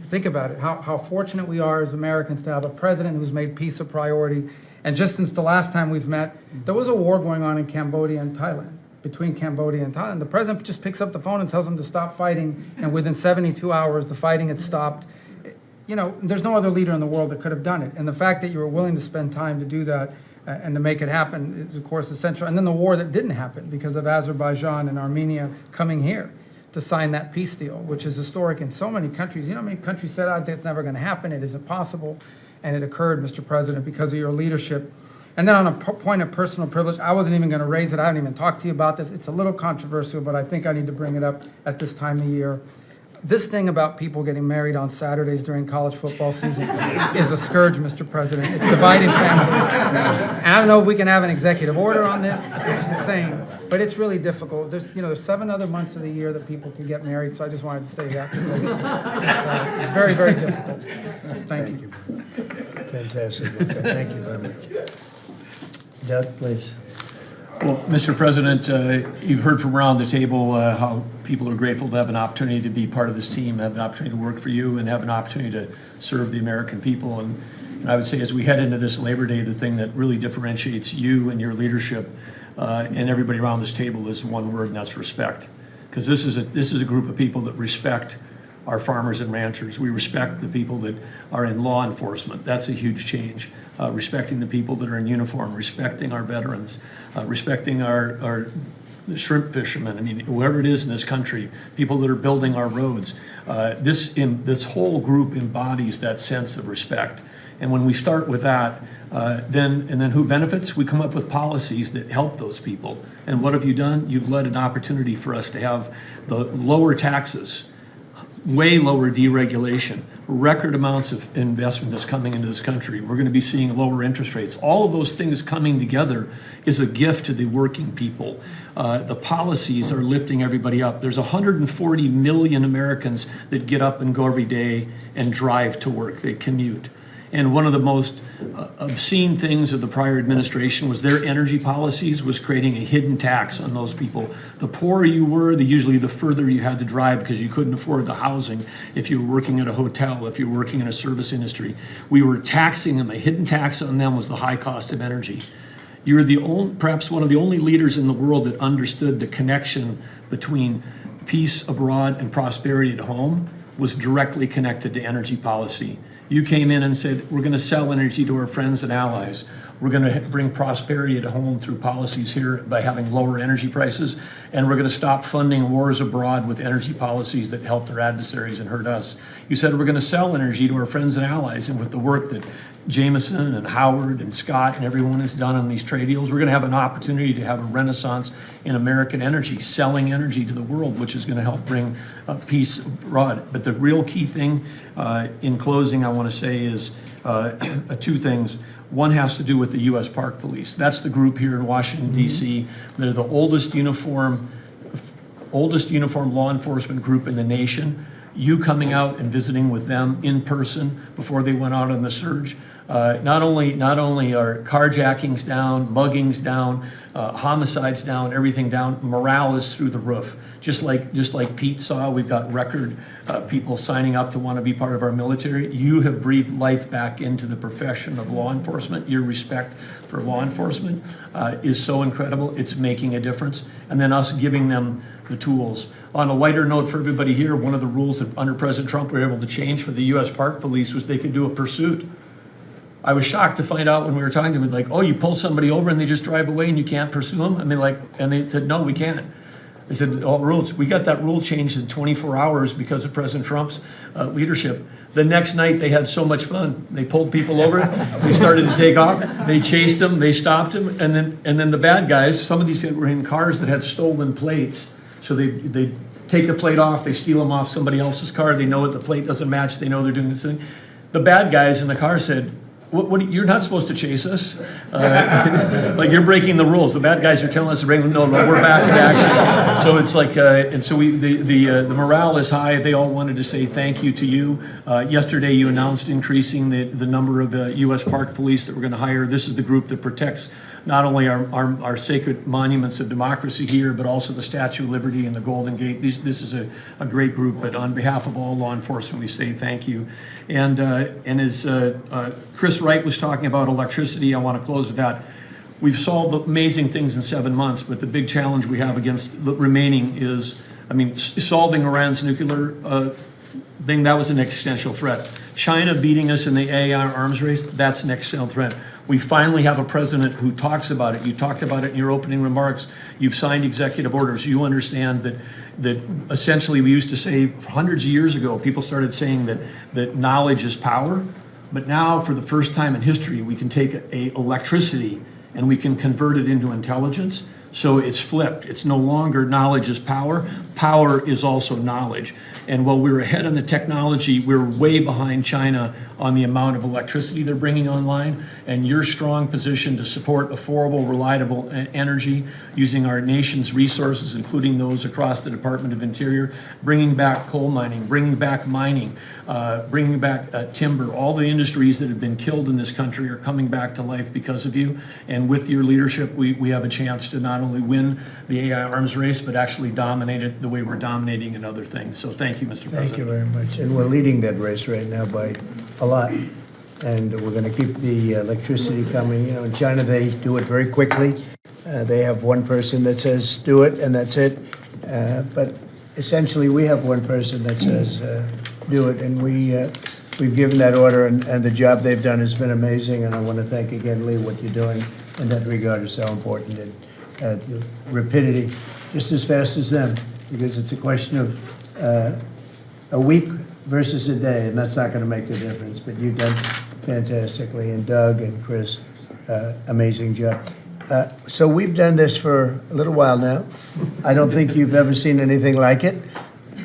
Think about it, how fortunate we are as Americans to have a president who's made peace a priority. And just since the last time we've met, there was a war going on in Cambodia and Thailand. Between Cambodia and Thailand. The president just picks up the phone and tells them to stop fighting, and within 72 hours, the fighting had stopped. There's no other leader in the world that could have done it. And the fact that you were willing to spend time to do that and to make it happen is, of course, essential. And then the war that didn't happen because of Azerbaijan and Armenia coming here to sign that peace deal, which is historic in so many countries. You know how many countries said, it's never going to happen, it isn't possible. And it occurred, Mr. President, because of your leadership. And then on a point of personal privilege, I wasn't even going to raise it. I haven't even talked to you about this. It's a little controversial, but I think I need to bring it up at this time of year. This thing about people getting married on Saturdays during college football season is a scourge, Mr. President. It's dividing families. And I don't know if we can have an executive order on this. It's insane, but it's really difficult. There's 7 other months of the year that people can get married, so I just wanted to say that because it's very, very difficult. Thank you. Fantastic. Thank you very much. Doug, please. Well, Mr. President, you've heard from around the table how people are grateful to have an opportunity to be part of this team, have an opportunity to work for you, and have an opportunity to serve the American people. And I would say as we head into this Labor Day, the thing that really differentiates you and your leadership and everybody around this table is one word, and that's respect. Because this is a group of people that respect our farmers and ranchers. We respect the people that are in law enforcement. That's a huge change. Respecting the people that are in uniform, respecting our veterans, respecting our shrimp fishermen. I mean, whoever it is in this country, people that are building our roads. This whole group embodies that sense of respect. And when we start with that, then who benefits? We come up with policies that help those people. And what have you done? You've led an opportunity for us to have the lower taxes, way lower deregulation, record amounts of investment that's coming into this country. We're going to be seeing lower interest rates. All of those things coming together is a gift to the working people. The policies are lifting everybody up. There's 140 million Americans that get up and go every day and drive to work. They commute. And one of the most obscene things of the prior administration was their energy policies was creating a hidden tax on those people. The poorer you were, usually the further you had to drive because you couldn't afford the housing if you were working at a hotel, if you were working in a service industry. We were taxing them. A hidden tax on them was the high cost of energy. You were perhaps one of the only leaders in the world that understood the connection between peace abroad and prosperity at home was directly connected to energy policy. You came in and said, we're going to sell energy to our friends and allies. We're going to bring prosperity at home through policies here by having lower energy prices. And we're going to stop funding wars abroad with energy policies that help their adversaries and hurt us. You said we're going to sell energy to our friends and allies. And with the work that Jameson and Howard and Scott and everyone has done on these trade deals, we're going to have an opportunity to have a renaissance in American energy, selling energy to the world, which is going to help bring peace abroad. But the real key thing in closing I want to say is two things. One has to do with the U.S. Park Police. That's the group here in Washington, D.C. They're the oldest uniform law enforcement group in the nation. You coming out and visiting with them in person before they went out on the surge. Not only are carjackings down, muggings down, homicides down, everything down, morale is through the roof. Just like Pete saw, we've got record people signing up to want to be part of our military. You have breathed life back into the profession of law enforcement. Your respect for law enforcement is so incredible. It's making a difference. And then us giving them the tools. On a lighter note for everybody here, one of the rules that under President Trump we were able to change for the U.S. Park Police was they could do a pursuit. I was shocked to find out when we were talking to them, like, oh, you pull somebody over and they just drive away and you can't pursue them? I mean, and they said, no, we can't. They said, all rules. We got that rule changed in 24 hours because of President Trump's leadership. The next night, they had so much fun. They pulled people over. They started to take off. They chased them. They stopped them. And then the bad guys, some of these were in cars that had stolen plates. So they take the plate off. They steal them off somebody else's car. They know it. The plate doesn't match. They know they're doing this thing. The bad guys in the car said, What, you're not supposed to chase us. Like, you're breaking the rules. The bad guys are telling us to bring them. No, we're back in action. So it's like, and so the morale is high. They all wanted to say thank you to you. Yesterday, you announced increasing the number of U.S. Park Police that we're going to hire. This is the group that protects not only our sacred monuments of democracy here, but also the Statue of Liberty and the Golden Gate. This is a great group. But on behalf of all law enforcement, we say thank you. And as Chris Wright was talking about electricity, I want to close with that. We've solved amazing things in 7 months, but the big challenge we have against the remaining is, solving Iran's nuclear thing, that was an existential threat. China beating us in the AI arms race, that's an existential threat. We finally have a president who talks about it. You talked about it in your opening remarks. You've signed executive orders. You understand that essentially we used to say hundreds of years ago, people started saying that knowledge is power. But now, for the first time in history, we can take electricity and we can convert it into intelligence. So it's flipped. It's no longer knowledge is power. Power is also knowledge. And while we're ahead on the technology, we're way behind China on the amount of electricity they're bringing online. And your strong position to support affordable, reliable energy using our nation's resources, including those across the Department of Interior, bringing back coal mining, bringing back mining, bringing back timber. All the industries that have been killed in this country are coming back to life because of you. And with your leadership, we have a chance to not only win the AI arms race, but actually dominate it the way we're dominating in other things. So thank you, Mr. President. Thank you very much. And we're leading that race right now by a lot. And we're going to keep the electricity coming. You know, in China, they do it very quickly. They have one person that says, do it, and that's it. But essentially, we have one person that says, do it. And we've given that order, and the job they've done has been amazing. And I want to thank again, Lee, what you're doing in that regard is so important. And the rapidity, just as fast as them, because it's a question of a week versus a day, and that's not going to make the difference. But you've done fantastically, and Doug and Chris, amazing job. So we've done this for a little while now. I don't think you've ever seen anything like it,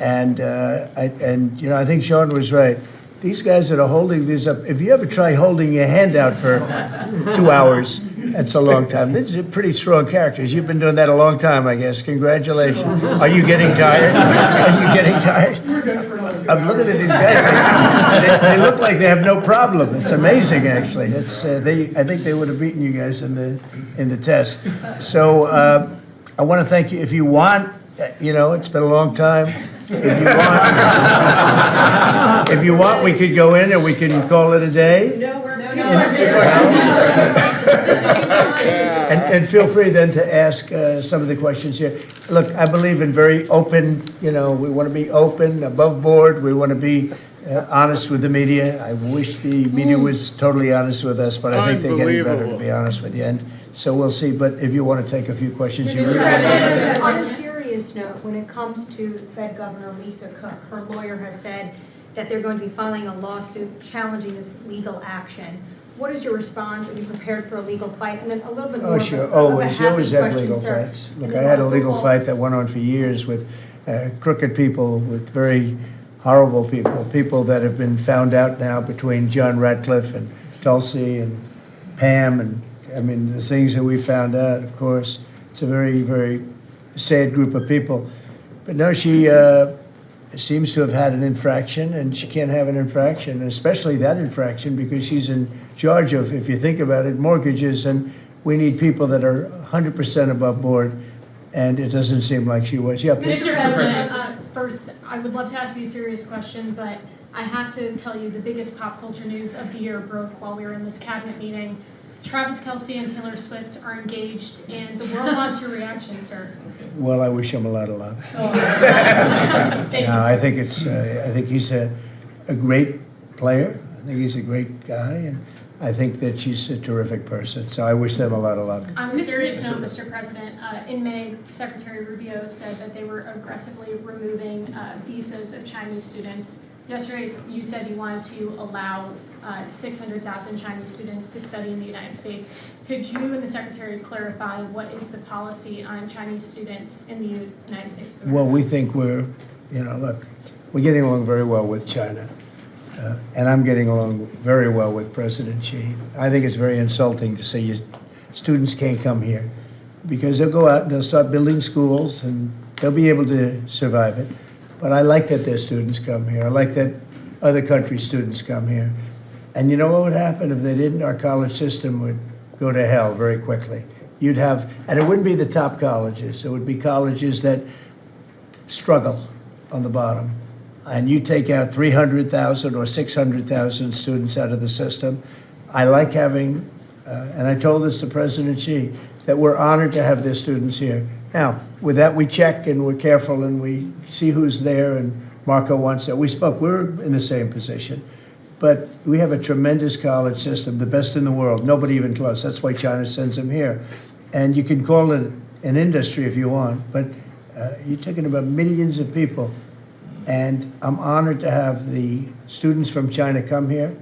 and I think Sean was right. these guys that are holding these up, if you ever try holding your hand out for 2 hours, that's a long time. These are pretty strong characters. You've been doing that a long time, I guess. Congratulations. Are you getting tired? Are you getting tired? I'm looking at these guys. They look like they have no problem. It's amazing, actually. It's I think they would have beaten you guys in the test. So I want to thank you. If you want, it's been a long time. If you want, we could go in and we can call it a day. And feel free then to ask some of the questions here. Look, I believe in very open, we want to be open, above board. We want to be honest with the media. I wish the media was totally honest with us, but I think they're getting better, to be honest with you. And so we'll see. But if you want to take a few questions, you really On a serious note, when it comes to Fed Governor Lisa Cook, her lawyer has said that they're going to be filing a lawsuit challenging this legal action. What is your response? Are you prepared for a legal fight? And then a little bit more. Oh, sure. Always. You always have legal fights. Look, I had a legal fight that went on for years with crooked people, with very horrible people, people that have been found out now between John Ratcliffe and Tulsi and Pam. And I mean, the things that we found out, of course, it's a very, very sad group of people. But no, she seems to have had an infraction, and she can't have an infraction, and especially that infraction, because she's in charge of, if you think about it, mortgages, and we need people that are 100% above board, and it doesn't seem like she was. Yeah, please. Mr. President, first, I would love to ask you a serious question, but I have to tell you the biggest pop culture news of the year broke while we were in this cabinet meeting. Travis Kelce and Taylor Swift are engaged, and the world wants your reaction, sir. Well, I wish him a lot of luck. I think he's a great player. I think he's a great guy, and I think that she's a terrific person. So I wish them a lot of luck. On a serious note, Mr. President, in May, Secretary Rubio said that they were aggressively removing visas of Chinese students. Yesterday, you said you wanted to allow 600,000 Chinese students to study in the United States. Could you and the Secretary clarify what is the policy on Chinese students in the United States? Well, we think we're getting along very well with China. And I'm getting along very well with President Xi. I think it's very insulting to say students can't come here, because they'll go out and they'll start building schools and they'll be able to survive it. But I like that their students come here. I like that other countries' students come here. And you know what would happen if they didn't? Our college system would go to hell very quickly. And it wouldn't be the top colleges. It would be colleges that struggle on the bottom. And you take out 300,000 or 600,000 students out of the system. I like having, and I told this to President Xi, that we're honored to have their students here. Now, with that, we check and we're careful and we see who's there, and Marco wants that. We're in the same position. But we have a tremendous college system, the best in the world, nobody even close. That's why China sends them here. And you can call it an industry if you want, but you're talking about millions of people. And I'm honored to have the students from China come here.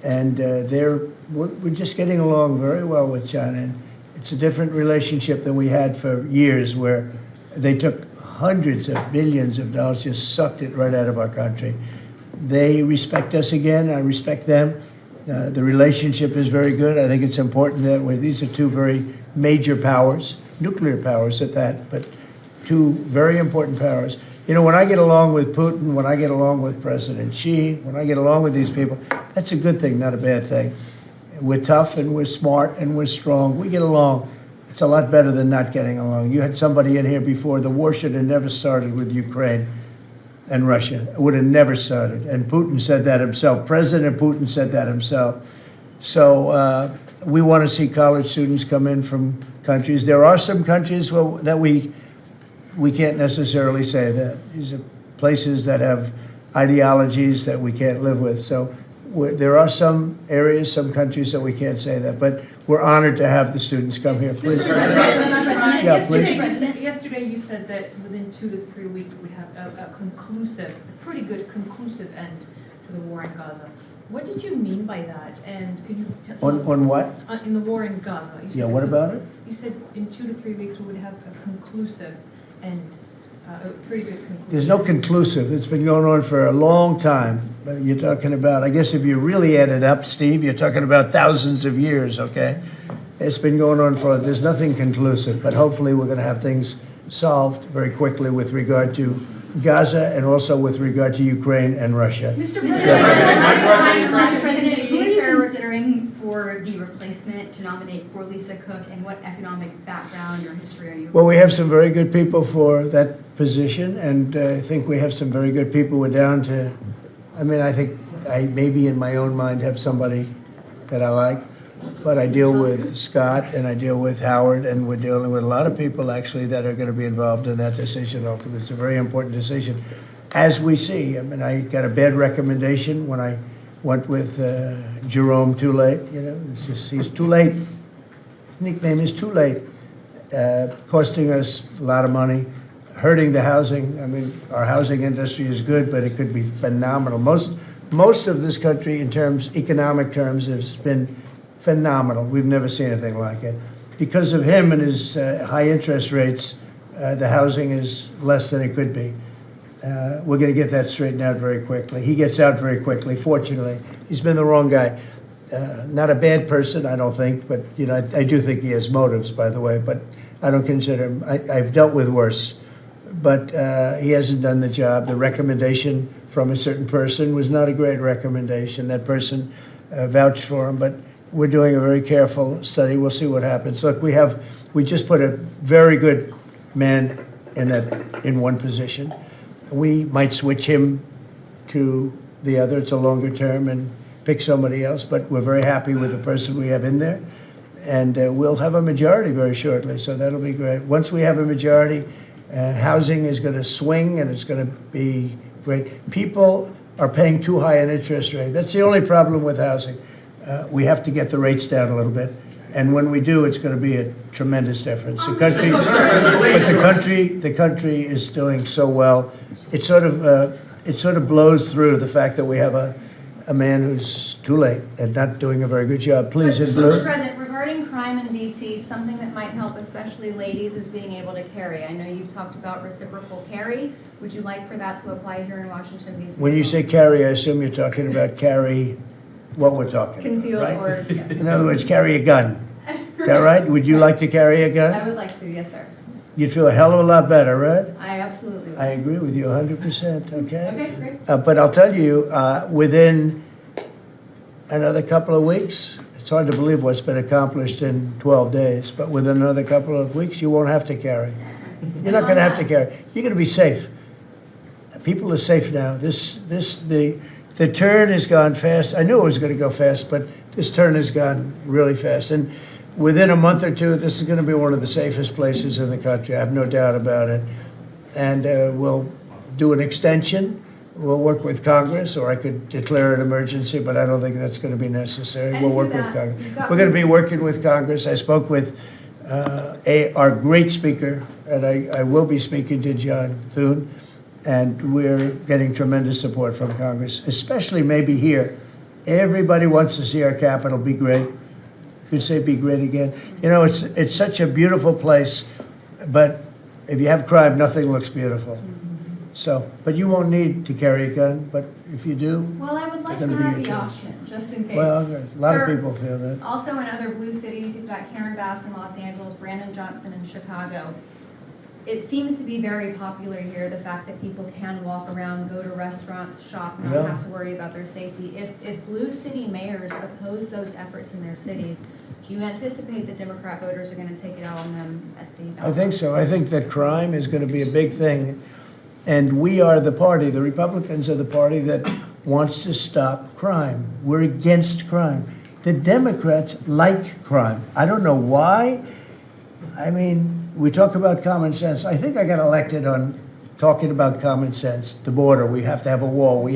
And we're just getting along very well with China. And it's a different relationship than we had for years, where they took hundreds of billions of dollars, just sucked it right out of our country. They respect us again. I respect them. The relationship is very good. I think it's important that these are two very major powers, nuclear powers at that, but two very important powers. You know, when I get along with Putin, when I get along with President Xi, when I get along with these people, that's a good thing, not a bad thing. We're tough and we're smart and we're strong. We get along. It's a lot better than not getting along. You had somebody in here before. The war should have never started with Ukraine and Russia. It would have never started. And Putin said that himself. President Putin said that himself. So we want to see college students come in from countries. There are some countries that we can't necessarily say that. These are places that have ideologies that we can't live with. So there are some areas, some countries that we can't say that. But we're honored to have the students come here. Please. Yeah, please. Yesterday you said that within 2 to 3 weeks we'd have a pretty good conclusive end to the war in Gaza. What did you mean by that? And could you tell us? On what? In the war in Gaza. Yeah, what about it? You said in 2 to 3 weeks we would have a conclusive end a pretty good conclusion. There's no conclusive. It's been going on for a long time. You're talking about, I guess if you really add it up, Steve, you're talking about thousands of years, okay? It's been going on there's nothing conclusive, but hopefully we're going to have things solved very quickly with regard to Gaza and also with regard to Ukraine and Russia. Mr. President, who are you considering for the replacement to nominate for Lisa Cook, and what economic background or history are you? Well, we have some very good people for that position, and I think we have some very good people. We're down to, I think I maybe in my own mind have somebody that I like, but I deal with Scott and I deal with Howard, and we're dealing with a lot of people actually that are going to be involved in that decision ultimately. It's a very important decision. As we see, I got a bad recommendation when I went with Jerome Too Late. He's too late. His nickname is Too Late. Costing us a lot of money, hurting the housing. Our housing industry is good, but it could be phenomenal. Most of this country, in economic terms, has been phenomenal. We've never seen anything like it. Because of him and his high interest rates, the housing is less than it could be. We're going to get that straightened out very quickly. He gets out very quickly, fortunately. He's been the wrong guy. Not a bad person, I don't think, but I do think he has motives, by the way, but I don't consider him. I've dealt with worse. But he hasn't done the job. The recommendation from a certain person was not a great recommendation. That person vouched for him, but we're doing a very careful study. We'll see what happens. Look, we just put a very good man in one position. We might switch him to the other. It's a longer term and pick somebody else, but we're very happy with the person we have in there. And we'll have a majority very shortly, so that'll be great. Once we have a majority, housing is going to swing and it's going to be great. People are paying too high an interest rate. That's the only problem with housing. We have to get the rates down a little bit. And when we do, it's going to be a tremendous difference. The country is doing so well. It sort of blows through the fact that we have a man who's too late and not doing a very good job. Please, in blue. Mr. President, regarding crime in D.C., something that might help especially ladies is being able to carry. I know you've talked about reciprocal carry. Would you like for that to apply here in Washington, D.C.? When you say carry, I assume you're talking about carry what we're talking Concealed about, right? or, yeah. In other words, carry a gun. Is that right? Would you like to carry a gun? I would like to, yes, sir. You'd feel a hell of a lot better, right? I absolutely would. I agree with you 100%, okay? Okay, great. But I'll tell you, within another couple of weeks, it's hard to believe what's been accomplished in 12 days, but within another couple of weeks, you won't have to carry. You're not going to have to carry. You're going to be safe. People are safe now. The turn has gone fast. I knew it was going to go fast, but this turn has gone really fast. And within a month or two, this is going to be one of the safest places in the country. I have no doubt about it. And we'll do an extension. We'll work with Congress, or I could declare an emergency, but I don't think that's going to be necessary. We'll work with Congress. We're going to be working with Congress. I spoke with our great speaker, and I will be speaking to John Thune, and we're getting tremendous support from Congress, especially maybe here. Everybody wants to see our capital be great. You could say be great again. It's such a beautiful place, but if you have crime, nothing looks beautiful. So, but you won't need to carry a gun, but if you do, Well, I would like it's to gonna be have your the choice. option, just in case. Well, a lot of Sir, people feel that. Also in other blue cities, you've got Karen Bass in Los Angeles, Brandon Johnson in Chicago. It seems to be very popular here, the fact that people can walk around, go to restaurants, shop, not Yeah. have to worry about their safety. If blue city mayors oppose those efforts in their cities, do you anticipate that Democrat voters are going to take it out on them at the ballot? I think so. I think that crime is going to be a big thing. And we are the party, the Republicans are the party that wants to stop crime. We're against crime. The Democrats like crime. I don't know why. I mean, we talk about common sense. I think I got elected on talking about common sense. The border, we have to have a wall. We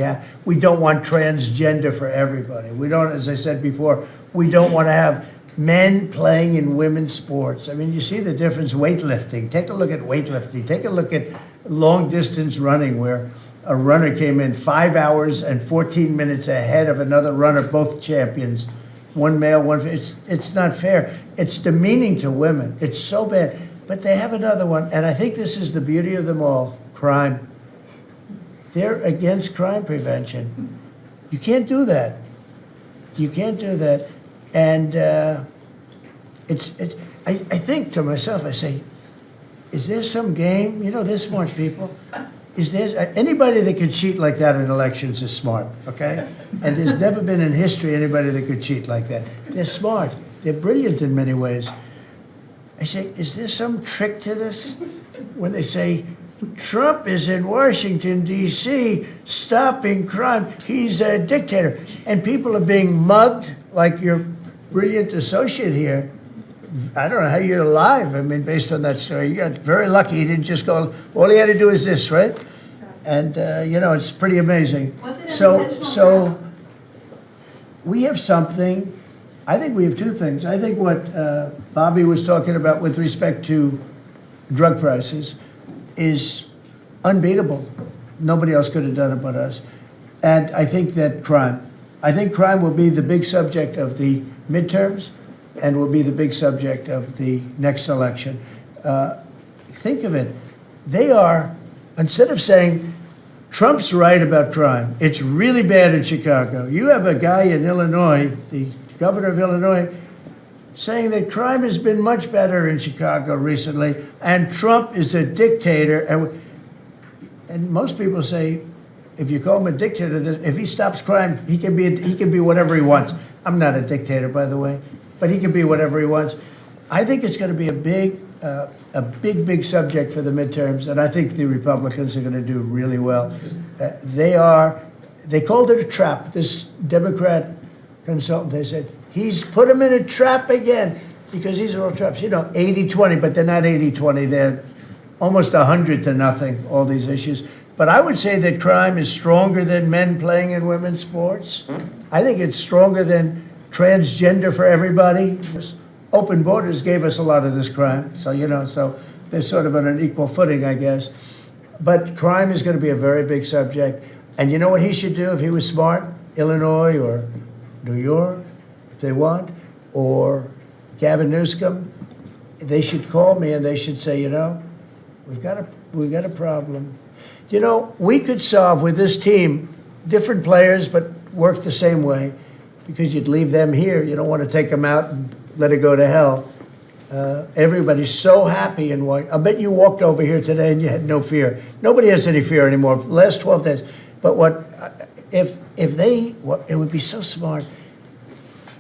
don't want transgender for everybody. We don't, as I said before, we don't want to have men playing in women's sports. I mean, you see the difference. Weightlifting. Take a look at weightlifting. Take a look at long distance running, where a runner came in 5 hours and 14 minutes ahead of another runner, both champions. One male, one female. It's not fair. It's demeaning to women. It's so bad. But they have another one, and I think this is the beauty of them all. crime. They're against crime prevention. You can't do that. You can't do that. And I think to myself, I say, is there some game? You know, they're smart people. Is there anybody that could cheat like that in elections is smart, okay? And there's never been in history anybody that could cheat like that. They're smart. They're brilliant in many ways. I say, is there some trick to this? When they say, Trump is in Washington, D.C., stopping crime. He's a dictator. And people are being mugged like your brilliant associate here. I don't know how you're alive. I mean, based on that story, you got very lucky. He didn't just go, all he had to do is this, right? And, you know, it's pretty amazing. So we have something. I think we have two things. I think what Bobby was talking about with respect to drug prices is unbeatable. Nobody else could have done it but us. And I think that crime will be the big subject of the midterms and will be the big subject of the next election. Think of it. They are, instead of saying, Trump's right about crime, it's really bad in Chicago. You have a guy in Illinois, the governor of Illinois, saying that crime has been much better in Chicago recently, and Trump is a dictator. And most people say, if you call him a dictator, that if he stops crime, he can be whatever he wants. I'm not a dictator, by the way, but he can be whatever he wants. I think it's going to be a big subject for the midterms, and I think the Republicans are going to do really well. They called it a trap. This Democrat consultant, they said, he's put him in a trap again, because these are all traps. You know, 80-20, but they're not 80-20. They're almost 100-0, all these issues. But I would say that crime is stronger than men playing in women's sports. I think it's stronger than transgender for everybody. Open borders gave us a lot of this crime. So, you know, so they're sort of on an equal footing, I guess. But crime is going to be a very big subject. And you know what he should do if he was smart? Illinois or New York, if they want, or Gavin Newsom, they should call me and they should say, you know, we've got a problem. You know, we could solve with this team, different players, but work the same way, because you'd leave them here. You don't want to take them out and let it go to hell. Everybody's so happy in Washington. I bet you walked over here today and you had no fear. Nobody has any fear anymore for the last 12 days. But it would be so smart.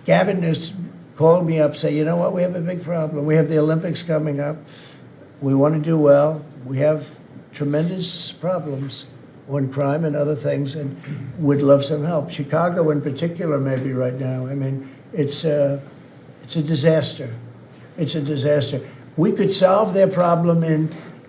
Gavin Newsom called me up, say, you know what, we have a big problem. We have the Olympics coming up. We want to do well. We have tremendous problems on crime and other things, and would love some help. Chicago in particular, maybe right now. I mean, it's a disaster. It's a disaster. We could solve their problem in,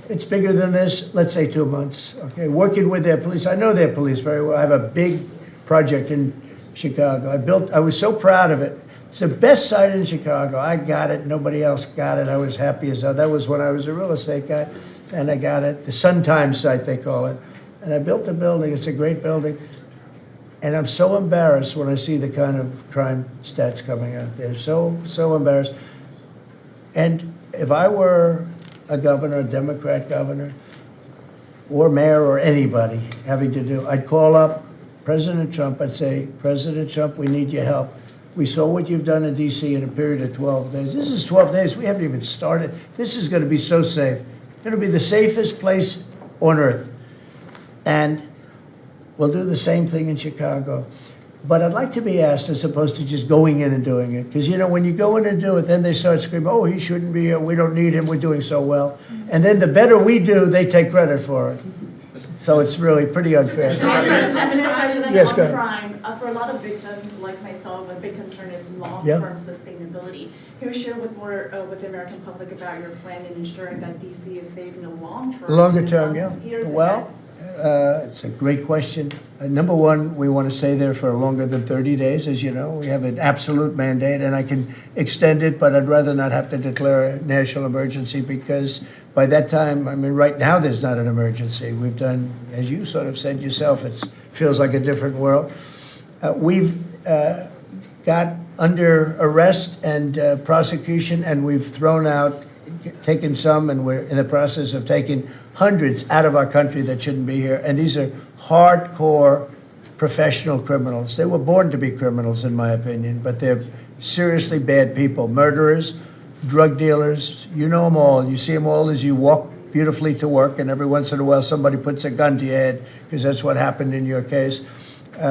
it's bigger than this, let's say 2 months, okay? Working with their police. I know their police very well. I have a big project in Chicago. I was so proud of it. It's the best site in Chicago. I got it. Nobody else got it. I was happy as hell. That was when I was a real estate guy, and I got it. The Sun Times site, they call it. And I built the building. It's a great building. And I'm so embarrassed when I see the kind of crime stats coming out. They're so embarrassed. And if I were a governor, a Democrat governor, or mayor, or anybody having to do, I'd call up President Trump. I'd say, President Trump, we need your help. We saw what you've done in D.C. in a period of 12 days. This is 12 days. We haven't even started. This is going to be so safe. It's going to be the safest place on earth. And we'll do the same thing in Chicago. But I'd like to be asked, as opposed to just going in and doing it. Because, you know, when you go in and do it, then they start screaming, oh, he shouldn't be here. We don't need him. We're doing so well. And then the better we do, they take credit for it. So it's really pretty unfair. Mr. President, yes, go on ahead. crime, for a lot of victims like myself, a big concern is long-term sustainability. Can you share with the American public about your plan in ensuring that DC is safe in the long term? Longer term, yeah. Well, it's a great question. Number one, we want to stay there for longer than 30 days, as you know. We have an absolute mandate, and I can extend it, but I'd rather not have to declare a national emergency, because by that time, I mean, right now there's not an emergency. We've done, as you sort of said yourself, it feels like a different world. We've got under arrest and prosecution, and we've thrown out taken some, and we're in the process of taking hundreds out of our country that shouldn't be here. And these are hardcore professional criminals. They were born to be criminals, in my opinion, but they're seriously bad people. Murderers, drug dealers, you know them all. You see them all as you walk beautifully to work, and every once in a while somebody puts a gun to your head, because that's what happened in your case.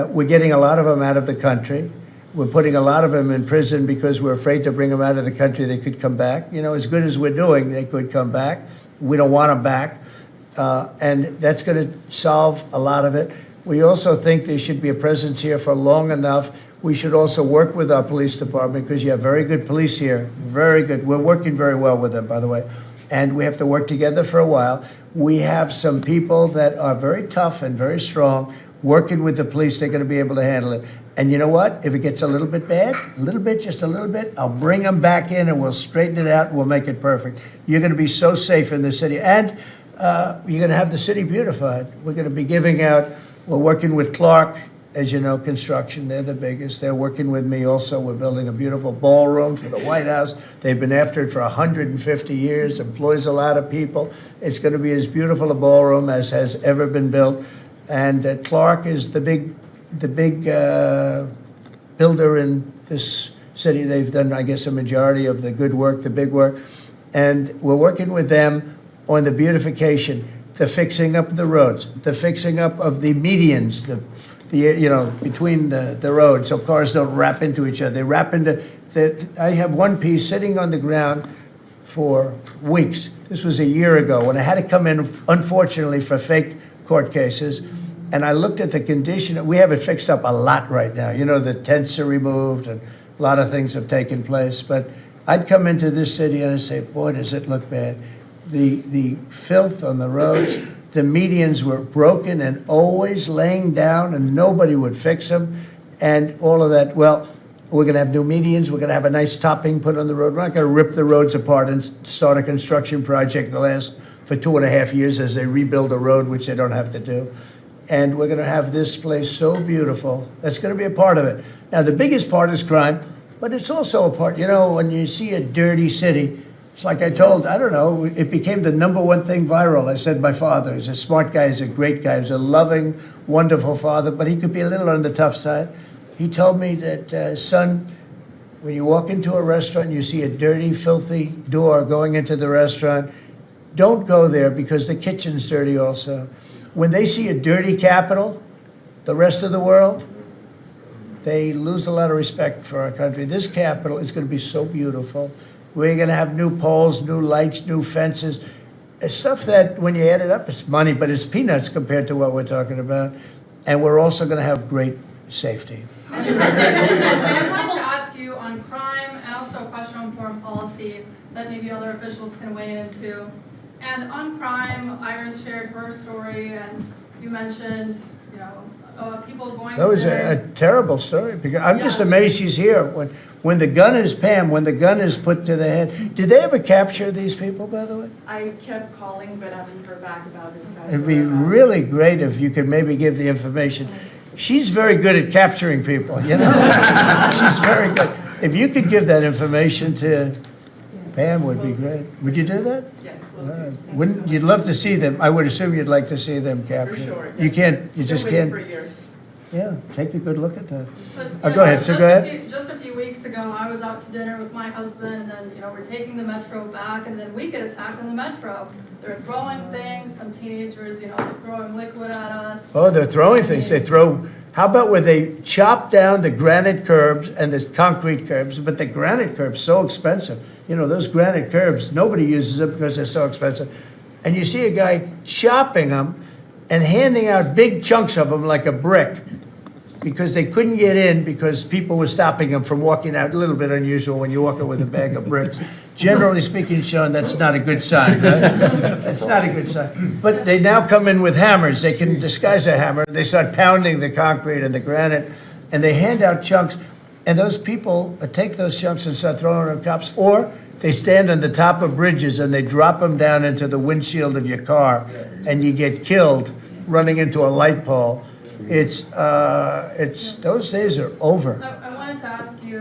We're getting a lot of them out of the country. We're putting a lot of them in prison because we're afraid to bring them out of the country. They could come back. You know, as good as we're doing, they could come back. We don't want them back. And that's going to solve a lot of it. We also think there should be a presence here for long enough. We should also work with our police department, because you have very good police here. Very good. We're working very well with them, by the way. And we have to work together for a while. We have some people that are very tough and very strong. Working with the police, they're going to be able to handle it. And you know what? If it gets a little bit bad, a little bit, just a little bit, I'll bring them back in and we'll straighten it out and we'll make it perfect. You're going to be so safe in the city. And you're going to have the city beautified. We're going to be giving out, we're working with Clark, as you know, construction. They're the biggest. They're working with me also. We're building a beautiful ballroom for the White House. They've been after it for 150 years, employs a lot of people. It's going to be as beautiful a ballroom as has ever been built. And Clark is the big builder in this city. They've done, I guess, a majority of the good work, the big work. And we're working with them on the beautification, the fixing up of the roads, the fixing up of the medians, between the roads, so cars don't wrap into each other. They wrap into, I have one piece sitting on the ground for weeks. This was a year ago when I had to come in, unfortunately, for fake court cases. And I looked at the condition. We have it fixed up a lot right now. You know, the tents are removed and a lot of things have taken place. But I'd come into this city and I'd say, boy, does it look bad. The filth on the roads, the medians were broken and always laying down and nobody would fix them. And all of that, well, we're going to have new medians. We're going to have a nice topping put on the road. We're not going to rip the roads apart and start a construction project that lasts for 2.5 years as they rebuild the road, which they don't have to do. And we're going to have this place so beautiful. That's going to be a part of it. Now, the biggest part is crime, but it's also a part, you know, when you see a dirty city, it's like I told, I don't know, it became the #1 thing viral. I said my father, he's a smart guy, he's a great guy, he's a loving, wonderful father, but he could be a little on the tough side. He told me that, son, when you walk into a restaurant and you see a dirty, filthy door going into the restaurant, don't go there because the kitchen's dirty also. When they see a dirty Capitol, the rest of the world, they lose a lot of respect for our country. This Capitol is going to be so beautiful. We're going to have new poles, new lights, new fences. It's stuff that, when you add it up, it's money, but it's peanuts compared to what we're talking about. And we're also going to have great safety. Mr. President, I wanted to ask you on crime and also a question on foreign policy that maybe other officials can weigh into. And on crime, Iris shared her story, and you mentioned, you know, people going. That was a terrible story. Because I'm just amazed she's here. When the gun is Pam, when the gun is put to the head. Did they ever capture these people, by the way? I kept calling, but I haven't heard back about this guy. It'd be really great if you could maybe give the information. She's very good at capturing people, you know? She's very good. If you could give that information to Pam, would be great. Would you do that? Yes, will do. Wouldn't, you'd love to see them. I would assume you'd like to see them captured. For sure. You can't, you just can't. For years. Yeah, take a good look at that. So, go ahead, so go ahead. Just a few weeks ago, I was out to dinner with my husband, and, you know, we're taking the metro back, and then we get attacked on the metro. They're throwing things, some teenagers, you know, they're throwing liquid at us. Oh, they're throwing things. They throw, how about where they chop down the granite curbs and the concrete curbs, but the granite curbs so expensive. You know, those granite curbs, nobody uses them because they're so expensive. And you see a guy chopping them and handing out big chunks of them like a brick because they couldn't get in because people were stopping them from walking out. A little bit unusual when you're walking with a bag of bricks. Generally speaking, Sean, that's not a good sign. Right? It's not a good sign. But they now come in with hammers. They can disguise a hammer. They start pounding the concrete and the granite, and they hand out chunks. And those people take those chunks and start throwing them at cops, or they stand on the top of bridges and they drop them down into the windshield of your car, and you get killed running into a light pole. It's those days are over. I wanted to ask you,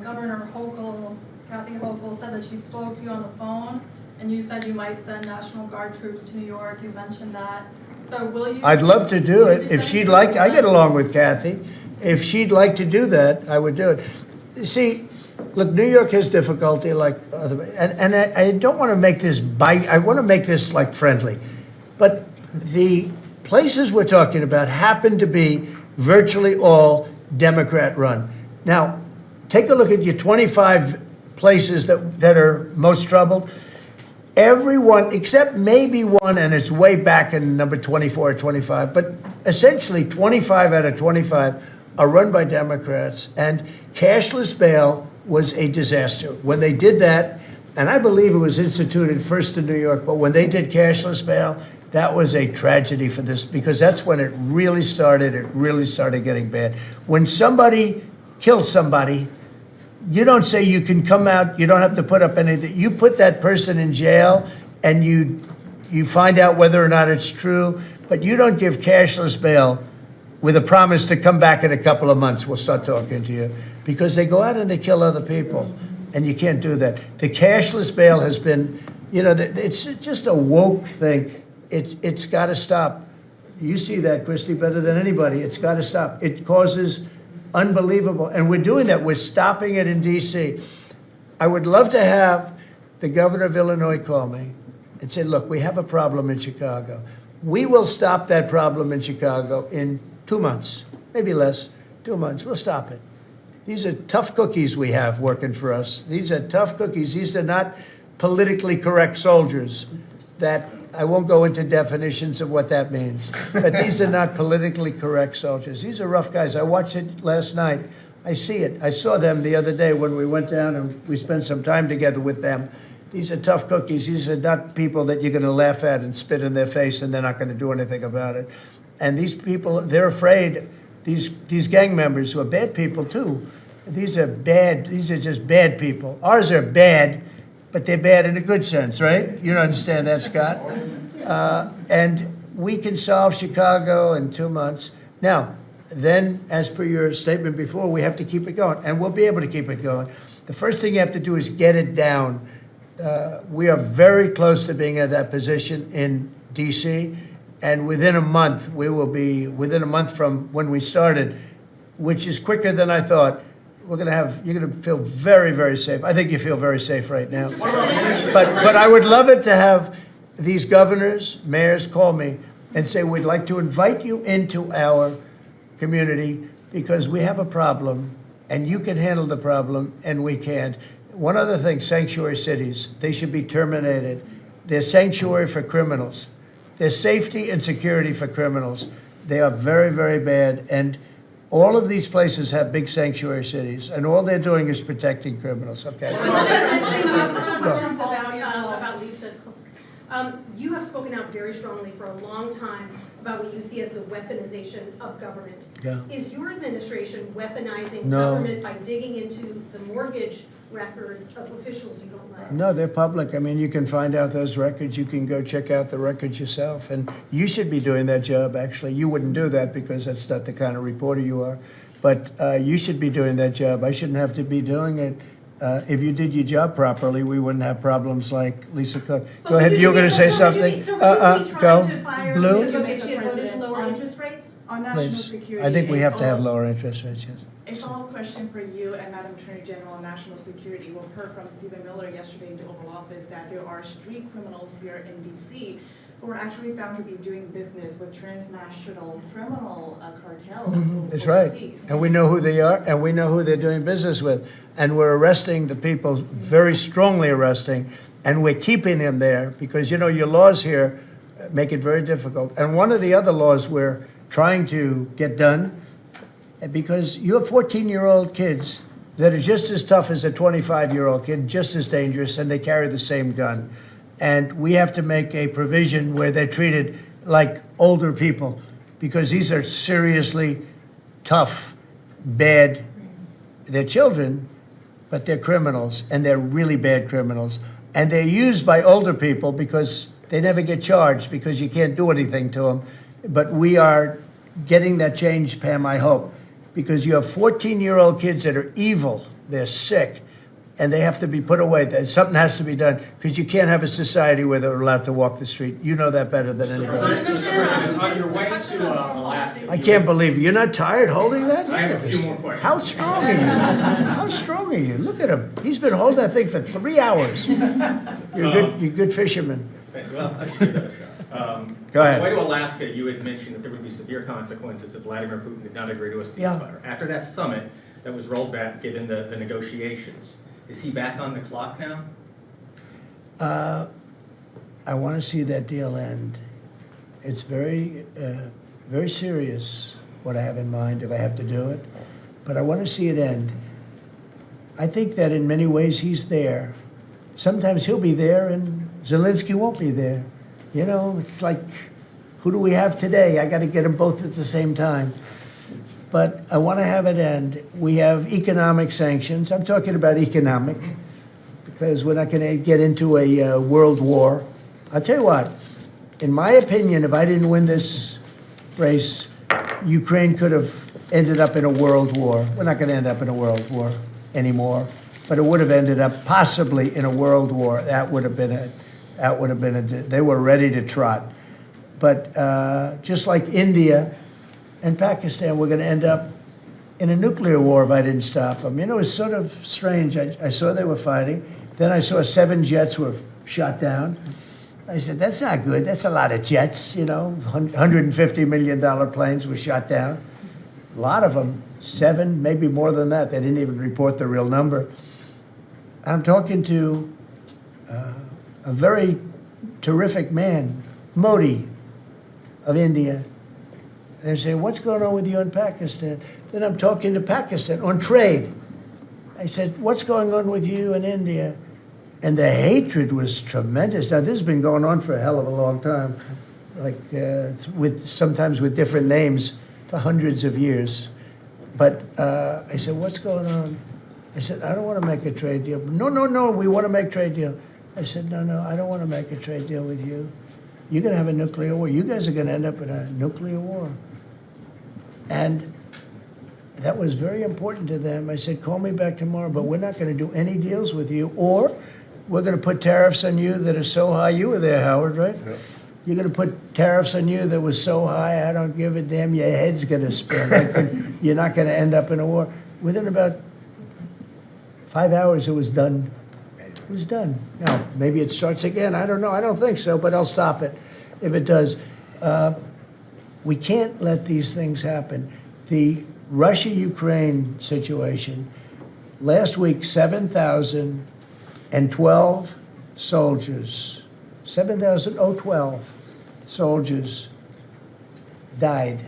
Governor Hochul Kathy Hochul, said that she spoke to you on the phone, and you said you might send National Guard troops to New York. You mentioned that. So will you? I'd love to do will you it. be If sending she'd troops like, to I get them? along with Kathy. If she'd like to do that, I would do it. You see, look, New York has difficulty like other, and I don't want to make this bite, I want to make this like friendly. But the places we're talking about happen to be virtually all Democrat-run. Now, take a look at your 25 places that are most troubled. Everyone, except maybe one, and it's way back in number 24 or 25, but essentially 25 out of 25 are run by Democrats, and cashless bail was a disaster. When they did that, and I believe it was instituted first in New York, but when they did cashless bail, that was a tragedy for this, because that's when it really started getting bad. When somebody kills somebody, you don't say you can come out, you don't have to put up anything. You put that person in jail and you find out whether or not it's true, but you don't give cashless bail with a promise to come back in a couple of months, we'll start talking to you. Because they go out and they kill other people, and you can't do that. The cashless bail has been, it's just a woke thing. It's got to stop. You see that, Christy, better than anybody. It's got to stop. It causes unbelievable, and we're doing that. We're stopping it in D.C. I would love to have the governor of Illinois call me and say, look, we have a problem in Chicago. We will stop that problem in Chicago in 2 months, maybe less, 2 months. We'll stop it. These are tough cookies we have working for us. These are tough cookies. These are not politically correct soldiers that, I won't go into definitions of what that means, but these are not politically correct soldiers. These are rough guys. I watched it last night. I see it. I saw them the other day when we went down and we spent some time together with them. These are tough cookies. These are not people that you're going to laugh at and spit in their face and they're not going to do anything about it. And these people, they're afraid, these gang members who are bad people too. These are bad, these are just bad people. Ours are bad, but they're bad in a good sense, right? You don't understand that, Scott? And we can solve Chicago in 2 months. Now, then, as per your statement before, we have to keep it going, and we'll be able to keep it going. The first thing you have to do is get it down. We are very close to being at that position in D.C., and within a month, we will be, within a month from when we started, which is quicker than I thought, you're going to feel very, very safe. I think you feel very safe right now. But I would love it to have these governors, mayors call me and say, we'd like to invite you into our community because we have a problem and you can handle the problem and we can't. One other thing, sanctuary cities, they should be terminated. They're sanctuary for criminals. They're safety and security for criminals. They are very, very bad. And all of these places have big sanctuary cities, and all they're doing is protecting criminals. Okay. Questions about Lisa Cook. You have spoken out very strongly for a long time about what you see as the weaponization of government. Yeah. Is your administration weaponizing No. government by digging into the mortgage records of officials you don't like? No, they're public. I mean, you can find out those records. You can go check out the records yourself. And you should be doing that job, actually. You wouldn't do that because that's not the kind of reporter you are. But you should be doing that job. I shouldn't have to be doing it. If you did your job properly, we wouldn't have problems like Lisa Cook. Go ahead. You were going to say something. So would you be Go. trying to fire Blue? Lisa Cook if she had voted to lower interest rates? On national Please. security. I think we have to have a lower interest rates, yes. A follow-up question for you and Madam Attorney General on national security. We've heard from Stephen Miller yesterday in the Oval Office that there are street criminals here in D.C. who are actually found to be doing business with transnational criminal cartels. That's right. overseas. And we know who they are, and we know who they're doing business with. And we're arresting the people, very strongly arresting, and we're keeping them there because, your laws here make it very difficult. And one of the other laws we're trying to get done, because you have 14-year-old kids that are just as tough as a 25-year-old kid, just as dangerous, and they carry the same gun. And we have to make a provision where they're treated like older people, because these are seriously tough, bad. They're children, but they're criminals, and they're really bad criminals. And they're used by older people because they never get charged because you can't do anything to them. But we are getting that change, Pam, I hope, because you have 14-year-old kids that are evil, they're sick, and they have to be put away. Something has to be done, because you can't have a society where they're allowed to walk the street. You know that better than anybody. Mr. President, on your way to Alaska. I can't believe it. You're not tired holding that? Look I have at a this. few more questions. How strong are you? How strong are you? Look at him. He's been holding that thing for 3 hours. You're a good fisherman. Well, I should give that a shot. Go ahead. On the way to Alaska, you had mentioned that there would be severe consequences if Vladimir Putin did not agree to a ceasefire. After that summit that was rolled back, given the negotiations, is he back on the clock now? I want to see that deal end. It's very, very serious what I have in mind if I have to do it, but I want to see it end. I think that in many ways he's there. Sometimes he'll be there and Zelensky won't be there. You know, it's like, who do we have today? I got to get them both at the same time. But I want to have it end. We have economic sanctions. I'm talking about economic, because we're not going to get into a world war. I'll tell you what, in my opinion, if I didn't win this race, Ukraine could have ended up in a world war. We're not going to end up in a world war anymore, but it would have ended up possibly in a world war. That would have been they were ready to trot. But just like India and Pakistan, we're going to end up in a nuclear war if I didn't stop them. You know, it's sort of strange. I saw they were fighting. Then I saw 7 jets were shot down. I said, that's not good. That's a lot of jets, you know. $150 million planes were shot down. A lot of them, 7, maybe more than that. They didn't even report the real number. And I'm talking to a very terrific man, Modi of India. And I say, what's going on with you in Pakistan? Then I'm talking to Pakistan on trade. I said, what's going on with you in India? And the hatred was tremendous. Now, this has been going on for a hell of a long time, like sometimes with different names for hundreds of years. But I said, what's going on? I said, I don't want to make a trade deal. No, we want to make a trade deal. I said, no, I don't want to make a trade deal with you. You're going to have a nuclear war. You guys are going to end up in a nuclear war. And that was very important to them. I said, call me back tomorrow, but we're not going to do any deals with you, or we're going to put tariffs on you that are so high. You were there, Howard, right? Yeah. You're going to put tariffs on you that was so high, I don't give a damn, your head's going to spin. You're not going to end up in a war. Within about 5 hours, it was done. It was done. Now, maybe it starts again. I don't know. I don't think so, but I'll stop it if it does. We can't let these things happen. The Russia-Ukraine situation, last week, 7,012 soldiers, 7,012 soldiers died.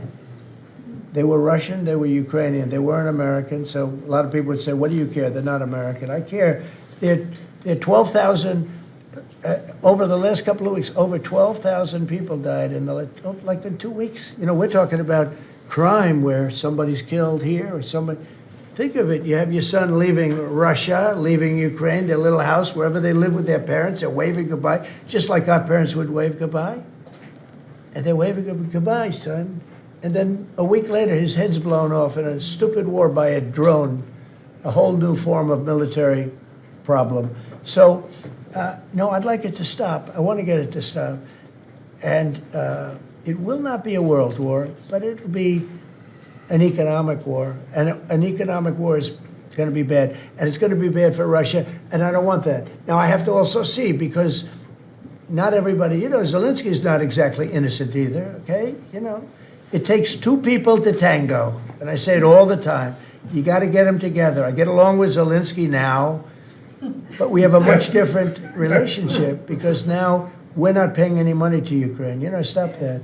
They were Russian, they were Ukrainian, they weren't American, so a lot of people would say, what do you care? They're not American. I care. They're 12,000, over the last couple of weeks, over 12,000 people died in like in 2 weeks. You know, we're talking about crime where somebody's killed here or somebody. Think of it, you have your son leaving Russia, leaving Ukraine, their little house, wherever they live with their parents, they're waving goodbye, just like our parents would wave goodbye. And they're waving goodbye, son. And then a week later, his head's blown off in a stupid war by a drone, a whole new form of military problem. So, no, I'd like it to stop. I want to get it to stop. And it will not be a world war, but it will be an economic war. And an economic war is going to be bad. And it's going to be bad for Russia, and I don't want that. Now, I have to also see, because not everybody, you know, Zelensky's not exactly innocent either, okay? You know, it takes 2 people to tango. And I say it all the time. You got to get them together. I get along with Zelensky now, but we have a much different relationship, because now we're not paying any money to Ukraine. You know, stop that.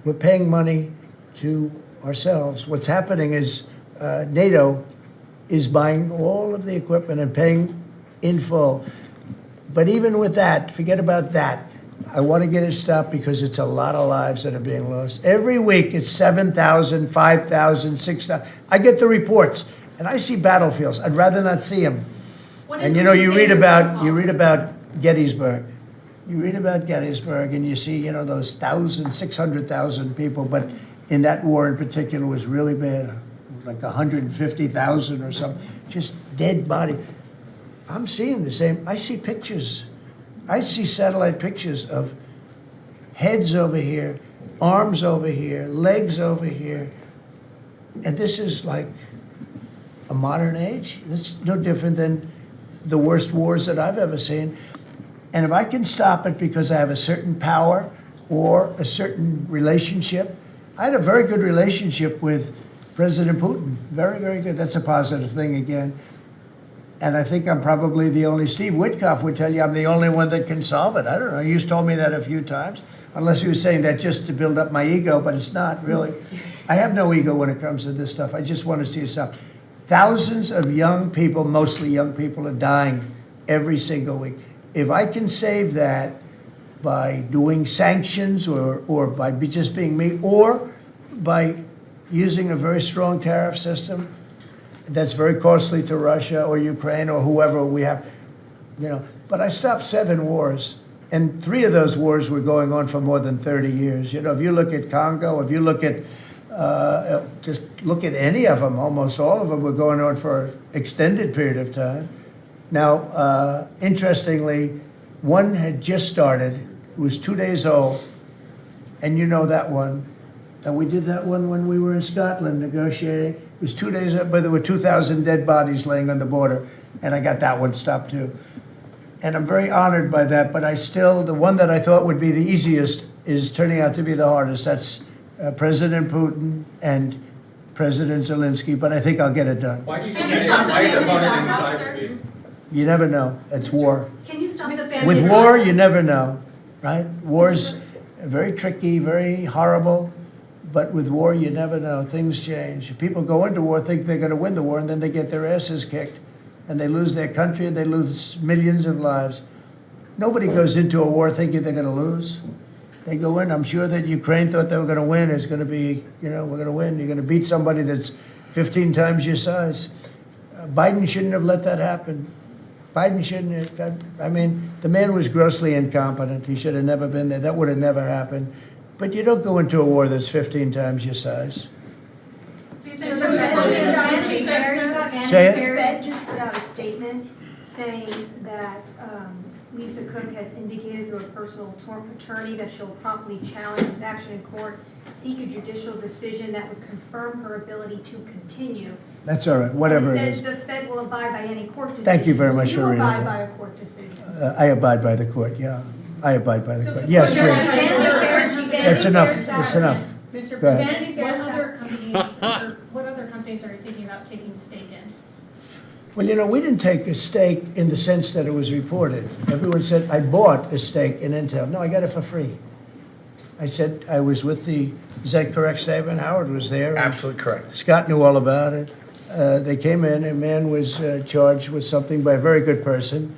We're paying money to ourselves. What's happening is NATO is buying all of the equipment and paying in full. But even with that, forget about that. I want to get it stopped, because it's a lot of lives that are being lost. Every week it's 7,000, 5,000, 6,000. I get the reports, and I see battlefields. I'd rather not see them. And you know, you read about Gettysburg. You read about Gettysburg, and you see, you know, those 600,000 people. But in that war in particular was really bad, like 150,000 or something, just dead body. I'm seeing the same. I see pictures. I see satellite pictures of heads over here, arms over here, legs over here. And this is like a modern age. It's no different than the worst wars that I've ever seen. And if I can stop it because I have a certain power or a certain relationship, I had a very good relationship with President Putin. Very, very good. That's a positive thing again. And I think I'm probably the only, Steve Witkoff would tell you I'm the only one that can solve it. I don't know, he's told me that a few times, unless he was saying that just to build up my ego, but it's not really. I have no ego when it comes to this stuff. I just want to see it stop. Thousands of young people, mostly young people, are dying every single week. If I can save that by doing sanctions or by just being me, or by using a very strong tariff system that's very costly to Russia or Ukraine or whoever we have, But I stopped 7 wars, and 3 of those wars were going on for more than 30 years. If you look at Congo, if you look at, just look at any of them, almost all of them were going on for an extended period of time. Now, interestingly, one had just started, it was 2 days old, and you know that one. And we did that one when we were in Scotland negotiating. It was 2 days up, but there were 2,000 dead bodies laying on the border, and I got that one stopped too. And I'm very honored by that, but the one that I thought would be the easiest is turning out to be the hardest. That's President Putin and President Zelensky, but I think I'll get it done. Why do you think it is? Why is it harder than you thought it would be? You never know. It's war. Can you stop the family? With war, you never know, right? War's very tricky, very horrible. But with war, you never know. Things change. People go into war, think they're going to win the war, and then they get their asses kicked. And they lose their country, and they lose millions of lives. Nobody goes into a war thinking they're going to lose. They go in. I'm sure that Ukraine thought they were going to win. It's going to be, we're going to win. You're going to beat somebody that's 15 times your size. Biden shouldn't have let that happen. Biden shouldn't have. I mean, the man was grossly incompetent. He should have never been there. That would have never happened. But you don't go into a war that's 15 times your size. The Fed just put out a statement saying that Lisa Cook has indicated through a personal attorney that she'll promptly challenge this action in court, seek a judicial decision that would confirm her ability to continue. That's all right, whatever it it says is. the Fed will abide by any court decision. Thank you very much for reading You abide that. by a court decision. I abide by the court, yeah. I abide by the court. Yes, please. It's enough. It's enough. Mr. Go ahead. President, what other companies are you thinking about taking stake in? Well, we didn't take a stake in the sense that it was reported. Everyone said, I bought a stake in Intel. No, I got it for free. I said I was with is that correct statement? Howard was there. Absolutely correct. Scott knew all about it. They came in, a man was charged with something by a very good person,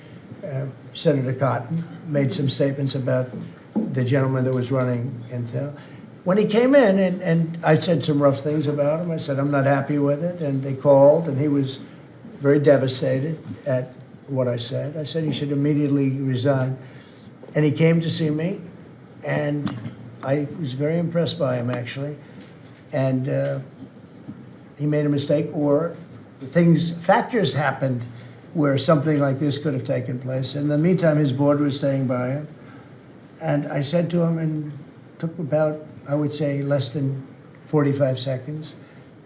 Senator Cotton, made some statements about the gentleman that was running Intel. When he came in, and I said some rough things about him, I said, I'm not happy with it, and they called, and he was very devastated at what I said. I said he should immediately resign. And he came to see me, and I was very impressed by him, actually. And he made a mistake, or factors happened where something like this could have taken place. In the meantime, his board was staying by him. And I said to him, and it took about, I would say, less than 45 seconds.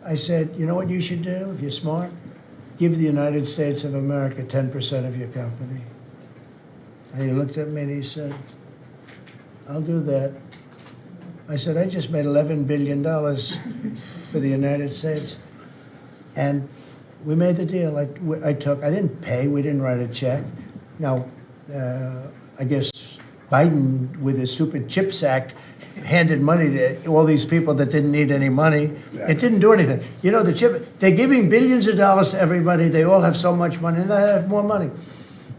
I said, you know what you should do if you're smart? Give the United States of America 10% of your company. And he looked at me and he said, I'll do that. I said, I just made $11 billion for the United States. And we made the deal. I didn't pay, we didn't write a check. Now, I guess Biden, with his stupid CHIPS Act, handed money to all these people that didn't need any money. Exactly. It didn't do anything. They're giving billions of dollars to everybody. They all have so much money, and they have more money.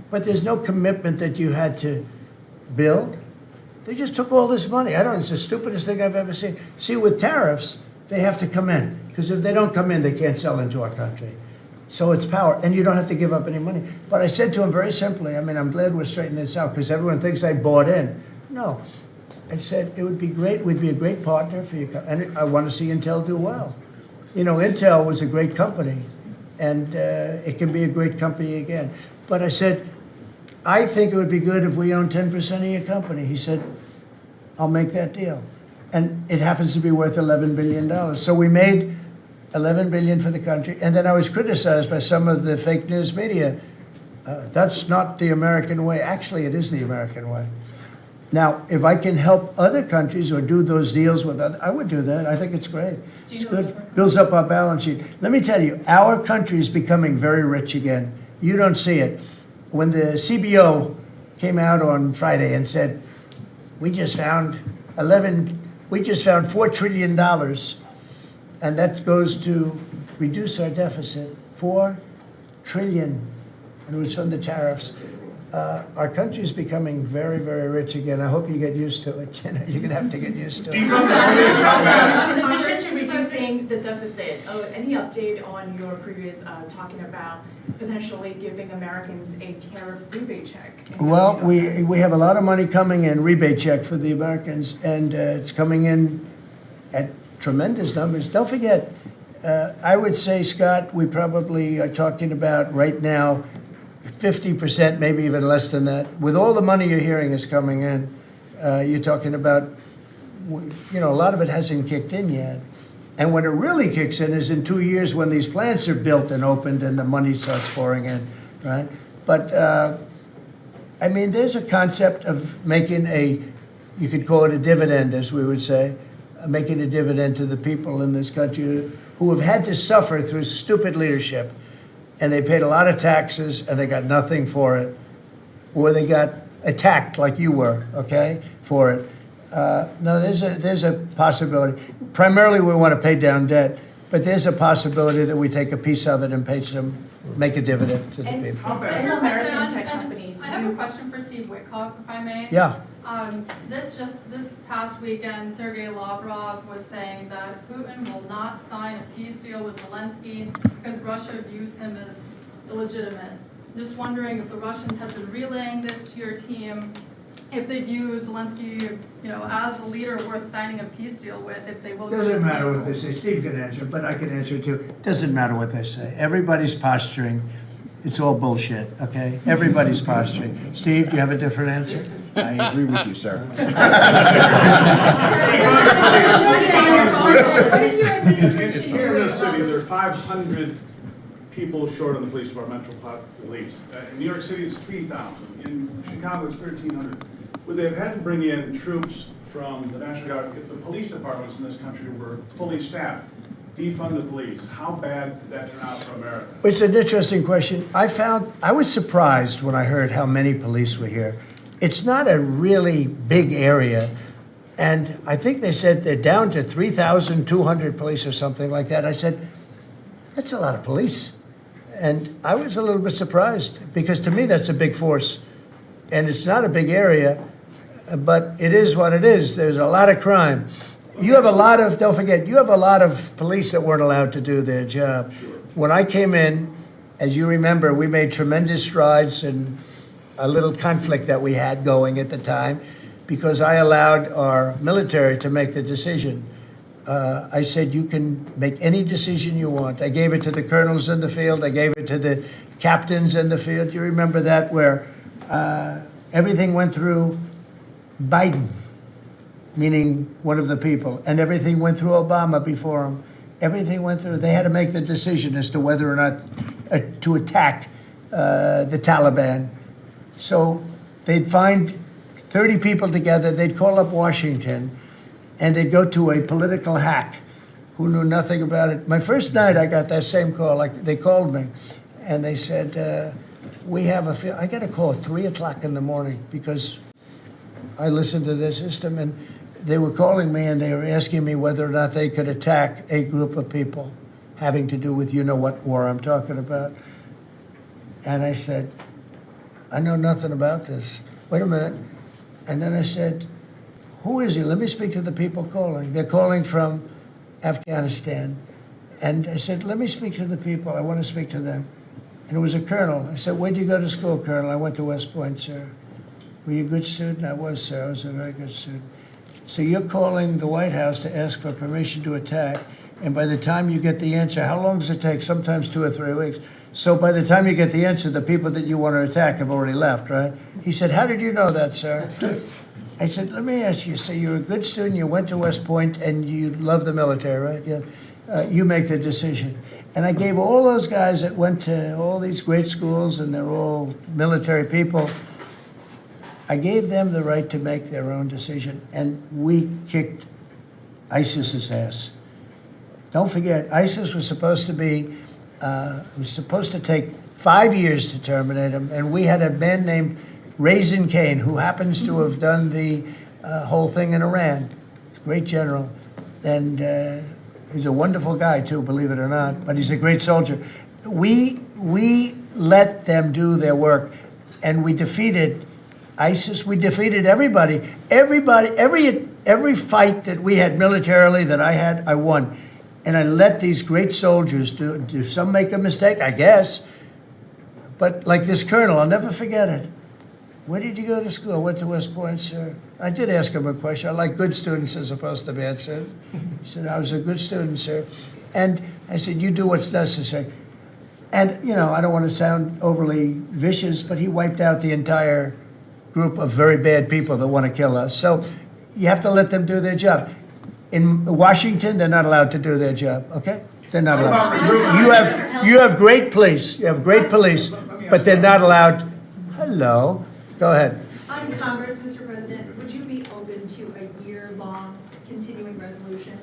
But there's no commitment that you had to build. They just took all this money. It's the stupidest thing I've ever seen. See, with tariffs, they have to come in. Because if they don't come in, they can't sell into our country. So it's power, and you don't have to give up any money. But I said to him very simply, I'm glad we're straightening this out, because everyone thinks I bought in. No. I said, it would be great, we'd be a great partner for you, and I want to see Intel do well. Intel was a great company, and it can be a great company again. But I said, I think it would be good if we own 10% of your company. He said, I'll make that deal. And it happens to be worth $11 billion. So we made $11 billion for the country. And then I was criticized by some of the fake news media. That's not the American way. Actually, it is the American way. Now, if I can help other countries or do those deals with others, I would do that. I think it's great. It's good. Builds up our balance sheet. Let me tell you, our country is becoming very rich again. You don't see it. When the CBO came out on Friday and said, we just found $4 trillion, and that goes to reduce our deficit, $4 trillion, and it was from the tariffs. Our country is becoming very, very rich again. I hope you get used to it. You know, you're going to have to get used to it. In addition to reducing the deficit, any update on your previous talking about potentially giving Americans a tariff rebate check? Well, we have a lot of money coming in, rebate check for the Americans, and it's coming in at tremendous numbers. Don't forget, I would say, Scott, we probably are talking about right now 50%, maybe even less than that. With all the money you're hearing is coming in, you're talking about, a lot of it hasn't kicked in yet. And when it really kicks in is in 2 years when these plants are built and opened and the money starts pouring in, right? But, there's a concept of making you could call it a dividend, as we would say, making a dividend to the people in this country who have had to suffer through stupid leadership. And they paid a lot of taxes, and they got nothing for it. Or they got attacked like you were, okay, for it. No, there's a possibility. Primarily, we want to pay down debt, but there's a possibility that we take a piece of it and make a dividend to the people. Mr. President, I have a question for Steve Witkoff, if I may. Yeah. This past weekend, Sergei Lavrov was saying that Putin will not sign a peace deal with Zelensky because Russia views him as illegitimate. Just wondering if the Russians have been relaying this to your team, if they view Zelensky, as a leader worth signing a peace deal with, if they will. Doesn't matter what they say. Steve can answer, but I can answer too. Doesn't matter what they say. Everybody's posturing. It's all bullshit, okay? Everybody's posturing. Steve, do you have a different answer? I agree with you, sir. Here in this city, there are 500 people short on the police departmental police. In New York City, it's 3,000. In Chicago, it's 1,300. Would they have had to bring in troops from the National Guard if the police departments in this country were fully staffed? Defund the police. How bad did that turn out for America? It's an interesting question. I was surprised when I heard how many police were here. It's not a really big area. And I think they said they're down to 3,200 police or something like that. I said, that's a lot of police. And I was a little bit surprised because to me that's a big force. And it's not a big area, but it is what it is. There's a lot of crime. You have don't forget, you have a lot of police that weren't allowed to do their job. When I came in, as you remember, we made tremendous strides in a little conflict that we had going at the time because I allowed our military to make the decision. I said, you can make any decision you want. I gave it to the colonels in the field. I gave it to the captains in the field. You remember that where everything went through Biden, meaning one of the people, and everything went through Obama before him. Everything went through. They had to make the decision as to whether or not to attack the Taliban. So they'd find 30 people together. They'd call up Washington, and they'd go to a political hack who knew nothing about it. My first night, I got that same call. They called me, and they said, I got a call at 3 o'clock in the morning because I listened to their system, and they were calling me, and they were asking me whether or not they could attack a group of people having to do with what war I'm talking about. And I said, I know nothing about this. Wait a minute. And then I said, who is he? Let me speak to the people calling. They're calling from Afghanistan. And I said, let me speak to the people. I want to speak to them. And it was a colonel. I said, where'd you go to school, Colonel? I went to West Point, sir. Were you a good student? I was, sir. I was a very good student. So you're calling the White House to ask for permission to attack, and by the time you get the answer, how long does it take? Sometimes 2 or 3 weeks. So by the time you get the answer, the people that you want to attack have already left, right? He said, how did you know that, sir? I said, let me ask you, so you're a good student, you went to West Point, and you love the military, right? Yeah. You make the decision. And I gave all those guys that went to all these great schools, and they're all military people, I gave them the right to make their own decision, and we kicked ISIS's ass. Don't forget, ISIS was supposed to be, was supposed to take 5 years to terminate them, and we had a man named Raisin Kane, who happens to have done the whole thing in Iran. He's a great general, and he's a wonderful guy too, believe it or not, but he's a great soldier. We let them do their work, and we defeated ISIS. We defeated everybody. Every fight that we had militarily that I had, I won. And I let these great soldiers do some make a mistake, I guess. But like this colonel, I'll never forget it. Where did you go to school? I went to West Point, sir. I did ask him a question. I like good students as opposed to bad students. He said, I was a good student, sir. And I said, you do what's necessary. And, you know, I don't want to sound overly vicious, but he wiped out the entire group of very bad people that want to kill us. So you have to let them do their job. In Washington, they're not allowed to do their job, okay? They're not allowed. You have great police. You have great police, but they're not allowed. Hello. Go ahead. On Congress, Mr. President, would you be open to a year-long continuing resolution?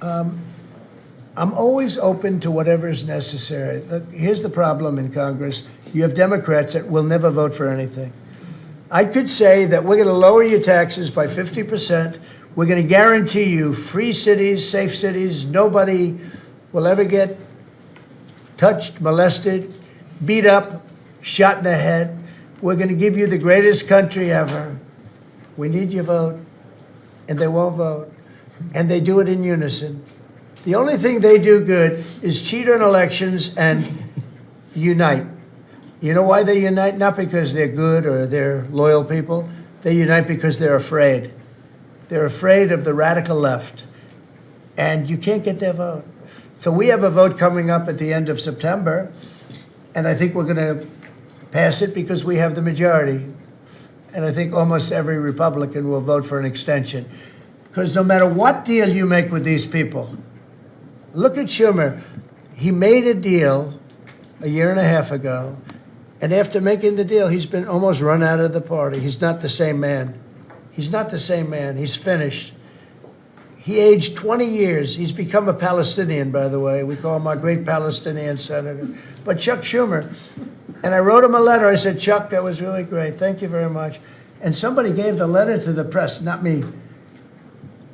I'm always open to whatever is necessary. Look, here's the problem in Congress. You have Democrats that will never vote for anything. I could say that we're going to lower your taxes by 50%. We're going to guarantee you free cities, safe cities. Nobody will ever get touched, molested, beat up, shot in the head. We're going to give you the greatest country ever. We need your vote. And they won't vote. And they do it in unison. The only thing they do good is cheat on elections and unite. You know why they unite? Not because they're good or they're loyal people. They unite because they're afraid. They're afraid of the radical left. And you can't get their vote. So we have a vote coming up at the end of September. And I think we're going to pass it because we have the majority. And I think almost every Republican will vote for an extension. Because no matter what deal you make with these people, look at Schumer. He made a deal a year and a half ago, and after making the deal, he's been almost run out of the party. He's not the same man. He's not the same man. He's finished. He aged 20 years. He's become a Palestinian, by the way. We call him our great Palestinian senator. But Chuck Schumer, and I wrote him a letter. I said, Chuck, that was really great. Thank you very much. And somebody gave the letter to the press, not me.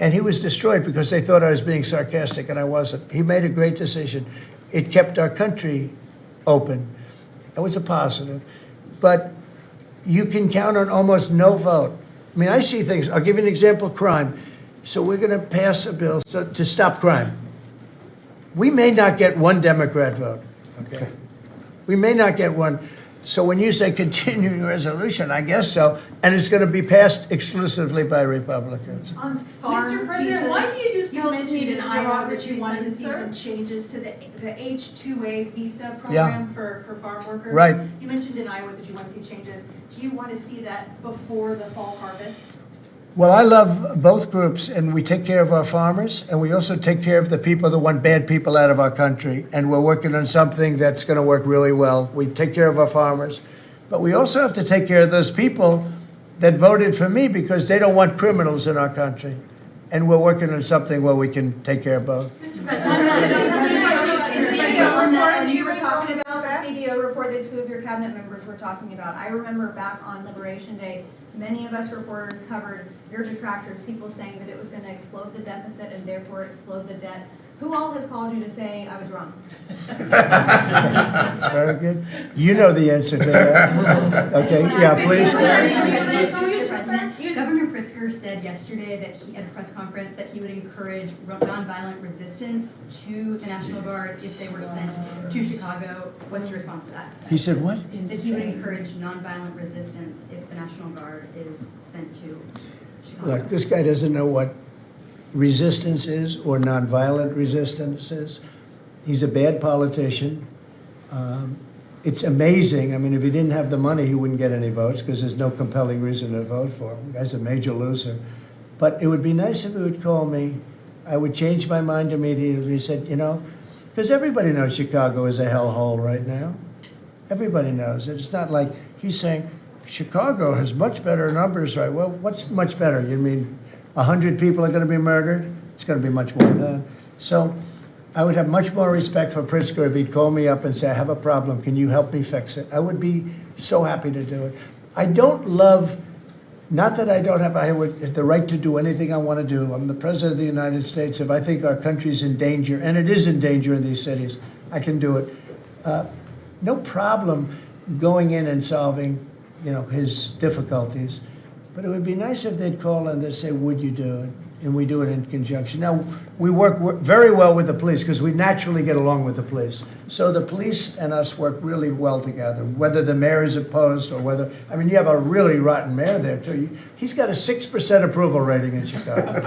And he was destroyed because they thought I was being sarcastic, and I wasn't. He made a great decision. It kept our country open. It was a positive. But you can count on almost no vote. I mean, I see things. I'll give you an example, crime. So we're going to pass a bill to stop crime. We may not get one Democrat vote, okay? We may not get one. So when you say continuing resolution, I guess so, and it's going to be passed exclusively by Republicans. On farm Mr. President, why do you use you mentioned in Iowa that you derogatory wanted to see sir? some changes to the H-2A visa program for farm workers. Right. You mentioned in Iowa that you want to see changes. Do you want to see that before the fall harvest? Well, I love both groups, and we take care of our farmers, and we also take care of the people that want bad people out of our country. And we're working on something that's going to work really well. We take care of our farmers, but we also have to take care of those people that voted for me because they don't want criminals in our country. And we're working on something where we can take care of both. Mr. President, you were talking about the CBO report that two of your cabinet members were talking about. I remember back on Liberation Day, many of us reporters covered your detractors, people saying that it was going to explode the deficit and therefore explode the debt. Who all has called you to say I was wrong? That's very good. You know the answer to that. Okay, yeah, please. Mr. President, Governor Pritzker said yesterday that he, at a press conference, that he would encourage nonviolent resistance to the National Guard if they were sent to Chicago. What's your response to that? He said what? That he would encourage nonviolent resistance if the National Guard is sent to Chicago. Look, this guy doesn't know what resistance is or nonviolent resistance is. He's a bad politician. It's amazing. I mean, if he didn't have the money, he wouldn't get any votes because there's no compelling reason to vote for him. The guy's a major loser. But it would be nice if he would call me. I would change my mind immediately. He said, you know, because everybody knows Chicago is a hellhole right now. Everybody knows it. It's not like he's saying Chicago has much better numbers, right? Well, what's much better? You mean 100 people are going to be murdered? It's going to be much more than that. So I would have much more respect for Pritzker if he'd call me up and say, I have a problem. Can you help me fix it? I would be so happy to do it. I don't love, not that I don't have the right to do anything I want to do. I'm the President of the United States. If I think our country's in danger, and it is in danger in these cities, I can do it. No problem going in and solving, his difficulties. But it would be nice if they'd call and they'd say, would you do it? And we do it in conjunction. Now, we work very well with the police because we naturally get along with the police. So the police and us work really well together, whether the mayor is opposed or whether, you have a really rotten mayor there too. He's got a 6% approval rating in Chicago.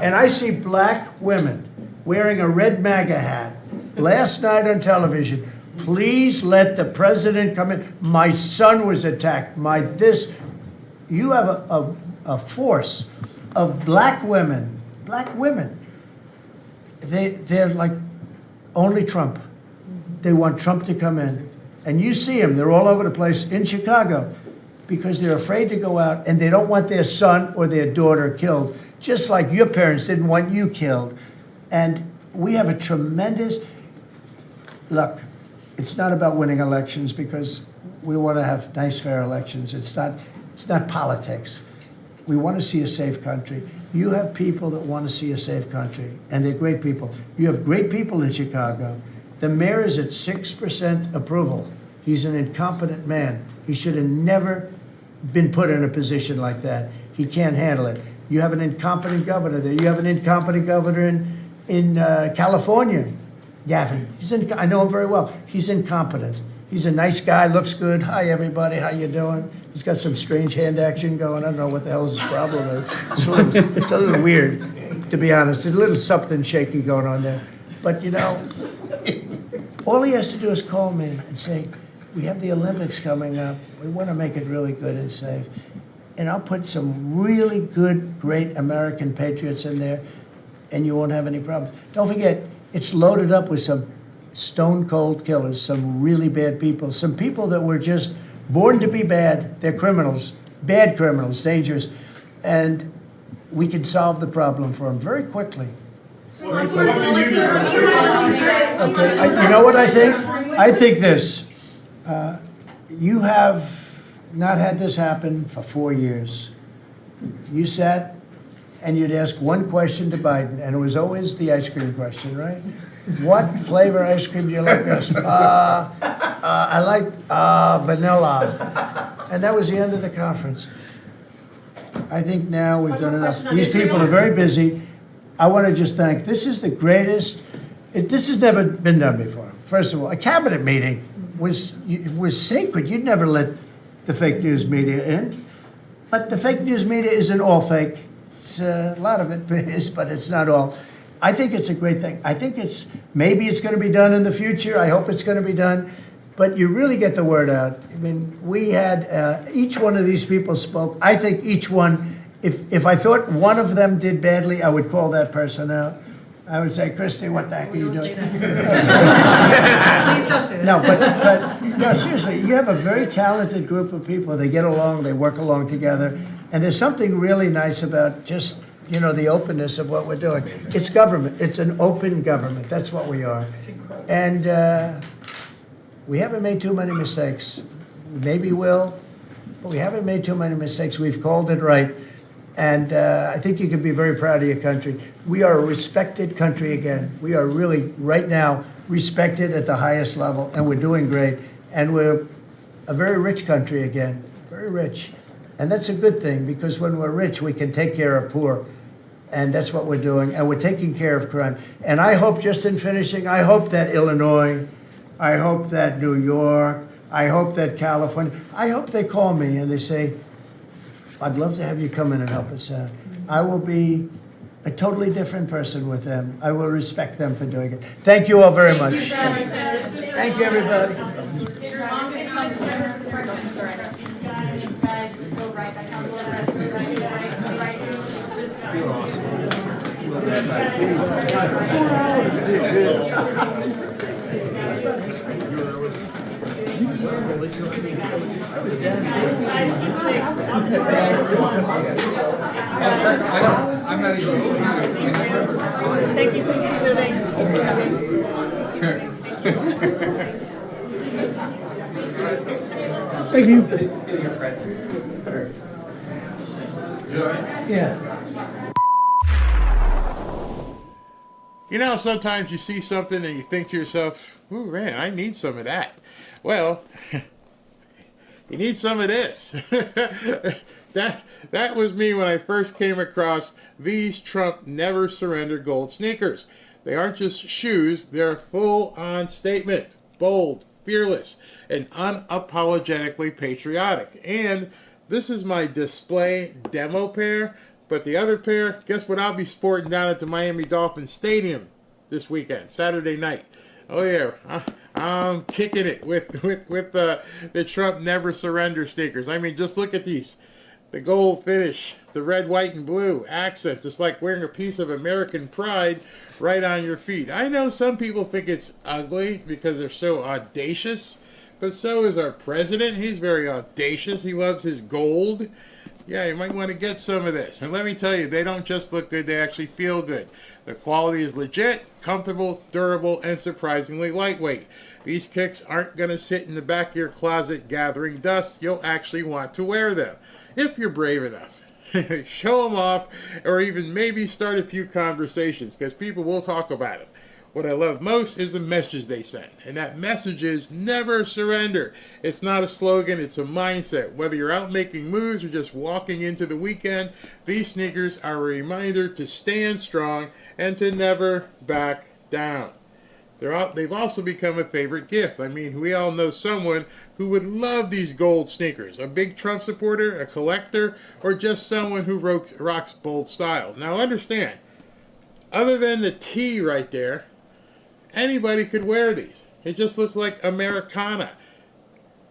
And I see black women wearing a red MAGA hat last night on television. Please let the president come in. My son was attacked. You have a force of black women. They're like only Trump. They want Trump to come in. And you see them, they're all over the place in Chicago because they're afraid to go out and they don't want their son or their daughter killed, just like your parents didn't want you killed. And we have a tremendous, look, it's not about winning elections because we want to have nice, fair elections. It's not politics. We want to see a safe country. You have people that want to see a safe country, and they're great people. You have great people in Chicago. The mayor is at 6% approval. He's an incompetent man. He should have never been put in a position like that. He can't handle it. You have an incompetent governor there. You have an incompetent governor in California, Gavin. I know him very well. He's incompetent. He's a nice guy, looks good. Hi, everybody. How you doing? He's got some strange hand action going. I don't know what the hell his problem is. It's a little weird, to be honest. There's a little something shaky going on there. But, all he has to do is call me and say, we have the Olympics coming up. We want to make it really good and safe. And I'll put some really good, great American patriots in there, and you won't have any problems. Don't forget, it's loaded up with some stone-cold killers, some really bad people, some people that were just born to be bad. They're criminals, bad criminals, dangerous. And we can solve the problem for them very quickly. What can you do? Okay, you know what I think? I think this. You have not had this happen for 4 years. You sat and you'd ask one question to Biden, and it was always the ice cream question, right? What flavor ice cream do you like best? I like vanilla. And that was the end of the conference. I think now we've done enough. These people are very busy. I want to just thank, this is the greatest, this has never been done before. First of all, a cabinet meeting was sacred. You'd never let the fake news media in. But the fake news media isn't all fake. It's, a lot of it is, but it's not all. I think it's a great thing. I think maybe it's going to be done in the future. I hope it's going to be done. But you really get the word out. We had, each one of these people spoke. I think each one, if I thought one of them did badly, I would call that person out. I would say, Christy, what the heck are you doing? Please don't say that. No, seriously, you have a very talented group of people. They get along, they work along together. And there's something really nice about just, the openness of what we're doing. It's government. It's an open government. That's what we are. And we haven't made too many mistakes. We maybe will, but we haven't made too many mistakes. We've called it right. And I think you can be very proud of your country. We are a respected country again. We are really, right now, respected at the highest level, and we're doing great. And we're a very rich country again, very rich. And that's a good thing, because when we're rich, we can take care of poor. And that's what we're doing. And we're taking care of crime. And I hope, just in finishing, I hope that Illinois, I hope that New York, I hope that California, I hope they call me and they say, I'd love to have you come in and help us out. I will be a totally different person with them. I will respect them for doing it. Thank you all very much. Thank you, everybody. You're awesome. I'm not even. Thank you, please keep moving. Thank you. Yeah. You know, sometimes you see something and you think to yourself, ooh, man, I need some of that. Well, you need some of this. That was me when I first came across these Trump Never Surrender gold sneakers. They aren't just shoes, they're a full-on statement. Bold, fearless, and unapologetically patriotic. And this is my display demo pair. But the other pair, guess what I'll be sporting down at the Miami Dolphins Stadium this weekend, Saturday night. Oh yeah, I'm kicking it with the Trump Never Surrender sneakers. I mean, just look at these. The gold finish, the red, white, and blue accents. It's like wearing a piece of American pride right on your feet. I know some people think it's ugly because they're so audacious, but so is our president. He's very audacious. He loves his gold. Yeah, you might want to get some of this. And let me tell you, they don't just look good, they actually feel good. The quality is legit, comfortable, durable, and surprisingly lightweight. These kicks aren't going to sit in the back of your closet gathering dust. You'll actually want to wear them, if you're brave enough. Show them off, or even maybe start a few conversations, because people will talk about it. What I love most is the message they send. And that message is never surrender. It's not a slogan, it's a mindset. Whether you're out making moves or just walking into the weekend, these sneakers are a reminder to stand strong and to never back down. They've also become a favorite gift. I mean, we all know someone who would love these gold sneakers. A big Trump supporter, a collector, or just someone who rocks bold style. Now understand, other than the T right there, anybody could wear these. It just looks like Americana.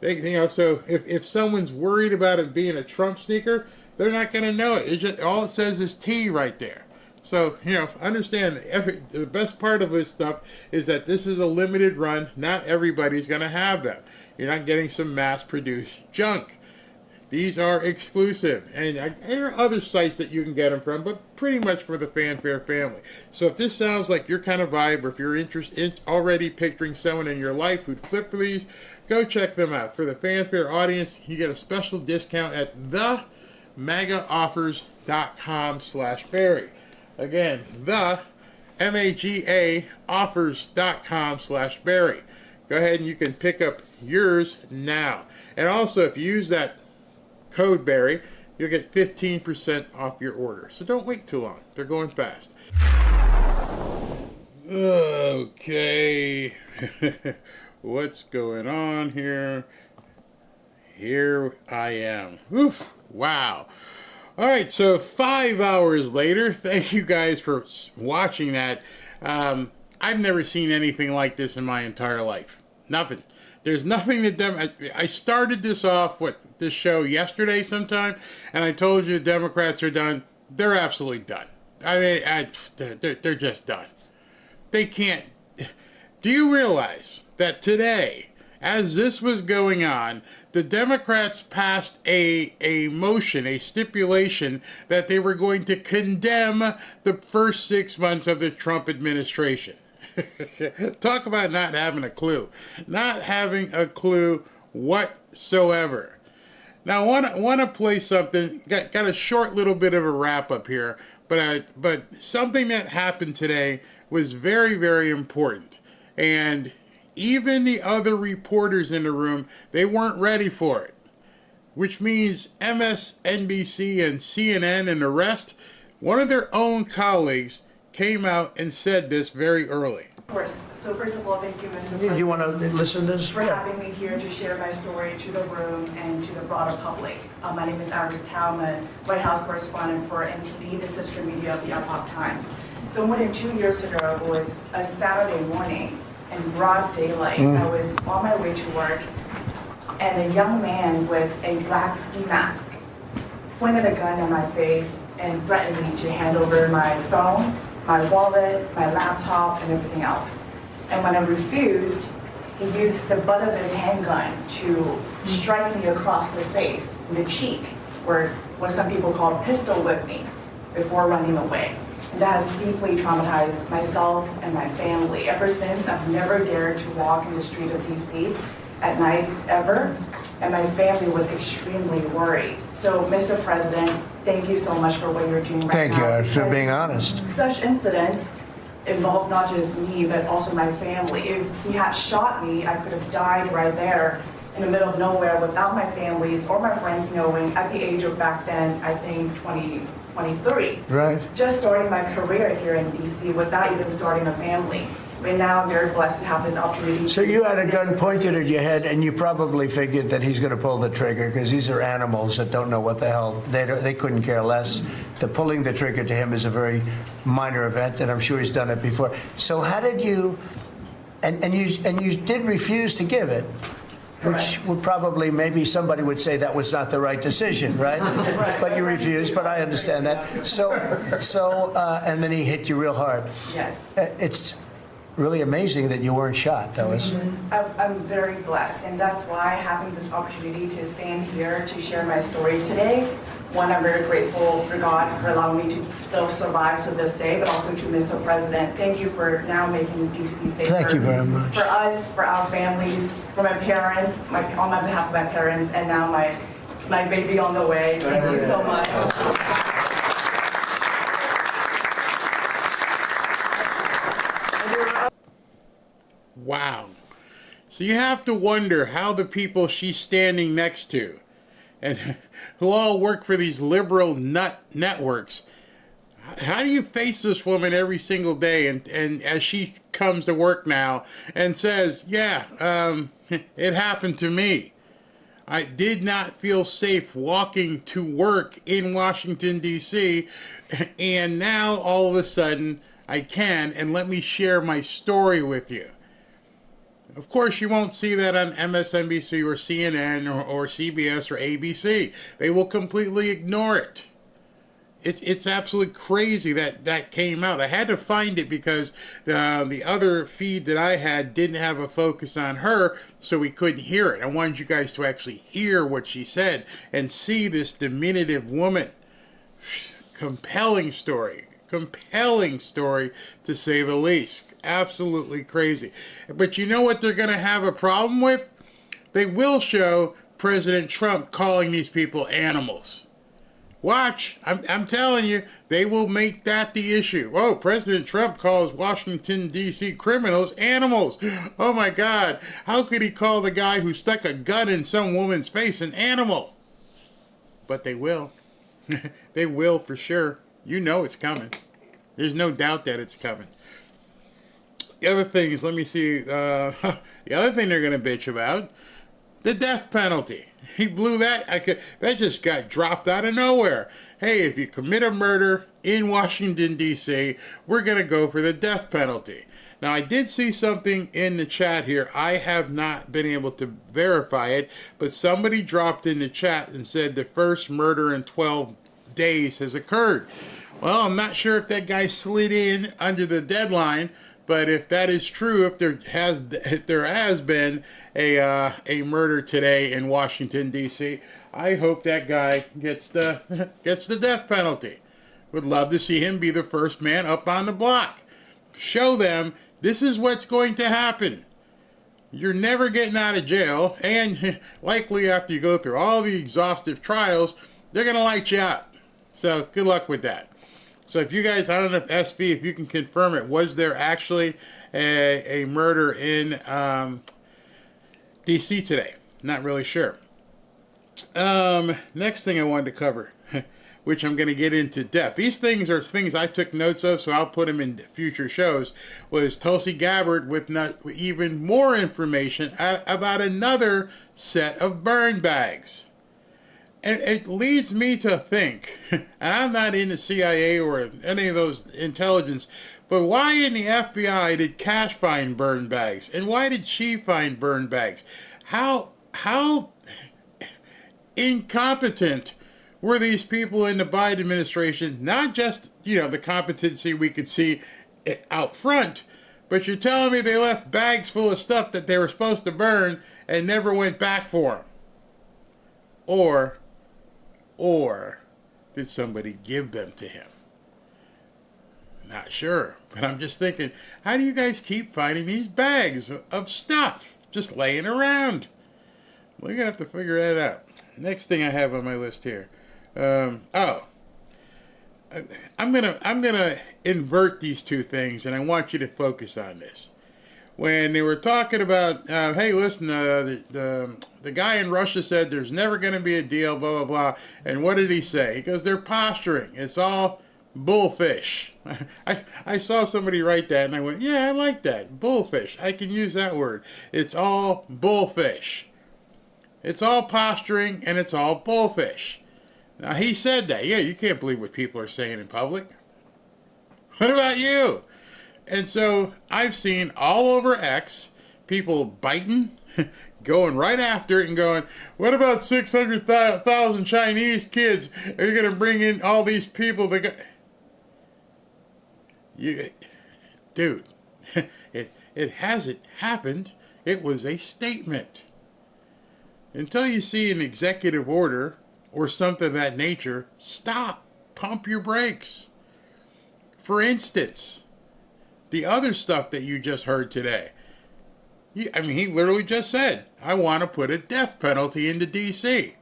So if someone's worried about it being a Trump sneaker, they're not going to know it. All it says is T right there. So, understand, the best part of this stuff is that this is a limited run. Not everybody's going to have them. You're not getting some mass-produced junk. These are exclusive, and there are other sites that you can get them from, but pretty much for the Fanfare family. So if this sounds like your kind of vibe, or if you're already picturing someone in your life who'd flip for these, go check them out. For the Fanfare audience, you get a special discount at themagaoffers.com/Barry. Again, MAGA offers.com/Barry. Go ahead and you can pick up yours now. And also, if you use that code Barry, you'll get 15% off your order. So don't wait too long. They're going fast. Okay. What's going on here? Here I am. Oof. Wow. All right, so 5 hours later, thank you guys for watching that. I've never seen anything like this in my entire life. Nothing. There's nothing that I started this show yesterday sometime, and I told you the Democrats are done. They're absolutely done. I mean, they're just done. They can't. Do you realize that today, as this was going on, the Democrats passed a motion, a stipulation, that they were going to condemn the first 6 months of the Trump administration. Talk about not having a clue. Not having a clue whatsoever. Now, I want to play something. Got a short little bit of a wrap up here, but something that happened today was very, very important. And even the other reporters in the room, they weren't ready for it. Which means MSNBC and CNN and the rest, one of their own colleagues came out and said this very early. Of course. So first of all, thank you, Mr. President. Do you want to listen to this? For having me here to share my story to the room and to the broader public. My name is Iris Tao. I'm a White House correspondent for NTD, the sister media of the Epoch Times. So more than 2 years ago, it was a Saturday morning in broad daylight. I was on my way to work, and a young man with a black ski mask pointed a gun in my face and threatened me to hand over my phone, my wallet, my laptop, and everything else. And when I refused, he used the butt of his handgun to strike me across the face, in the cheek, or what some people call pistol whip me, before running away. And that has deeply traumatized myself and my family. Ever since, I've never dared to walk in the street of DC at night, ever, and my family was extremely worried. So, Mr. President, thank you so much for what you're doing right now. Thank you, Iris, for being honest. Such incidents involve not just me, but also my family. If he had shot me, I could have died right there in the middle of nowhere without my families or my friends knowing at the age of back then, I think 23. Right. Just starting my career here in DC without even starting a family. Right now, I'm very blessed to have this opportunity. So you had a gun pointed at your head, and you probably figured that he's going to pull the trigger because these are animals that don't know what the hell, they couldn't care less. The pulling the trigger to him is a very minor event, and I'm sure he's done it before. So how did you, and you did refuse to give it, which would probably, maybe somebody would say that was not the right decision, right? But you refused, but I understand that. So, and then he hit you real hard. Yes. It's really amazing that you weren't shot, though, isn't it? I'm very blessed, and that's why having this opportunity to stand here to share my story today. One, I'm very grateful for God for allowing me to still survive to this day, but also to Mr. President. Thank you for now making DC safer. Thank you very much. For us, for our families, for my parents, on my behalf of my parents, and now my baby on the way. Thank you so much. Wow. So you have to wonder how the people she's standing next to, and who all work for these liberal nut networks, how do you face this woman every single day? And as she comes to work now and says, yeah, it happened to me. I did not feel safe walking to work in Washington, D.C., and now all of a sudden I can, and let me share my story with you. Of course, you won't see that on MSNBC or CNN or CBS or ABC. They will completely ignore it. It's absolutely crazy that that came out. I had to find it because the other feed that I had didn't have a focus on her, so we couldn't hear it. I wanted you guys to actually hear what she said and see this diminutive woman. Compelling story. Compelling story, to say the least. Absolutely crazy. But you know what they're going to have a problem with? They will show President Trump calling these people animals. Watch. I'm telling you, they will make that the issue. Oh, President Trump calls Washington, D.C. criminals animals. Oh, my God. How could he call the guy who stuck a gun in some woman's face an animal? But they will. They will for sure. You know it's coming. There's no doubt that it's coming. The other thing is, let me see, the other thing they're going to bitch about, the death penalty. He blew that. That just got dropped out of nowhere. Hey, if you commit a murder in Washington, D.C., we're going to go for the death penalty. Now, I did see something in the chat here. I have not been able to verify it, but somebody dropped in the chat and said the first murder in 12 days has occurred. Well, I'm not sure if that guy slid in under the deadline, but if that is true, if there has been a murder today in Washington, D.C., I hope that guy gets the death penalty. Would love to see him be the first man up on the block. Show them this is what's going to happen. You're never getting out of jail, and likely after you go through all the exhaustive trials, they're going to light you up. So good luck with that. So if you guys, I don't know if SV, if you can confirm it, was there actually a murder in D.C. today? Not really sure. Next thing I wanted to cover. which I'm going to get into depth. These things are things I took notes of, so I'll put them in future shows, was Tulsi Gabbard with even more information about another set of burn bags. And it leads me to think, and I'm not in the CIA or any of those intelligence, but why in the FBI did Cash find burn bags? And why did she find burn bags? How incompetent were these people in the Biden administration? Not just, the competency we could see out front, but you're telling me they left bags full of stuff that they were supposed to burn and never went back for them? Or did somebody give them to him? Not sure, but I'm just thinking, how do you guys keep finding these bags of stuff just laying around? We're gonna have to figure that out. Next thing I have on my list here. I'm gonna invert these two things, and I want you to focus on this. When they were talking about, hey, listen, the guy in Russia said there's never going to be a deal, blah, blah, blah. And what did he say? He goes, they're posturing. It's all bullfish. I saw somebody write that, and I went, yeah, I like that. Bullfish. I can use that word. It's all bullfish. It's all posturing, and it's all bullfish. Now, he said that. Yeah, you can't believe what people are saying in public. What about you? And so I've seen all over X people biting, going right after it and going, what about 600,000 Chinese kids? Are you going to bring in all these people that dude, it hasn't happened. It was a statement. Until you see an executive order or something of that nature, stop. Pump your brakes. For instance, the other stuff that you just heard today. He literally just said, I want to put a death penalty into D.C.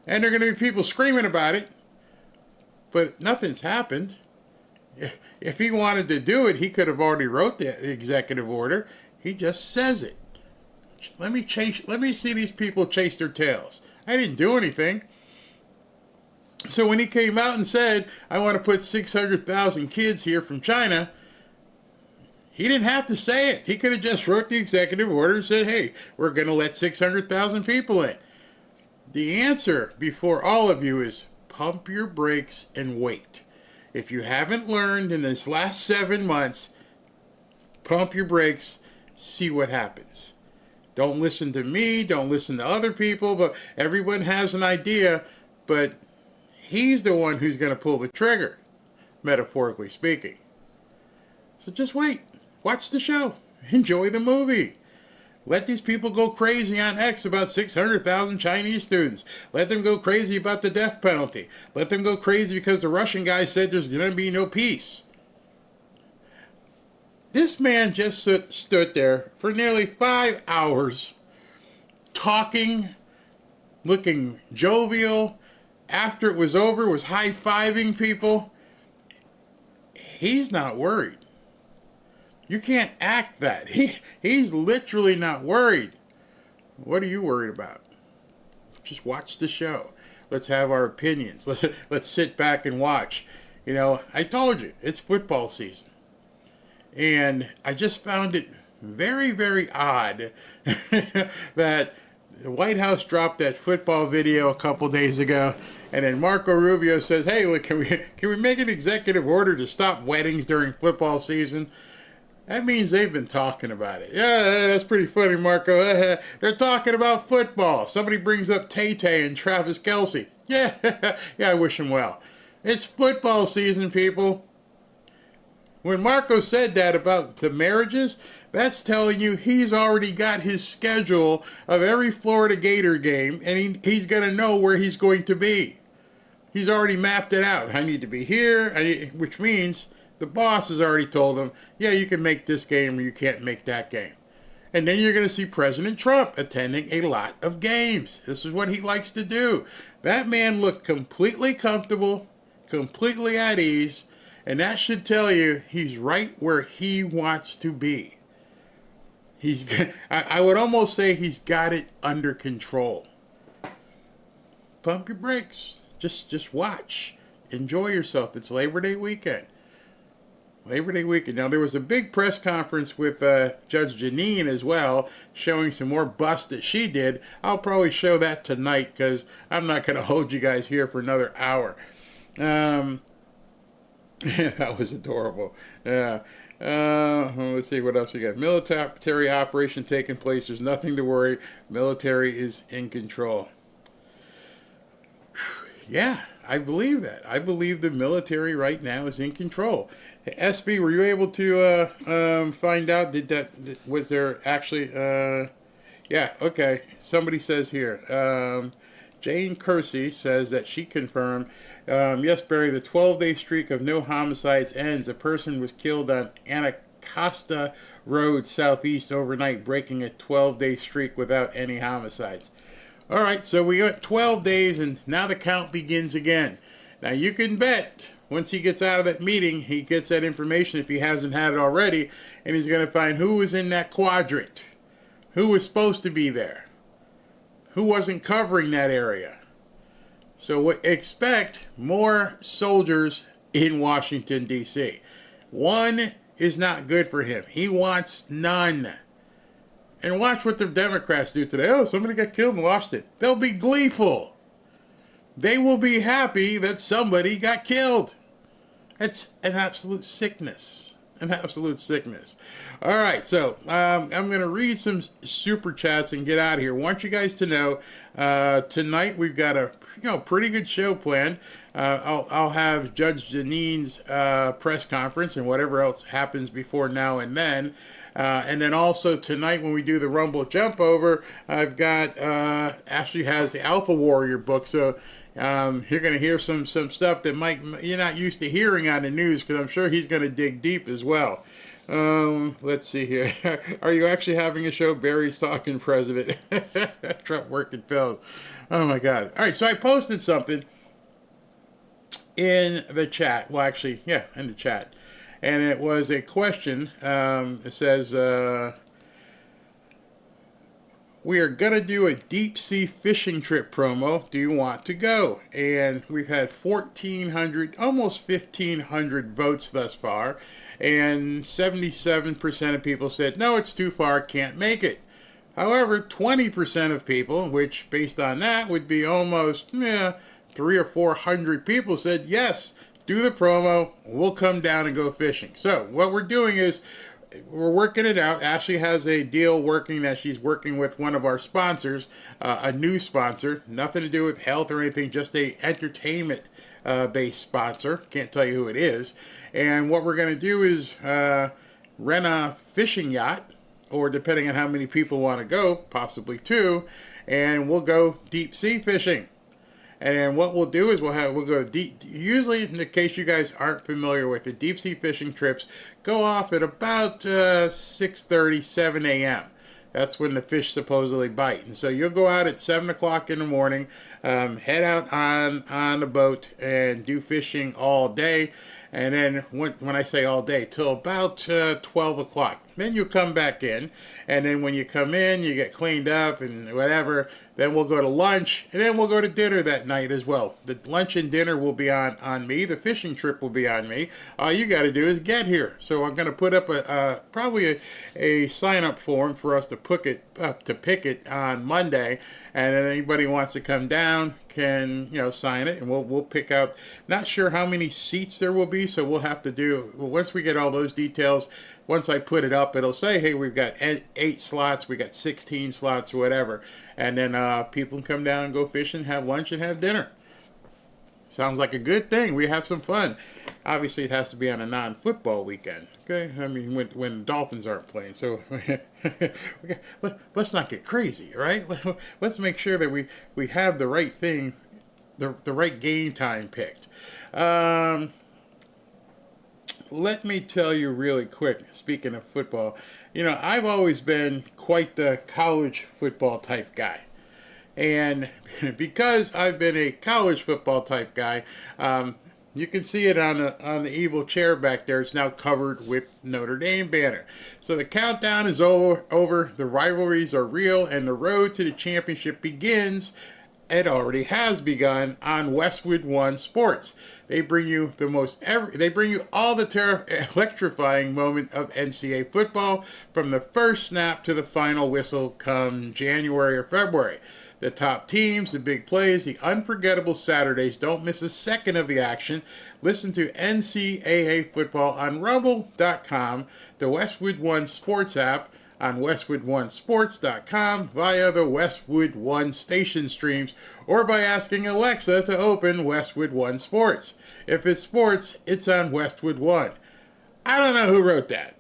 And there are going to be people screaming about it, but nothing's happened. If he wanted to do it, he could have already wrote the executive order. He just says it. Let me see these people chase their tails. I didn't do anything. So when he came out and said, I want to put 600,000 kids here from China, he didn't have to say it. He could have just wrote the executive order and said, hey, we're going to let 600,000 people in. The answer before all of you is pump your brakes and wait. If you haven't learned in this last 7 months, pump your brakes, see what happens. Don't listen to me, don't listen to other people, but everyone has an idea, but he's the one who's going to pull the trigger, metaphorically speaking. So just wait. Watch the show. Enjoy the movie. Let these people go crazy on X about 600,000 Chinese students. Let them go crazy about the death penalty. Let them go crazy because the Russian guy said there's going to be no peace. This man just stood there for nearly 5 hours talking, looking jovial. After it was over, was high-fiving people. He's not worried. You can't act that. He's literally not worried. What are you worried about? Just watch the show. Let's have our opinions. Let's sit back and watch. I told you, it's football season. And I just found it very, very odd that the White House dropped that football video a couple days ago, and then Marco Rubio says, hey, look, can we make an executive order to stop weddings during football season? That means they've been talking about it. Yeah, that's pretty funny, Marco. They're talking about football. Somebody brings up Tay-Tay and Travis Kelce. Yeah, I wish him well. It's football season, people. When Marco said that about the marriages, that's telling you he's already got his schedule of every Florida Gator game, and he's going to know where he's going to be. He's already mapped it out. I need to be here, which means the boss has already told him, yeah, you can make this game or you can't make that game. And then you're going to see President Trump attending a lot of games. This is what he likes to do. That man looked completely comfortable, completely at ease, and that should tell you he's right where he wants to be. I would almost say he's got it under control. Pump your brakes. Just watch. Enjoy yourself. It's Labor Day weekend. Labor Day weekend. Now, there was a big press conference with Judge Janine as well, showing some more busts that she did. I'll probably show that tonight because I'm not going to hold you guys here for another hour. That was adorable. Yeah. Let's see what else we got. Military operation taking place. There's nothing to worry. Military is in control. Yeah, I believe that. I believe the military right now is in control. SB, were you able to find out? Was there actually? Yeah. Okay. Somebody says here. Jane Kersey says that she confirmed. Yes, Barry. The 12-day streak of no homicides ends. A person was killed on Anacostia Road Southeast overnight, breaking a 12-day streak without any homicides. All right, so we got 12 days, and now the count begins again. Now, you can bet once he gets out of that meeting, he gets that information if he hasn't had it already, and he's going to find who was in that quadrant, who was supposed to be there, who wasn't covering that area. So expect more soldiers in Washington, D.C. One is not good for him. He wants none. And watch what the Democrats do today. Oh, somebody got killed in Washington. They'll be gleeful. They will be happy that somebody got killed. It's an absolute sickness. An absolute sickness. All right, so I'm going to read some super chats and get out of here. I want you guys to know tonight we've got a pretty good show planned. I'll have Judge Janine's press conference and whatever else happens between now and then. And then also tonight when we do the Rumble Jump Over, I've got, Ashley has the Alpha Warrior book, so you're going to hear some stuff that you're not used to hearing on the news, because I'm sure he's going to dig deep as well. Let's see here. Are you actually having a show? Barry's talking president. Trump working pills. Oh my God. All right, so I posted something in the chat. Well, actually, yeah, in the chat. And it was a question. It says, we are going to do a deep sea fishing trip promo. Do you want to go? And we've had 1,400, almost 1,500 votes thus far. And 77% of people said, no, it's too far, can't make it. However, 20% of people, which based on that would be almost 300 or 400 people, said, yes, do the promo, we'll come down and go fishing. So what we're doing is we're working it out. Ashley has a deal working that she's working with one of our sponsors, a new sponsor, nothing to do with health or anything, just a entertainment based sponsor. Can't tell you who it is. And what we're going to do is rent a fishing yacht, or depending on how many people want to go, possibly 2, and we'll go deep sea fishing. And what we'll do is we'll go deep. Usually, in the case you guys aren't familiar with it, deep sea fishing trips go off at about 6:30, 7 a.m. That's when the fish supposedly bite. And so you'll go out at 7 o'clock in the morning, head out on the boat and do fishing all day. And then when I say all day, till about 12 o'clock. Then you come back in, and then when you come in, you get cleaned up and whatever. Then we'll go to lunch, and then we'll go to dinner that night as well. The lunch and dinner will be on me. The fishing trip will be on me. All you got to do is get here. So I'm going to put up probably a sign-up form for us to pick it on Monday, and then anybody who wants to come down can sign it, and we'll pick out. Not sure how many seats there will be, so we'll have to do. Well, once we get all those details. Once I put it up, it'll say, hey, we've got 8 slots, we got 16 slots, whatever. And then people can come down and go fishing, have lunch, and have dinner. Sounds like a good thing. We have some fun. Obviously, it has to be on a non-football weekend. Okay? I mean, when the Dolphins aren't playing. So let's not get crazy, right? Let's make sure that we have the right thing, the right game time picked. Let me tell you really quick, speaking of football, I've always been quite the college football type guy. And because I've been a college football type guy, you can see it on the evil chair back there. It's now covered with Notre Dame banner. So the countdown is over. The rivalries are real, and the road to the championship begins it already has begun on Westwood One Sports. They bring you they bring you all the electrifying moment of NCAA football from the first snap to the final whistle come January or February. The top teams, the big plays, the unforgettable Saturdays. Don't miss a second of the action. Listen to NCAA football on rumble.com, the Westwood One Sports app, on westwoodonesports.com, via the Westwood One station streams, or by asking Alexa to open Westwood One Sports. If it's sports, it's on Westwood One. I don't know who wrote that.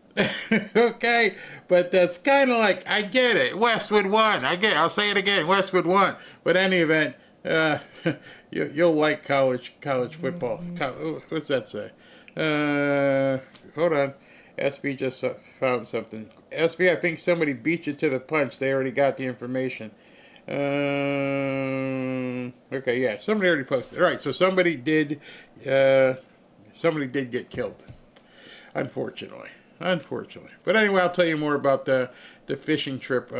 Okay, but that's kind of like, I get it, Westwood One. I'll say it again, Westwood One. But any event, you'll like college football. What's that say? Hold on. SB just found something. SB, I think somebody beat you to the punch. They already got the information. Okay, yeah, somebody already posted. All right, so somebody did get killed, unfortunately. But anyway, I'll tell you more about the fishing trip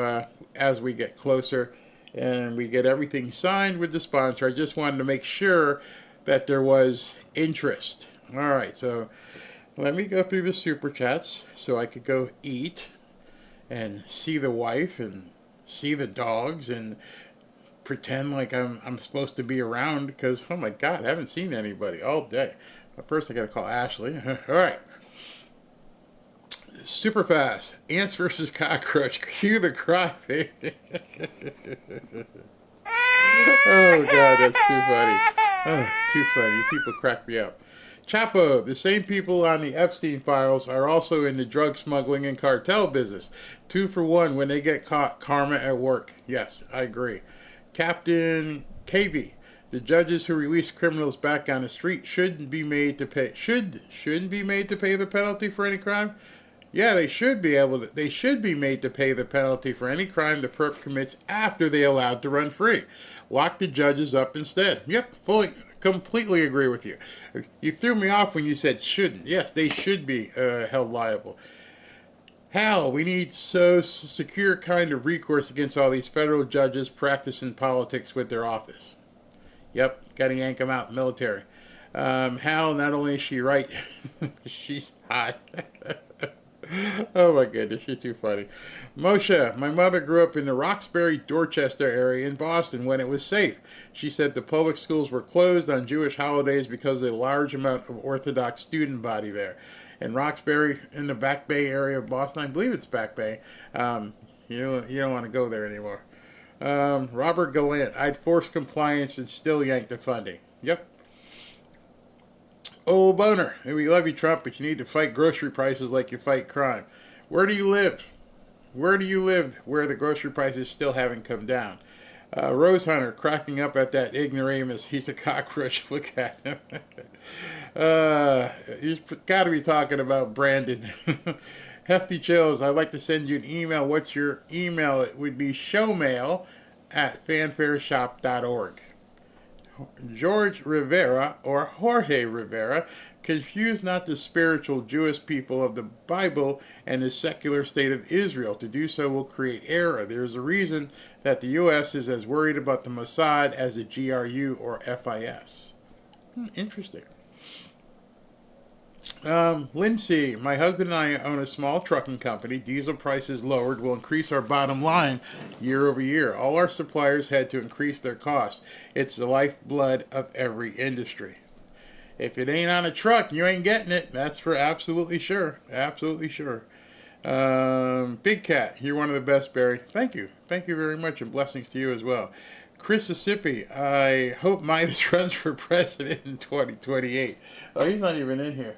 as we get closer and we get everything signed with the sponsor. I just wanted to make sure that there was interest. All right, so let me go through the super chats so I could go eat and see the wife and see the dogs and pretend like I'm supposed to be around because, oh my God, I haven't seen anybody all day. But first I got to call Ashley. All right. Super fast. Ants versus cockroach. Cue the cry, baby. Oh, God, that's too funny. Oh, too funny. You people crack me up. Chapo, the same people on the Epstein files are also in the drug smuggling and cartel business. 2 for 1 when they get caught. Karma at work. Yes, I agree. Captain KV, the judges who release criminals back on the street shouldn't be made to pay. Shouldn't be made to pay the penalty for any crime. Yeah, they should be made to pay the penalty for any crime the perp commits after they allowed to run free. Lock the judges up instead. Yep, completely agree with you. You threw me off when you said shouldn't. Yes, they should be held liable. Hell, we need so secure kind of recourse against all these federal judges practicing politics with their office. Yep, gotta yank them out, military. Hal, not only is she right, she's hot. Oh my goodness, you're too funny. Moshe, my mother grew up in the Roxbury, Dorchester area in Boston when it was safe. She said the public schools were closed on Jewish holidays because of the large amount of Orthodox student body there. In Roxbury, in the Back Bay area of Boston, I believe it's Back Bay, you don't want to go there anymore. Robert Gallant, I'd force compliance and still yank the funding. Yep. Oh, Boner, we love you, Trump, but you need to fight grocery prices like you fight crime. Where do you live? Where the grocery prices still haven't come down? Rose Hunter, cracking up at that ignoramus. He's a cockroach. Look at him. He's got to be talking about Brandon. Hefty Chills, I'd like to send you an email. What's your email? It would be showmail@fanfareshop.org. George Rivera, or Jorge Rivera, confuse not the spiritual Jewish people of the Bible and the secular state of Israel. To do so will create error. There is a reason that the U.S. is as worried about the Mossad as the GRU or FIS. Interesting. Lindsay, my husband and I own a small trucking company. Diesel prices lowered will increase our bottom line year over year. All our suppliers had to increase their costs. It's the lifeblood of every industry. If it ain't on a truck, you ain't getting it. That's for absolutely sure. Absolutely sure. Big Cat, you're one of the best, Barry. Thank you. Thank you very much, and blessings to you as well. Mississippi, I hope Midas runs for president in 2028. Oh, he's not even in here.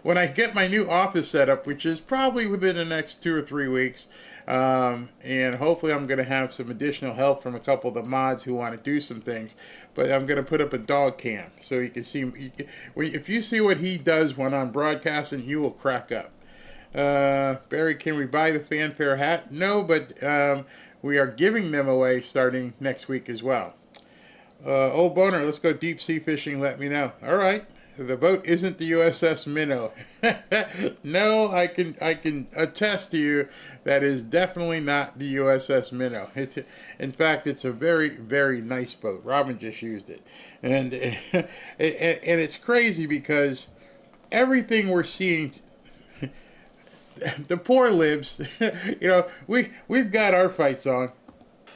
When I get my new office set up, which is probably within the next 2 or 3 weeks, and hopefully I'm going to have some additional help from a couple of the mods who want to do some things, but I'm going to put up a dog cam so you can see, if you see what he does when I'm broadcasting, you will crack up. Barry, can we buy the fanfare hat? No, but we are giving them away starting next week as well. Old Boner, let's go deep sea fishing, let me know. All right. the boat isn't the USS Minnow. No, I can attest to you that is definitely not the USS Minnow. In fact, it's a very, very nice boat. Robin just used it. And it's crazy because everything we're seeing, the poor libs, we've got our fight song.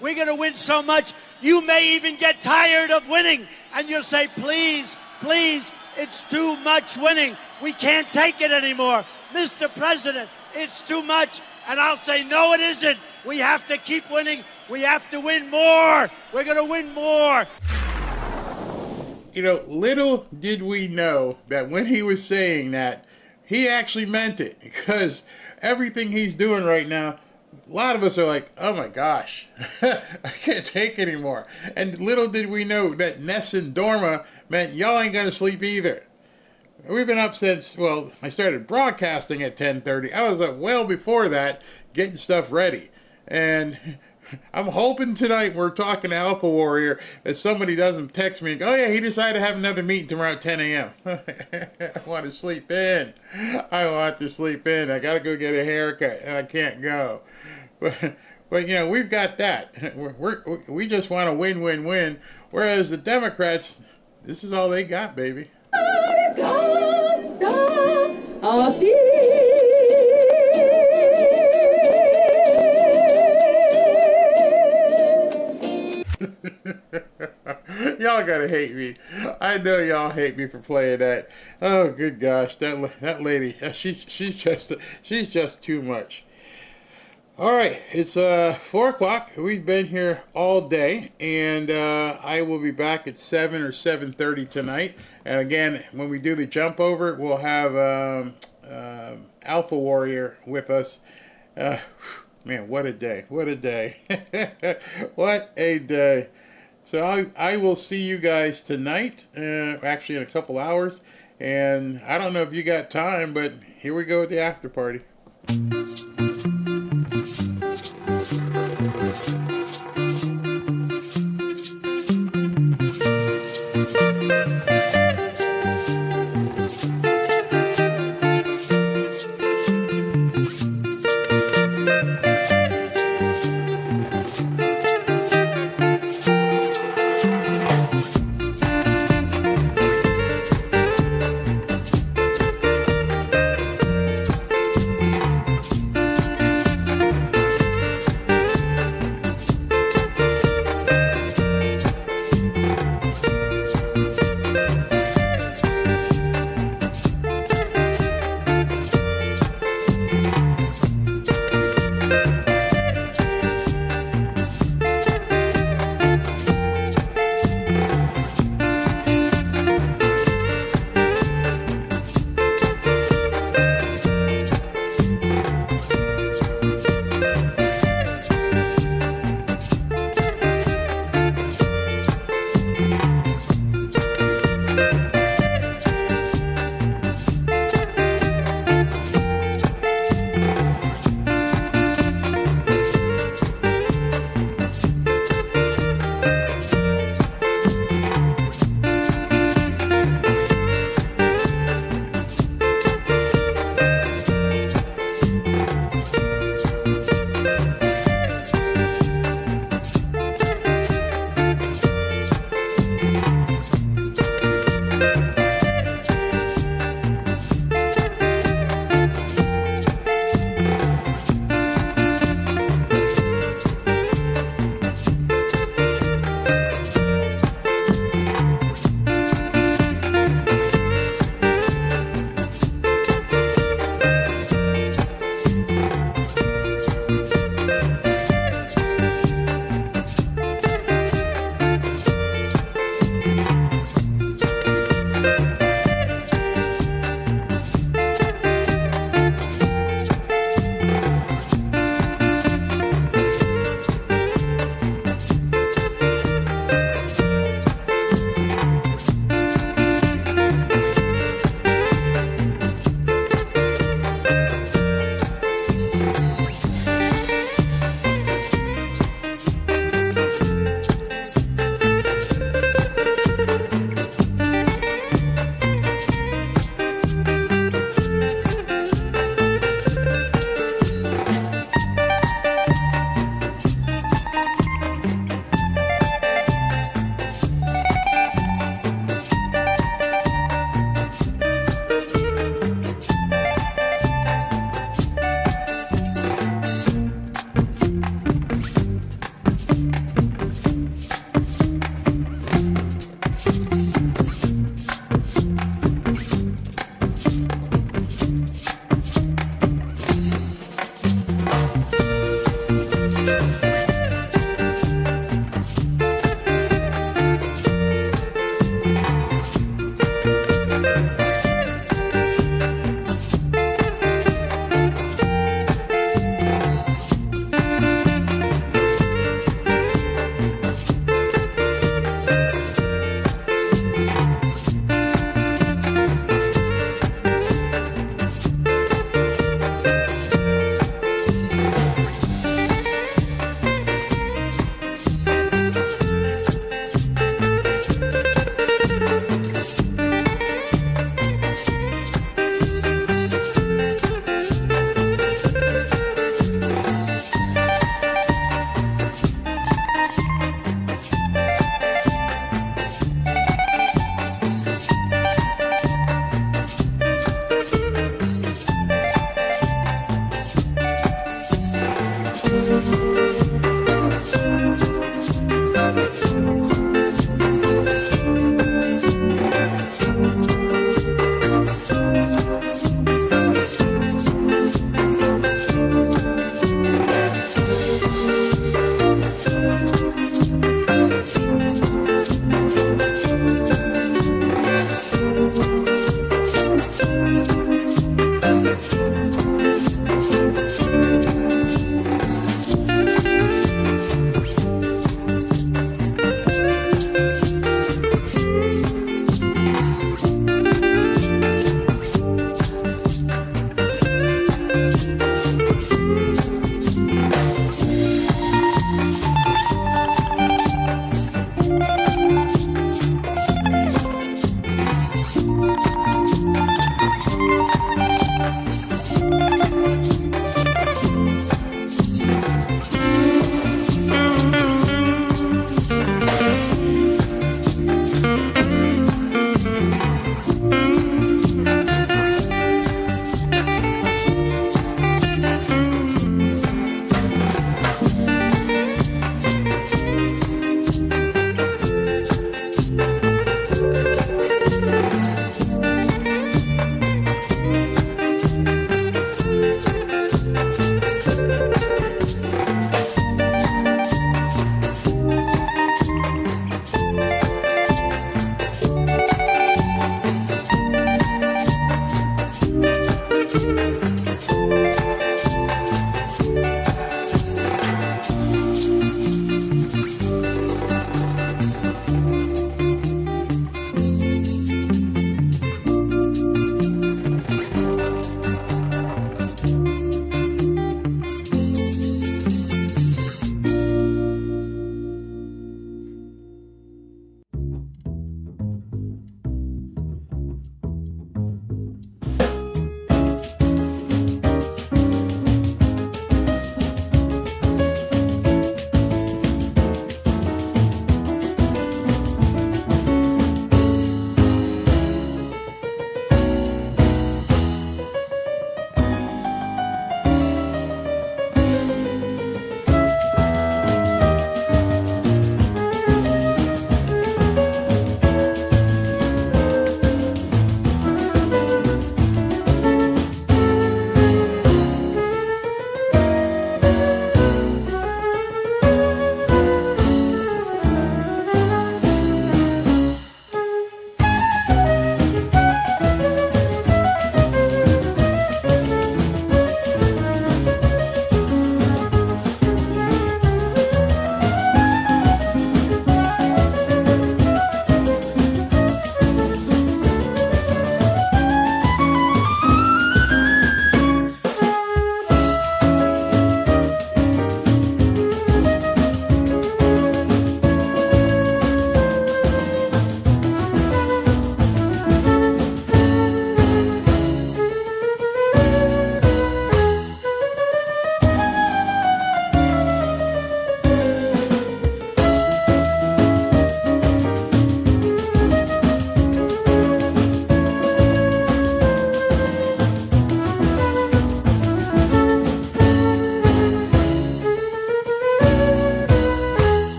We're going to win so much, you may even get tired of winning. And you'll say, please, please, it's too much winning. We can't take it anymore. Mr. President, it's too much. And I'll say, no, it isn't. We have to keep winning. We have to win more. We're going to win more. Little did we know that when he was saying that, he actually meant it. Because everything he's doing right now, a lot of us are like, oh my gosh, I can't take anymore. And little did we know that Ness and Dorma meant y'all ain't gonna sleep either. We've been up since, I started broadcasting at 10:30. I was up well before that, getting stuff ready. And I'm hoping tonight we're talking to Alpha Warrior that somebody doesn't text me and go, oh yeah, he decided to have another meeting tomorrow at 10 a.m. I want to sleep in. I want to sleep in. I got to go get a haircut and I can't go. But we've got that. We just want to win, win, win. Whereas the Democrats, this is all they got, baby. Y'all gotta hate me. I know y'all hate me for playing that. Oh, good gosh, that lady, she's just too much. All right, it's 4 o'clock. We've been here all day, and I will be back at 7 or 7:30 tonight. And again, when we do the jump over, we'll have Alpha Warrior with us. Man, what a day! What a day! What a day! So I will see you guys tonight, actually in a couple hours. And I don't know if you got time, but here we go with the after party.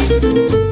Bye.